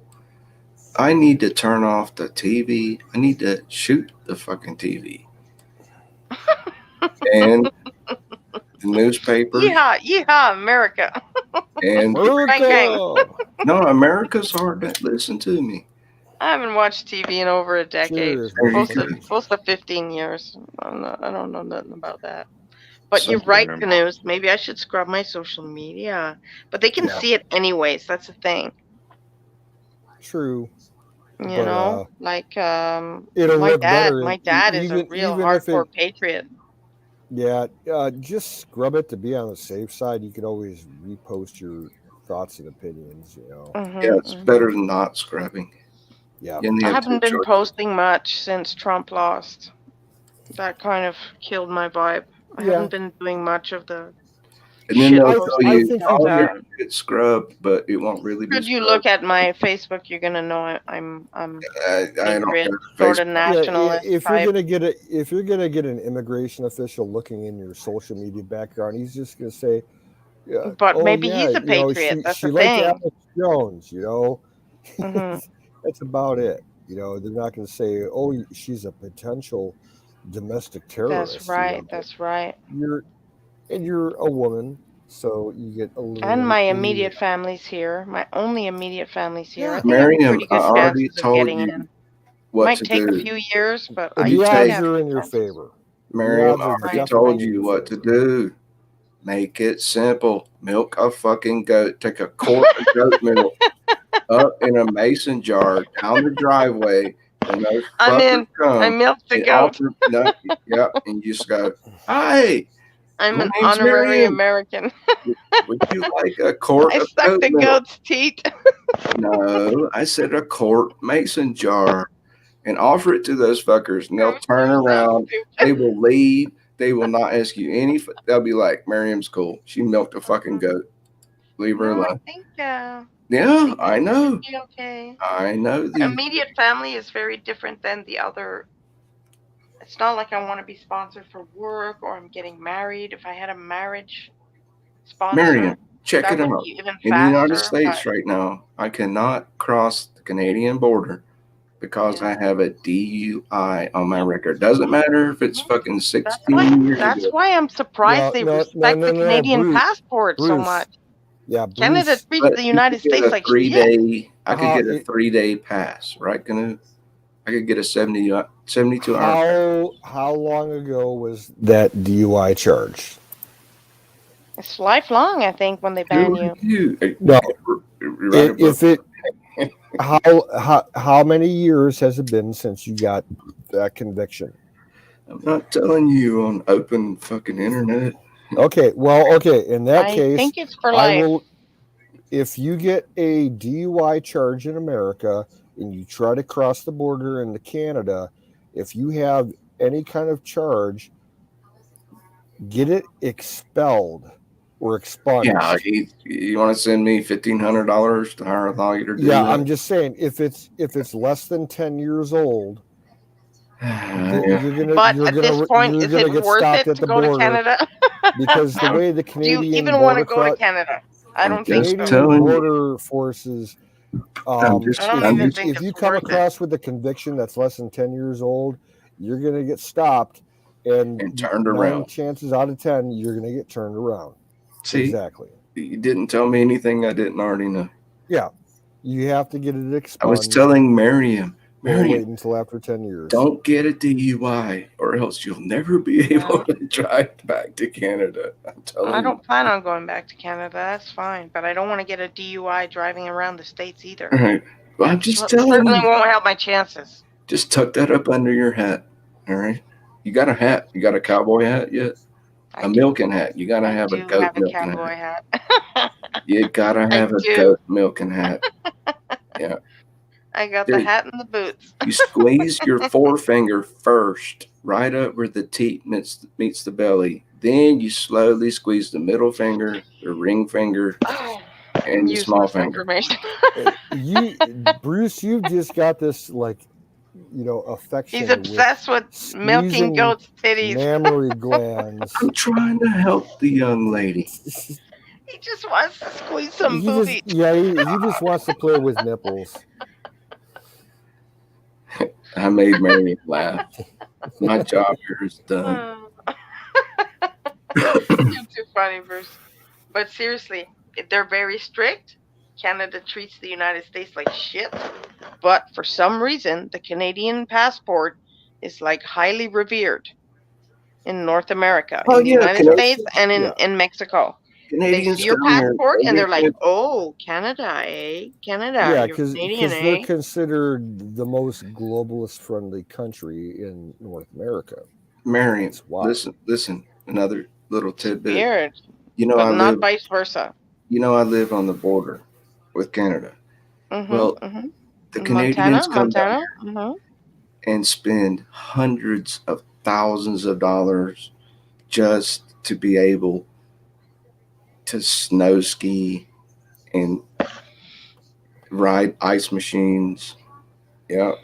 I need to turn off the TV. I need to shoot the fucking TV. And the newspapers. Yeehaw, yeehaw, America. And Gang, gang. no, America's hard to listen to me. I haven't watched TV in over a decade. Cheers, There you Close to 15 years. I don't know nothing about that. But So- you're right, Canoes. Maybe I should scrub my social media. But they can Yeah. see it anyways. That's the thing. True. You But, know? Like it'll my look dad. better My dad is a even- real even if hardcore it- patriot. Yeah, just scrub it to be on the safe side. You could always repost your thoughts and opinions. Yeah, it's better than not scrubbing. Yeah. You only I have haven't two been choices. posting much since Trump lost. That kind of killed my vibe. I Yeah. haven't been doing much of the. And then shit they'll posting tell you, think oh, that- yeah, it's scrubbed, but it won't really be Could you scrubbed. look at my Facebook? You're gonna know I'm I don't patriot, have sort of Facebook. nationalist if type. you're gonna get an immigration official looking in your social media background, he's just gonna say, But "Oh, maybe yeah, he's a patriot. That's she the liked thing. Alex Jones." Mhm. That's about it. They're not gonna say, "Oh, she's a potential domestic terrorist." That's right. That's right. You're a woman, so you get a little. And my immediate family's here. My only immediate family's here. Yeah. I think I have Miriam, pretty good I already chances of told getting you in. what Might to take do. a few years, but The I You think odds I have are in your chances. favor. Miriam, The I odds are already definitely told in you your what to favor. do. Make it simple. Milk a fucking goat. Take a quart of goat milk up in a mason jar down the driveway. And those I'm in. fuckers come. I milked the and goat. and you just go, hi, I'm my an name's honorary Miriam. American. Would you like a quart I of suck goat the milk? goat's teeth. No, I said a quart mason jar, and offer it to those fuckers, and they'll turn around. They will leave. They will not ask you any. They'll be like, "Miriam's cool. She milked a fucking goat. Leave her No, I alone." think Yeah, I know. it'll be okay. I know. Immediate family is very different than the other. It's not like I want to be sponsored for work or I'm getting married. If I had a marriage sponsor, Miriam, check that it would out. be even In the United faster, States but- right now, I cannot cross the Canadian border because I have a DUI on my record. Doesn't matter if it's fucking 16 years That's ago. why I'm surprised they respect the Canadian Bruce, passport so Bruce. much. Yeah, Canada Bruce. treats But the you United could get States a like 3 shit. day. I could get a 3-day pass, right, Canoe? I could get a 72 hour. How long ago was that DUI charge? It's lifelong, I think, when they ban you. No. Right If it how many years has it been since you got that conviction? I'm not telling you on open fucking internet. Okay, in that I case, think it's for life. if you get a DUI charge in America and you try to cross the border into Canada, if you have any kind of charge, get it expelled or expunged. Yeah, you want to send me $1,500 to hire a lawyer to do Yeah, that? I'm just saying if it's less than 10 years old, Yeah. But at this point, is it worth it to go to Canada? because the way the Do Canadian you even want to go to border Canada? I I'm don't think just so. telling you. border forces. I don't even think If it's you come worth it. across with a conviction that's less than 10 years old, you're going to get stopped, and turned 9 around. chances out of 10, you're going to get turned around. See, Exactly. you didn't tell me anything I didn't already know. Yeah, you have to get it expunged. I was telling Miriam, Or wait until after 10 years. don't get a DUI or else you'll never be able to drive back to Canada. I'm telling I don't plan on going back to Canada. That's fine, but I don't want to get a DUI driving around the states either. you. All right. Well, I'm just telling Certainly you. won't help my chances. Just tuck that up under your hat. All right. You got a hat. You got a cowboy hat yet? A milking hat. You got to have a Do goat have a milking cowboy hat. hat. You gotta I have a do. goat milking hat. Yeah. I got the Dude, hat and the boots. you squeeze your forefinger first, right up where the teat meets the belly. Then you slowly squeeze the middle finger, the ring finger, Oh, and the small useless finger. information. Bruce, you've just got this affection. He's obsessed with milking squeezing goats' titties. mammary glands. I'm trying to help the young lady. He just wants to squeeze some he boobies. just wants to play with nipples. I made Mary laugh. My job here is done. You're too funny, Bruce. But seriously, they're very strict. Canada treats the United States like shit. But for some reason, the Canadian passport is like highly revered in North America, in the United States and in Mexico. They see your passport and they're like, "Oh, Canada, eh? Canada, Yeah, you're because Canadian, they're eh?" considered the most globalist-friendly country in North America. Marion, listen. Another little tidbit. Weird. You know, but not vice versa. You know, I live on the border with Canada. Well, the Canadians come down here and spend hundreds of thousands of dollars just to be able to snow ski and ride ice machines. Yeah.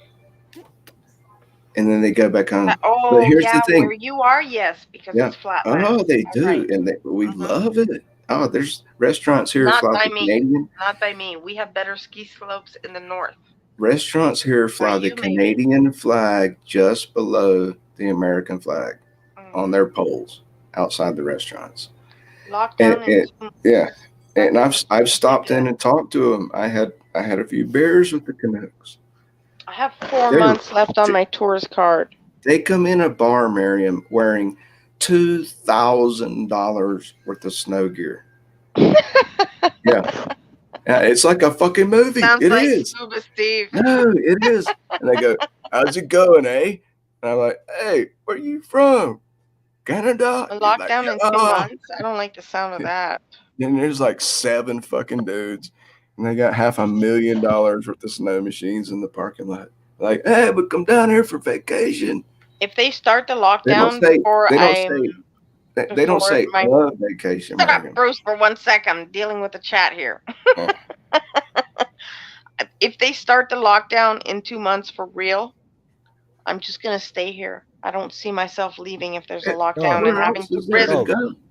And then they go back home. But here's the thing. Where you are, yes, because it's flat land. Oh, they do. Right. And we love it. Oh, there's restaurants here. Not by me. Not by me. We have better ski slopes in the north. Restaurants here fly the Canadian flag just below the American flag on their poles outside the restaurants. Lockdown. And I've stopped in and talked to them. I had a few beers with the Canucks. I have 4 months left on my tourist card. They come in a bar, Miriam, wearing $2,000 worth of snow gear. Yeah, it's like a fucking movie. Sounds it like is. Scuba Steve. No, it is. And they go, "How's it going, eh?" And I'm like, "Hey, where you from? Canada?" A lockdown in 2 months? I don't like the sound of that. And there's like 7 fucking dudes, and they got $500,000 worth of snow machines in the parking lot. Like, "Hey, but come down here for vacation." If they start the lockdown before they don't say vacation. Shut up, Bruce, for 1 second. I'm dealing with the chat here. If they start the lockdown in 2 months for real, I'm just going to stay here. I don't see myself leaving if there's a lockdown and having to risk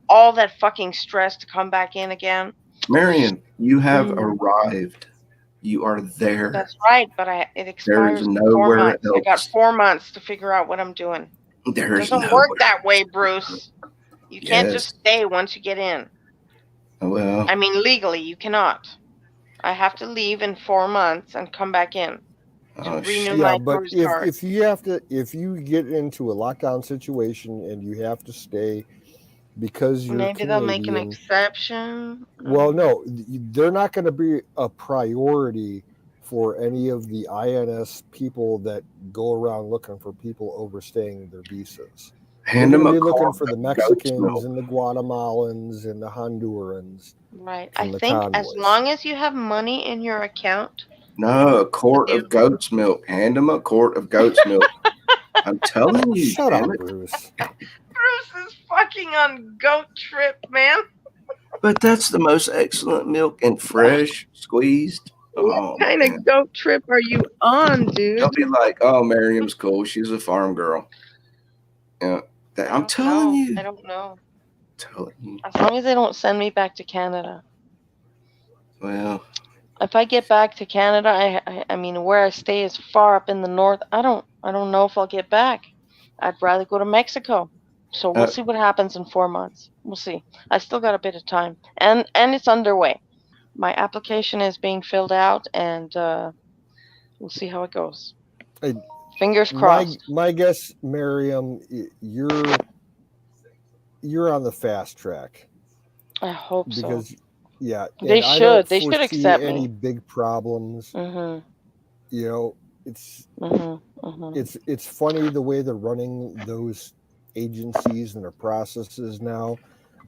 all that fucking stress to come back in again. Marion, you have arrived. You are there. That's right, but it expires in 4 months. I got 4 months to figure out what I'm doing. It doesn't work that way, Bruce. You can't just stay once you get in. Well, I mean, legally, you cannot. I have to leave in 4 months and come back in to renew my tourist card. If you get into a lockdown situation and you have to stay because you're maybe Canadian, they'll make an exception. Well, no, they're not going to be a priority for any of the INS people that go around looking for people overstaying their visas. They're going to be looking for the Mexicans and the Guatemalans and the Hondurans. Right. I think as long as you have money in your account. No, a quart of goat's milk. Hand them a quart of goat's milk. I'm telling you. Shut up, Bruce. Bruce is fucking on goat trip, man. But that's the most excellent milk and fresh, squeezed. What kind of goat trip are you on, dude? They'll be like, "Oh, Miriam's cool. She's a farm girl." Yeah, I'm telling you. I don't know. Telling you. As long as they don't send me back to Canada. Well, if I get back to Canada, I mean, where I stay is far up in the north. I don't know if I'll get back. I'd rather go to Mexico. So we'll see what happens in 4 months. We'll see. I still got a bit of time, and it's underway. My application is being filled out, and we'll see how it goes. Fingers crossed. My guess, Miriam, you're on the fast track. I hope so. Because they should accept me. Any big problems? Mm-hmm. You know, it's funny the way they're running those agencies and their processes now,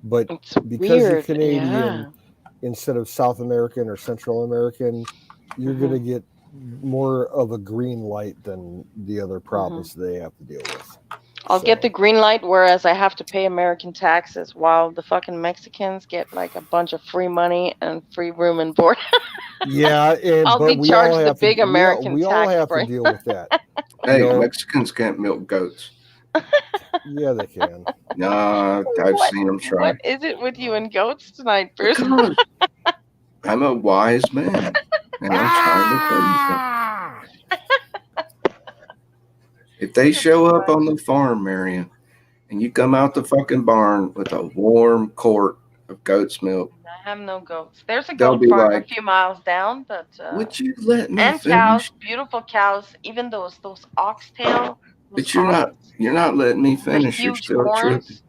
but it's because weird. you're Canadian, instead of South American or Central American, you're going to get more of a green light than the other province they have to deal with. I'll get the green light, whereas I have to pay American taxes, while the fucking Mexicans get like a bunch of free money and free room and board. Yeah, I'll but be we all charged the have big to, American we all tax have to break. deal with that. Hey, You know? Mexicans can't milk goats. Yeah, they can. Nah, I've seen them try. What is it with you and goats tonight, Bruce? Because I'm a wise man, and I'm trying to tell you something. If they show up on the farm, Marion, and you come out the fucking barn with a warm quart of goat's milk, I have no goats. There's a they'll goat be farm like, a few miles down, but would you let me and finish? cows, beautiful cows, even those oxtail. But you're not letting me The finish. You're huge still tripping. horns,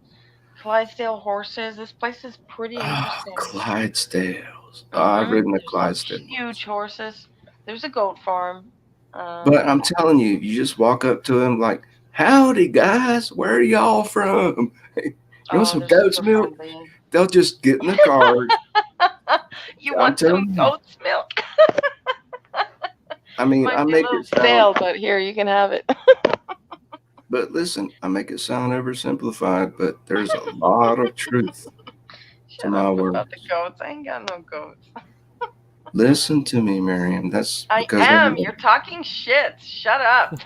Clydesdale horses. This place is pretty interesting. Clydesdales. I've ridden a Clydesdale. Huge horses. There's a goat farm. But I'm telling you, you just walk up to them like, howdy, guys. Where are y'all from? You want some goat's milk? Friendly. They'll just get in the car. You want some goat's milk? I mean, I make it sound stale, but here, you can have it. But listen, I make it sound oversimplified, but there's a lot of truth to my words. About the goats. I ain't got no goats. Listen to me, Miriam. That's I because am. You're talking shit. Shut up.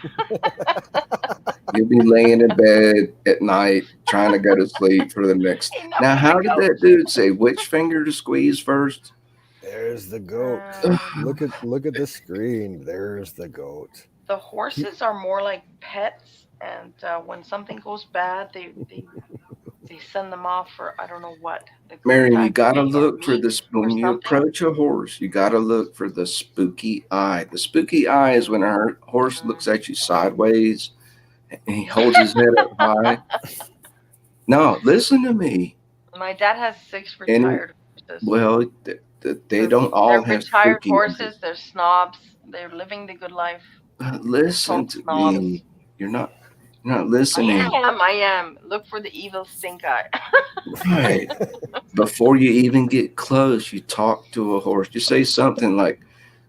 You'll be laying in bed at night trying to go to sleep for the next. Now, how did that dude say which finger to squeeze first? There's the goat. Look at the screen. There's the goat. The horses are more like pets, and when something goes bad, they send them off for I don't know what. Marion, you gotta look for this when you approach a horse. You gotta look for the spooky eye. The spooky eye is when a horse looks at you sideways and he holds his head up high. No, listen to me. My dad has 6 retired horses. Well, they don't all have retired spooky horses. eyes. They're snobs. They're living the good life. Listen to me. You're not listening. I am. Look for the evil stink eye. Right. Before you even get close, you talk to a horse. You say something like,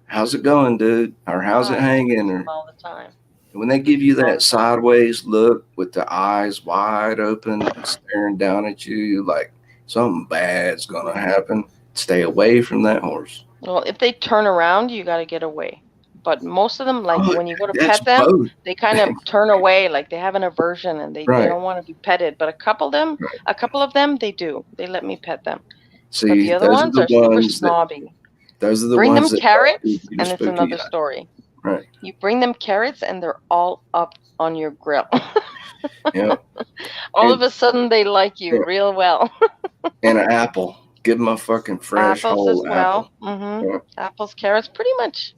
"How's it going, dude?" Or "How's it hanging?" Or all the time. when they give you that sideways look with the eyes wide open and staring down at you like something bad's gonna happen, stay away from that horse. Well, if they turn around, you got to get away. But most of them, like when you go to pet them, they kind of turn away, like they have an aversion and they don't want to be petted. But a couple of them, they do. They let me pet them. See, but the other ones are super snobby. Those are the bring ones them that carrots, and it's another story. Right. You bring them carrots, and they're all up on your grill. Yeah. All of a sudden, they like you real well. And an apple. Give them a fucking fresh apples whole as well. apple. Yeah. Apples, carrots, pretty much.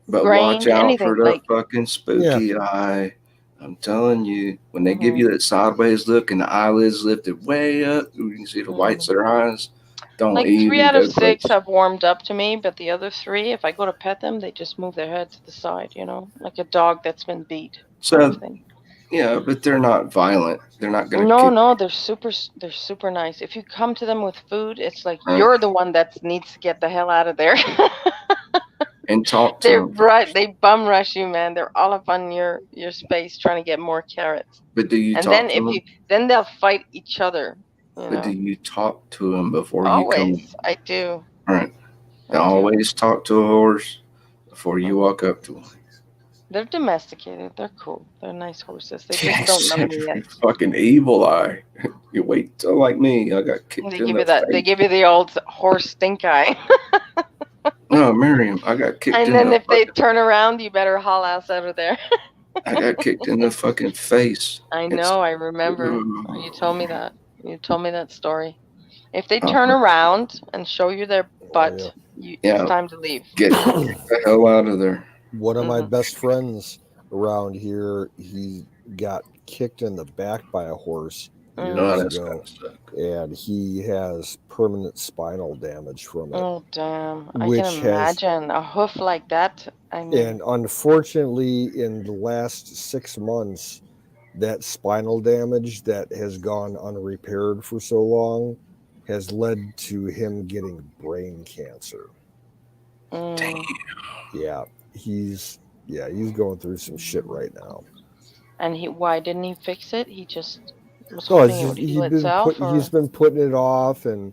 But grain, watch out for the like, fucking spooky eye. I'm telling you, when they give you that sideways look and the eyelids lifted way up, you can see the whites of their eyes. Don't like even 3 out of 6 close. have warmed up to me, but the other 3, if I go to pet them, they just move their head to the side, like a dog that's been beat. So, yeah, but they're not violent. They're not going to. No, they're super nice. If you come to them with food, it's like you're the one that needs to get the hell out of there. And talk to them. Right. They bum rush you, man. They're all up on your space trying to get more carrots. But do you and talk then to them? Then they'll fight each other. But do you talk to them before always, you come? I do. All right. Always talk to a horse before you walk up to them. They're domesticated. They're cool. They're nice horses. They just don't know me yet. Fucking evil eye. You wait till like me. I got kicked in the face. They give you the old horse stink eye. No, Miriam, I got kicked in the face. And then if they turn around, you better haul ass out of there. I got kicked in the fucking face. I know. I remember. You told me that. You told me that story. If they turn around and show you their butt, it's time to leave. Get the hell out of there. One of my best friends around here, he got kicked in the back by a horse years ago, and he has permanent spinal damage from it. Oh, damn. I can imagine a hoof like that. And unfortunately, in the last 6 months, that spinal damage that has gone unrepaired for so long has led to him getting brain cancer. Mm. Yeah, he's going through some shit right now. And why didn't he fix it? He just was No, it's hoping it just would heal itself, or he's been putting it off and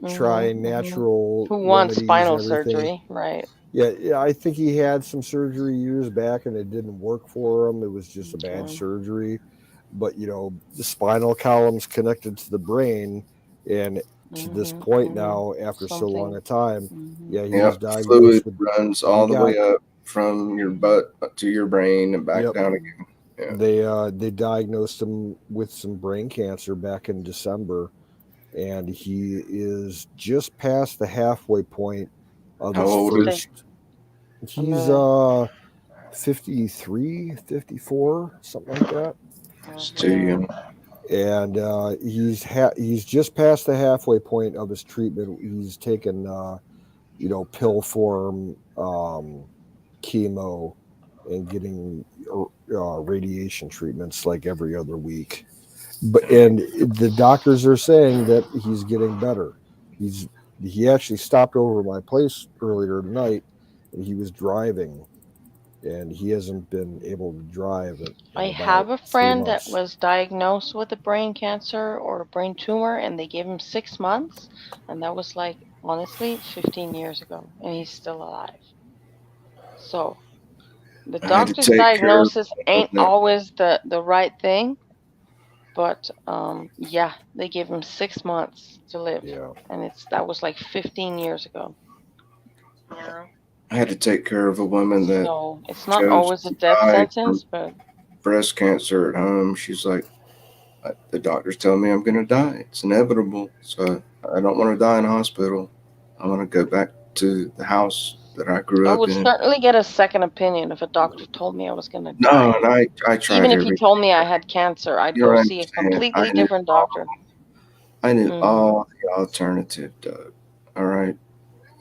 trying Mhm. natural Who wants remedies and spinal everything. surgery, right? Yeah, I think he had some surgery years back and it didn't work for him. It was just a bad Okay. surgery. But the spinal column's connected to the brain, and to this point now, after so long a time, yeah, he was Yep, diagnosed fluid with. runs He all the got way up from your butt to your brain and back Yep. down again. Yeah. They diagnosed him with some brain cancer back in December, and he is just past the halfway point of How his old is he? first. He's 53, 54, something like that. It's too young. And he's just past the halfway point of his treatment. He's taken pill form chemo and getting radiation treatments like every other week. And the doctors are saying that he's getting better. He actually stopped over my place earlier tonight, and he was driving, and he hasn't been able to drive in I about have a 3 friend that months. was diagnosed with a brain cancer or a brain tumor, and they gave him 6 months, and that was like honestly 15 years ago, and he's still alive. So the I had to doctor's take care of diagnosis ain't that. always the right thing, but yeah, they gave him 6 months to live, Yeah. and that was like 15 years ago. I had to take care of a woman that So it's not chose always a to death die sentence, from but breast cancer at home. She's like, the doctor's telling me I'm going to die. It's inevitable. So I don't want to die in a hospital. I want to go back to the house that I grew I up would in. certainly get a second opinion if a doctor told me I was going to No, die. and I tried Even if he everything. told me I had cancer, I'd You go don't see a understand. completely different doctor. I knew Mhm. all the alternative, Doug. All right,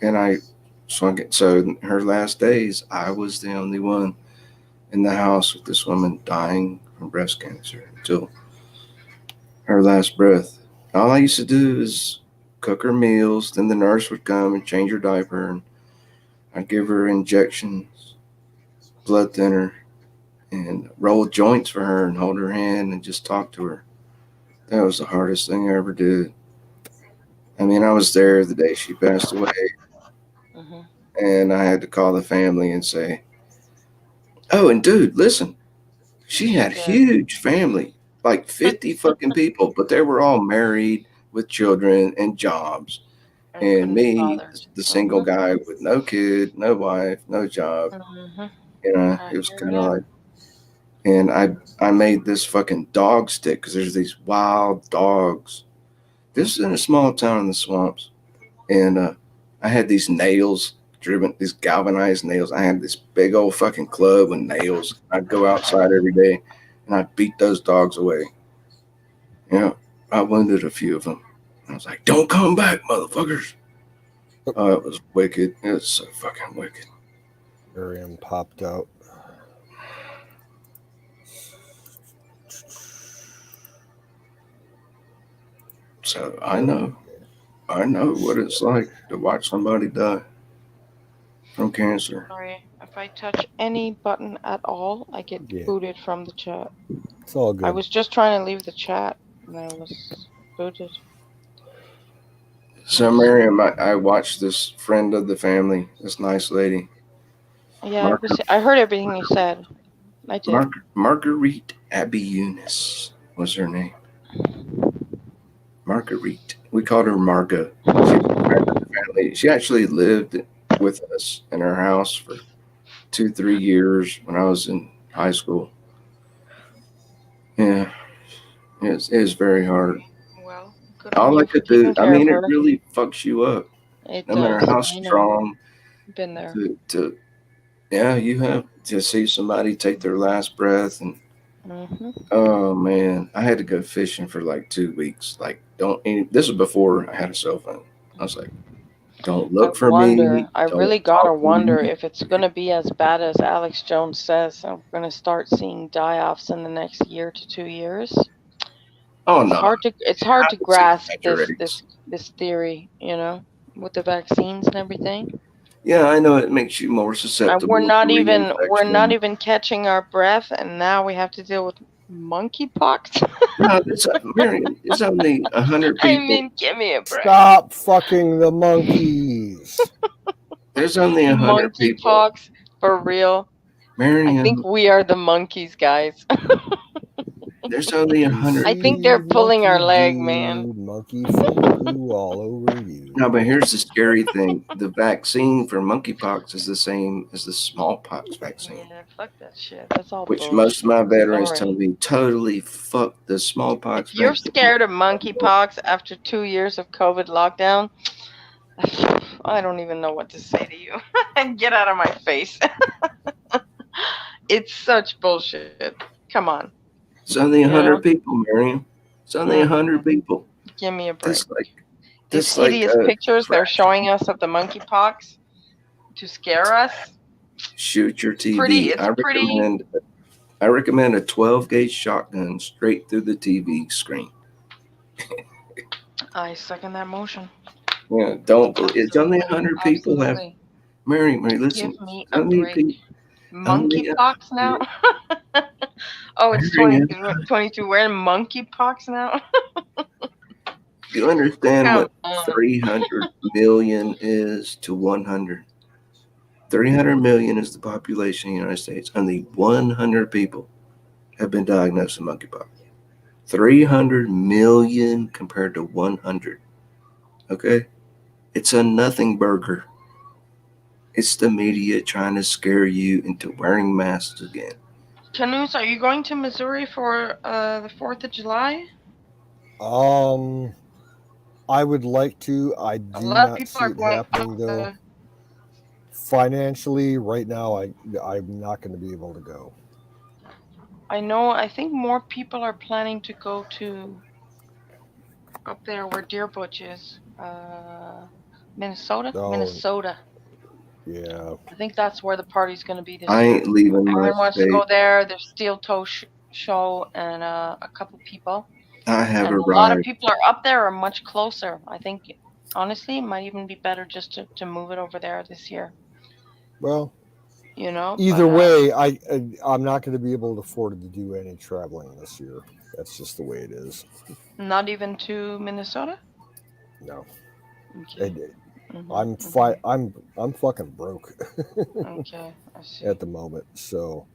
and so her last days, I was the only one in the house with this woman dying from breast cancer until her last breath. All I used to do is cook her meals. Then the nurse would come and change her diaper, and I'd give her injections, blood thinner, and roll joints for her and hold her hand and just talk to her. That was the hardest thing I ever did. I mean, I was there the day she passed away, Mhm. and I had to call the family and say, "Oh, and dude, listen, she had a huge family, like 50 fucking people, but they were all married with children and jobs. And me, the single guy with no kid, no wife, no job, Mhm. it was kind of like, and I made this fucking dog stick because there's these wild dogs. This is in a small town in the swamps. And I had these nails driven, these galvanized nails. I had this big old fucking club with nails. I'd go outside every day and I'd beat those dogs away. I wounded a few of them. I was like, don't come back, motherfuckers. Oh, it was wicked. It was so fucking wicked. Miriam popped out. So I know what it's like to watch somebody die from cancer. Sorry, if I touch any button at all, I get booted from the chat. It's all good. I was just trying to leave the chat, and I was booted. So Miriam, I watched this friend of the family, this nice lady. Yeah, I heard everything you said. I did. Marguerite Abbey Eunice was her name. Marguerite. We called her Marga. She was a friend of the family. She actually lived with us in our house for 2-3 years when I was in high school. Yeah, it was very hard. Well, good on All I you for could do, taking care of it her. really fucks you up. It No matter does. how I know. strong. Been there. You have to see somebody take their last breath and. Mhm. Oh man, I had to go fishing for like 2 weeks. Like, this was before I had a cell phone. I was like, don't look for me. I Don't really gotta talk to wonder me. if it's gonna be as bad as Alex Jones says. I'm gonna start seeing die-offs in the next year to 2 years. Oh It's no, hard to That's grasp exaggerates. this theory, with the vaccines and everything. Yeah, I know it makes you more susceptible to We're not reinfection. even catching our breath, and now we have to deal with monkeypox. No, Marion, it's only 100 I people. mean, give me a break. Stop fucking the monkeys. There's only 100 people. Monkeypox for real. I Marion, think we are the monkeys, guys. there's only 100 I think they're See, pulling our monkey leg, do, man. monkey foo all over you. No, but here's the scary thing. The vaccine for monkeypox is the same as the smallpox vaccine, Yeah, fuck that shit. That's all which bullshit. most of my veterans tell Sorry. me totally fuck the smallpox If you're vaccine. scared of monkeypox after 2 years of COVID lockdown, I don't even know what to say to you. Get out of my face. It's such bullshit. Come on. It's only Yeah. 100 people, Marion. It's only 100 people. Give me a break. This like These this like hideous pictures they're showing us of the monkeypox to scare us. shoot your TV. Pretty. I recommend a 12 gauge shotgun straight through the TV screen. I second that motion. Yeah, don't. It's only 100 people have. Absolutely. Mary, listen. Give me a Only break. people. Monkeypox now? Oh, it's 2022. We're in monkeypox now? You understand Come what on. 300 million is to 100? 300 million is the population of the United States. Only 100 people have been diagnosed with monkeypox. 300 million compared to 100. Okay? It's a nothing burger. It's the media trying to scare you into wearing masks again. Canoes, are you going to Missouri for the 4th of July? I would like to. I do not see it happening though. Financially, right now, I'm not going to be able to go. I think more people are planning to go to up there where Deer Butch is. Minnesota? Oh. Minnesota. Yeah. I think that's where the party's going to be this I year. ain't leaving my Everyone wants to state. go there. There's Steel Toe Show and a couple people. I have And a lot of arrived. people are up there or much closer. I think, honestly, it might even be better just to move it over there this year. Well, Either either way, I'm not going to be able to afford to do any traveling this year. That's just the way it is. Not even to Minnesota? No. Okay. I'm fucking broke. Okay, I see. At the moment, so.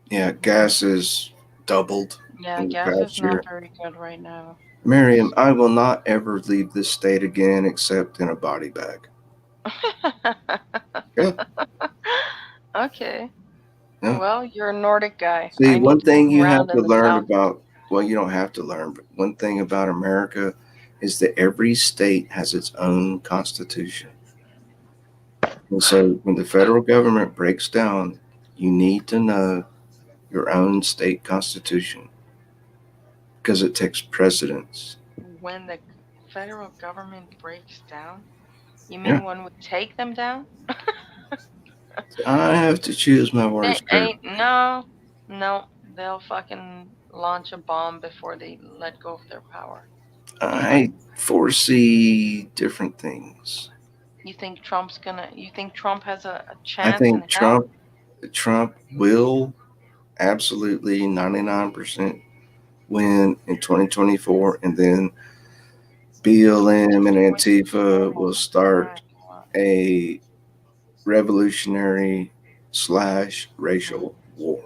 Yeah, gas is doubled. Yeah, in the gas past is year. not very good right now. Miriam, I will not ever leave this state again except in a body bag. Yeah. Okay. Yeah. Well, you're a Nordic guy. See, I need one to thing move you around have to in the learn South. about, well, you don't have to learn, but one thing about America is that every state has its own constitution. And so when the federal government breaks down, you need to know your own state constitution because it takes precedence. When the federal government breaks down? You mean one would take them down? I have to choose my words carefully. No. They'll fucking launch a bomb before they let go of their power. I foresee different things. You think Trump has a chance? I think Trump will absolutely 99% win in 2024, and then BLM and Antifa will start a revolutionary / racial war.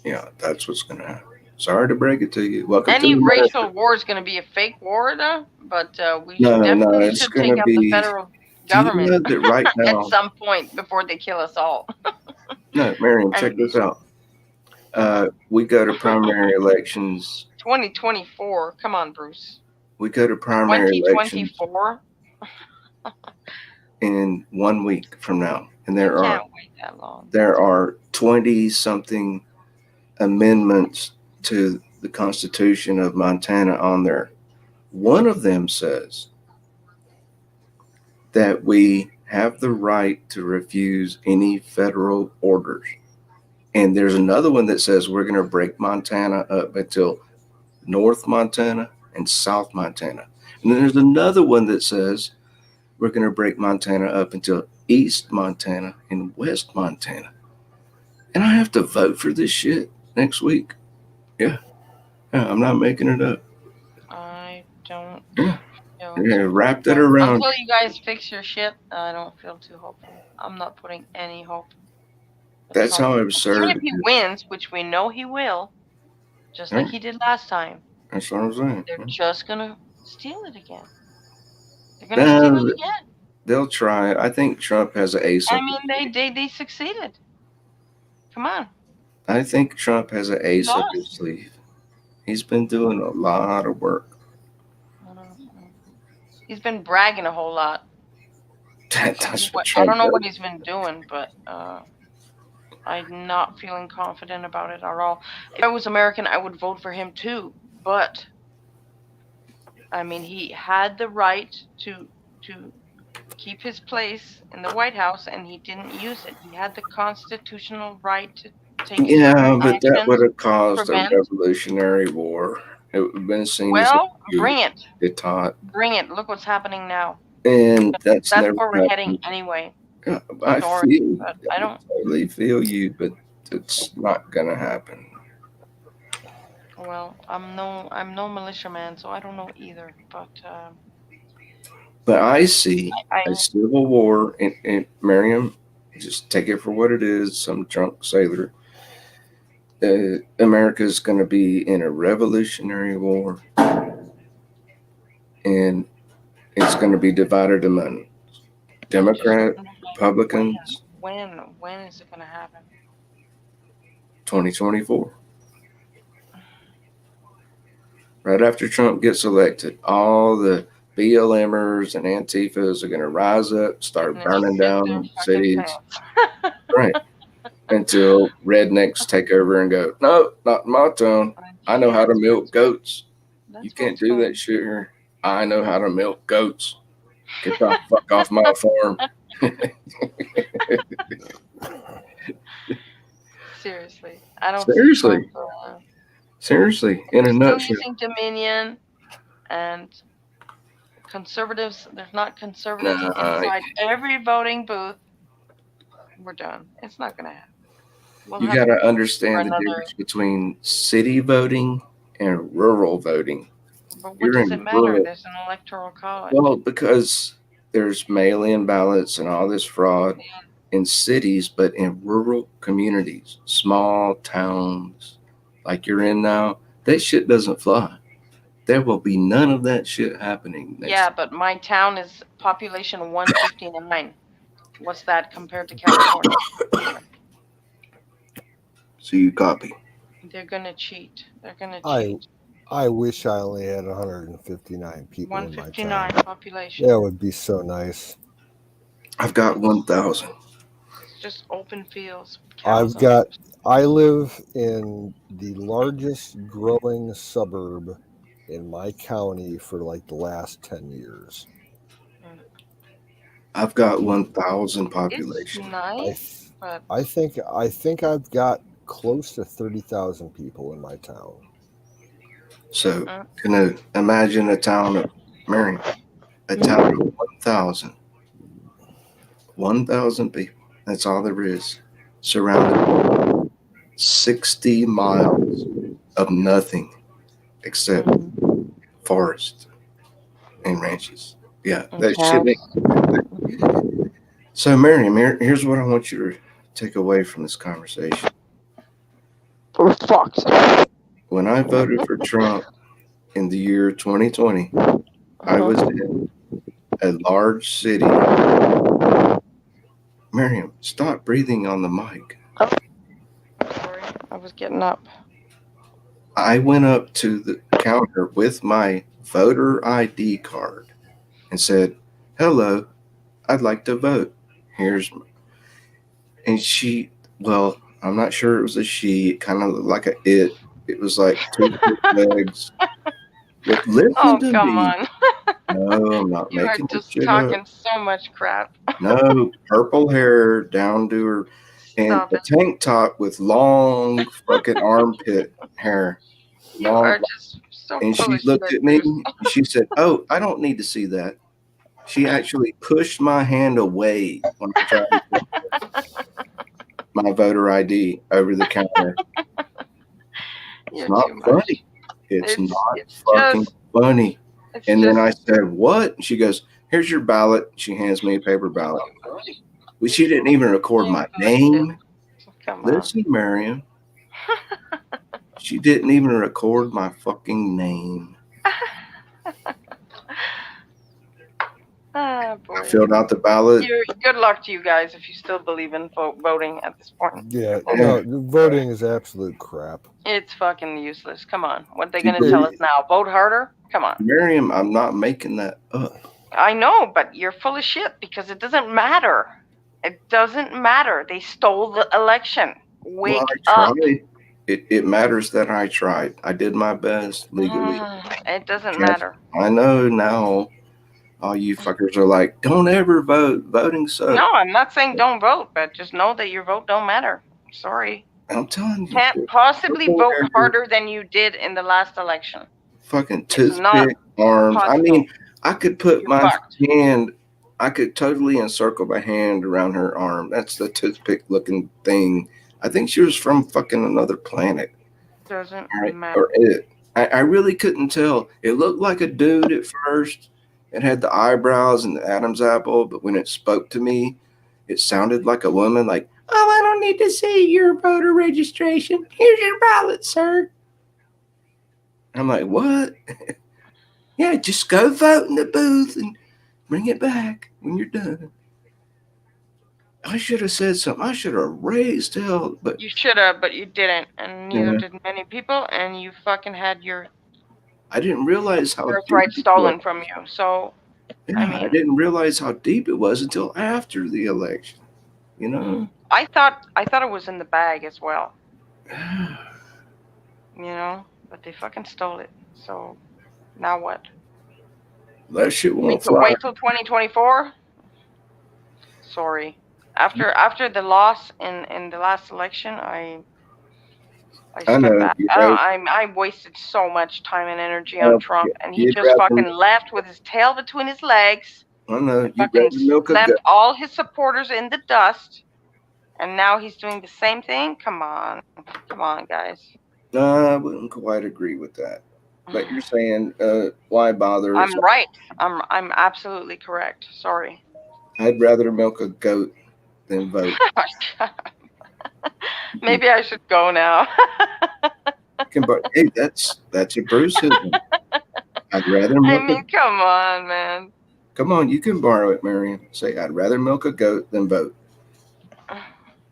Yeah, that's what's going to happen. Sorry to break it to you. Welcome Any to racial war is going to be a fake war, though. But we No, definitely it's should gonna take out be- the federal government Do you know that right now? at some point before they kill us all. No, Mariam, check this out. We go to primary elections. 2024. Come on, Bruce. We go to primary elections 2024. in 1 week from now, and You can't wait that long. there are 20-something amendments to the Constitution of Montana on there. One of them says that we have the right to refuse any federal orders. And there's another one that says we're going to break Montana up until North Montana and South Montana. And then there's another one that says we're going to break Montana up into East Montana and West Montana. And I have to vote for this shit next week. Yeah, I'm not making it up. I don't Yeah. feel Yeah, too wrap that hopeful. around. Until you guys fix your shit, I don't feel too hopeful. I'm not putting any hope. That's how Even absurd if it he is. wins, which we know he will, just like he did last time, That's what I'm saying. they're just gonna steal it again. They're gonna steal it again. They'll try. I think Trump has an ace. I mean, they succeeded. Come on. I think Trump has an ace up Lost. his sleeve. He's been doing a lot of work. He's been bragging a whole lot. That's what I Trump don't know does. what he's been doing, but I'm not feeling confident about it at all. If I was American, I would vote for him too. But I mean, he had the right to keep his place in the White House, and he didn't use it. He had the constitutional right to take. Yeah, but that actions would have caused prevent- a revolutionary war. It would have been seen Well, as bring it. Bring it. Look what's happening now. And that's never where we're heading anyway. I Sorry, feel, but I don't totally feel you, but it's not gonna happen. Well, I'm no militiaman, so I don't know either. But I see I a civil war, and Miriam, just take it for what it is. Some drunk sailor. America's going to be in a revolutionary war, and it's going to be divided among Democrat, Republicans. when is it going to happen? 2024. Right after Trump gets elected, all the BLMers and Antifas are going to rise up, start burning down cities. Right. Until rednecks take over and go, no, not in my town. I know how to milk goats. You can't do that shit here. I know how to milk goats. Get the fuck off my farm. Seriously. I don't Seriously, in a nutshell. Still using Dominion and conservatives. There's not conservatives inside every voting booth. We're done. It's not going to happen. You got to understand the difference between city voting and rural voting. But what does it matter? There's an electoral college. Well, because there's mail-in ballots and all this fraud in cities, but in rural communities, small towns like you're in now, that shit doesn't fly. There will be none of that shit happening. But my town is population 159. What's that compared to California? So you copy. They're gonna cheat. I wish I only had 159 people 159 in my town. population. That would be so nice. I've got 1,000. It's just open fields. I live in the largest growing suburb in my county for like the last 10 years. I've got 1,000 population. It's nice, but I think I've got close to 30,000 people in my town. So, can you imagine a town of Marion, a town of 1,000? 1,000 people. That's all there is. Surrounded 60 miles of nothing except forest and ranches. Yeah, that shit. So, Miriam, here's what I want you to take away from this conversation. For fuck's sake. When I voted for Trump in the year 2020, I was in a large city. Miriam, stop breathing on the mic. Sorry, I was getting up. I went up to the counter with my voter ID card and said, "Hello, I'd like to vote. And she, well, I'm not sure it was a she. It kind of looked like it. It was like two legs. Listen to come me. on. No, I'm not You are making just shit talking up. so much crap. No, purple hair down to her, and Stop a tank top with long fucking armpit hair. You are just So And full she of looked shit, at me. Bruce. And she said, "Oh, I don't need to see that." She actually pushed my hand away when I tried to get my voter ID over the counter. It's You're not too much. funny. It's not It's fucking just funny. it's And then I just said, "What?" And she goes, "Here's your ballot." She hands me a paper ballot. Well, she didn't even record my name. come on. Listen, Marion. She didn't even record my fucking name. Ah, I boy. filled out the ballot. Good luck to you guys if you still believe in voting at this point. Yeah, no, voting is absolute crap. It's fucking useless. Come on. What are they See, going to tell us now? Vote harder? Come on. Miriam, I'm not making that up. I know, but you're full of shit because it doesn't matter. It doesn't matter. They stole the election. Wake I up. tried. It matters that I tried. I did my best legally. It doesn't matter. I know now. All you fuckers are like, don't ever vote. Voting sucks. No, I'm not saying don't vote, but just know that your vote don't matter. Sorry. I'm telling you. Can't possibly vote harder than you did in the last election. Fucking toothpick arms. possible. I mean, I could put You're my fucked. hand, I could totally encircle my hand around her arm. That's the toothpick looking thing. I think she was from fucking another planet. Doesn't Right? matter. Or it. I really couldn't tell. It looked like a dude at first. It had the eyebrows and the Adam's apple, but when it spoke to me, it sounded like a woman, like, "Oh, I don't need to see your voter registration. Here's your ballot, sir." I'm like, "What?" "Yeah, just go vote in the booth and bring it back when you're done." I should have said something. I should have raised hell, but You should have, but you didn't, and neither Yeah. did many people, and you fucking had your I didn't realize how birthright deep it stolen was. from you. So, Yeah, I mean, didn't realize how deep it was until after the election. You know? I thought it was in the bag as well. You know, but they fucking stole it. So, now what? That shit We won't could fly. wait till 2024. Sorry. After the loss in the last election, I I know, stepped back. you know. I wasted so much time and energy Well, on Trump, and he you'd just rather- fucking left with his tail between his legs. I know. And You'd fucking rather milk a left goat. all his supporters in the dust, and now he's doing the same thing. Come on, guys. No, I wouldn't quite agree with that. But you're saying, why bother? I'm right. I'm absolutely correct. Sorry. I'd rather milk a goat than vote. Maybe I should go now. Hey, that's a Bruceism. I'd rather I milk mean, come on, man. Come on, you can borrow it, Marion. Say, I'd rather milk a goat than vote.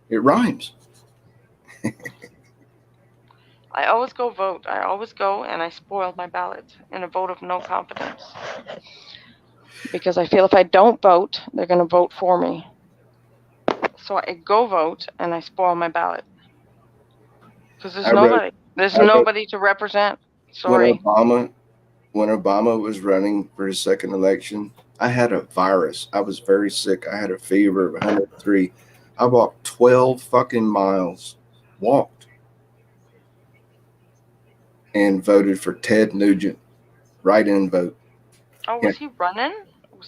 It rhymes. I always go vote. I always go and I spoil my ballot in a vote of no confidence. Because I feel if I don't vote, they're going to vote for me. So I go vote and I spoil my ballot. Because there's nobody. There's nobody to represent. Sorry. When Obama was running for his second election, I had a virus. I was very sick. I had a fever of 103. I walked 12 fucking miles. Walked. And voted for Ted Nugent. Write-in vote. Oh, was he running?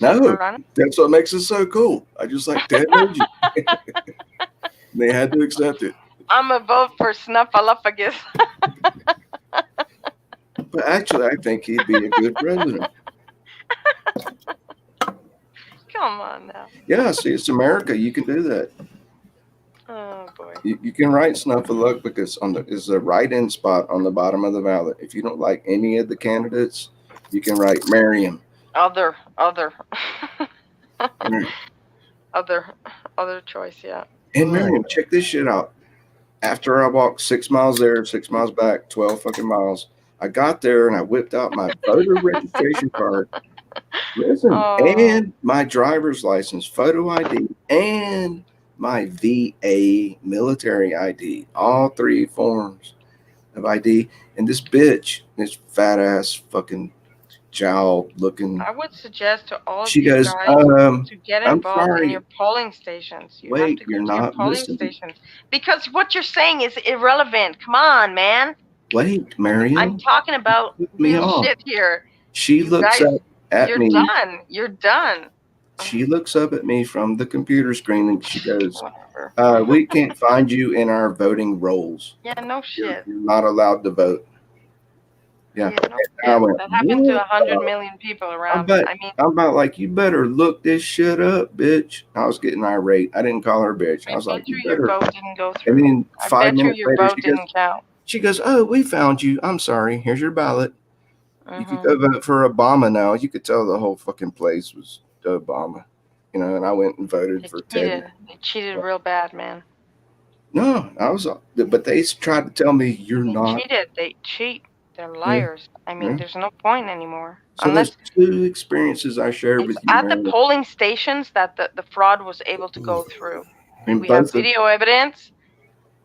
No, that's what makes it so cool. I just like Ted Nugent. They had to accept it. I'm a vote for Snuffleupagus. But actually, I think he'd be a good president. Come on now. Yeah, see, it's America. You can do that. Oh boy. You can write Snuffleupagus is a write-in spot on the bottom of the ballot. If you don't like any of the candidates, you can write Mariam. Other. Mariam. Other choice, yeah. And Mariam, check this shit out. After I walked 6 miles there, 6 miles back, 12 fucking miles, I got there and I whipped out my voter registration card. Listen, and my driver's license, photo ID, and my VA military ID, all 3 forms of ID. And this bitch, this fat ass fucking jowl looking. I would suggest to all of She you goes, guys to get I'm involved sorry. in your polling stations. You Wait, have to go you're to your not polling listening. stations because what you're saying is irrelevant. Come on, man. Wait, Marion. I'm talking about Took me real off. shit here. She You looks guys, up at You're me. done. You're done. She looks up at me from the computer screen and she goes, Whatever. we can't find you in our voting rolls. Yeah, no shit. You're not allowed to vote. Yeah. Yeah, no And I shit. went, That happened to "What 100 the-" million people I'm around. about, I mean, I'm about like, you better look this shit up, bitch. I was getting irate. I didn't call her bitch. I I was bet like, you you your better. vote didn't go And through. then I 5 bet you minutes your later, vote didn't count. she goes, oh, we found you. I'm sorry. Here's your ballot. You could Mhm. go vote for Obama now. You could tell the whole fucking place was Obama. You know, and I went and voted They for cheated. Ted. They cheated real bad, man. No, but they tried to tell me you're They not. cheated. They cheat. They're liars. I mean, Yeah. there's no point anymore. So Unless those 2 experiences I shared it's with you, at the Mary, polling stations that the fraud was able to go through. and We have both of video evidence,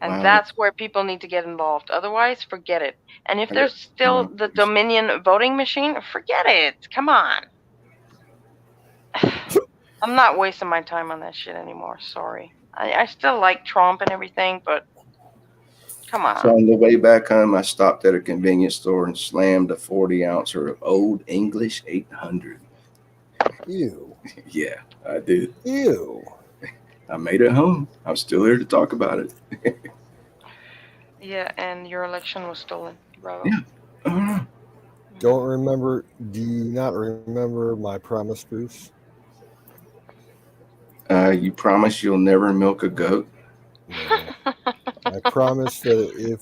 and wow, that's where people need to get involved. Otherwise, forget it. And if I there's got- still the Dominion voting machine, forget it. Come on. I'm not wasting my time on that shit anymore. Sorry. I still like Trump and everything, but come So on. on the way back home, I stopped at a convenience store and slammed a 40-ouncer of Old English 800. Ew. Yeah, I did. Ew. I made it home. I'm still here to talk about it. Yeah, and your election was stolen, bravo. Yeah. Don't remember. Do you not remember my promise, Bruce? You promise you'll never milk a goat? No. I promise that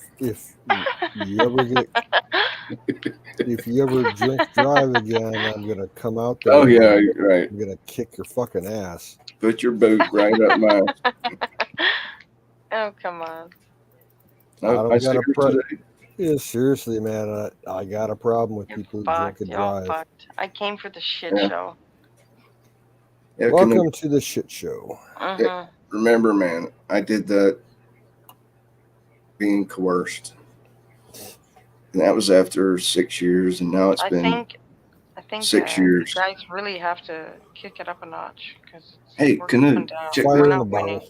if you ever drink drive again, I'm gonna come out there. Oh yeah, you're right. I'm gonna kick your fucking ass. Put your boot right up my. Oh, come on. Oh, I see her today. Yeah, seriously, man. I got a problem with You're people who drink fucked. and You're all drive. fucked. I came for the shit Yeah. show. Yeah, Welcome to the shit show. remember, man, I did that being coerced, and that was after 6 years, and now it's I been think 6 years. you guys really have to kick it up a notch because Hey, Canoe, check Fire we're in not the bottle. winning.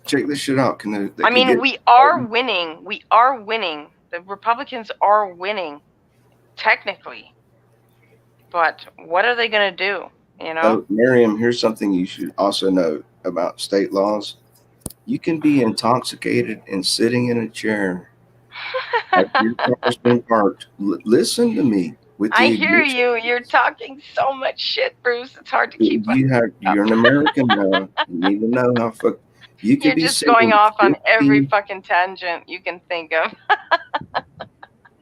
Check this shit out, Canoe. They I can mean, get- we are winning. We are winning. The Republicans are winning, technically. But what are they gonna do? You know? Oh, Miriam, here's something you should also know about state laws. You can be intoxicated and sitting in a chair after your car's been parked. Listen to me. With the I hear ignition- you. You're talking so much shit, Bruce. It's hard to keep up. You're an American now. You need to know how you can You're be just going sitting off on 15 every fucking tangent you can think of.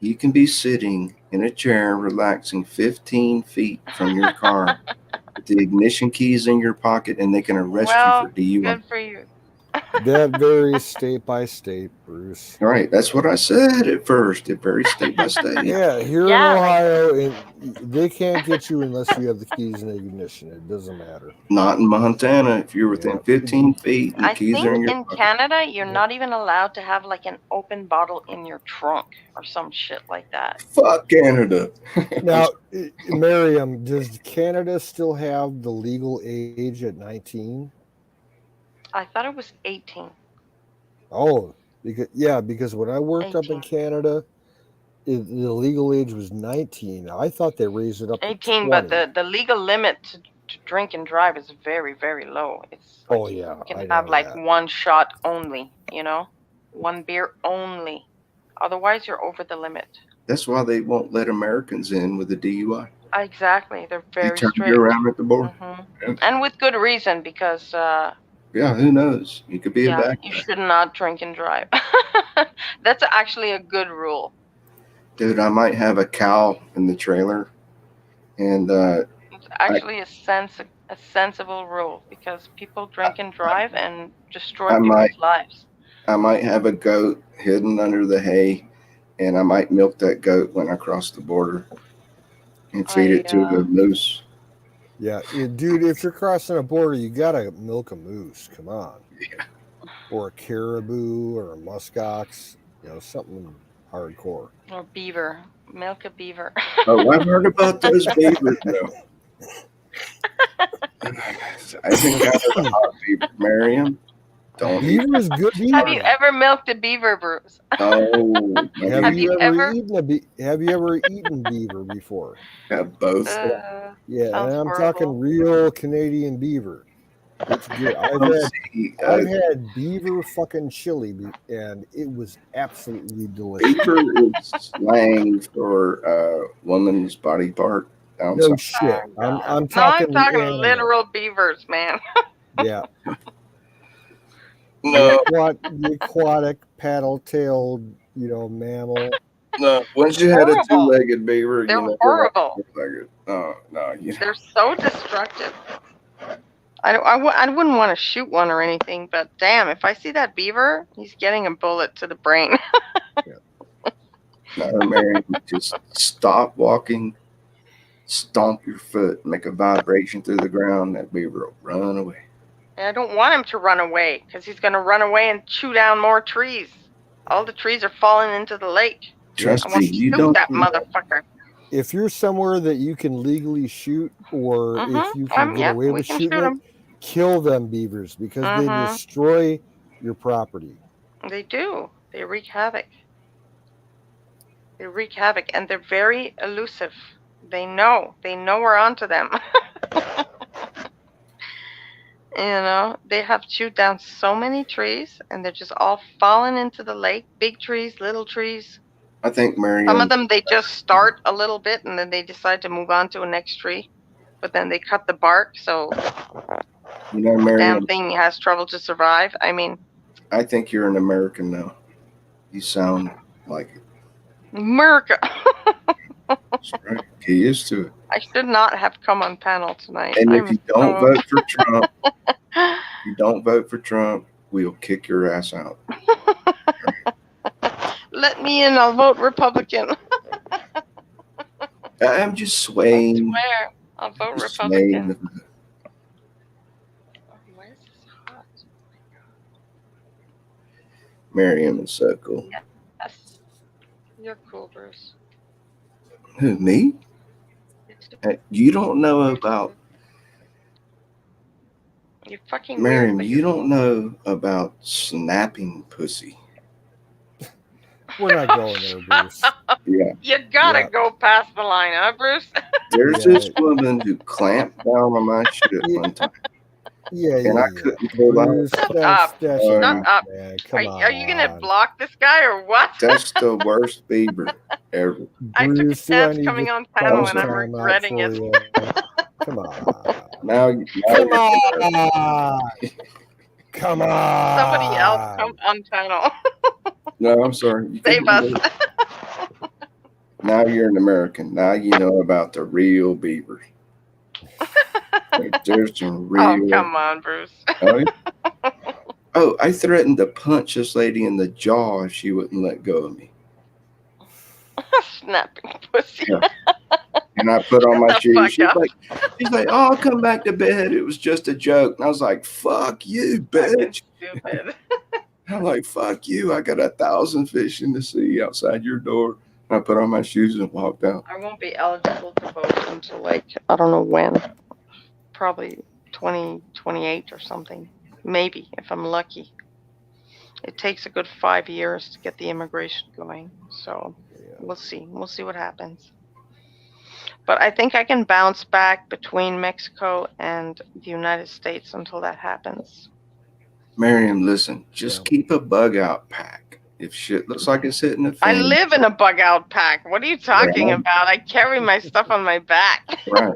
You can be sitting in a chair relaxing 15 feet from your car with the ignition keys in your pocket, and they can arrest you for DUI. Good for you. That varies state by state, Bruce. All right, that's what I said at first. It varies state by state. Yeah, here in Ohio, they can't get you unless you have the keys in the ignition. It doesn't matter. Not in Montana. If you're within 15 feet and the I keys think are in your in pocket. Canada, you're not even allowed to have like an open bottle in your trunk or some shit like that. Fuck Canada. Now, Miriam, does Canada still have the legal age at 19? I thought it was 18. Oh, because when I worked up in Canada, the legal age was 19. I thought they raised it up 18, to 20. but the legal limit to drink and drive is very, very low. It's like yeah, you I can know have like that. one shot only, you know? One beer only. Otherwise, you're over the limit. That's why they won't let Americans in with a DUI. Exactly. They're very They turn strict. you around at the border. Mhm. And with good reason, because Yeah, who knows? You could be a bad you guy. should not drink and drive. That's actually a good rule. Dude, I might have a cow in the trailer, and It's actually a sensible rule because people drink and drive and destroy people's lives. I might have a goat hidden under the hay, and I might milk that goat when I cross the border and feed it to a moose. Yeah, dude, if you're crossing a border, you gotta milk a moose. Come on. Yeah. Or a caribou or a muskox, something hardcore. Or beaver. Milk a beaver. Oh, I've heard about those beavers, though. I think I was a hot beaver, Miriam. Don't. Beaver is good beaver. Have you ever milked a beaver, Bruce? Oh, Have you ever ever- eaten Have you ever eaten beaver before? have both. Yeah, and Sounds I'm horrible. talking real Canadian beaver. It's good. See, I've had beaver fucking chili, and it was absolutely delicious. beaver is slang for woman's body part. Down No south. shit. I'm No, I'm talking. talking animal. literal beavers, man. Yeah. No, The aquatic paddle-tailed, mammal. no. Once you had a Horrible. two-legged beaver, They're you know horrible. No, you know. They're so destructive. I wouldn't want to shoot one or anything, but damn, if I see that beaver, he's getting a bullet to the brain. No, Mary, just stop walking, stomp your foot, make a vibration through the ground. That beaver will run away. And I don't want him to run away, because he's going to run away and chew down more trees. All the trees are falling into the lake. Trust I want me, to you shoot don't. that motherfucker. If you're somewhere that you can legally shoot, or if you can get away we with can shooting shoot it, 'em. kill them beavers because they destroy your property. They do. They wreak havoc. They wreak havoc, and they're very elusive. They know. They know we're onto them. They have chewed down so many trees, and they're just all falling into the lake. Big trees, little trees. I think Mary. Some of them, they just start a little bit, and then they decide to move on to a next tree. But then they cut the bark, so You know, the Mary. damn thing has trouble to survive. I mean, I think you're an American now. You sound like it. America. That's right. Get used to it. I should not have come on panel tonight. And if I'm you don't so- vote for Trump, we'll kick your ass out. Let me in, I'll vote Republican. I'm just I swaying. swear, I'll vote Just Republican. swaying. Why is this hot? Miriam is so cool. Yes. You're cool, Bruce. Who, me? You don't know about You're fucking Miriam. weird, but You you're don't cool. know about snapping pussy. We're not going there, Bruce. Yeah, You gotta Yeah. go past the line, huh, Bruce? there's Yeah. this woman who clamped down on my shit one time, Yeah, and I yeah. couldn't pull out. Bruce, Shut that's up. that's Shut enough, up. man. Are, Come on. are you gonna block this guy or what? That's the worst beaver ever. I took a Bruce, do I chance need coming to on call panel a and I'm timeout regretting for it. you? Come on. Now Come on. Come on. Somebody else come on panel. No, I'm sorry. You Save couldn't us. do it. Now you're an American. Now you know about the real beavers. There's some real. Oh, come on, Bruce. Oh, yeah. Oh, I threatened to punch this lady in the jaw if she wouldn't let go of me. Snapping pussy. Yeah. And I put on my Shut the shoes. fuck up. She's like, oh, I'll come back to bed. It was just a joke. And I was like, fuck you, bitch. Stupid. I'm like, fuck you. I got 1,000 fish in the sea outside your door. And I put on my shoes and walked out. I won't be eligible to vote until I don't know when. Probably 2028 or something. Maybe, if I'm lucky. It takes a good 5 years to get the immigration going. So we'll see. We'll see what happens. But I think I can bounce back between Mexico and the United States until that happens. Miriam, listen, just keep a bug out pack. If shit looks like it's hitting the I fan. live in a bug out pack. What are you talking Yeah. about? I carry my stuff on my back. Right.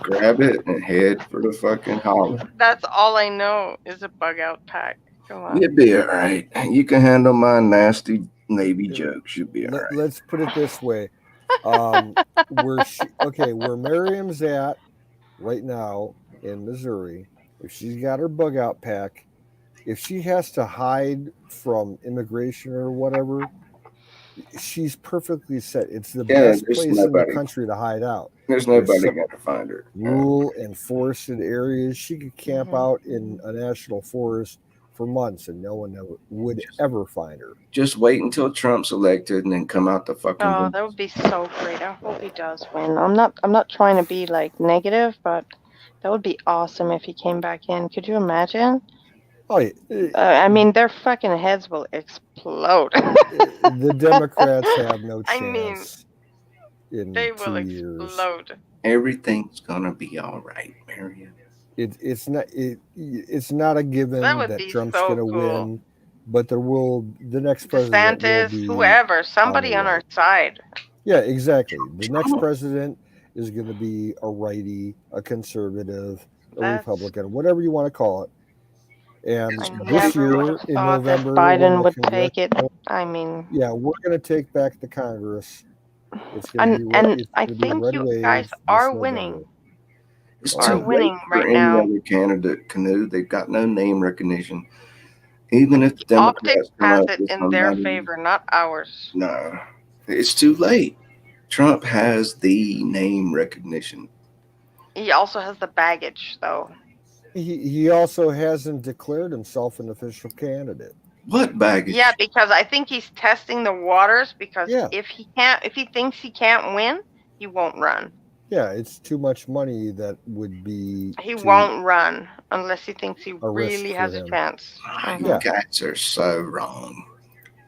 Grab it and head for the fucking holler. That's all I know is a bug out pack. Come on. You'll be all right. You can handle my nasty Navy jokes. You'll be all right. Let's put it this way. Where Miriam's at right now in Missouri, if she's got her bug out pack, if she has to hide from immigration or whatever, she's perfectly set. It's the best there's place in the nobody. country to hide out. There's nobody some- going to find her. Rural and forested areas. She could camp Mhm. out in a national forest for months and no one would ever find her. Just wait until Trump's elected and then come out the fucking. Oh, that would be so great. I hope he does win. I'm not trying to be like negative, but that would be awesome if he came back in. Could you imagine? Oh, yeah. I mean, their fucking heads will explode. The Democrats have no I mean, chance in they will 2 years. explode. Everything's gonna be all right, Marion. It's not a given That would that be Trump's so going to cool. win, but the next president will DeSantis, be whoever, somebody on our right. side. Yeah, exactly. The next president is going to be a righty, a conservative, a That's- Republican, whatever you want to call it. And I this never would year have in thought that November, when Biden the would take it. congressional- I mean, yeah, we're going to take back the Congress. It's going to be and it's I going to be a think red you wave guys this are November. winning. It's Oh, Are too yeah. winning late for right any now. other candidate, Canoe. They've got no name recognition. Even if the Democrats Optics come has up it with in their somebody, favor, not ours. no, it's too late. Trump has the name recognition. He also has the baggage, though. He also hasn't declared himself an official candidate. What baggage? Yeah, because I think he's testing the waters. Because Yeah. if he thinks he can't win, he won't run. Yeah, it's too much money that would be. He to- won't run unless he thinks he a risk really for has a him. chance. You Yeah. guys are so wrong.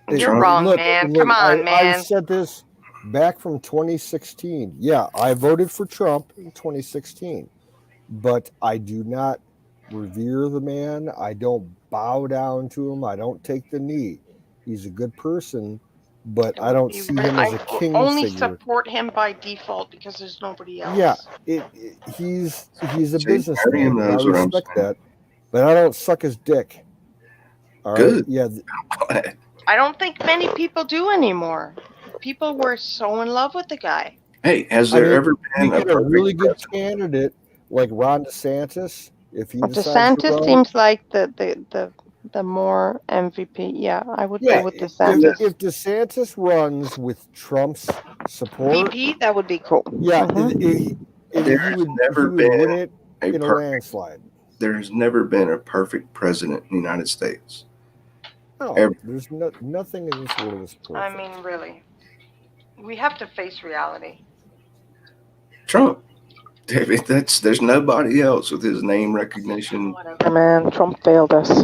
You're Trump- wrong, Look, man. look, Come on, I man. said this back from 2016. Yeah, I voted for Trump in 2016, but I do not revere the man. I don't bow down to him. I don't take the knee. He's a good person, but I don't see him as a king only figure. support him by default because there's nobody else. Yeah, he's a See, businessman. Marion And I knows what I'm respect saying. that, but I don't suck his dick. All right? Good. Yeah, I don't think many people do anymore. People were so in love with the guy. Hey, has I there mean, ever you been a get a really perfect good president? candidate like Ron DeSantis. If he decides to DeSantis run, seems like the more MVP. Yeah, I would yeah, go with if DeSantis. DeSantis runs with Trump's support, VP, that would be cool. yeah, Mhm. he There's would never win been it a in a perfect. landslide. There's never been a perfect president in the United States. No, Ever. there's nothing in this world is perfect. I mean, really, we have to face reality. Trump. David, there's nobody else with his name recognition. Whatever, man. Trump failed us.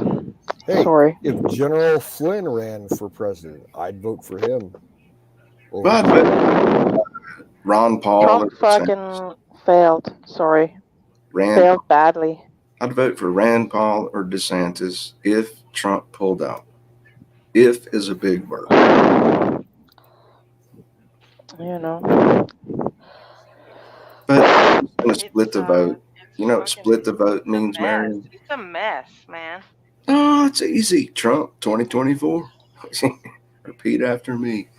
Hey, Sorry. if General Flynn ran for president, I'd vote for him. over But Ron Paul Trump or fucking failed. Sorry. Rand. Failed badly. I'd vote for Rand Paul or DeSantis if Trump pulled out. If is a big word. You know. But I'm going to split the It's, vote. You know what fucking- split the vote it's a means, mess. Marion? It's a mess, man. Oh, it's easy. Trump 2024. Repeat after me.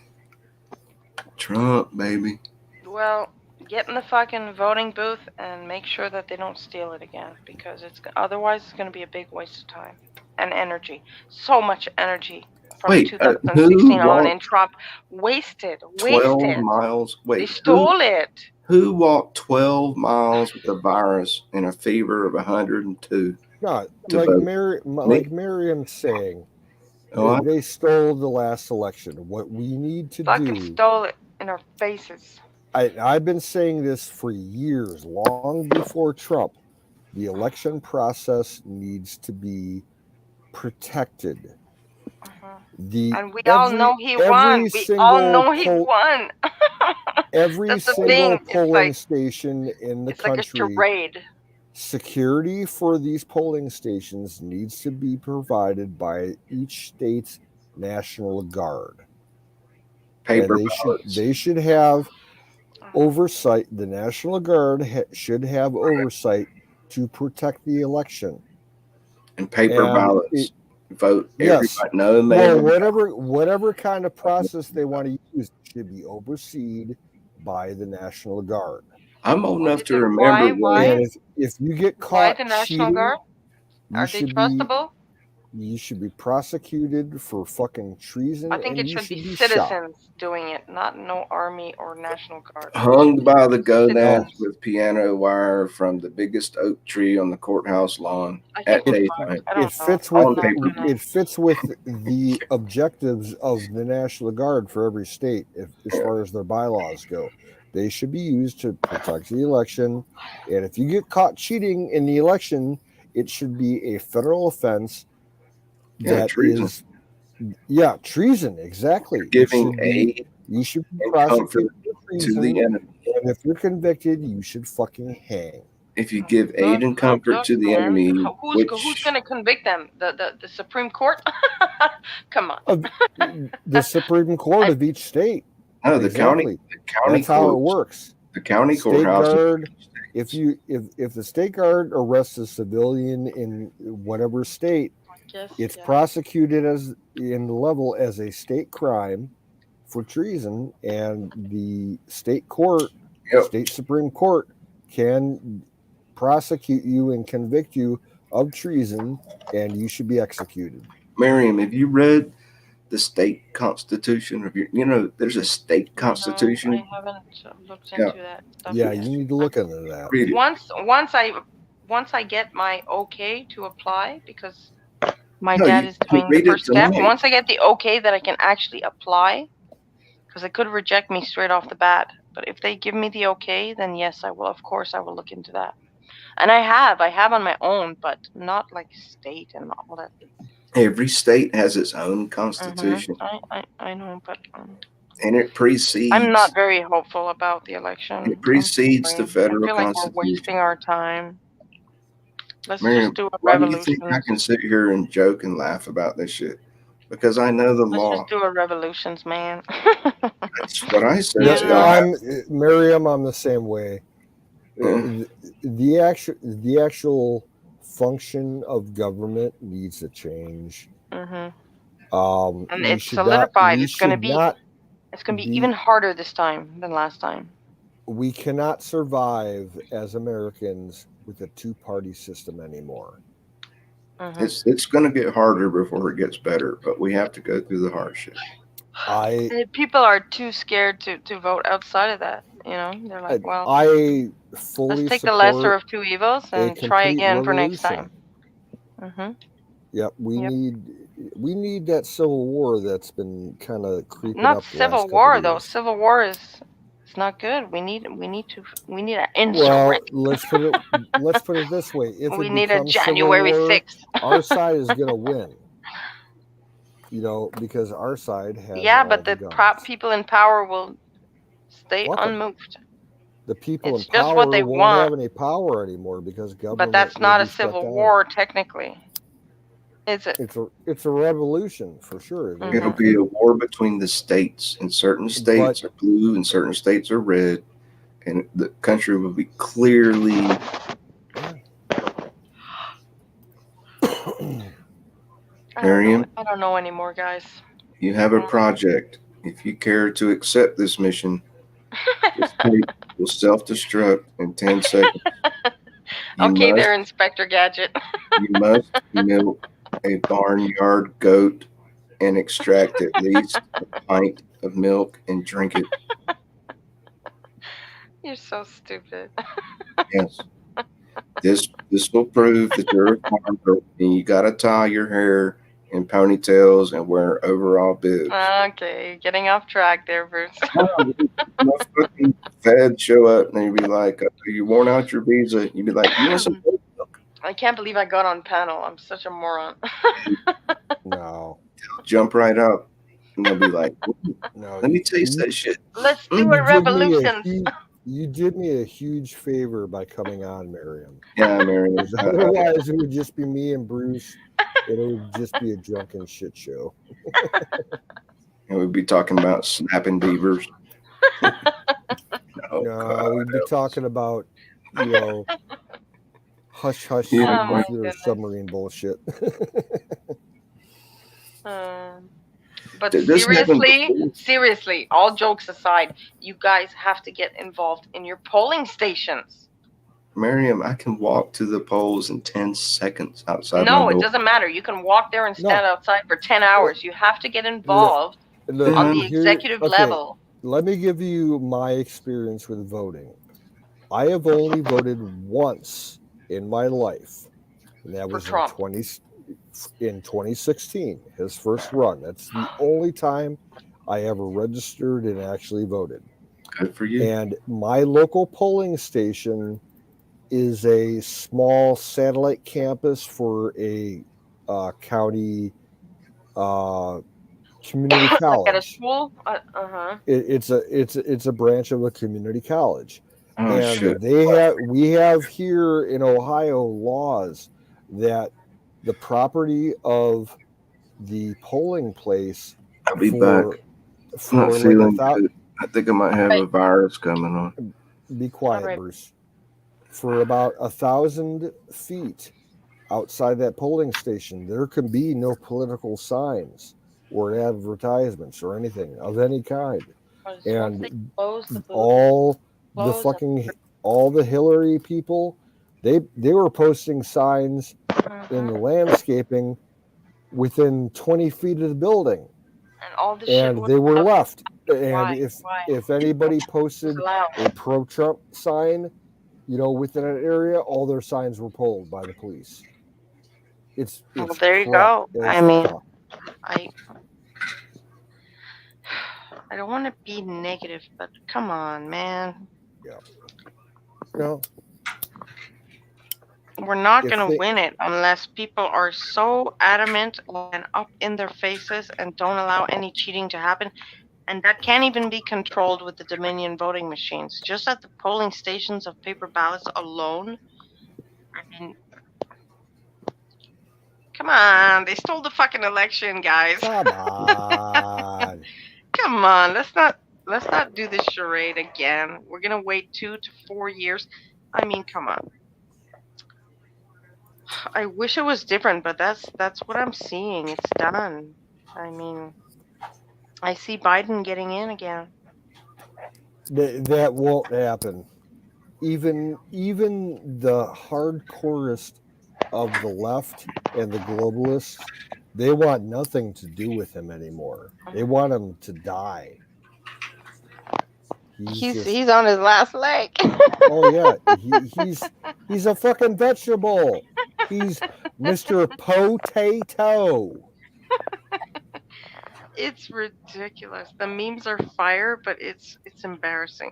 Trump, baby. Well, get in the fucking voting booth and make sure that they don't steal it again, because otherwise it's going to be a big waste of time and energy. So much energy from Wait, 2016 who on, and walked Trump wasted. 12 miles. They Wait, stole it. who walked 12 miles with a virus and a fever of 102? No, to like vote. like Miriam's saying, Oh, they stole the last election. What we need to Fucking do, stole it in our faces. I've been saying this for years, long before Trump. The election process needs to be protected. And we all know he won. We all know he won. Every That's the single thing. It's polling like- station in the It's like a country, charade. security for these polling stations needs to be provided by each state's National Guard. paper And ballots. they should have oversight. The National Guard should have oversight to protect the election. And paper And ballots. Vote Yes. everybody. No Well, mail. whatever kind of process they want to use should be overseen by the National Guard. I'm old enough to it? remember Why? And if you get Why caught the National cheating, Guard? you Are they should trustable? you should be prosecuted for fucking treason. I think and it you should be shot. citizens doing it, not no army or National Guard. hung by the gonads Citizens. with piano wire from the biggest oak tree on the courthouse lawn I at think we're daytime. fine. I don't It know. fits On with paper. it fits with the objectives of the National Guard for every state, as far as their bylaws go. They should be used to protect the election, and if you get caught cheating in the election, it should be a federal offense that treason. is, treason. Exactly. Giving aid You should be and prosecuted comfort for to treason, the enemy. and if you're convicted, you should fucking hang. If you give aid and comfort to the enemy, Who's which going to convict them? The Supreme Court? Come on. The Supreme Court of each state. no, the Exactly. county That's how it courts, works. the county State courthouse. guard. If the state guard arrests a civilian in whatever state, it's prosecuted as in level as a state crime for treason, and the state court, state Supreme Court, can prosecute you and convict you of treason, and you should be executed. Miriam, have you read the state constitution of there's a state constitution? No, I haven't looked into that stuff Yeah, yet. you need to look into that. Read it. Once I get my okay to apply, because my dad is doing read the it first step. tonight. Once I get the okay that I can actually apply, because they could reject me straight off the bat. But if they give me the okay, then yes, I will. Of course, I will look into that. And I have on my own, but not like state and all that. Every state has its own constitution, I know, but and it precedes. I'm not very hopeful about the election. It precedes the federal I feel like constitution. we're wasting our time. Let's Miriam, just do a why do you revolution. think I can sit here and joke and laugh about this shit? Because I know the Let's law. just do a revolutions, man. That's what I said. Miriam, I'm the same way. Yeah. The actual function of government needs to change. And We it's should solidified. we It's going to should be. not It's going to be be- even harder this time than last time. We cannot survive as Americans with a two-party system anymore. It's going to get harder before it gets better, but we have to go through the hardship. People are too scared to vote outside of that. They're like, well, I fully let's take the lesser of two evils a and try complete again for next revolution. time. Yep, we need that civil war that's been kind of creeping Not up. the civil last couple war of though. years. Civil war is it's not good. We need an Well, insurrection. let's put it this way: if We it need a becomes civil January war, 6th. our side is going to win. Because our side has But all the guns. people in power will stay Fuck 'em. unmoved. The people It's in just power what they won't want. have any power anymore because government. But that's will not be a shut civil down. war technically, is it? It's a revolution for sure. It'll be a war between the states, and certain states are blue and certain states are red, and the country will be clearly. Miriam, I don't know anymore, guys. you have a project. If you care to accept this mission, this tape will self-destruct in 10 seconds. Okay, there, Inspector Gadget. You must milk a barnyard goat and extract at least a pint of milk and drink it. You're so stupid. Yes. This will prove that you're a farmer and you gotta tie your hair in ponytails and wear overall bibs. Okay, getting off track there, Bruce. No fucking Fed show up and you'd be like, you worn out your visa. You'd be like, you want some milk? I can't believe I got on panel. I'm such a moron. No. They'll jump right up and they'll be like, No. let me taste that shit. Let's do a revolution. You did me a huge favor by coming on, Miriam. Yeah, Miriam. Otherwise, it would just be me and Bruce. It would just be a drunken shit show. And we'd be talking about snapping beavers. No, we'd be talking about, hush hush Yeah. nuclear submarine bullshit. But This seriously, all jokes aside, you guys have to get involved in your polling stations. Miriam, I can walk to the polls in 10 seconds outside. No, my it door. doesn't matter. You can walk there and stand outside for 10 hours. You have to get involved on the executive level. Let me give you my experience with voting. I have only voted once in my life, and that was in 2016, his first run. That's the only time I ever registered and actually voted. Good for you. And my local polling station is a small satellite campus for a county community Like at a college. school? Uh-huh. It's a branch of a community college, Oh and shit! we have here in Ohio laws that the property of the polling place I'll be back. I'm not for like feeling good. I think I might have a virus coming on. be quiet, Alright. Bruce. For about 1,000 feet outside that polling station, there can be no political signs or advertisements or anything of any kind. Because once they And close the booth, all the close fucking all the Hillary people, they were posting signs in the landscaping within 20 feet of the building, and all the shit and was they were up. left. And Why? if anybody It's posted loud. a pro-Trump sign, within an area, all their signs were pulled by the police. It's Well, there you crap. go. It's I mean, fuck. I don't want to be negative, but come on, man. Yeah. No. We're not If going to they- win it unless people are so adamant and up in their faces and don't allow any cheating to happen. And that can't even be controlled with the Dominion voting machines. Just at the polling stations of paper ballots alone, I mean, come on, they stole the fucking election, guys. Come on. Come on, let's not do this charade again. We're gonna wait 2 to 4 years. I mean, come on. I wish it was different, but that's what I'm seeing. It's done. I mean, I see Biden getting in again. That won't happen. Even the hardcorest of the left and the globalists, they want nothing to do with him anymore. They want him to die. He's on his last leg. Oh yeah, he's a fucking vegetable. He's Mr. Potato. It's ridiculous. The memes are fire, but it's embarrassing.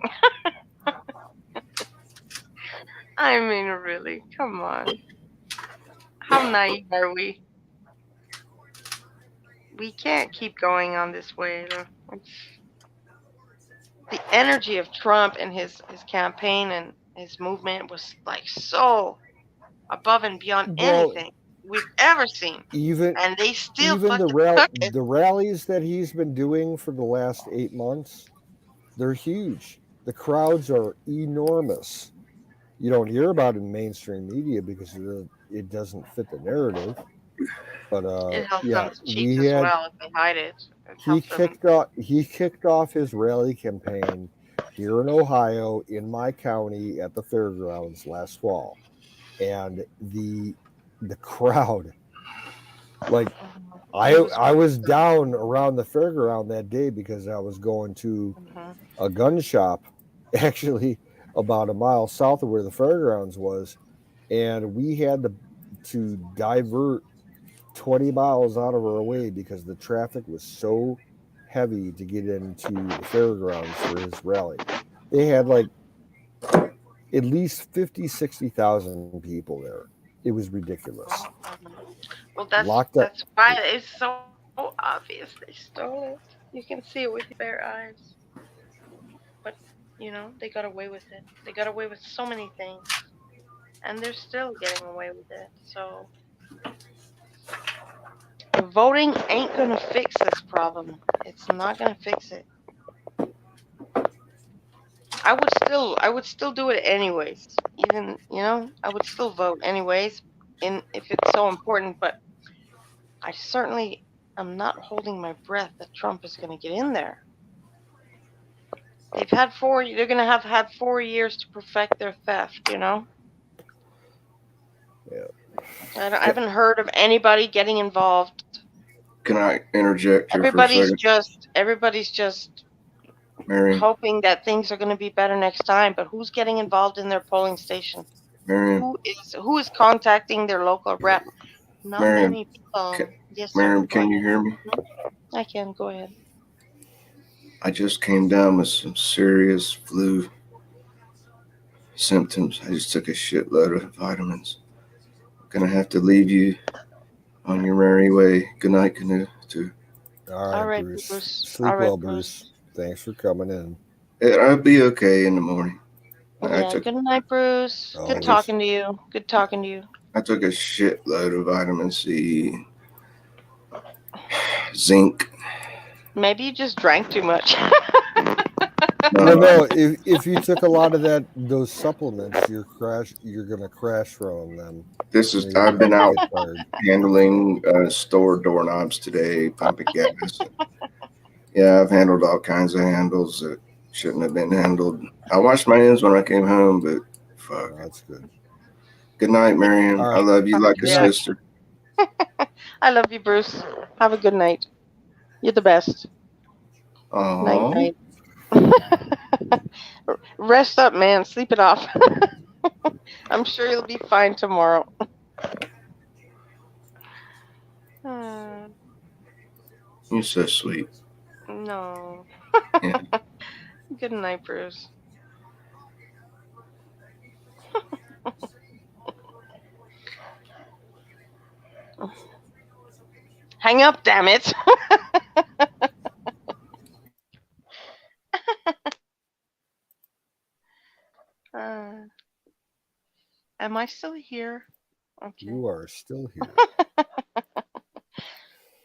I mean, really, come on. How naive are we? We can't keep going on this way. The energy of Trump and his campaign and his movement was like so above and beyond anything we've ever seen. And they still the rallies that he's been doing for the last 8 months, they're huge. The crowds are enormous. You don't hear about it in mainstream media because it doesn't fit the narrative. But it helps them cheat as well if they hide it. He kicked off his rally campaign here in Ohio, in my county, at the fairgrounds last fall, and the crowd, like I was down around the fairground that day because I was going to a gun shop, actually about a mile south of where the fairgrounds was, and we had to divert 20 miles out of our way because the traffic was so heavy to get into the fairgrounds for his rally. They had like at least 50,000-60,000 people there. It was ridiculous. Well, that's why it's so obvious they stole it. You can see it with your bare eyes. But, they got away with it. They got away with so many things. And they're still getting away with it. So voting ain't gonna fix this problem. It's not gonna fix it. I would still do it anyways. Even, I would still vote anyways, if it's so important, but I certainly am not holding my breath that Trump is gonna get in there. They're gonna have had 4 years to perfect their theft, Yeah. I haven't heard of anybody getting involved. Can I interject here Everybody's for a second? Everybody's just Marion, hoping that things are going to be better next time. But who's getting involved in their polling station? Marion, Who is contacting their local rep? Not Marion, many people. Yes, sir. Marion, can you hear me? I can. Go ahead. I just came down with some serious flu symptoms. I just took a shitload of vitamins. I'm gonna have to leave you on your merry way. Good night, Canoe. too. All right, Bruce. Bruce. All Sleep right, well, Bruce. Bruce. Thanks for coming in. I'll be okay in the morning. Yeah, good night, Bruce. Good Always. talking to you. Good talking to you. I took a shitload of vitamin C, zinc. Maybe you just drank too much. Well, no. If you took a lot of those supplements, you're gonna crash from them. I've been out handling store doorknobs today, pumping gas. Yeah, I've handled all kinds of handles that shouldn't have been handled. I washed my hands when I came home, but fuck. That's good. Good night, Marion. All right. I love you like a Yeah. sister. I love you, Bruce. Have a good night. You're the best. Aww. Night, night. Rest up, man. Sleep it off. I'm sure you'll be fine tomorrow. You're so sweet. No. Yeah. Good night, Bruce. Hang up, damn it. Am I still here? Okay. You are still here.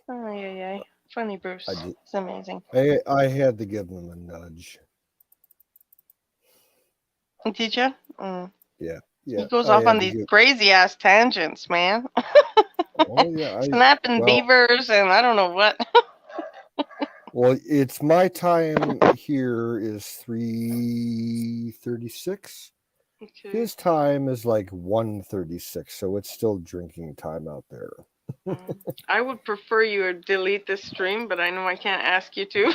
Oh, yeah. Funny, Bruce. It's amazing. I had to give him a nudge. Did you? Mm. Yeah. He goes off on these crazy ass tangents, man. Oh yeah. Snapping beavers and I don't know what. Well, it's my time here is 3:36. Okay. His time is like 1:36, so it's still drinking time out there. I would prefer you would delete this stream, but I know I can't ask you to.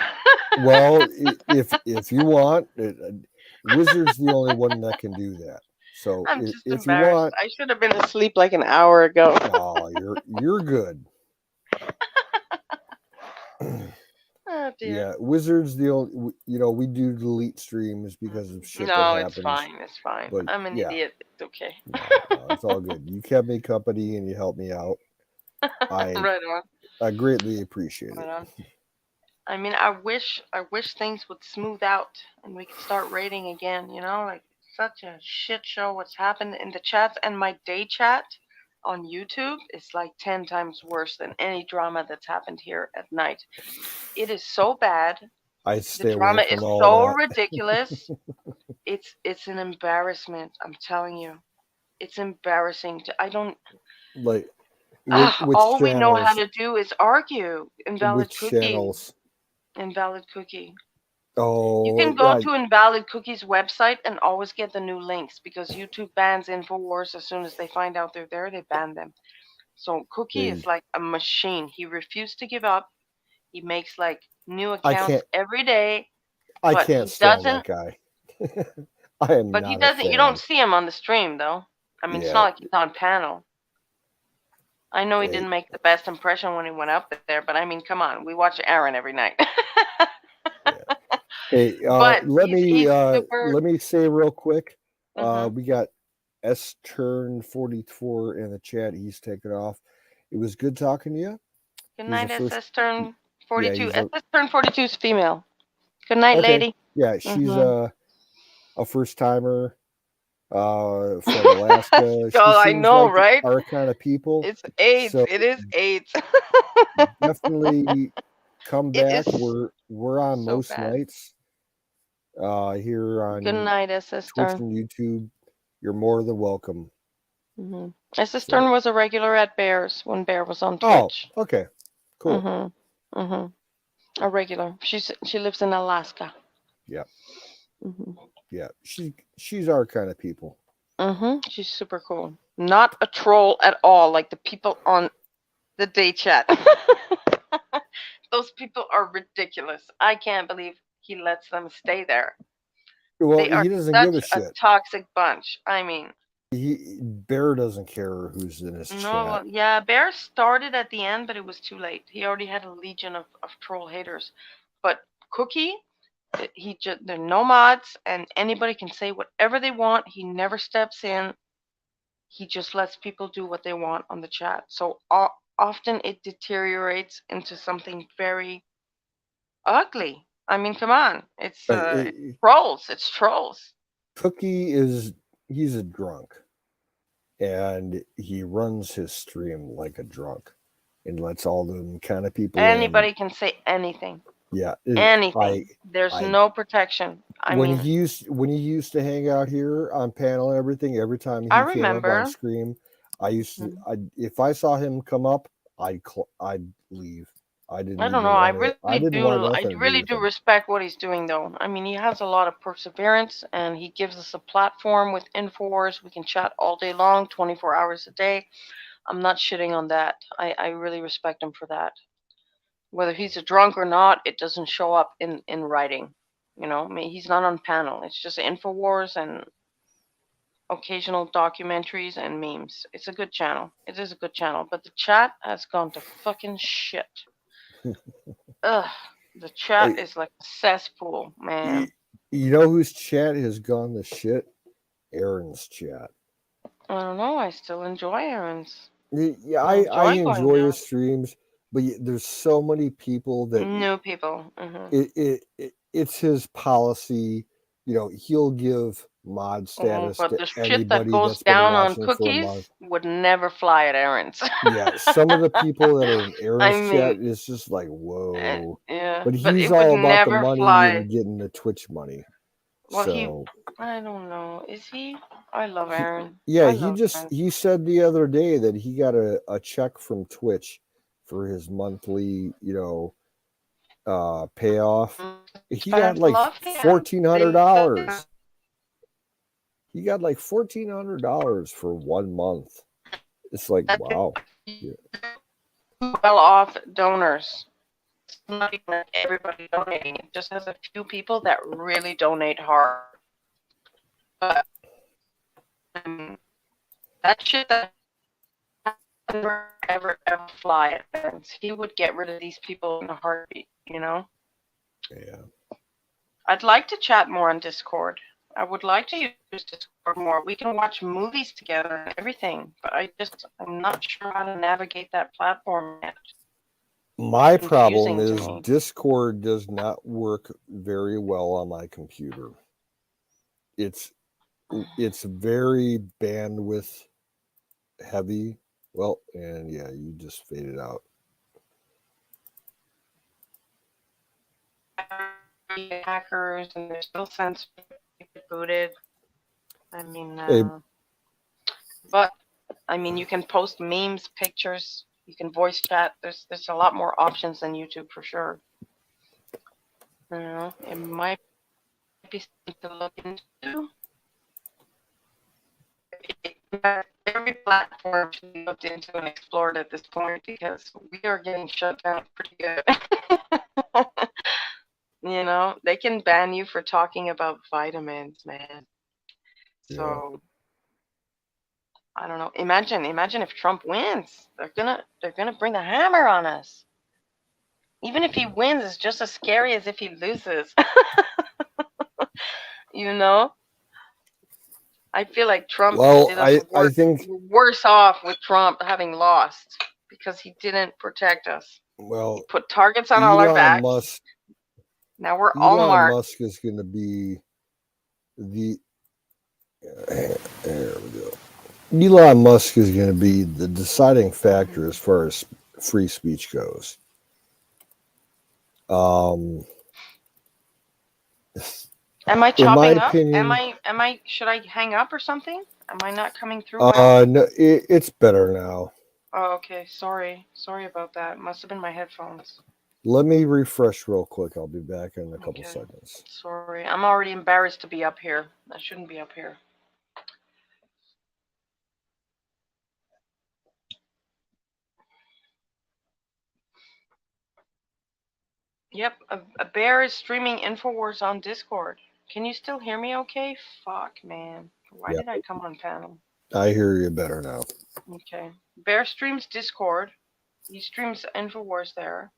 Well, if you want, Wizard's the only one that can do that. So I'm just if you embarrassed. want, I should have been asleep like an hour ago. oh, you're good. Oh dear. Yeah, Wizard's the only. We do delete streams because of shit that happens. It's fine. It's fine. But, I'm an idiot. It's okay. No, it's all good. You kept me company and you helped me out. Right on. I greatly appreciate Right it. on. I mean, I wish things would smooth out and we could start rating again. Like such a shit show. What's happened in the chats and my day chat on YouTube is like 10 times worse than any drama that's happened here at night. It is so bad. The drama is all so that. ridiculous. It's an embarrassment. I'm telling you, it's embarrassing. I don't like. all we know how to do is argue. Invalid which cookie. Channels? Invalid cookie. Oh, you can go to Invalid Cookie's website and always get the new links because YouTube bans InfoWars as soon as they find out they're there. They ban them. So Cookie is like a machine. He refused to give up. He makes like new accounts every day. I can't stand that guy. I am. But he doesn't. You don't see him on the stream though. I mean, it's not like he's on panel. I know he didn't make the best impression when he went up there, but I mean, come on, we watch Aaron every night. Hey, let me say real quick. We got S-Turn44 in the chat. He's taken off. It was good talking to you. Good night, S-Turn42. S-Turn42 is female. Good night, lady. Yeah, she's a first timer from Alaska. I know, like right? Our kind of people. It's AIDS. So it is AIDS. Definitely come back. We're on most nights. Here on Good night, SS Twitch Stern. and YouTube. You're more than welcome. SS Stern was a regular at Bears when Bear was on Twitch. Oh, okay. Cool. A regular. She lives in Alaska. Yeah. Yeah. She's our kind of people. She's super cool. Not a troll at all, like the people on the day chat. Those people are ridiculous. I can't believe he lets them stay there. Well, they are he doesn't such give a shit. A toxic bunch. I mean, Bear doesn't care who's in his chat. Yeah, Bear started at the end, but it was too late. He already had a legion of troll haters. But Cookie, there are no mods, and anybody can say whatever they want. He never steps in. He just lets people do what they want on the chat. So often it deteriorates into something very ugly. I mean, come on, it's trolls. It's trolls. Cookie he's a drunk, and he runs his stream like a drunk, and lets all them kind of people Anybody can say anything. Yeah, Anything. There's I no protection. I when mean, he used to hang out here on panel and everything, every time he I came up remember. on Scream, I used to if I saw him come up, I'd leave. I didn't. I don't even know. I want really to, do. I nothing to do really with do him. respect what he's doing, though. I mean, he has a lot of perseverance, and he gives us a platform with Infowars. We can chat all day long, 24 hours a day. I'm not shitting on that. I really respect him for that. Whether he's a drunk or not, it doesn't show up in writing. You know, I mean, he's not on panel. It's just Infowars and occasional documentaries and memes. It's a good channel. It is a good channel, but the chat has gone to fucking shit. Ugh, the chat is like a cesspool, man. You know whose chat has gone to shit? Aaron's chat. I don't know. I still enjoy Aaron's. Yeah, I enjoy his streams, but there's so many people that new people. Mm-hmm. It's his policy. You know, he'll give mod status but to the shit anybody that goes that's been down on watching for a cookies month. would never fly at Aaron's. Yeah, some of the people that are in Aaron's I mean, chat is just like, whoa. Yeah, but it he's would all about the never money fly. and getting the Twitch money. Well, so I don't know. Is he? I love Aaron. He said the other day that he got a check from Twitch for his monthly, payoff. He got like $1,400. He got like $1,400 for 1 month. It's like, wow. Yeah. Well-off donors. It's not even everybody donating. It just has a few people that really donate hard. But that shit that never ever fly at Aaron's. He would get rid of these people in a heartbeat. You know. Yeah. I'd like to chat more on Discord. I would like to use Discord more. We can watch movies together and everything, but I'm not sure how to navigate that platform yet. My problem is Discord does not work very well on my computer. It's very bandwidth heavy. Well, and yeah, you just faded out. Hackers, and there's still censored, booted. I mean, but I mean, you can post memes, pictures. You can voice chat. There's a lot more options than YouTube for sure. You know, it might be something to look into. Every platform should be looked into and explored at this point because we are getting shut down pretty good. You know, they can ban you for talking about vitamins, man. So I don't know. Imagine if Trump wins. They're gonna bring the hammer on us. Even if he wins, it's just as scary as if he loses. You know? I feel like Trump did us I think worse off with Trump having lost because he didn't protect us. Well, he put targets on all our backs. Now we're all marked. Elon Musk is going to be the. There we go. Elon Musk is going to be the deciding factor as far as free speech goes. Am I chopping up? Am I? Should I hang up or something? Am I not coming through? Well? No, it's better now. Oh, okay. Sorry about that. Must have been my headphones. Let me refresh real quick. I'll be back in a couple seconds. Sorry, I'm already embarrassed to be up here. I shouldn't be up here. Yep, a bear is streaming Infowars on Discord. Can you still hear me okay? Fuck, man. Why did I come on panel? I hear you better now. Okay. Bear streams Discord. He streams Infowars there.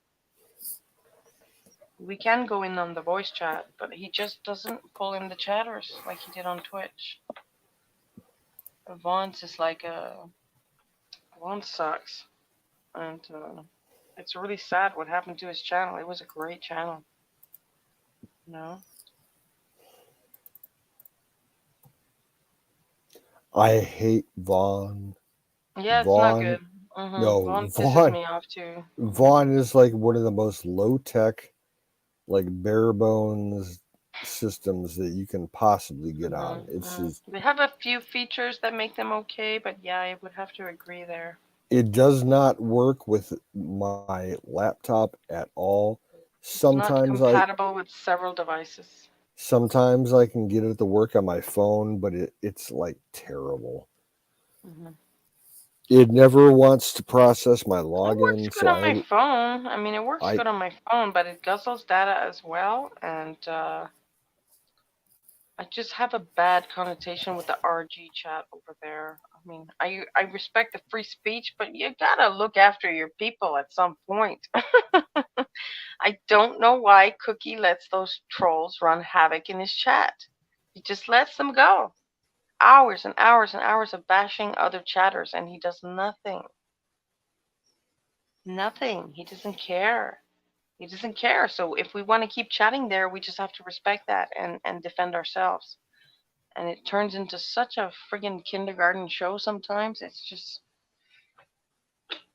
We can go in on the voice chat, but he just doesn't pull in the chatters like he did on Twitch. Vaughn is like Vaughn sucks. and it's really sad what happened to his channel. It was a great channel, you know. I hate Vaughn. Yeah, it's not Vaughn. good. No, Vaughn pisses me off too. Vaughn is like one of the most low tech, like bare bones systems that you can possibly get on. It's just, They have a few features that make them okay, but yeah, I would have to agree there. it does not work with my laptop at all. It's not compatible with several devices. Sometimes I can get it to work on my phone, but it's like terrible. It never wants to process my login. It works good on my phone. I mean, it works good on my phone, but it guzzles data as well, and I just have a bad connotation with the RG chat over there. I mean, I respect the free speech, but you gotta look after your people at some point. I don't know why Cookie lets those trolls run havoc in his chat. He just lets them go. Hours and hours and hours of bashing other chatters, and he does nothing. Nothing. He doesn't care. He doesn't care. So if we want to keep chatting there, we just have to respect that and defend ourselves. And it turns into such a friggin' kindergarten show sometimes. It's just,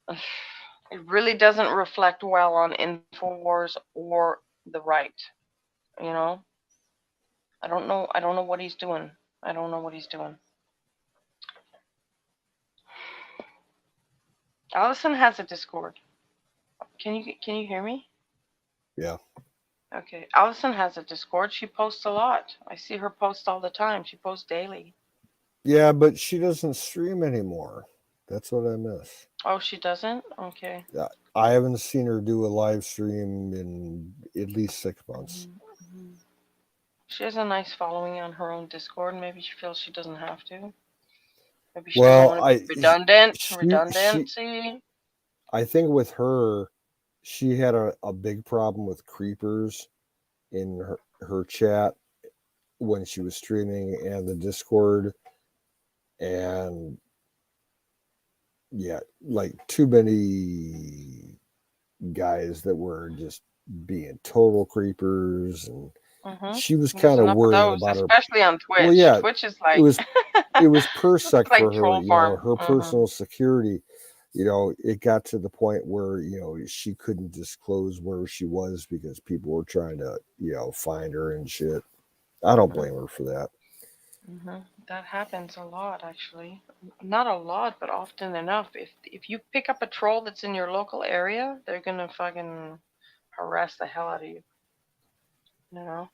it really doesn't reflect well on InfoWars or the right. You know? I don't know what he's doing. I don't know what he's doing. Allison has a Discord. Can you hear me? Yeah. Okay. Allison has a Discord. She posts a lot. I see her post all the time. She posts daily. Yeah, but she doesn't stream anymore. That's what I miss. Oh, she doesn't? Okay. Yeah, I haven't seen her do a live stream in at least 6 months. She has a nice following on her own Discord. Maybe she feels she doesn't have to. Maybe she doesn't want to be redundant. Redundancy. I think with her, she had a big problem with creepers in her chat when she was streaming and the Discord. And yeah, like too many guys that were just being total creepers, and she was kind of worried about her, especially on Twitch. Well, yeah, Twitch is like it was PerSec like for her, you know, her personal security. You know, it got to the point where, you know, she couldn't disclose where she was because people were trying to, you know, find her and shit. I don't blame her for that. That happens a lot, actually. Not a lot, but often enough. If you pick up a troll that's in your local area, they're gonna fucking harass the hell out of you. You know?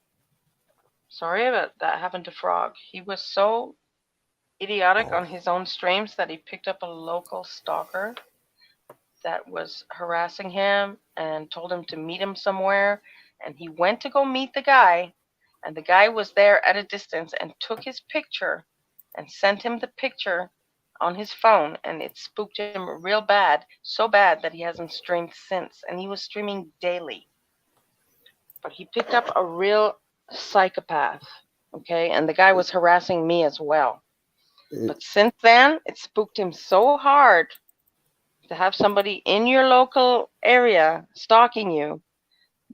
Sorry, but that happened to Frog. He was so idiotic on his own streams that he picked up a local stalker that was harassing him and told him to meet him somewhere, and he went to go meet the guy, and the guy was there at a distance and took his picture and sent him the picture on his phone, and it spooked him real bad, so bad that he hasn't streamed since, and he was streaming daily. But he picked up a real psychopath, okay, and the guy was harassing me as well. But since then, it spooked him so hard to have somebody in your local area stalking you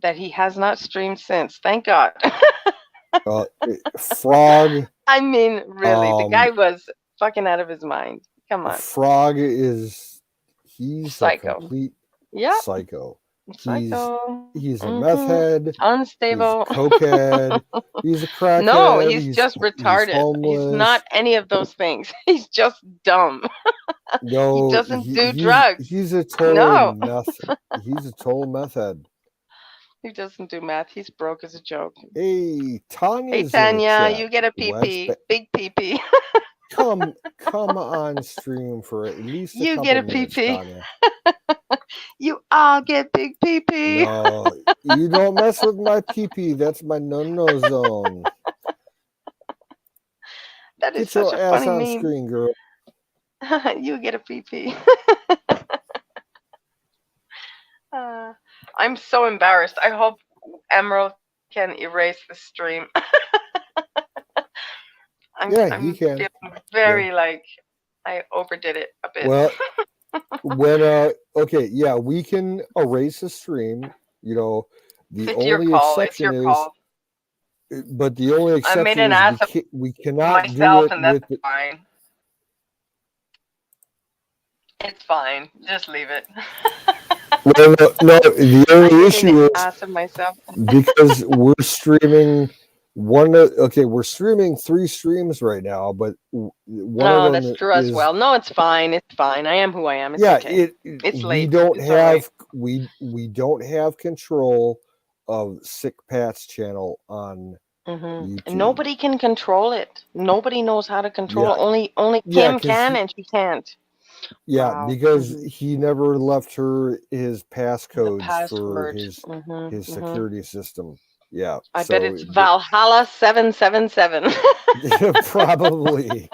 that he has not streamed since. Thank God. Frog. I mean, really, the guy was fucking out of his mind. Come on. Frog he's psycho. A complete psycho. He's a meth head. Unstable. He's a cokehead. He's a crackhead. No, he's just retarded. He's not any of those things. He's just dumb. No, he doesn't do drugs. He's a total meth. He's a total meth head. He doesn't do math. He's broke as a joke. Hey, Tanya. Hey, Tanya, you get a PP. Big PP. come on stream for at least a couple get a minutes, PP. Tanya. You all get big PP. No, you don't mess with my PP. That's my no zone. That is get such your a ass funny on meme. Screen, girl. You get a PP. I'm so embarrassed. I hope Emerald can erase the stream. I'm he can. feeling very like I overdid it a bit. Well, when okay, yeah, we can erase the stream. You know, the It's your only call. It's exception your is, call. but the only I made exception an is ass of we cannot do myself, it and that's with. fine. It's fine. Just leave it. Well, no, the I only made an issue is ass of myself. because we're streaming okay, we're streaming 3 streams right now, but one of Oh, them that's true as is, well. No, it's fine. It's fine. I am who I am. It's yeah, okay. It's we late. don't It's all right. have we don't have control of Sick Pat's channel on And YouTube. nobody can control it. Nobody knows how to control Yeah. it. Only Yeah, Kim 'cause can, he- and she can't. Yeah, Wow. because he never left her his The passcodes for password. his security system. Yeah. I bet it's so Valhalla 777. probably.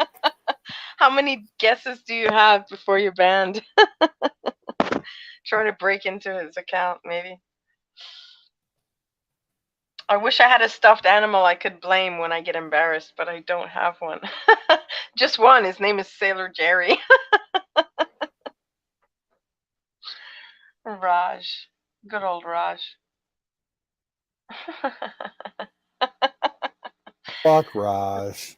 How many guesses do you have before you're banned? Trying to break into his account, maybe. I wish I had a stuffed animal I could blame when I get embarrassed, but I don't have one. Just one. His name is Sailor Jerry. Raj. Good old Raj. Fuck Raj.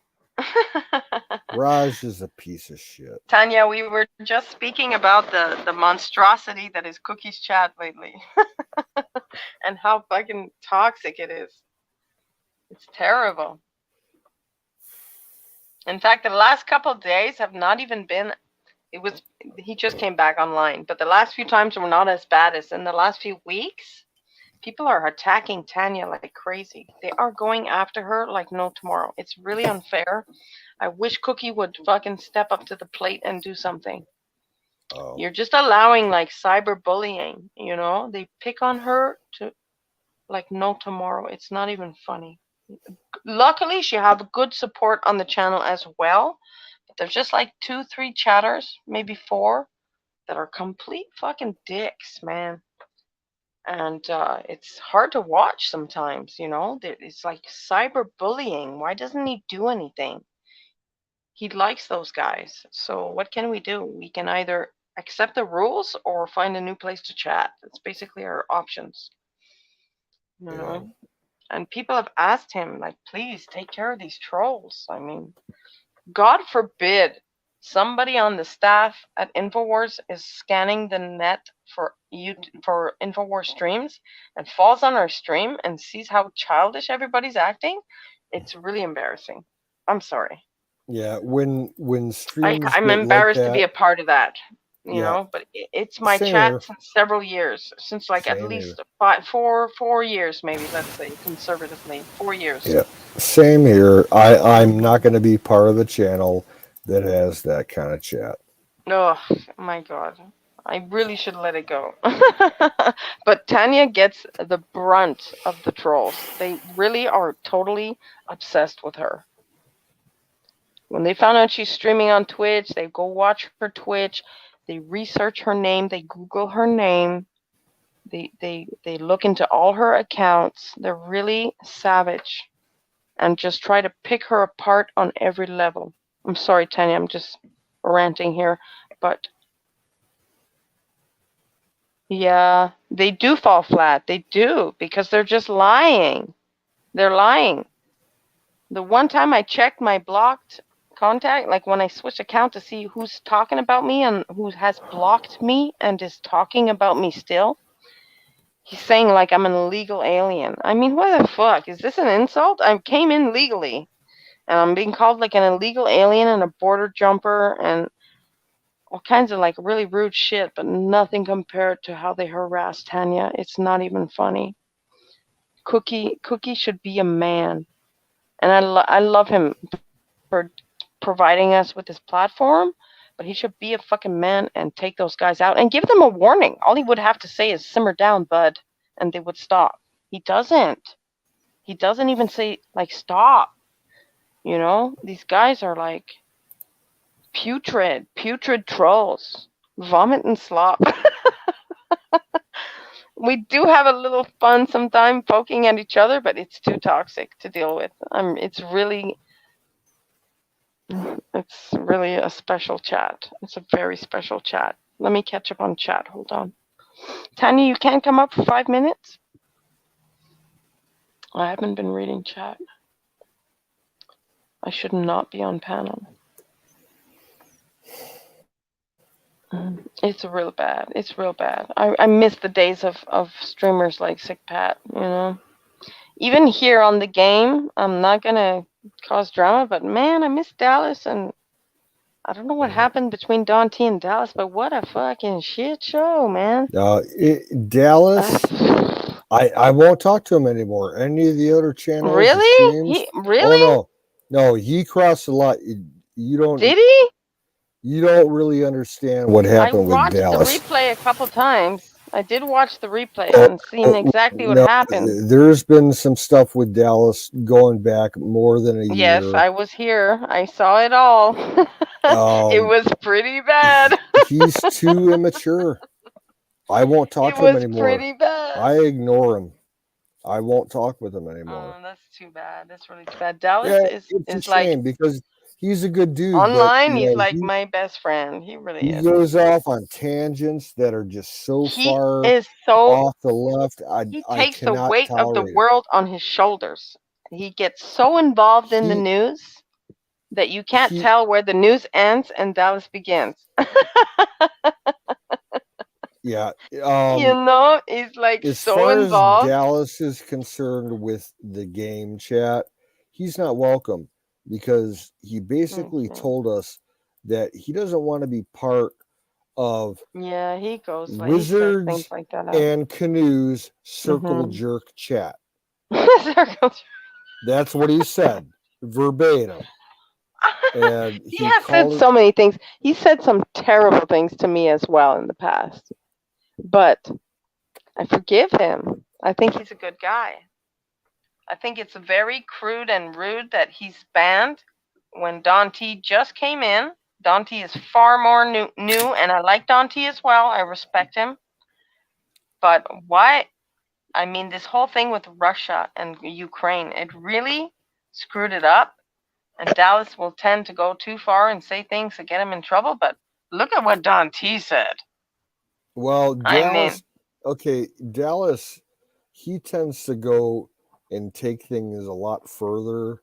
Raj is a piece of shit. Tanya, we were just speaking about the monstrosity that is Cookie's chat lately. And how fucking toxic it is. It's terrible. In fact, the last couple of days have not even been, he just came back online, but the last few times were not as bad as in the last few weeks. People are attacking Tanya like crazy. They are going after her like no tomorrow. It's really unfair. I wish Cookie would fucking step up to the plate and do something. Oh. You're just allowing like cyberbullying, you know? They pick on her to like no tomorrow. It's not even funny. Luckily, she have good support on the channel as well. But there's just like 2-3 chatters, maybe 4, that are complete fucking dicks, man. And it's hard to watch sometimes, you know? It's like cyberbullying. Why doesn't he do anything? He likes those guys. So what can we do? We can either accept the rules or find a new place to chat. That's basically our options. You know? And people have asked him, like, please take care of these trolls. I mean, God forbid somebody on the staff at InfoWars is scanning the net for InfoWars streams and falls on our stream and sees how childish everybody's acting. It's really embarrassing. I'm sorry. Yeah, when streams I'm get embarrassed like to be a part of that, you Yeah. know, but it's my Same chat here. since several years, since like at Same least here. 4 years, maybe, let's say, conservatively, 4 years. Yeah, same here. I'm not going to be part of the channel that has that kind of chat. Oh my God. I really should let it go. But Tanya gets the brunt of the trolls. They really are totally obsessed with her. When they found out she's streaming on Twitch, they go watch her Twitch. They research her name. They Google her name. They look into all her accounts. They're really savage and just try to pick her apart on every level. I'm sorry, Tanya. I'm just ranting here, but yeah, they do fall flat. They do, because they're just lying. They're lying. The one time I checked my blocked contact, like when I switch account to see who's talking about me and who has blocked me and is talking about me still, he's saying like I'm an illegal alien. I mean, what the fuck? Is this an insult? I came in legally, and I'm being called like an illegal alien and a border jumper and all kinds of like really rude shit, but nothing compared to how they harass Tanya. It's not even funny. Cookie should be a man, and I love him for providing us with this platform, but he should be a fucking man and take those guys out and give them a warning. All he would have to say is simmer down, bud, and they would stop. He doesn't. He doesn't even say like stop. You know, these guys are like putrid trolls, vomit and slop. We do have a little fun sometimes poking at each other, but it's too toxic to deal with. It's really a special chat. It's a very special chat. Let me catch up on chat. Hold on. Tanya, you can't come up for 5 minutes? I haven't been reading chat. I should not be on panel. It's real bad. It's real bad. I miss the days of streamers like Sick Pat, you know? Even here on the game, I'm not going to cause drama, but man, I miss Dallas, and I don't know what happened between Don T and Dallas, but what a fucking shit show, man. Dallas, I won't talk to him anymore. Any of the other channels, Really? streams, Really? Oh no, he crossed the line. You don't. Did he? You don't really understand what I happened with watched the Dallas. replay a couple times. I did watch the replay and seen exactly what happened. There's been some stuff with Dallas going back more than a year. Yes, I was here. I saw it all. It was pretty bad. He's too immature. I won't talk to him anymore. It was pretty bad. I ignore him. I won't talk with him anymore. Oh, that's too bad. That's really too bad. Dallas it's a shame because he's a good dude. Online, but, he's like my best friend. He really is. He goes off on tangents that are just so far off the left. He takes the weight of the world on his shoulders. He gets so involved in the news that you can't tell where the news ends and Dallas begins. Yeah. You know, he's like so involved. As far as Dallas is concerned with the game chat, he's not welcome because he basically told us that he doesn't want to be part of he goes like Wizards things like that and Canoes circle jerk chat. That's what he said verbatim. And he has said so many things. He said some terrible things to me as well in the past. But I forgive him. I think he's a good guy. I think it's very crude and rude that he's banned when Don T just came in. Don T is far more new, and I like Don T as well. I respect him. But why? I mean, this whole thing with Russia and Ukraine, it really screwed it up. And Dallas will tend to go too far and say things to get him in trouble. But look at what Don T said. Well, Dallas, he tends to go and take things a lot further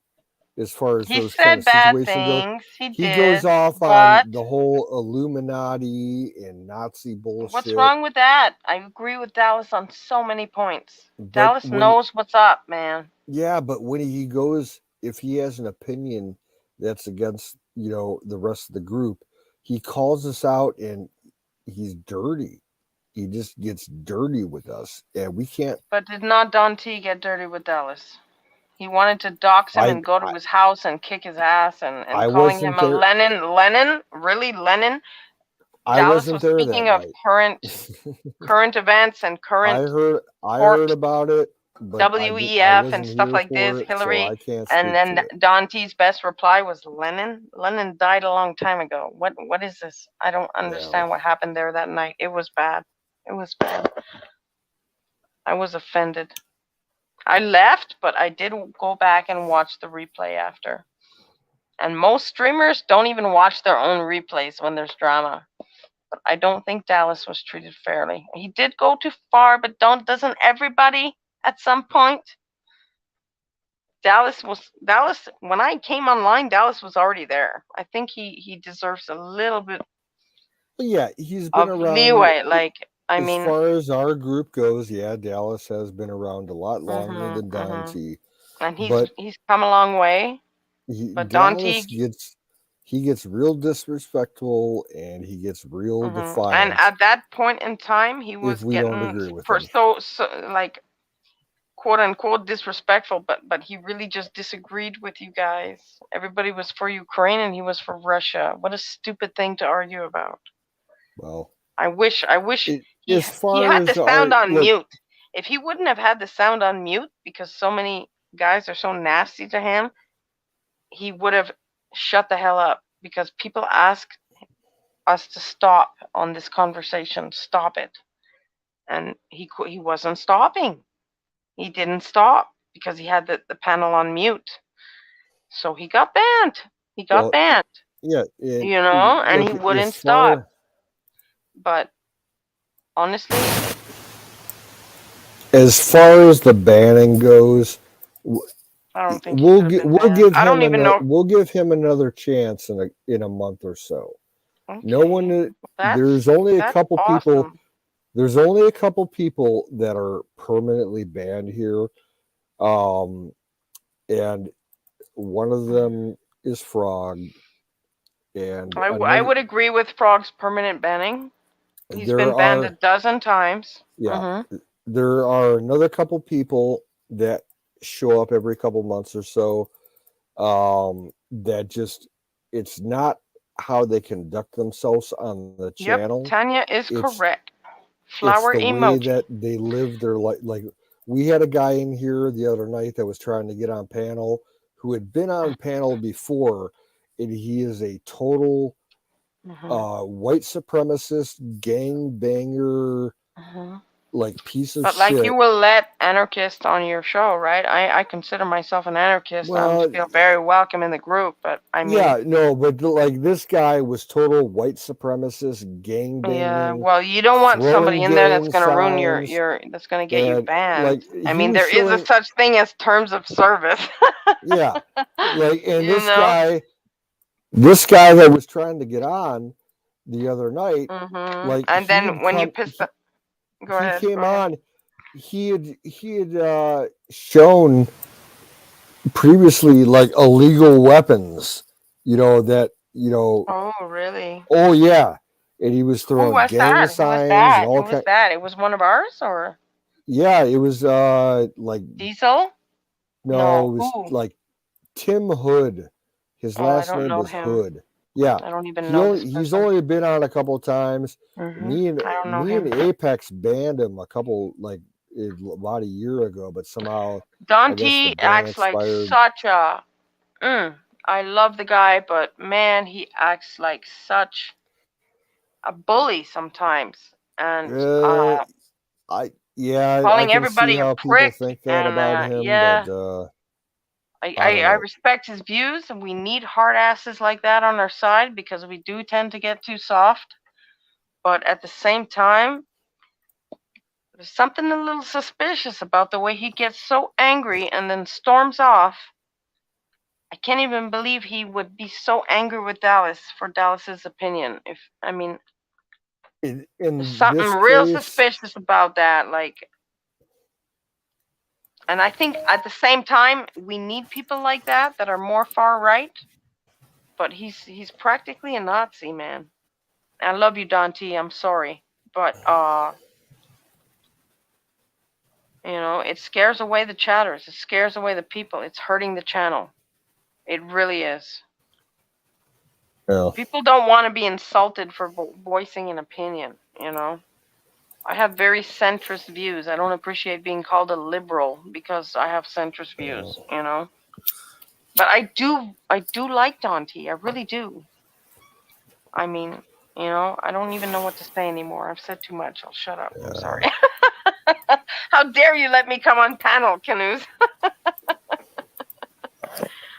as far as those kind of situations go. He goes off on the whole Illuminati and Nazi bullshit. What's wrong with that? I agree with Dallas on so many points. Dallas knows what's up, man. Yeah, but when he goes, if he has an opinion that's against, the rest of the group, he calls us out and he's dirty. He just gets dirty with us, and we can't. But did not Don T get dirty with Dallas? He wanted to dox him and go to his house and kick his ass and calling him a Lenin. Lenin? Really, Lenin? Dallas was speaking of current events and current. I heard about it. WEF and stuff like this, Hillary, and then Don T's best reply was Lenin. Lenin died a long time ago. What is this? I don't understand what happened there that night. It was bad. It was bad. I was offended. I left, but I did go back and watch the replay after. And most streamers don't even watch their own replays when there's drama. But I don't think Dallas was treated fairly. He did go too far, but doesn't everybody at some point? Dallas, when I came online, Dallas was already there. I think he deserves a little bit he's been around leeway. As far as our group goes, Dallas has been around a lot longer than Don T. And he's come a long way. But Don T gets real disrespectful and he gets real defiant. And at that point in time, he was getting quote unquote disrespectful, but he really just disagreed with you guys. Everybody was for Ukraine and he was for Russia. What a stupid thing to argue about. Well, I wish he had the sound on mute. If he wouldn't have had the sound on mute because so many guys are so nasty to him, he would have shut the hell up, because people ask us to stop on this conversation. Stop it. And he wasn't stopping. He didn't stop because he had the panel on mute. So he got banned. He got banned. Yeah. And he wouldn't stop. But honestly, As far as the banning goes, I don't think he should have been banned. I don't even know. we'll give him another chance in a month or so. No Okay, one. that's that's People. awesome. There's only a couple people that are permanently banned here, and one of them is Frog, and I would agree with Frog's permanent banning. He's there been banned a are dozen times. yeah, there are another couple people that show up every couple months or so. That just it's not how they conduct themselves on the channel. Yep, Tanya is correct. It's Flower the emoji. way that they live their life. Like we had a guy in here the other night that was trying to get on panel who had been on panel before, and he is a total white supremacist, gang banger, like piece of But shit. like, you will let anarchists on your show, right? I consider myself an anarchist. I feel very welcome in the group, but I mean, yeah, no, but like this guy was total white supremacist, gang banging. yeah, well, you don't want somebody in there that's going to ruin your that's going to get you banned. Like, I mean, there is a such thing as terms of service. Yeah, like, and this guy that was trying to get on the other night, like, and then when you pissed the, go ahead. He came on. He had shown previously like illegal weapons. Oh, really? Oh yeah, and he was throwing Who was gang that? signs And all Who was that? Who was that? It was one of ours, or? Yeah, it was like Diesel. No, it was like Tim Hood. His last name was Hood. Yeah, I don't even know. He's only been on a couple times. Me and Apex banned him about a year ago, but somehow Dante acts like such a. I love the guy, but man, he acts like such a bully sometimes, and calling everybody a prick. Think that about him, yeah. but I respect his views, and we need hard asses like that on our side because we do tend to get too soft. But at the same time, there's something a little suspicious about the way he gets so angry and then storms off. I can't even believe he would be so angry with Dallas for Dallas's opinion. There's something real suspicious about that. And I think at the same time, we need people like that are more far right. But he's practically a Nazi, man. I love you, Dante. I'm sorry, but it scares away the chatters. It scares away the people. It's hurting the channel. It really is. Yeah. People don't want to be insulted for voicing an opinion. I have very centrist views. I don't appreciate being called a liberal because I have centrist views. But I do like Dante. I really do. I mean, I don't even know what to say anymore. I've said too much. I'll shut up. I'm sorry. How dare you let me come on panel, Canoes?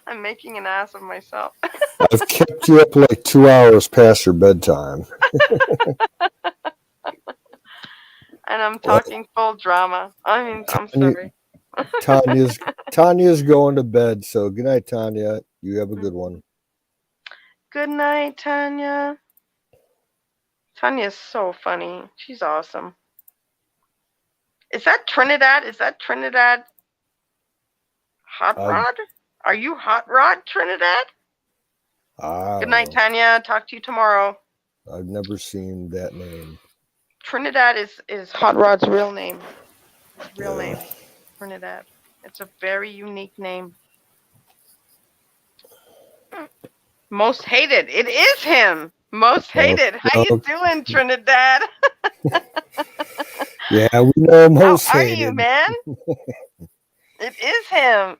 I'm making an ass of myself. I've kept you up like 2 hours past your bedtime. And I'm talking full drama. I'm sorry. Tanya's going to bed, so good night, Tanya. You have a good one. Good night, Tanya. Tanya's so funny. She's awesome. Is that Trinidad? Hot Rod? Are you Hot Rod, Trinidad? Good night, Tanya. Talk to you tomorrow. I've never seen that name. Trinidad is Hot Rod's real name. Name. Trinidad. It's a very unique name. Most hated. It is him. Most hated. How you doing, Trinidad? Yeah, we know most hated. How are you, man? It is him.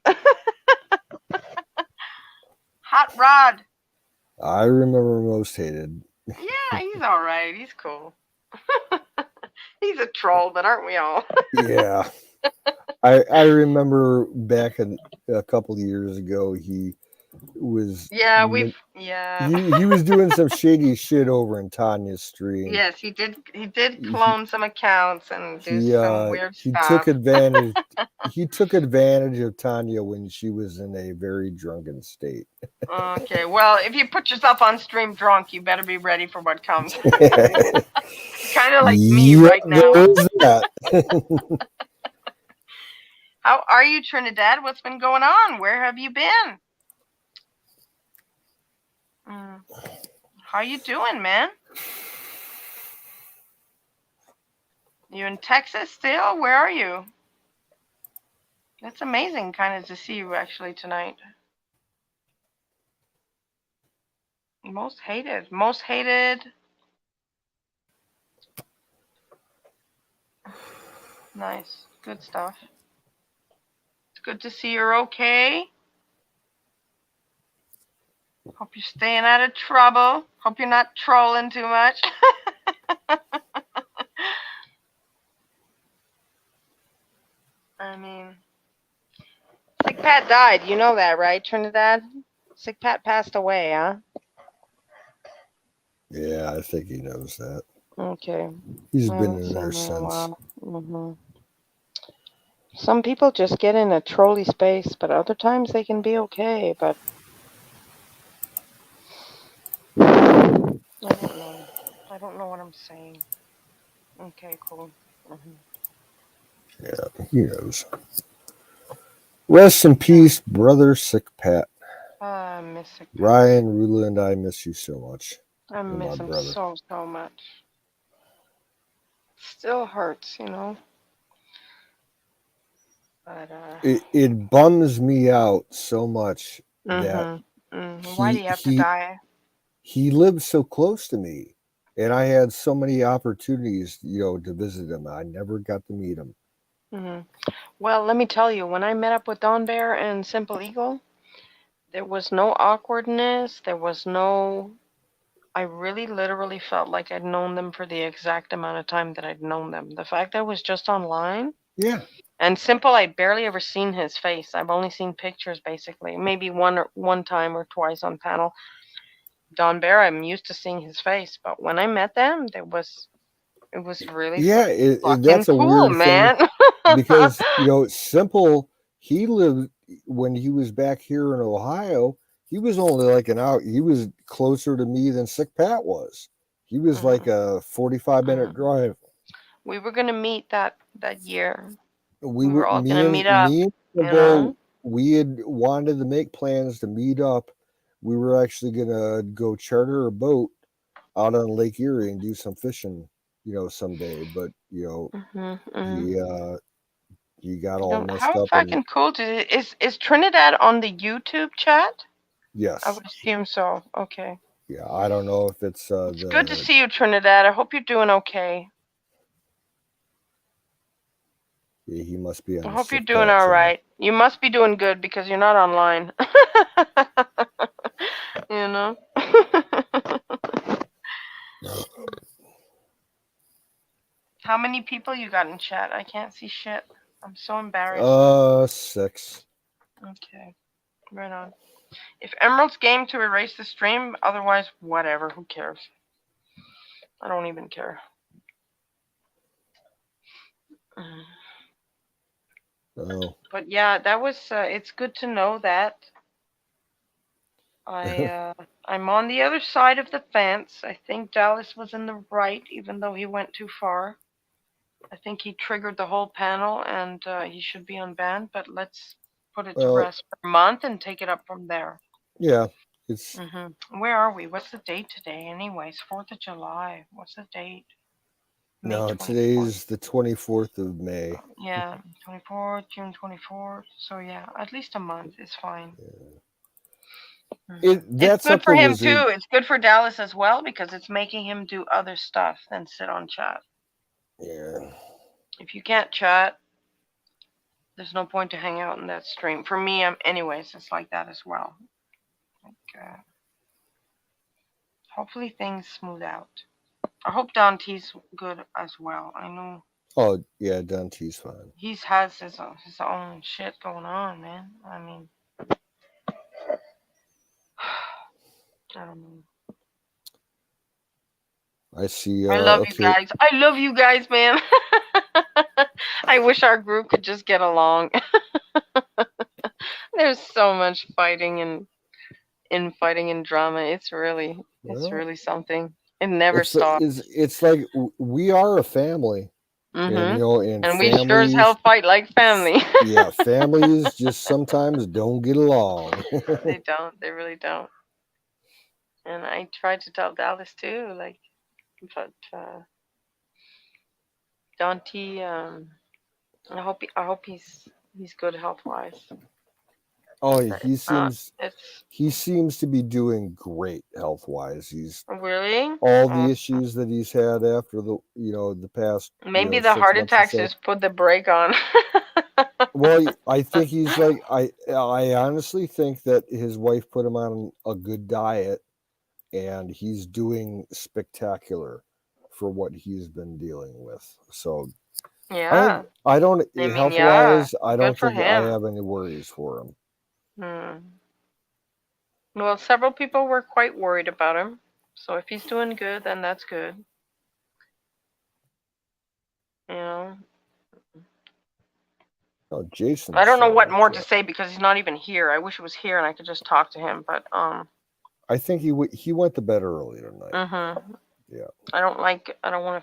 Hot Rod. I remember most hated. Yeah, he's all right. He's cool. He's a troll, but aren't we all? Yeah. I remember back a couple of years ago, he was Yeah, he was doing some shady shit over in Tanya's stream. Yes, he did. He did clone some accounts and do He some weird he stuff. took advantage. He took advantage of Tanya when she was in a very drunken state. Okay, well, if you put yourself on stream drunk, you better be ready for what comes. Kind of like me right now. There's that. How are you, Trinidad? What's been going on? Where have you been? How you doing, man? You in Texas still? Where are you? That's amazing, kind of, to see you actually tonight. Most hated. Most hated. Nice. Good stuff. It's good to see you're okay. Hope you're staying out of trouble. Hope you're not trolling too much. I mean, Sick Pat died. You know that, right, Trinidad? Sick Pat passed away, huh? Yeah, I think he knows that. Okay. He's been in there since. Some people just get in a trolly space, but other times they can be okay, but I don't know. I don't know what I'm saying. Okay, cool. Yeah, he knows. Rest in peace, brother Sick Pat. I miss Sick Pat. Ryan, Rula, and I miss you so much. I miss him so much. Still hurts, you know. But it bums me out so much that why do you have to die? He lived so close to me, and I had so many opportunities, to visit him. I never got to meet him. Well, let me tell you, when I met up with Don Bear and Simple Eagle, there was no awkwardness. There was no. I really literally felt like I'd known them for the exact amount of time that I'd known them. The fact that it was just online. Yeah. And Simple, I barely ever seen his face. I've only seen pictures, basically. Maybe one time or twice on panel. Don Bear, I'm used to seeing his face, but when I met them, it was really that's a cool, weird man. thing because Simple, he lived when he was back here in Ohio. He was only like an hour. He was closer to me than Sick Pat was. He was like a 45-minute drive. We were gonna meet that year. We were all gonna meet up. We had wanted to make plans to meet up. We were actually gonna go charter a boat out on Lake Erie and do some fishing, someday. But he got all messed up. How fucking cool is Trinidad on the YouTube chat? Yes, I would assume so. Okay. Yeah, I don't know if it's. It's good to see you, Trinidad. I hope you're doing okay. Yeah, he must be. I hope you're doing all right. You must be doing good because you're not online. You know. How many people you got in chat? I can't see shit. I'm so embarrassed. 6. Okay. Right on. If Emerald's game to erase the stream, otherwise, whatever. Who cares? I don't even care. Oh. But yeah, that was. It's good to know that. I'm on the other side of the fence. I think Dallas was in the right, even though he went too far. I think he triggered the whole panel, and he should be unbanned. But let's put it to rest for a month and take it up from there. Yeah, it's. Where are we? What's the date today? Anyways, 4th of July. What's the date? No, today's the 24th of May. Yeah, 24th, June 24th. So yeah, at least a month is fine. Yeah. It's good for him too. It's good for Dallas as well because it's making him do other stuff than sit on chat. Yeah. If you can't chat, there's no point to hang out in that stream. For me, anyways, it's like that as well. Like, hopefully things smooth out. I hope Dante's good as well. I know. Oh yeah, Dante's fine. He has his own shit going on, man. I mean, I don't know. I see. I love you Okay. guys. I love you guys, man. I wish our group could just get along. There's so much fighting and infighting and drama. It's really something. It never stops. It's like we are a family, and And we sure as hell fight like family. Yeah, families just sometimes don't get along. They don't. They really don't. And I tried to tell Dallas too, like, but Dante, I hope he's good health wise. Oh, he seems to be doing great health wise. He's really all the issues that he's had after the past. Maybe the heart attacks just put the brake on. Well, I think he's like I honestly think that his wife put him on a good diet, and he's doing spectacular for what he's been dealing with. So yeah, I don't health wise. I don't think I him. have any worries for him. Well, several people were quite worried about him. So if he's doing good, then that's good. Oh, Jason. I don't know what more to say because he's not even here. I wish he was here and I could just talk to him, but I think he went to bed early tonight. Yeah. I don't want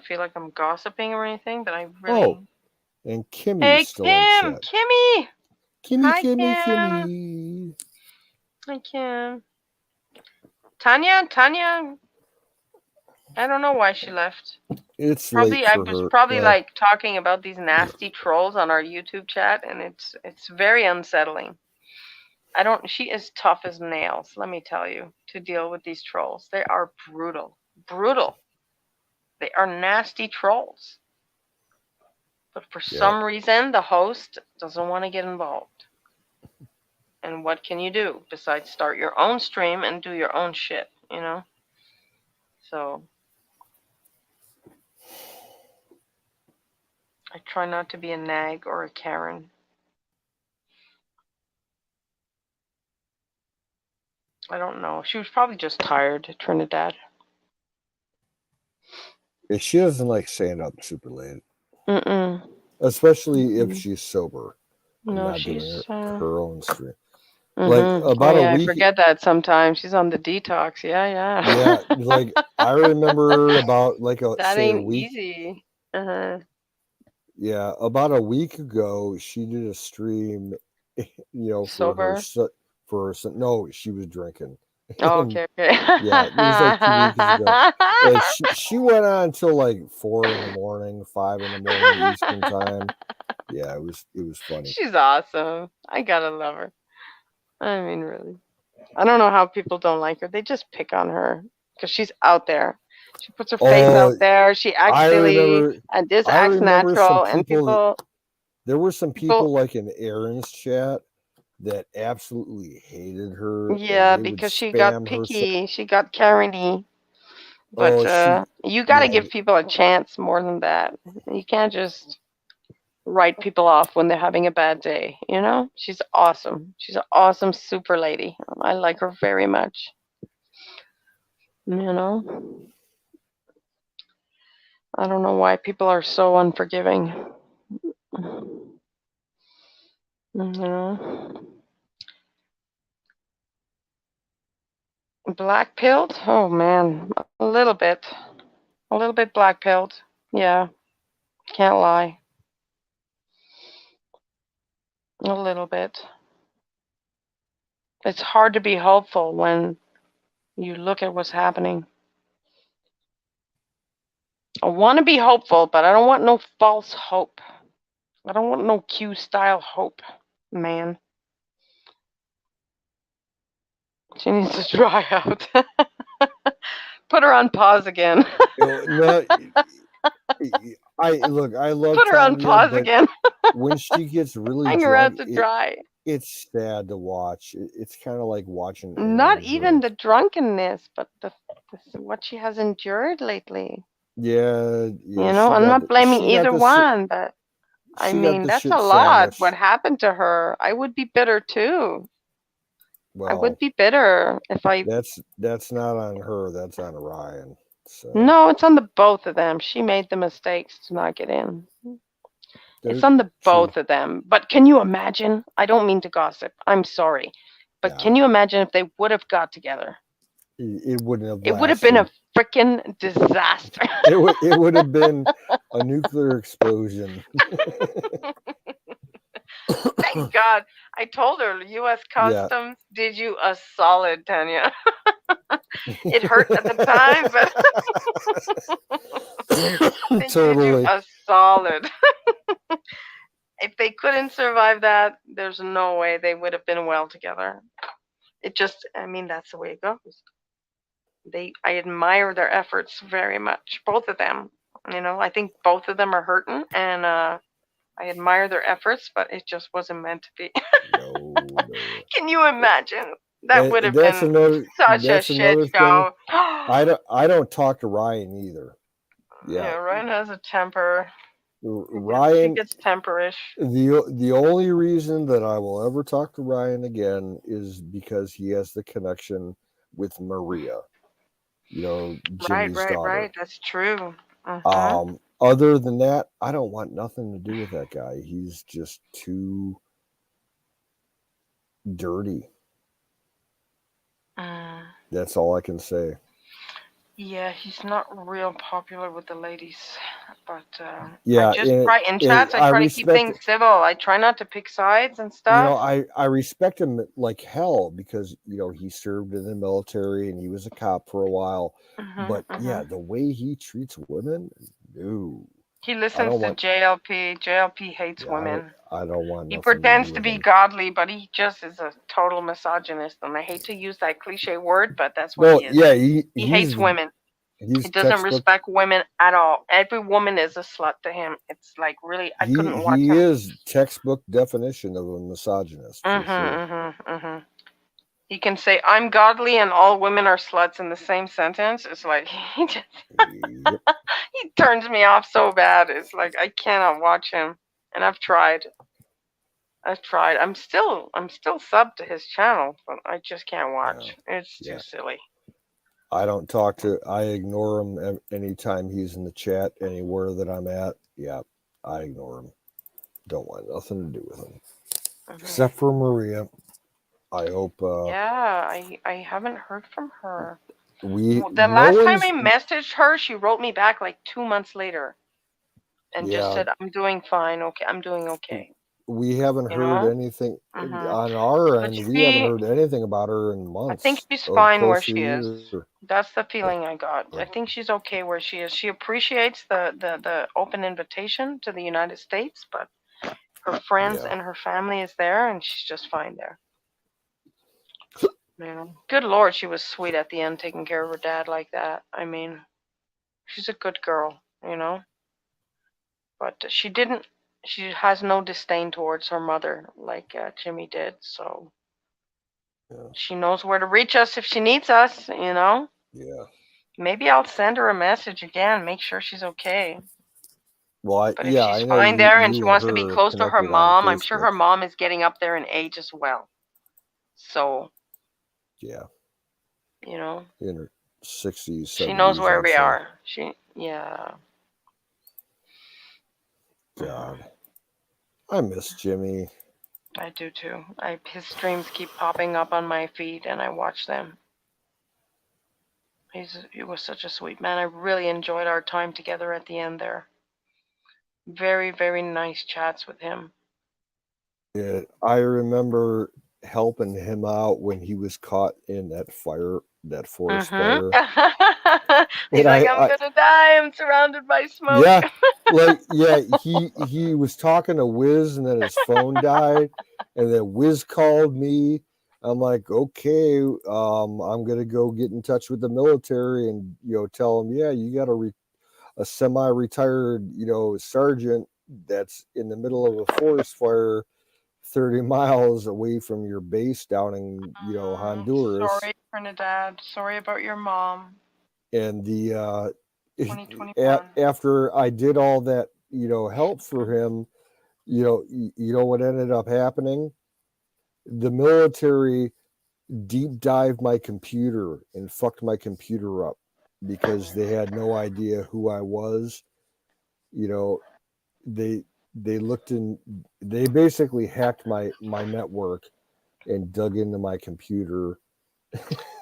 to feel like I'm gossiping or anything, but I really. Oh, and Kimmy's still in chat. Kimmy. Hi, Kimmy. Hi, Kim. Tanya. I don't know why she left. It's probably late I for was her. probably like talking about these nasty trolls on our YouTube chat, and it's very unsettling. She is tough as nails, let me tell you, to deal with these trolls. They are brutal. They are nasty trolls. But for some reason, the host doesn't want to get involved. And what can you do besides start your own stream and do your own shit, So I try not to be a nag or a Karen. I don't know. She was probably just tired, Trinidad. She doesn't like staying up super late. Especially if she's sober. And not doing her own stream. Like about a week. I forget that sometimes. She's on the detox. Yeah. Yeah, like I remember about like that say ain't a week. Easy. Yeah, about a week ago, she did a stream, Sober? for her son. No, she was drinking. Oh, okay. Yeah, it was like 2 weeks ago. And she went on until like 4 a.m, 5 a.m. Eastern time. Yeah, it was funny. She's awesome. I gotta love her. I mean, really. I don't know how people don't like her. They just pick on her because she's out there. She puts her face out there. She acts silly, and this acts natural. And people. There were some people like in Aaron's chat that absolutely hated her. Yeah, because she got picky. She got Karen-y. But you got to give people a chance more than that. You can't just write people off when they're having a bad day. She's awesome. She's an awesome super lady. I like her very much. I don't know why people are so unforgiving. Black pilled? Oh man, a little bit black pilled. Yeah, can't lie. A little bit. It's hard to be hopeful when you look at what's happening. I want to be hopeful, but I don't want no false hope. I don't want no Q-style hope, man. She needs to dry out. Put her on pause again. No, I love Put her on pause again. When she gets really hang her out to dry. It's sad to watch. It's kind of like watching. Not even the drunkenness, but what she has endured lately. Yeah. I'm not blaming either one, but I mean that's a lot. What happened to her? I would be bitter too. I would Well, be bitter if I. that's not on her. That's on Ryan. So No, it's on the both of them. She made the mistakes to not get in. It's they're on the true. both of them. But can you imagine? I don't mean to gossip. I'm sorry. But Yeah, can you imagine if they would have got together? it wouldn't have It would have been lasted. a freaking disaster. It would have been a nuclear explosion. Thank God. I told her U.S. Yeah. Customs did you a solid, Tanya. It hurt at the time, but they did you Totally. a solid. If they couldn't survive that, there's no way they would have been well together. It just, I mean, that's the way it goes. I admire their efforts very much, both of them. You know, I think both of them are hurting, and I admire their efforts, but it just wasn't meant to be. No. Can you imagine? That would have That's been another. such a That's shit another thing. show. I don't talk to Ryan either. Yeah, Ryan has a temper. He Ryan gets temperish. The only reason that I will ever talk to Ryan again is because he has the connection with Maria. You know, Jimmy's daughter. Right. That's true. Other than that, I don't want nothing to do with that guy. He's just too dirty. That's all I can say. Yeah, he's not real popular with the ladies, but Yeah, I just try in chats. I try to keep things civil. I try not to pick sides and stuff. You know, I respect him like hell because you know he served in the military and he was a cop for a while. But yeah, the way he treats women, no. He listens to JLP. JLP hates women. I don't want. He pretends to be godly, but he just is a total misogynist. And I hate to use that cliche word, but that's what he is. Yeah, he hates women. He doesn't respect women at all. Every woman is a slut to him. It's like really, I couldn't watch him. He is textbook definition of a misogynist. For sure. He can say, I'm godly and all women are sluts in the same sentence. It's like, he turns me off so bad. It's like, I cannot watch him. And I've tried. I'm still subbed to his channel, but I just can't watch. Yeah. It's too silly. I don't talk to, I ignore him anytime he's in the chat anywhere that I'm at. Yeah, I ignore him. Don't want nothing to do with him. Except for Maria. I hope. I haven't heard from her. The last time I messaged her, she wrote me back like 2 months later, and just said, "I'm doing fine. Okay, I'm doing okay." We haven't heard anything on our end. We haven't heard anything about her in months. I think she's fine where she is. That's the feeling I got. I think she's okay where she is. She appreciates the open invitation to the United States, but her friends and her family is there, and she's just fine there. Good Lord, she was sweet at the end, taking care of her dad like that. I mean, she's a good girl, you know. But she has no disdain towards her mother like Jimmy did. So she knows where to reach us if she needs us, you know. Yeah. Maybe I'll send her a message again, make sure she's okay. Well, but if she's fine there and she wants to be close to her mom, I'm sure her mom is getting up there in age as well. So. Yeah. You know. In her 60s, 70s. She knows where we are. God. I miss Jimmy. I do too. His streams keep popping up on my feed and I watch them. He was such a sweet man. I really enjoyed our time together at the end there. Very, very nice chats with him. Yeah, I remember helping him out when he was caught in that forest fire. He's like, I'm gonna die. I'm surrounded by smoke. Yeah, he was talking to Wiz, and then his phone died, and then Wiz called me. I'm like, okay, I'm gonna go get in touch with the military and tell them, you got a semi-retired sergeant that's in the middle of a forest fire 30 miles away from your base down in Honduras. Sorry, Trinidad. Sorry about your mom. And after I did all that help for him, what ended up happening? The military deep dived my computer and fucked my computer up because they had no idea who I was. You know, they looked in. They basically hacked my network and dug into my computer.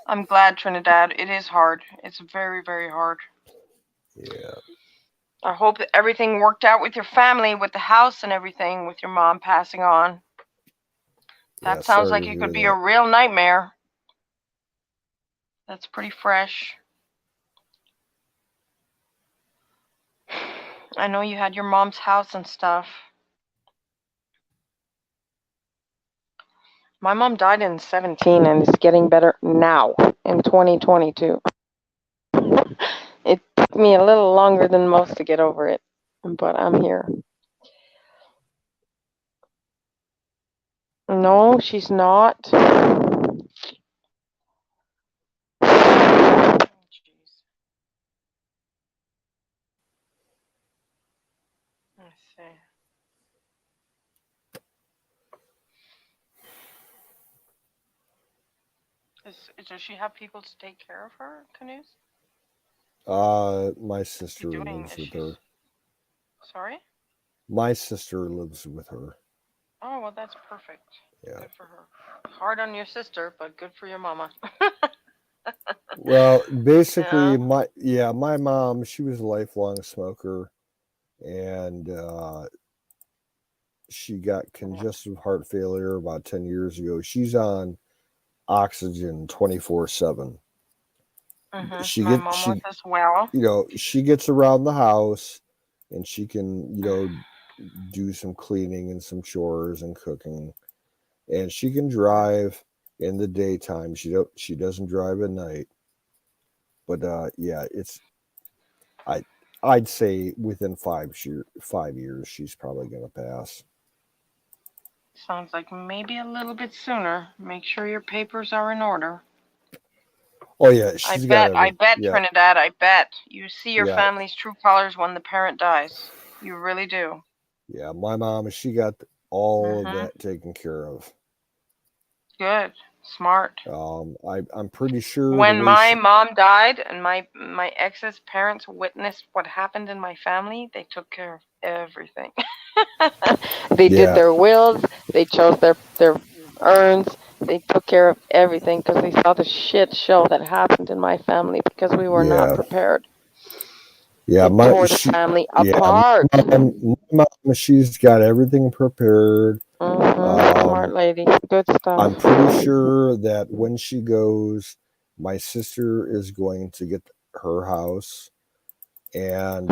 I'm glad, Trinidad. It is hard. It's very, very hard. Yeah. I hope that everything worked out with your family, with the house and everything, with your mom passing on. That Yeah, sounds sorry like to it hear could be that. a real nightmare. That's pretty fresh. I know you had your mom's house and stuff. My mom died in 17 and it's getting better now in 2022. It took me a little longer than most to get over it, but I'm here. No, she's not. Oh, jeez. Let's see. Does she have people to take care of her, Canoes? My sister Doing? lives Is with she? her. Sorry? My sister lives with her. Oh, well, that's perfect. Yeah. Good for her. Hard on your sister, but good for your mama. Well, basically, Yeah. my mom, she was a lifelong smoker, and she got congestive heart failure about 10 years ago. She's on oxygen 24/7. My mom was as well. She gets around the house, and she can do some cleaning and some chores and cooking, and she can drive in the daytime. She doesn't drive at night, but yeah, I'd say within 5 years she's probably gonna pass. Sounds like maybe a little bit sooner. Make sure your papers are in order. Oh yeah, she's got everything. I bet, Yeah. Trinidad, I bet. You see your Yeah. family's true colors when the parent dies. You really do. Yeah, my mom, she got all of that taken care of. Good. Smart. I'm pretty sure When my mom died and my ex's parents witnessed what happened in my family, they took care of everything. They did their wills, they chose their urns, they took care of everything because they saw the shit show that happened in my family because we were not prepared. Yeah, it tore the family apart. My mom, she's got everything prepared. Smart lady. Good stuff. I'm pretty sure that when she goes, my sister is going to get her house, and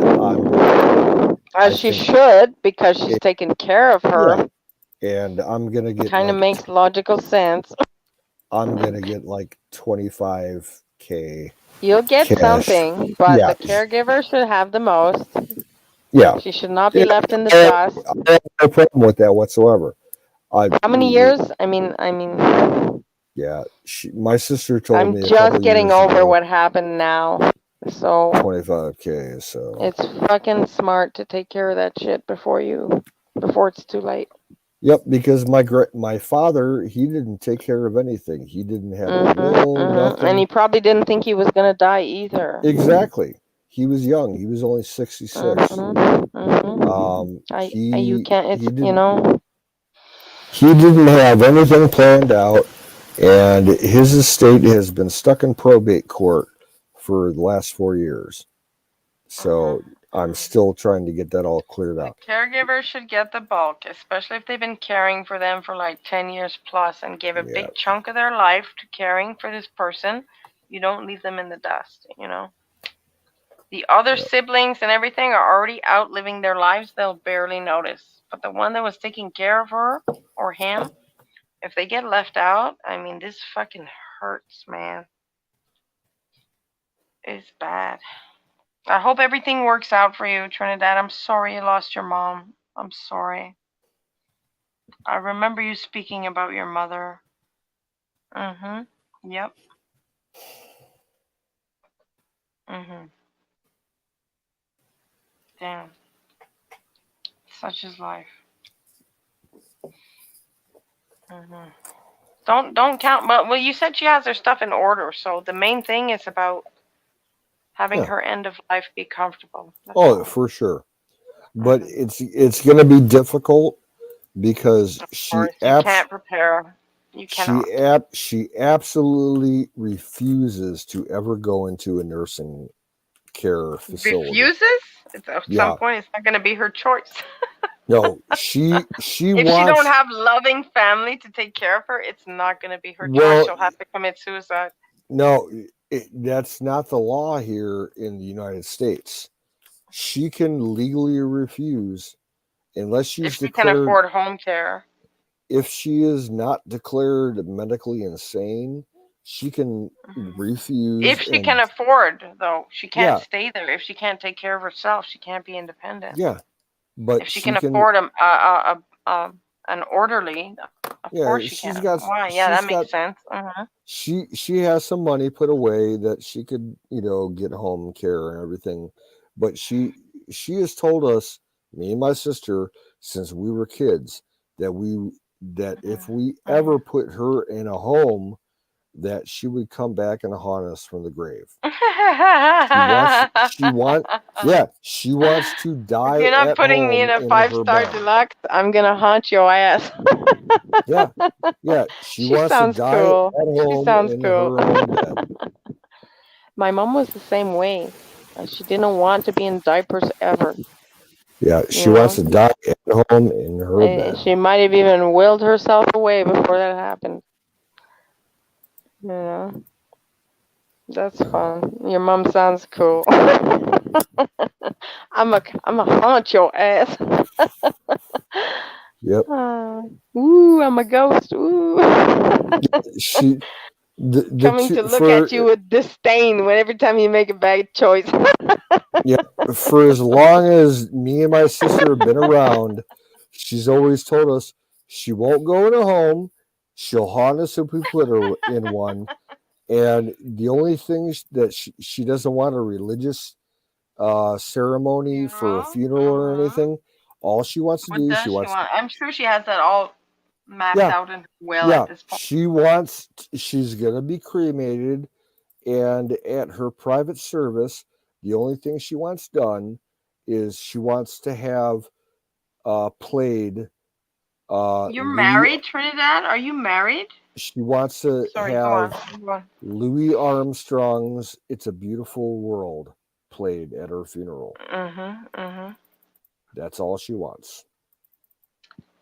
she should, because she's taking care of her. Yeah. And I'm gonna get kind of makes logical sense. I'm gonna get like $25K. You'll get cash. Something, but the caregiver should have the most. Yeah. She should not be left in the dust. I have no problem with that whatsoever. How many years? I mean. Yeah, my sister told I'm me just getting over what happened now. So 25K. So it's fucking smart to take care of that shit before it's too late. Yep, because my father, he didn't take care of anything. He didn't have a will, nothing. And he probably didn't think he was gonna die either. Exactly. He was young. He was only 66. You can't. He didn't have anything planned out, and his estate has been stuck in probate court for the last 4 years. So I'm still trying to get that all cleared out. Caregivers should get the bulk, especially if they've been caring for them for like 10 years plus and gave a big chunk of their life to caring for this person. You don't leave them in the dust, The other siblings and everything are already out living their lives. They'll barely notice. But the one that was taking care of her or him, if they get left out, I mean, this fucking hurts, man. It's bad. I hope everything works out for you, Trinidad. I'm sorry you lost your mom. I'm sorry. I remember you speaking about your mother. Yep. Damn. Such is life. Don't count. Well, you said she has her stuff in order, so the main thing is about having Yeah. her end of life be comfortable. That's Oh, all. for sure. But Mhm. it's going to be difficult because Of course, you can't prepare. You cannot. she absolutely refuses to ever go into a nursing care facility. Refuses? At Yeah. some point, it's not going to be her choice. No, she If she don't wants. have loving family to take care of her, it's not going to be her choice. Well, She'll have to commit suicide. no, that's not the law here in the United States. She can legally refuse unless If she's she can declared. afford home care. If she is not declared medically insane, she can refuse. If she and can afford, though, she can't Yeah. stay there. If she can't take care of herself, she can't be independent. Yeah, but If she she can can. afford an orderly, of Yeah, course she she's can. got. Why? Yeah, She's that got. makes sense. Uh-huh. She has some money put away that she could get home care and everything, but she has told us, me and my sister, since we were kids, that if we ever put her in a home, that she would come back and haunt us from the grave. She wants to die. If you're not at putting me home in a her 5-star bed. deluxe, I'm gonna haunt your ass. Yeah, she She wants to sounds die cool. at She home sounds in cool. her own bed. My mom was the same way. She didn't want to be in diapers ever. Yeah, she You wants know, to die at home in her bed. she might have even willed herself away before that happened. You know, that's fun. Your mom sounds cool. I'm a haunt your ass. Yep. Ooh, I'm a ghost. Ooh. She the Coming two to look at you with disdain when every time you make a bad choice. Yeah, for as long as me and my sister have been around, she's always told us she won't go in a home. She'll haunt us if we put her in one. And the only thing that she doesn't want a religious ceremony for a funeral or anything. All she wants to What do, does she want? I'm sure she has that all mapped out in her will at this point. she's gonna be cremated, and at her private service, the only thing she wants done is she wants to have played. You're married, Trinidad? Are you married? She wants to Sorry, have go on. Louis Armstrong's "It's a Beautiful World" played at her funeral. That's all she wants.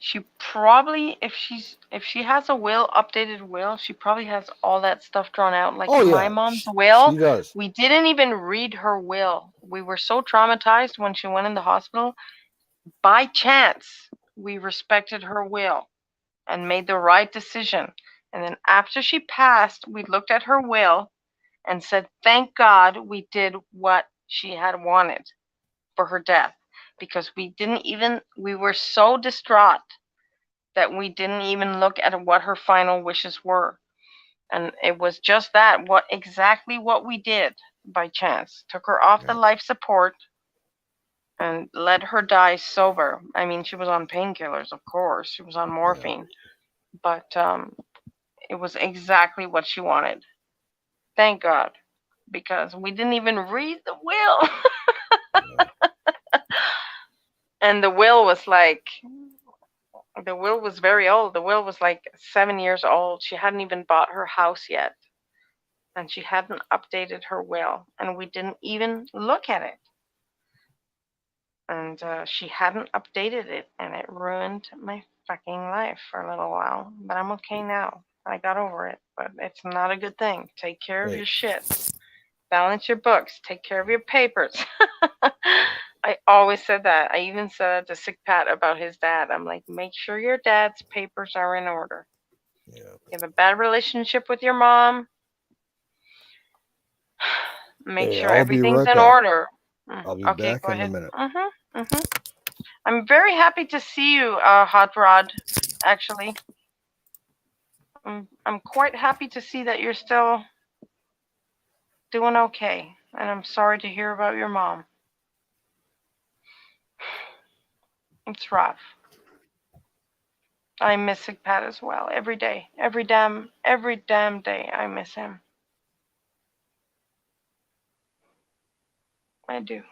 She probably, if she has a will, updated will, she probably has all that stuff drawn out. Like my mom's will, she does. We didn't even read her will. We were so traumatized when she went in the hospital. By chance, we respected her will and made the right decision. And then after she passed, we looked at her will and said, thank God we did what she had wanted for her death. Because we were so distraught that we didn't even look at what her final wishes were. And it was just that, exactly what we did by chance. Took her off the life support and let her die sober. I mean, she was on painkillers, of course. She was on morphine. But it was exactly what she wanted. Thank God. Because we didn't even read the will. And the will was very old. The will was like 7 years old. She hadn't even bought her house yet. And she hadn't updated her will. And we didn't even look at it. And she hadn't updated it. And it ruined my fucking life for a little while. But I'm okay now. I got over it. But it's not a good thing. Take care of your shit. Balance your books. Take care of your papers. I always said that. I even said that to Sick Pat about his dad. I'm like, make sure your dad's papers are in order. You have a bad relationship with your mom. Make sure everything's in order. I'll be back in a minute. I'm very happy to see you, Hot Rod, actually. I'm quite happy to see that you're still doing okay. And I'm sorry to hear about your mom. It's rough. I miss Sick Pat as well. Every day. Every damn day I miss him. I do.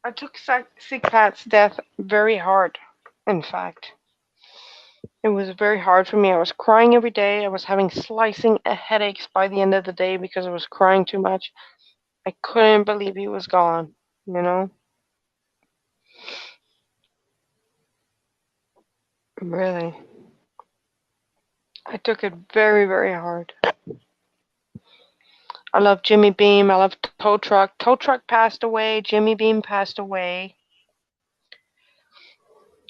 I took Sick Pat's death very hard, in fact. It was very hard for me. I was crying every day. I was having slicing headaches by the end of the day because I was crying too much. I couldn't believe he was gone, you know? Really. I took it very, very hard. I love Jimmy Beam. I love Tow Truck. Tow Truck passed away. Jimmy Beam passed away.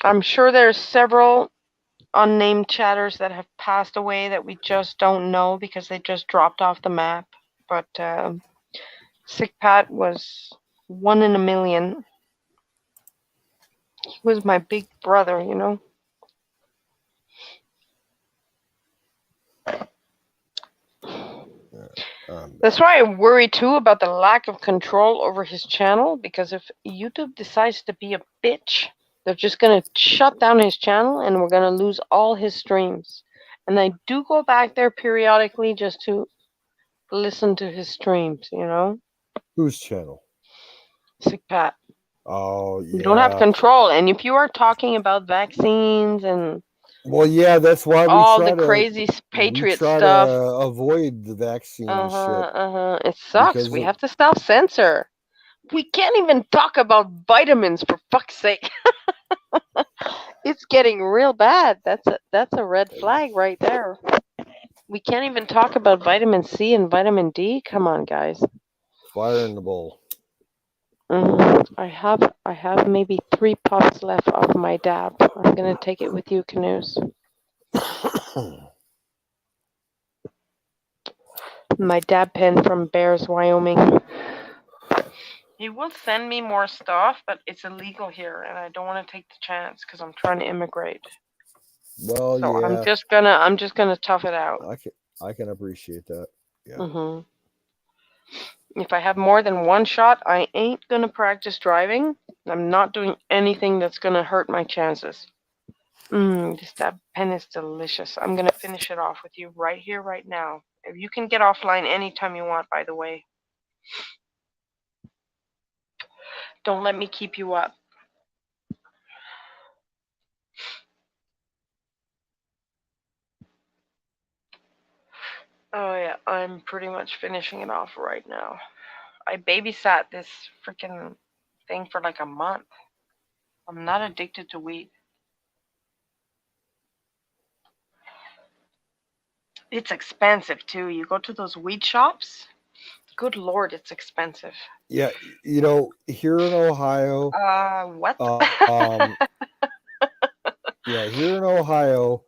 I'm sure there's several unnamed chatters that have passed away that we just don't know because they just dropped off the map. But Sick Pat was 1 in a million. He was my big brother, you know. That's why I worry too about the lack of control over his channel, because if YouTube decides to be a bitch, they're just going to shut down his channel and we're going to lose all his streams. And I do go back there periodically just to listen to his streams, you know. Whose channel? Sick Pat. Oh, yeah. You don't have control. And if you are talking about vaccines and well, yeah, that's why we all try the to, crazy patriot we try stuff. to avoid the vaccine shit. It sucks. We have to self-censor. We can't even talk about vitamins, for fuck's sake. It's getting real bad. That's a red flag right there. We can't even talk about vitamin C and vitamin D. Come on, guys. Fire in the bowl. I have maybe 3 puffs left of my dab. I'm gonna take it with you, Canoes. My dab pen from Bears, Wyoming. He will send me more stuff, but it's illegal here, and I don't want to take the chance because I'm trying to immigrate. Well, so yeah. I'm just gonna tough it out. I can appreciate that. Yeah. If I have more than 1 shot, I ain't gonna practice driving. I'm not doing anything that's gonna hurt my chances. This dab pen is delicious. I'm gonna finish it off with you right here, right now. If you can get offline anytime you want, by the way. Don't let me keep you up. Oh yeah, I'm pretty much finishing it off right now. I babysat this freaking thing for like a month. I'm not addicted to weed. It's expensive too. You go to those weed shops, good lord, it's expensive. Yeah, you know, here in Ohio. What? Yeah, here in Ohio,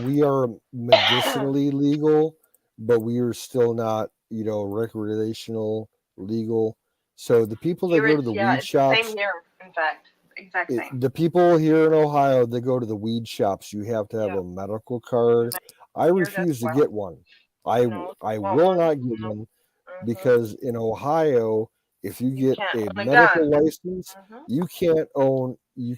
we are medicinally legal, but we are still not, you know, recreational legal. So the people that go to the weed shops, the same here, in fact, exact same. The people here in Ohio, they go to the weed shops. You have to have a medical card. I refuse to get one. I will not get one because in Ohio, if you get a medical license, you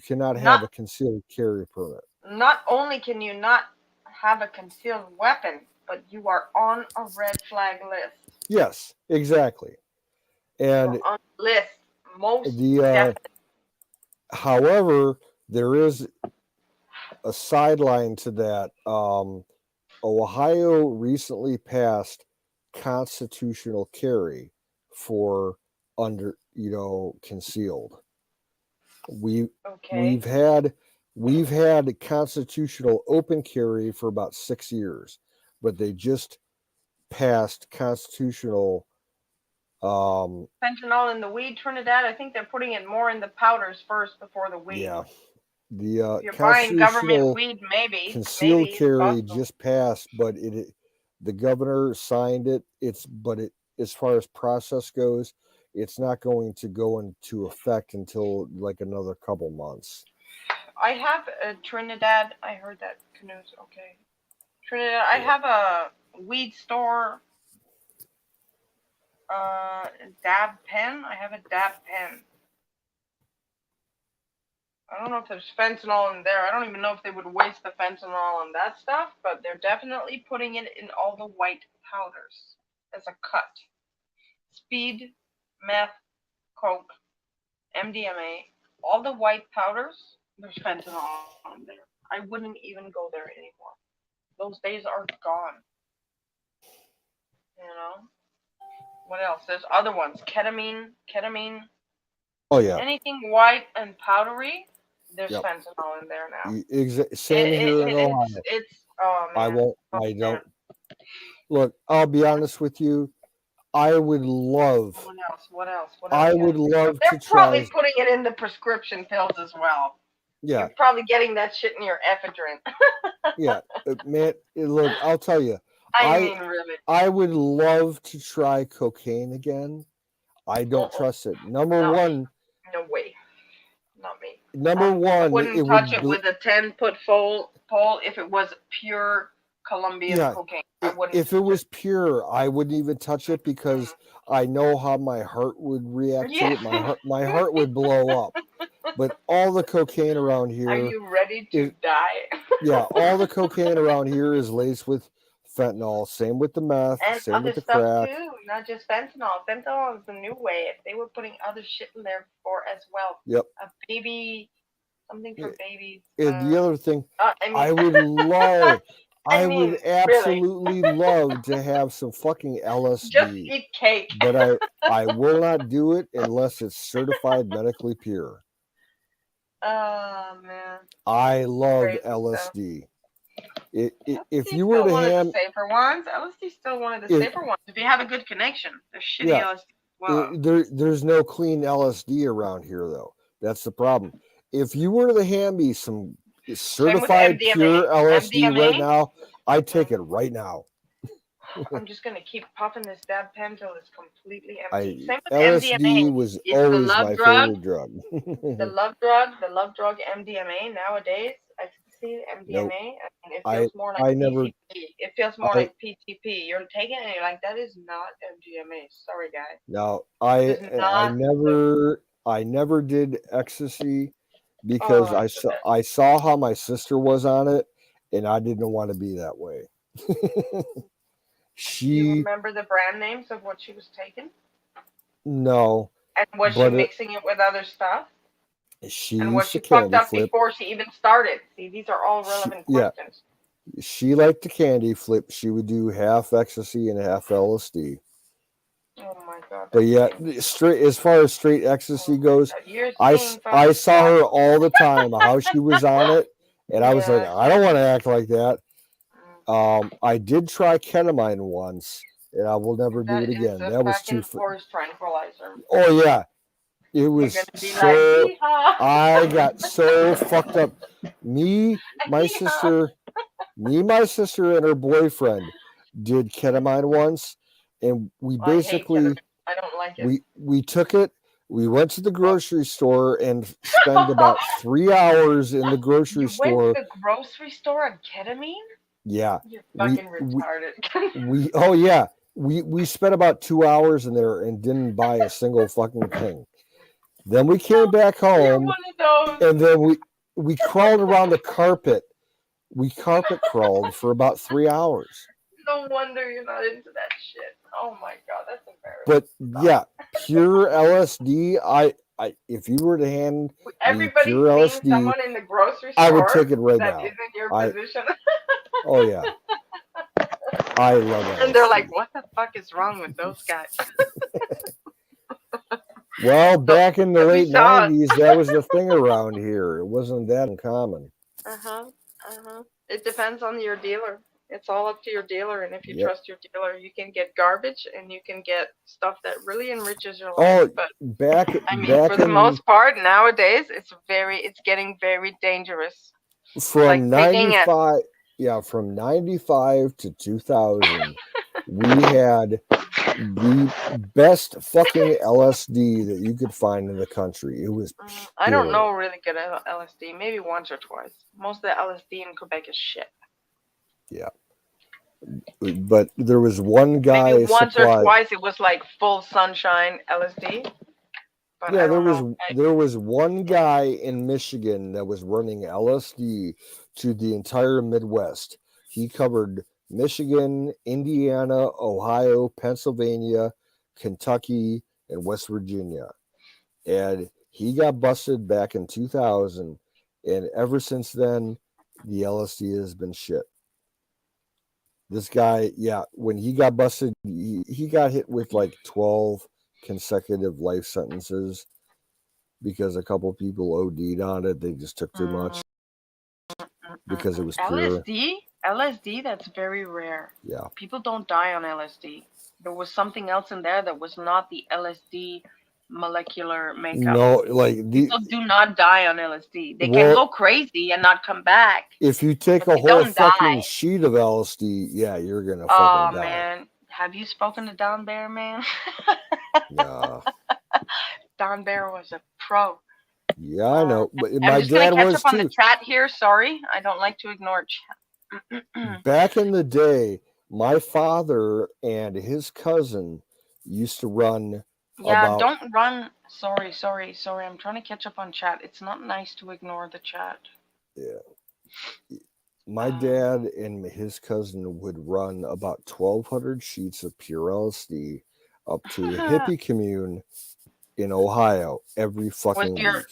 cannot have a concealed carry permit. Not only can you not have a concealed weapon, but you are on a red flag list. Yes, exactly. And on the list, most however, there is a sideline to that. Ohio recently passed constitutional carry for concealed. We've had constitutional open carry for about 6 years, but they just passed constitutional fentanyl in the weed, Trinidad. I think they're putting it more in the powders first before the weed. Yeah. The you're buying government weed, maybe concealed carry just passed, but the governor signed it. As far as process goes, it's not going to go into effect until like another couple months. I have a Trinidad. I heard that canoes. Okay. Trinidad. I have a weed store. Dab pen. I have a dab pen. I don't know if there's fentanyl in there. I don't even know if they would waste the fentanyl on that stuff, but they're definitely putting it in all the white powders as a cut. Speed, meth, coke, MDMA, all the white powders, there's fentanyl in there. I wouldn't even go there anymore. Those days are gone. You know? What else? There's other ones. Ketamine. Oh yeah. Anything white and powdery, there's Yep. fentanyl in there now. Same here in Ohio. Oh man. I don't. Look, I'll be honest with you. I would love. What else? I would love They're to probably try. putting it in the prescription pills as well. Yeah. You're probably getting that shit in your ephedrine. Yeah, man. Look, I'll tell you. I mean, really. I would love to try cocaine again. I don't trust it. Number one. No way. Not me. Number one. I wouldn't touch it with a 10-foot pole if it was pure Colombian cocaine. I wouldn't. If it was pure, I wouldn't even touch it because I know how my heart would react to it. My heart would blow up. But all the cocaine around here. Are you ready to die? Yeah, all the cocaine around here is laced with fentanyl. Same with the meth. And same other with the stuff crack. too, not just fentanyl. Fentanyl is the new way. If they were putting other shit in there before as well. Yep. A baby, something for babies. And the other thing, I would love. I would absolutely love to have some fucking LSD. Just eat cake. But I will not do it unless it's certified medically pure. Oh man. I love LSD. If you were to one hand of the safer ones, LSD still one of the safer ones. If you have a good connection, there's shitty LSD. Well, there's no clean LSD around here though. That's the problem. If you were to hand me some certified pure LSD right now, I'd take it right now. I'm just gonna keep puffing this dab pen till it's completely empty. Same with LSD MDMA. was always my favorite drug. the love drug MDMA nowadays. I see MDMA. Nope. And it feels more like PCP. It feels more like PTP. You're taking it and you're like, that is not MDMA. Sorry, guys. No, I never did ecstasy because I saw how my sister was on it, and I didn't want to be that way. You remember the brand names of what she was taking? No. And was she mixing it with other stuff? And was she fucked up before she even started? See, these are all relevant questions. Yeah. She liked to candy flip. She would do half ecstasy and half LSD. Oh my god. But yeah, as far as straight ecstasy goes, I saw her all the time, how she was on it, and I was like, I don't want to act like that. I did try ketamine once, and I will never do it again. That was too. Tranquilizer. Oh yeah, it was so. I got so fucked up. My sister, and her boyfriend did ketamine once, and we basically. I don't like it. We took it. We went to the grocery store and spent about 3 hours in the grocery store. Went to the grocery store on ketamine? Yeah. You're fucking retarded. We spent about 2 hours in there and didn't buy a single fucking thing. Then we came back home, and then we crawled around the carpet. We carpet crawled for about 3 hours. No wonder you're not into that shit. Oh my god, that's embarrassing. But yeah, pure LSD. If you were to hand me pure LSD, someone in the grocery store I would take it right now. That isn't your position. Oh yeah, I love it. And they're like, "What the fuck is wrong with those guys?" Well, back in the late '90s, that was the thing around here. It wasn't that uncommon. It depends on your dealer. It's all up to your dealer, and if you trust your dealer, you can get garbage and you can get stuff that really enriches your life. But for the most part, nowadays it's getting very dangerous. From 95, from 95 to 2000, we had The best fucking LSD that you could find in the country. It was I don't pure. know really good LSD. Maybe once or twice. Most of the LSD in Quebec is shit. Yeah. But there was one guy Maybe once or supplied. twice it was like full sunshine LSD. But Yeah, I there don't was know. there was one guy in Michigan that was running LSD to the entire Midwest. He covered Michigan, Indiana, Ohio, Pennsylvania, Kentucky, and West Virginia. And he got busted back in 2000, and ever since then, the LSD has been shit. This guy, yeah, when he got busted, he got hit with like 12 consecutive life sentences because a couple people OD'd on it. They just took too much because it was pure. LSD, that's very rare. Yeah. People don't die on LSD. There was something else in there that was not the LSD molecular makeup. No, like people do not die on LSD. They can go crazy and not come back. If you take a whole fucking sheet of LSD, yeah, you're gonna fucking die. Man, have you spoken to Don Bear, man? Nah. Don Bear was a pro. Yeah, I know, but I'm my just gonna dad catch was up on too. the chat here. Sorry, I don't like to ignore chat. Back in the day, my father and his cousin used to run. Yeah, don't run. Sorry. I'm trying to catch up on chat. It's not nice to ignore the chat. Yeah. My dad and his cousin would run about 1,200 sheets of pure LSD up to a hippie commune in Ohio every fucking week.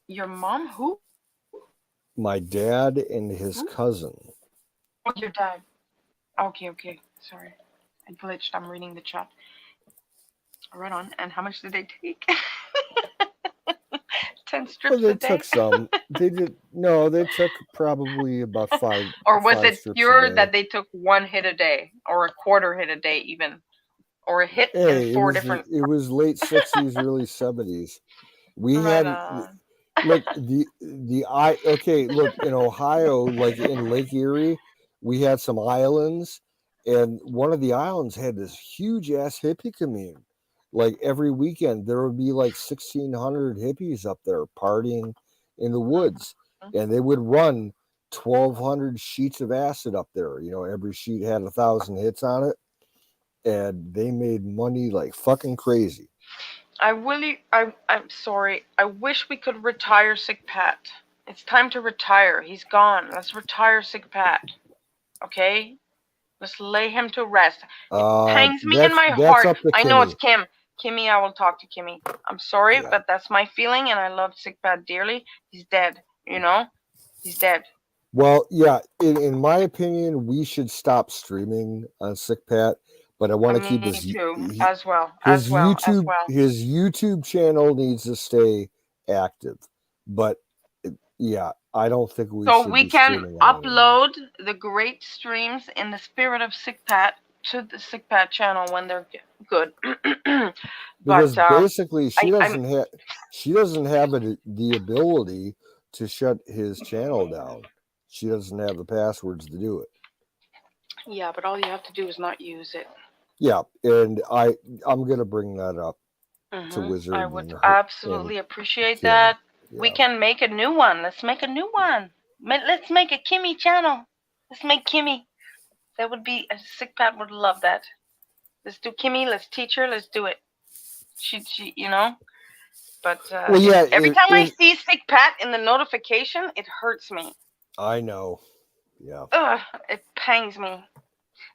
Your mom who? My dad and his cousin. Oh, your dad. Okay. Sorry. I glitched. I'm reading the chat. Right on. And how much did they take? 10 strips They a day? took some. They did. No, they took probably about 5. Or was 5 it strips pure a day. that they took 1 hit a day, or a quarter hit a day, even, or a hit in 4 different? It was late 60s, early 70s. We Right had on. look okay. Look, in Ohio, like in Lake Erie, we had some islands, and one of the islands had this huge ass hippie commune. Like every weekend, there would be like 1,600 hippies up there partying in the woods, and they would run 1,200 sheets of acid up there. You know, every sheet had 1,000 hits on it, and they made money like fucking crazy. I'm sorry. I wish we could retire Sick Pat. It's time to retire. He's gone. Let's retire Sick Pat. Okay? Let's lay him to rest. It pangs me in my heart. I know it's Kim. Kimmy, I will talk to Kimmy. I'm sorry, but that's my feeling, and I love Sick Pat dearly. He's dead. You know? He's dead. Well, yeah, in my opinion, we should stop streaming on Sick Pat, but I want to keep his YouTube channel needs to stay active. But yeah, I don't think we should. So we can upload the great streams in the spirit of Sick Pat to the Sick Pat channel when they're good. Because basically, she doesn't have the ability to shut his channel down. She doesn't have the passwords to do it. Yeah, but all you have to do is not use it. Yeah, and I'm gonna bring that up to Wizard. I would absolutely appreciate that. Yeah. We can make a new one. Let's make a new one. Let's make a Kimmy channel. Let's make Kimmy. That would be a Sick Pat would love that. Let's do Kimmy. Let's teach her. Let's do it. She you know. But every time I see Sick Pat in the notification, it hurts me. I know. Yeah. It pangs me.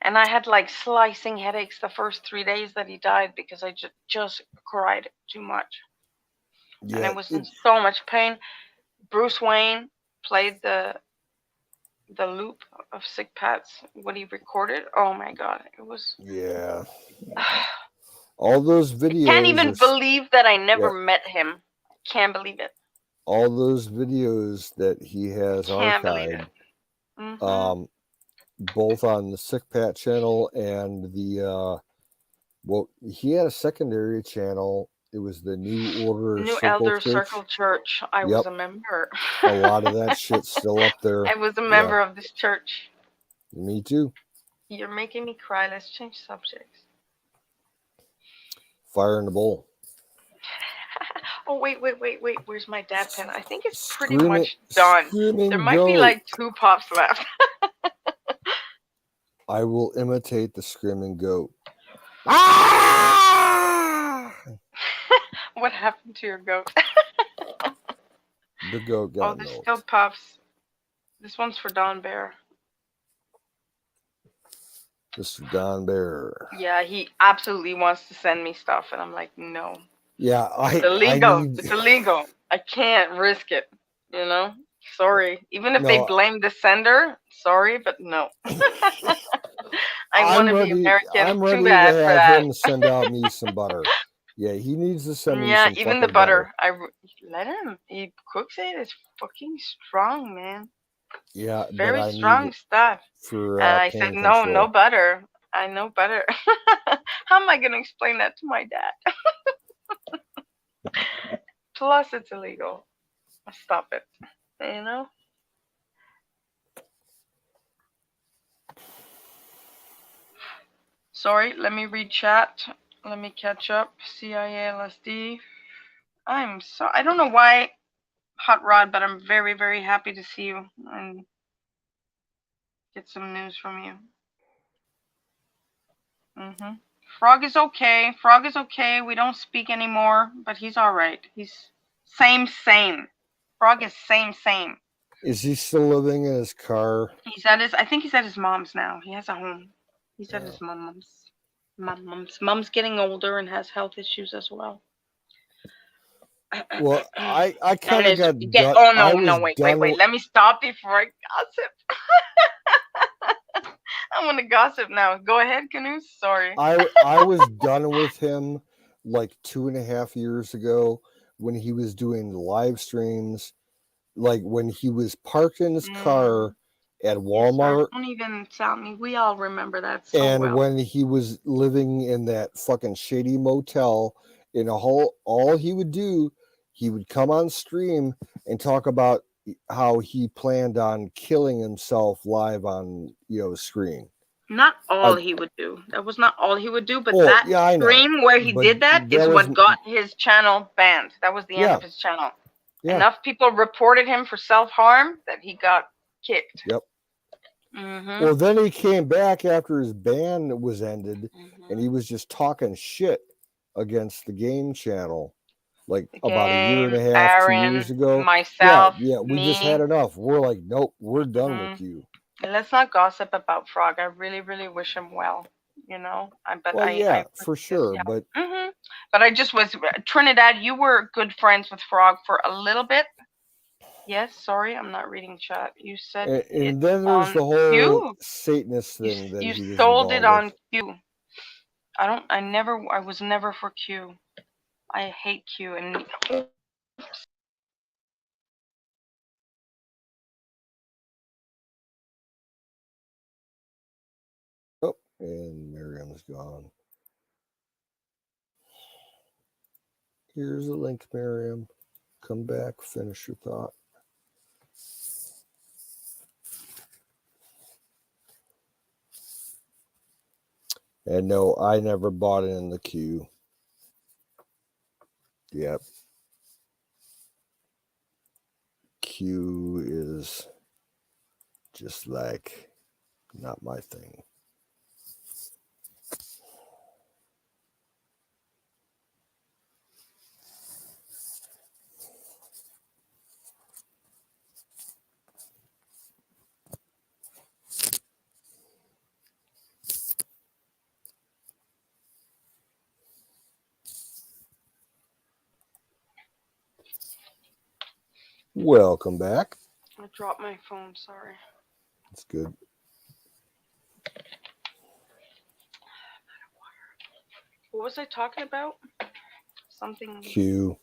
And I had like slicing headaches the first 3 days that he died because I just cried too much. Yeah, and I was in so much pain. Bruce Wayne played the loop of Sick Pat's what he recorded. Oh my God, it was. Yeah. All those videos. I can't even believe that I never met him. Can't believe it. All those videos that he has archived. Both on the Sick Pat channel and the he had a secondary channel. It was the New Order Circle Church. I was a member. A lot of that shit's still up there. I was a member of this church. Me too. You're making me cry. Let's change subjects. Fire in the bowl. Oh, wait. Where's my dad pen? I think it's pretty Screaming- much done. screaming There might be goat. like 2 puffs left. I will imitate the screaming goat. Ah! What happened to your goat? The goat got There's milked. still puffs. This one's for Don Bear. Mr. Don Bear. Yeah, he absolutely wants to send me stuff, and I'm like, no. Yeah, It's illegal. I need, It's illegal. I can't risk it. You know? Sorry. Even if they No. blame the sender, sorry, but no. I want to be American. I'm ready Too to bad for have that. him send out me some butter. Yeah, he needs to send me Yeah, some even the fucking butter. Let him. He cooks it. It's fucking strong, man. Yeah, but Very I strong need it stuff. for And I pain said, no control. butter. I know butter. How am I going to explain that to my dad? Plus, it's illegal. Stop it. You know? Sorry, let me read chat. Let me catch up. CIA, LSD. I don't know why, Hot Rod, but I'm very, very happy to see you and get some news from you. Frog is okay. Frog is okay. We don't speak anymore, but he's all right. He's same. Frog is same. Is he still living in his car? I think he's at his mom's now. He has a home. He's at his mom's. Mom's getting older and has health issues as well. Well, I kind of got Wait. Let me stop before I gossip. I'm gonna gossip now. Go ahead, Canoe. Sorry. I was done with him like 2.5 years ago when he was doing live streams, like when he was parked in his car at Walmart. Yes, don't even tell me. We all remember that so And well. when he was living in that fucking shady motel in a hole, all he would do, he would come on stream and talk about how he planned on killing himself live on screen. Not all he would do. That was not all he would do, but I know. stream where he But did that is what got his channel banned. That was the end of his channel. Yeah. Enough people reported him for self-harm that he got kicked. Yep. Well, then he came back after his ban was ended, and he was just talking shit against the game channel, like about a year and a half, Aaron, 2 years ago. Myself, yeah, we just had enough. We're like, nope, we're done with you. And let's not gossip about Frog. I really, really wish him well. You know, for sure. But but I just was Trinidad. You were good friends with Frog for a little bit. Yes, sorry, I'm not reading chat. You said and then there's the whole Q. Satanist thing that you he was sold it on with. Q. I was never for Q. I hate Q and Oh, and Miriam's gone. Here's a link, Miriam. Come back, finish your thought. And no, I never bought in the queue. Yep. Q is just like not my thing. Welcome back. I dropped my phone, sorry. That's good. What was I talking about? Something. Q.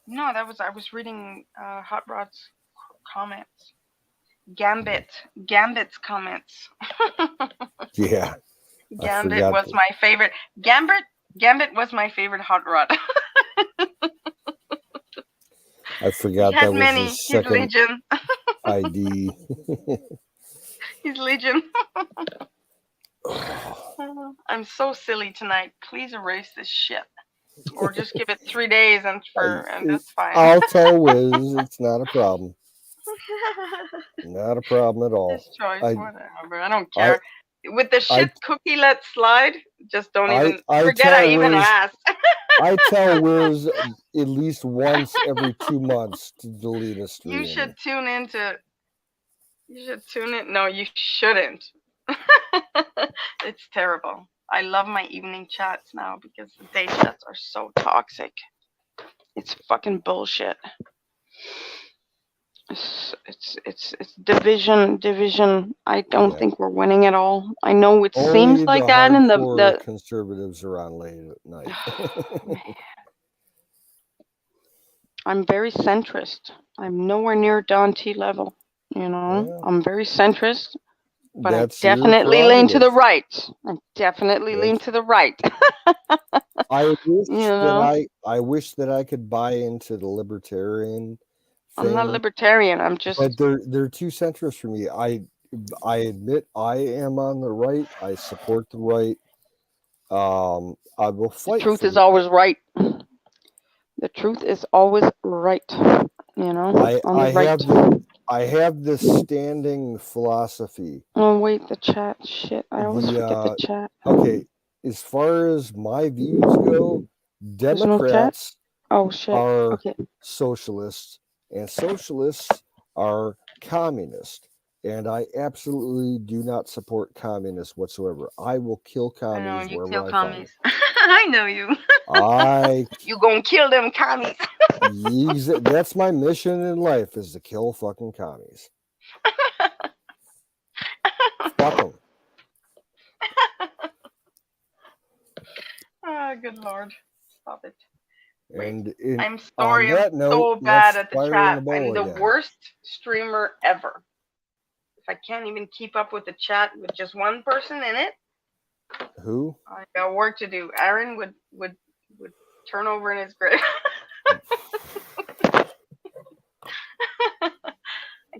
No, I was reading Hot Rod's comments. Gambit's comments. Yeah. Gambit was my favorite. Gambit was my favorite Hot Rod. I forgot that was his second Legion. ID. He's Legion. I'm so silly tonight. Please erase this shit. Or just give it 3 days and that's fine. I'll tell Wiz it's not a problem. Not a problem at all. His choice, I- whatever. I don't care. With the shit cookie let slide, just don't even I forget tell I even Wiz- asked. I tell Wiz at least once every 2 months to delete a stream. You should tune in. No, you shouldn't. It's terrible. I love my evening chats now because the day chats are so toxic. It's fucking bullshit. It's division. I don't think we're winning at all. I know it seems Only like the that in the hardcore conservatives are on late at night. I'm very centrist. I'm nowhere near Don T level. You know, Yeah. I'm very centrist, but That's I your definitely lean to the prerogative. right. I definitely lean to the right. I wish You know? I wish that I could buy into the libertarian thing. I'm not libertarian. I'm just. But they're too centrist for me. I admit I am on the right. I support the right. I will fight. The truth for is the always right. The truth is always right. You know, on the right. I have this standing philosophy. Oh wait, the chat. Shit, I always forget the chat. Okay, as far as my views go, There's no chat? Democrats Oh shit. are Okay. socialists, and socialists are communist. And I absolutely do not support communists whatsoever. I will kill commies you wherever kill I commies. find I know you. them. You gonna kill them commies. That's my mission in life, is to kill fucking commies. Fuck them. Oh, good lord. Stop it. And I'm sorry, on that I'm note, so bad let's at the fire in chat. the bowl I'm the again. worst streamer ever. If I can't even keep up with the chat with just one person in it, Who? I got work to do. Aaron would turn over in his grave. I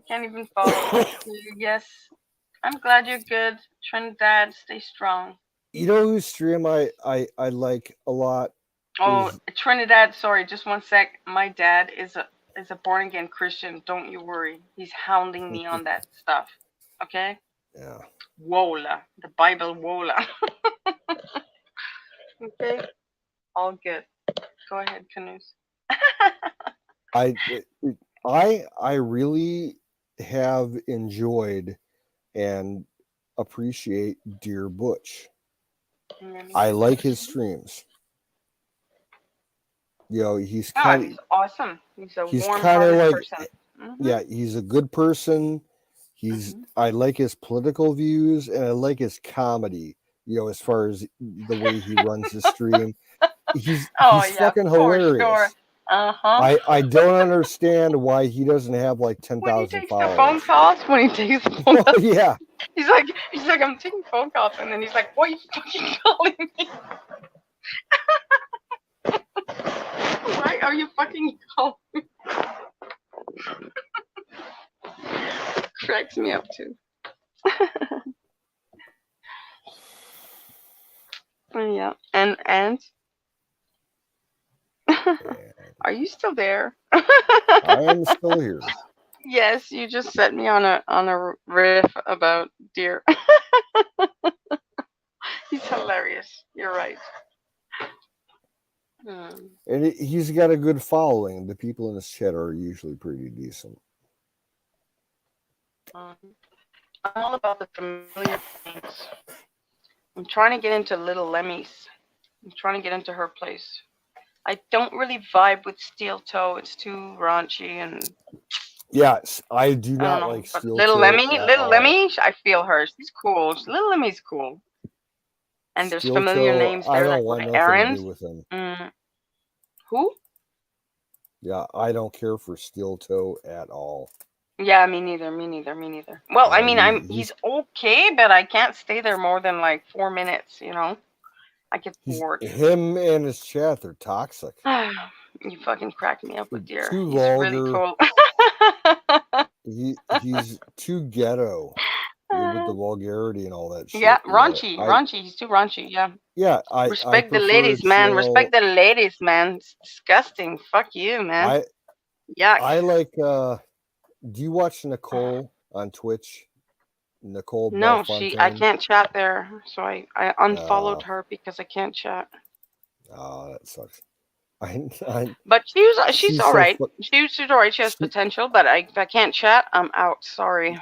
can't even follow. Yes. I'm glad you're good. Trinidad, stay strong. You know whose stream I like a lot? Oh, Trinidad, sorry, just one sec. My dad is a born again Christian. Don't you worry. He's hounding me on that stuff. Okay? Yeah. Wola. The Bible Wola. Okay? All good. Go ahead, Canoes. I really have enjoyed and appreciate Dear Butch. I like his streams. You know, he's kind of he's awesome. He's a he's warm-hearted like, person. Yeah, he's a good person. I like his political views, and I like his comedy. You know, as far as the way he runs his stream, he's fucking hilarious. Sure. I don't understand why he doesn't have like 10,000 followers. The phone calls when he takes phone calls. Yeah. He's like, I'm taking phone calls, and then he's like, "What are you fucking calling me? Why are you fucking calling me?" Cracks me up too. Yeah, and are you still there? I am still here. Yes, you just set me on a riff about deer. He's hilarious. You're right. And he's got a good following. The people in his chat are usually pretty decent. I'm all about the familiar things. I'm trying to get into Little Lemmy's. I'm trying to get into her place. I don't really vibe with Steel Toe. It's too raunchy and. Yes, I do not like Steel Little Toe Lemmy, at Little all. Lemmy, I feel her. She's cool. Little Lemmy's cool. And there's Steel familiar Toe, names I there, don't like want with nothing Aaron's. to do with him. Who? Yeah, I don't care for Steel Toe at all. Yeah, me neither. Well, I mean, he's okay, but I can't stay there more than like 4 minutes, you know? I get bored. Him and his chat, they're toxic. You fucking crack me up with deer. Too He's vulgar. really cool. He's too ghetto. With with the vulgarity and all that shit. Yeah, you know. raunchy, raunchy. He's too raunchy. Yeah. Yeah, I Respect the prefer ladies, man. chill. Respect the ladies, man. It's disgusting. Fuck you, man. Yuck. I like. Do you watch Nicole on Twitch? Nicole No, I Bellefontaine? can't chat there, so I unfollowed her because I can't chat. Oh, that sucks. But she's all so right. fu- She's all right. She has potential, but if I can't chat, I'm out. Sorry.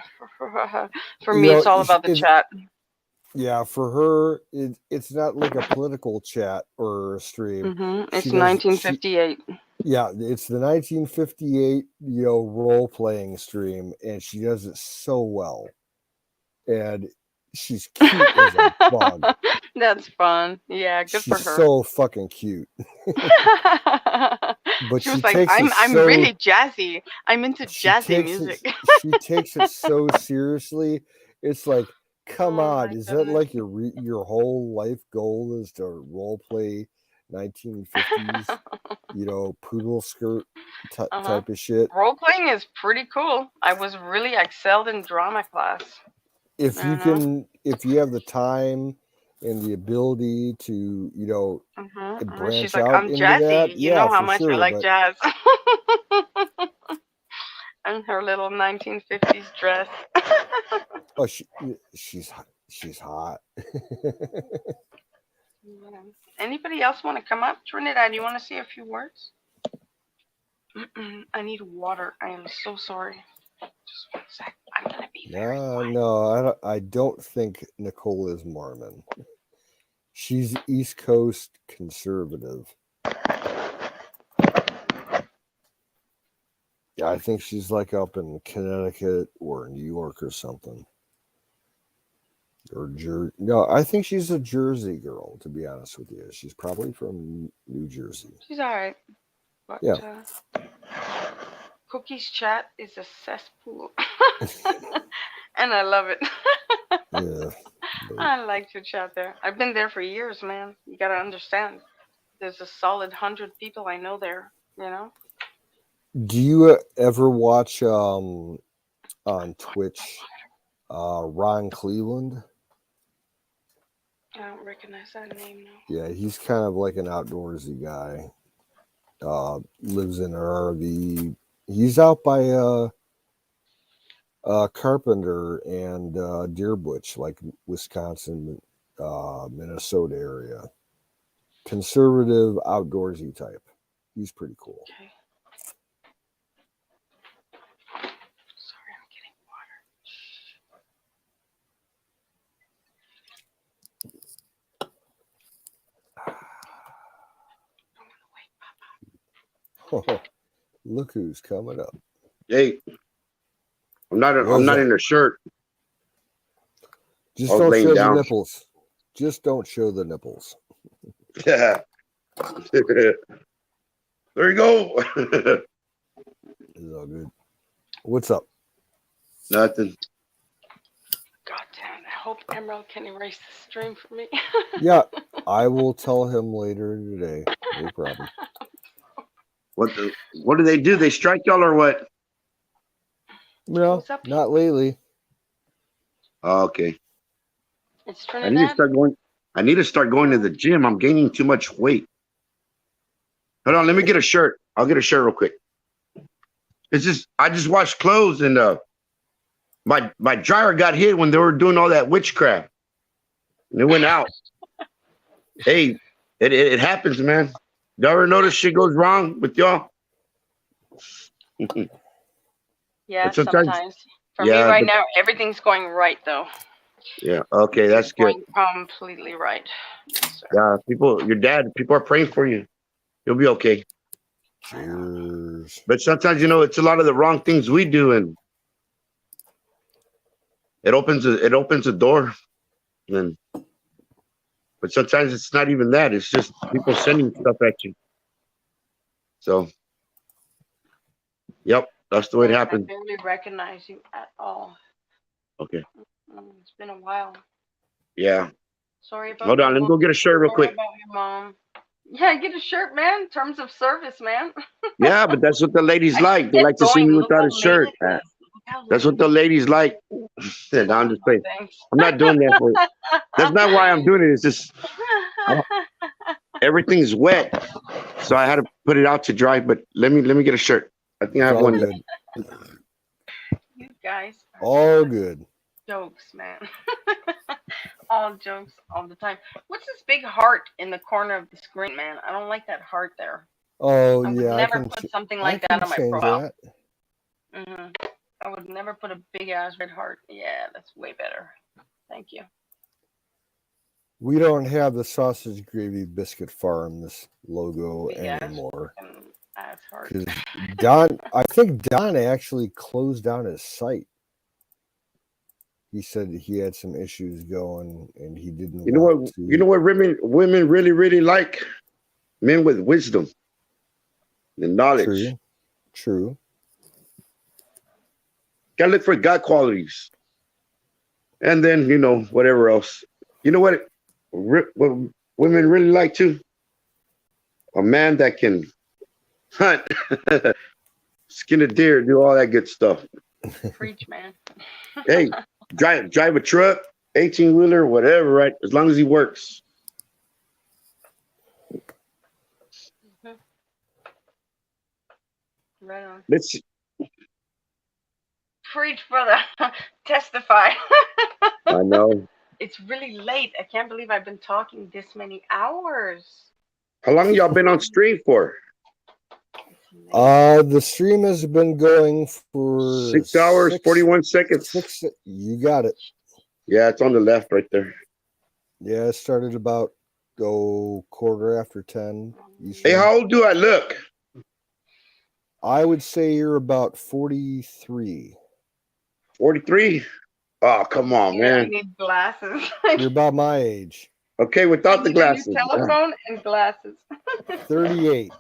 For me, You know, it's all about the chat. Yeah, for her, it's not like a political chat or a stream. It's 1958. Yeah, it's the 1958, role playing stream, and she does it so well. And she's cute as a bug. That's fun. Yeah, good for her. She's so fucking cute. But she was like, I'm really jazzy. I'm into jazzy music. She takes it so seriously. It's like, come on, is that like your whole life goal is to role play 1950s, poodle skirt type of shit? Role playing is pretty cool. I was really excelled in drama class. If you have the time and the ability to, branch She's like, out I'm into jazzy. that, You know how much sure, I like jazz. And her little 1950s dress. Oh, she's hot. Anybody else want to come up? Trinidad, you want to say a few words? I need water. I am so sorry. Just one sec. I'm gonna be very quiet. No, I don't think Nicole is Mormon. She's East Coast conservative. Yeah, I think she's like up in Connecticut or New York or something. Or no, I think she's a Jersey girl, to be honest with you. She's probably from New Jersey. She's all right. But, yeah. Cookie's chat is a cesspool. And I love it. Yeah. I like to chat there. I've been there for years, man. You got to understand. There's a solid 100 people I know there, Do you ever watch on Twitch Ron Cleveland? I don't recognize that name, no. Yeah, he's kind of like an outdoorsy guy. Lives in an RV. He's out by Carpenter and Deerbutch, like Wisconsin, Minnesota area. Conservative, outdoorsy type. He's pretty cool. Okay. Sorry, I'm getting water. Oh, look who's coming up. Hey, I'm not in a shirt. Just don't show the nipples. Just don't show the nipples. Yeah. There you go. It's all good. What's up? Nothing. God damn it. I hope Emerald can erase the stream for me. Yeah, I will tell him later today. No problem. What do they do? They strike y'all or what? No, not lately. Oh, okay. It's I need to start going to the gym. I'm gaining too much weight. Hold on, let me get a shirt. I'll get a shirt real quick. It's just I just washed clothes and my dryer got hit when they were doing all that witchcraft. And it went out. Hey, it happens, man. You ever notice shit goes wrong with y'all? Yeah, sometimes. For me right now, everything's going right though. Yeah, okay, that's good. Completely right. Yes, yeah, people are praying for you. You'll be okay. Cheers. But sometimes, it's a lot of the wrong things we do, and it opens a door. But sometimes it's not even that. It's just people sending stuff at you. So, yep, that's the way it happens. I barely recognize you at all. Okay. It's been a while. Yeah. Sorry about. Hold on, let me go get a shirt real quick. About your mom. Yeah, get a shirt, man. Terms of service, man. Yeah, but that's what the ladies like. They like to see me without a shirt. Look That's what the ladies like. And I'm just saying, Thanks. I'm not doing that for you. That's not why I'm doing it. It's just everything's wet, so I had to put it out to dry. But let me get a shirt. I think I have It's all one. good. You guys are All good. jokes, man. All jokes all the time. What's this big heart in the corner of the screen, man? I don't like that heart there. Oh I would yeah, never put something I like can that on my change profile. that. I would never put a big ass red heart. Yeah, that's way better. Thank you. We don't have the Sausage Gravy Biscuit Farms logo Big ass anymore fucking ass heart. because Don. I think Don actually closed down his site. He said he had some issues going, and he didn't. You know what? want to. You know what women really like? Men with wisdom and knowledge. True. Gotta look for God qualities, and then whatever else. You know what women really like too? A man that can hunt, skin a deer, do all that good stuff. Preach, man. Hey, drive a truck, 18-wheeler, whatever, right? As long as he works. Right on. Let's see. Preach, brother. Testify. I know. It's really late. I can't believe I've been talking this many hours. How long y'all been on stream for? The stream has been going for 6 hours, 41 seconds. You got it. Yeah, it's on the left right there. Yeah, it started about 10:15 Eastern. Hey, how old do I look? I would say you're about 43. 43? Oh, come on, Yeah, man. I need glasses. You're about my age. Okay, without the glasses. Telephone and glasses. 38.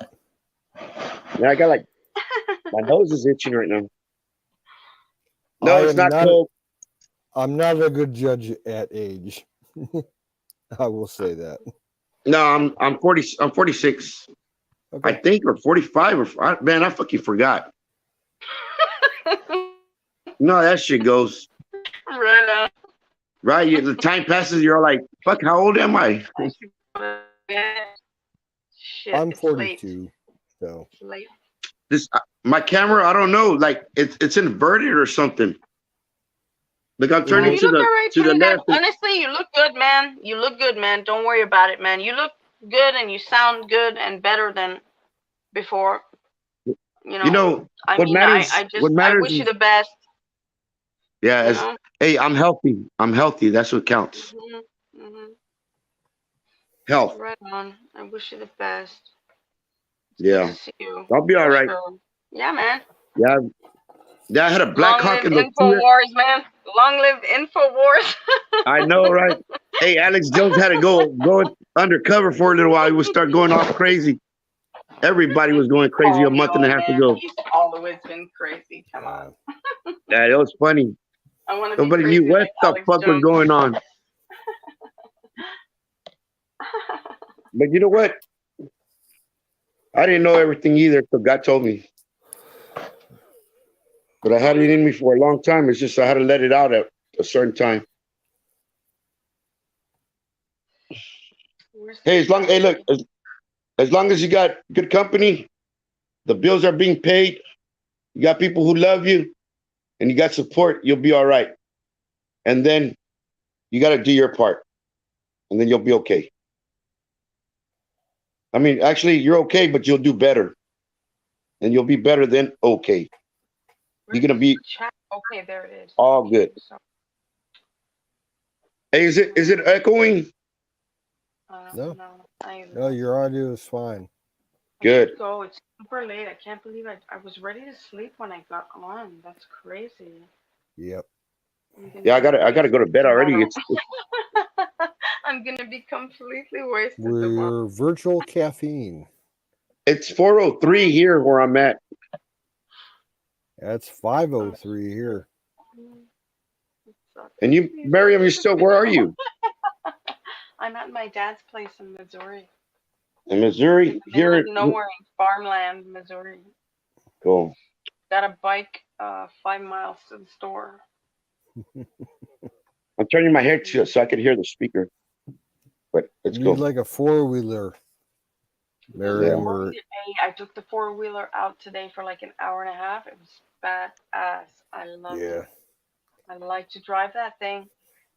Yeah, I got my nose is itching right now. No, it's not cold. I'm not a good judge at age. I will say that. No, I'm 40. I'm 46. Okay. I think, or 45, man, I fucking forgot. No, that shit goes. Right on. Right, the time passes. You're all like, "Fuck, how old am I?" Shit, I'm 42. So late. This my camera, I don't know, like it's inverted or something. Like I'm turning to the left. Honestly, you look good, man. You look good, man. Don't worry about it, man. You look good and you sound good and better than before. I wish you the best. Yeah, hey, I'm healthy. I'm healthy. That's what counts. Health. Right on. I wish you the best. Yeah. I'll be all right. Sure. Yeah, man. Yeah. Yeah, I had a Black Hawk in the InfoWars, man. Long live InfoWars. I know, right? Hey, Alex Jones had to go undercover for a little while. He would start going off crazy. Everybody was going crazy a month and a half ago. He's always been crazy. Come on. Yeah, it was funny. Nobody knew what the fuck was going on. But you know what? I didn't know everything either, so God told me. But I had it in me for a long time. It's just I had to let it out at a certain time. Hey, as long as you got good company, the bills are being paid, you got people who love you, and you got support, you'll be all right. And then you got to do your part, and then you'll be okay. I mean, actually, you're okay, but you'll do better. And you'll be better than okay. You're going to be okay, there it is. All good. Hey, is it echoing? No, your audio is fine. Good. Go. It's super late. I can't believe I was ready to sleep when I got on. That's crazy. Yep. Yeah, I gotta go to bed already. I'm gonna be completely wasted. We're virtual caffeine. It's 4:03 here where I'm at. That's 5:03 here. And you, Miriam, where are you? I'm at my dad's place in Missouri. In Missouri? Here, nowhere in farmland, Missouri. Cool. got a bike 5 miles to the store. I'm turning my head to so I could hear the speaker. But let's Need go. like a 4-wheeler. Miriam, or Hey, I took the 4-wheeler out today for like an hour and a half. It was badass. I loved yeah. it. I like to drive that thing.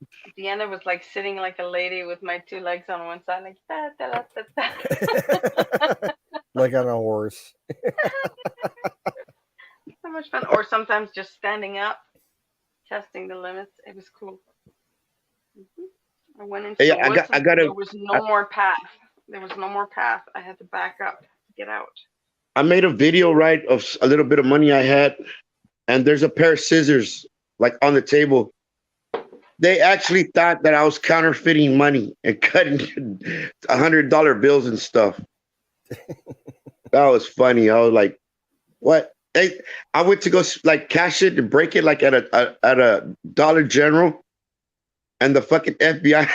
At the end, I was like sitting like a lady with my 2 legs on one side, like da da da da da. Like on a horse. So much fun. Or sometimes just standing up, testing the limits. It was cool. I went into Hey, the woods. I got There was no more path. There was no more path. I had to back up to get out. I made a video, right, of a little bit of money I had, and there's a pair of scissors like on the table. They actually thought that I was counterfeiting money and cutting $100 bills and stuff. That was funny. I was like, "What?" Hey, I went to go like cash it and break it like at a Dollar General, and the fucking FBI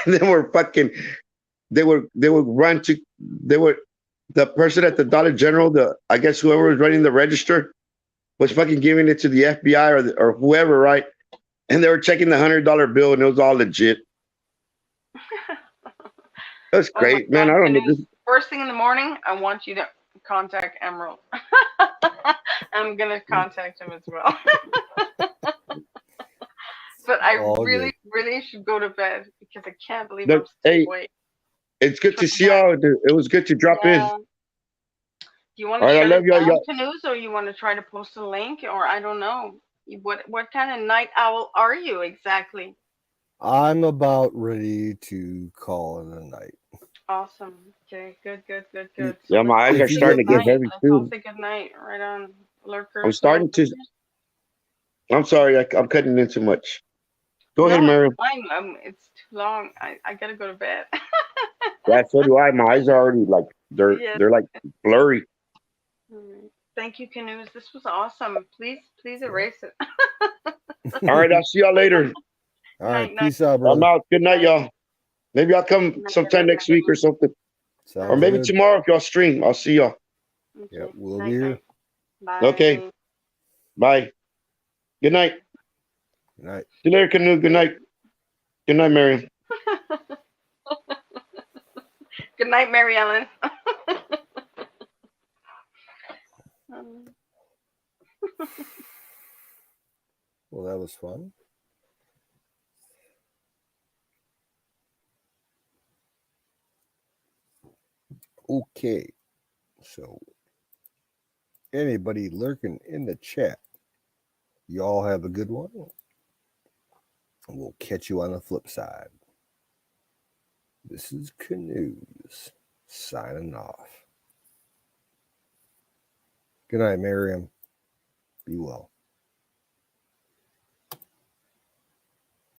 they would run to the person at the Dollar General, I guess whoever was running the register was fucking giving it to the FBI or whoever, right? And they were checking the $100 bill, and it was all legit. That's great, man. I don't know. First thing in the morning, I want you to contact Emerald. I'm gonna contact him as well. But I really should go to bed because I can't believe I'm still awake. It's good to see y'all. It was good to drop in. Do you want to shut it down, Canoes, or you want to try to post a link, or I don't know. What kind of night owl are you exactly? I'm about ready to call it a night. Awesome. Okay. Good. Yeah, my eyes are starting to get heavy too. Let's say good night. Right on, lurkers. I'm starting to. I'm sorry, I'm cutting in too much. Go ahead, Mary. It's too long. I gotta go to bed. Yeah, so do I. My eyes are already like they're like blurry. All right. Thank you, Canoes. This was awesome. Please erase it. All right, I'll see y'all later. All right, peace out, brother. I'm out. Good night, y'all. Maybe I'll come sometime next week or something. Sounds or maybe good. tomorrow if y'all stream. I'll see y'all. Yeah, we'll be here. Bye. Okay. Bye. Good night. Good night. See you later, Canoe. Good night. Good night, Mary. Good night, Mary Ellen. Well, that was fun. Okay, so anybody lurking in the chat, y'all have a good one. We'll catch you on the flip side. This is Canoes signing off. Good night, Miriam. Be well.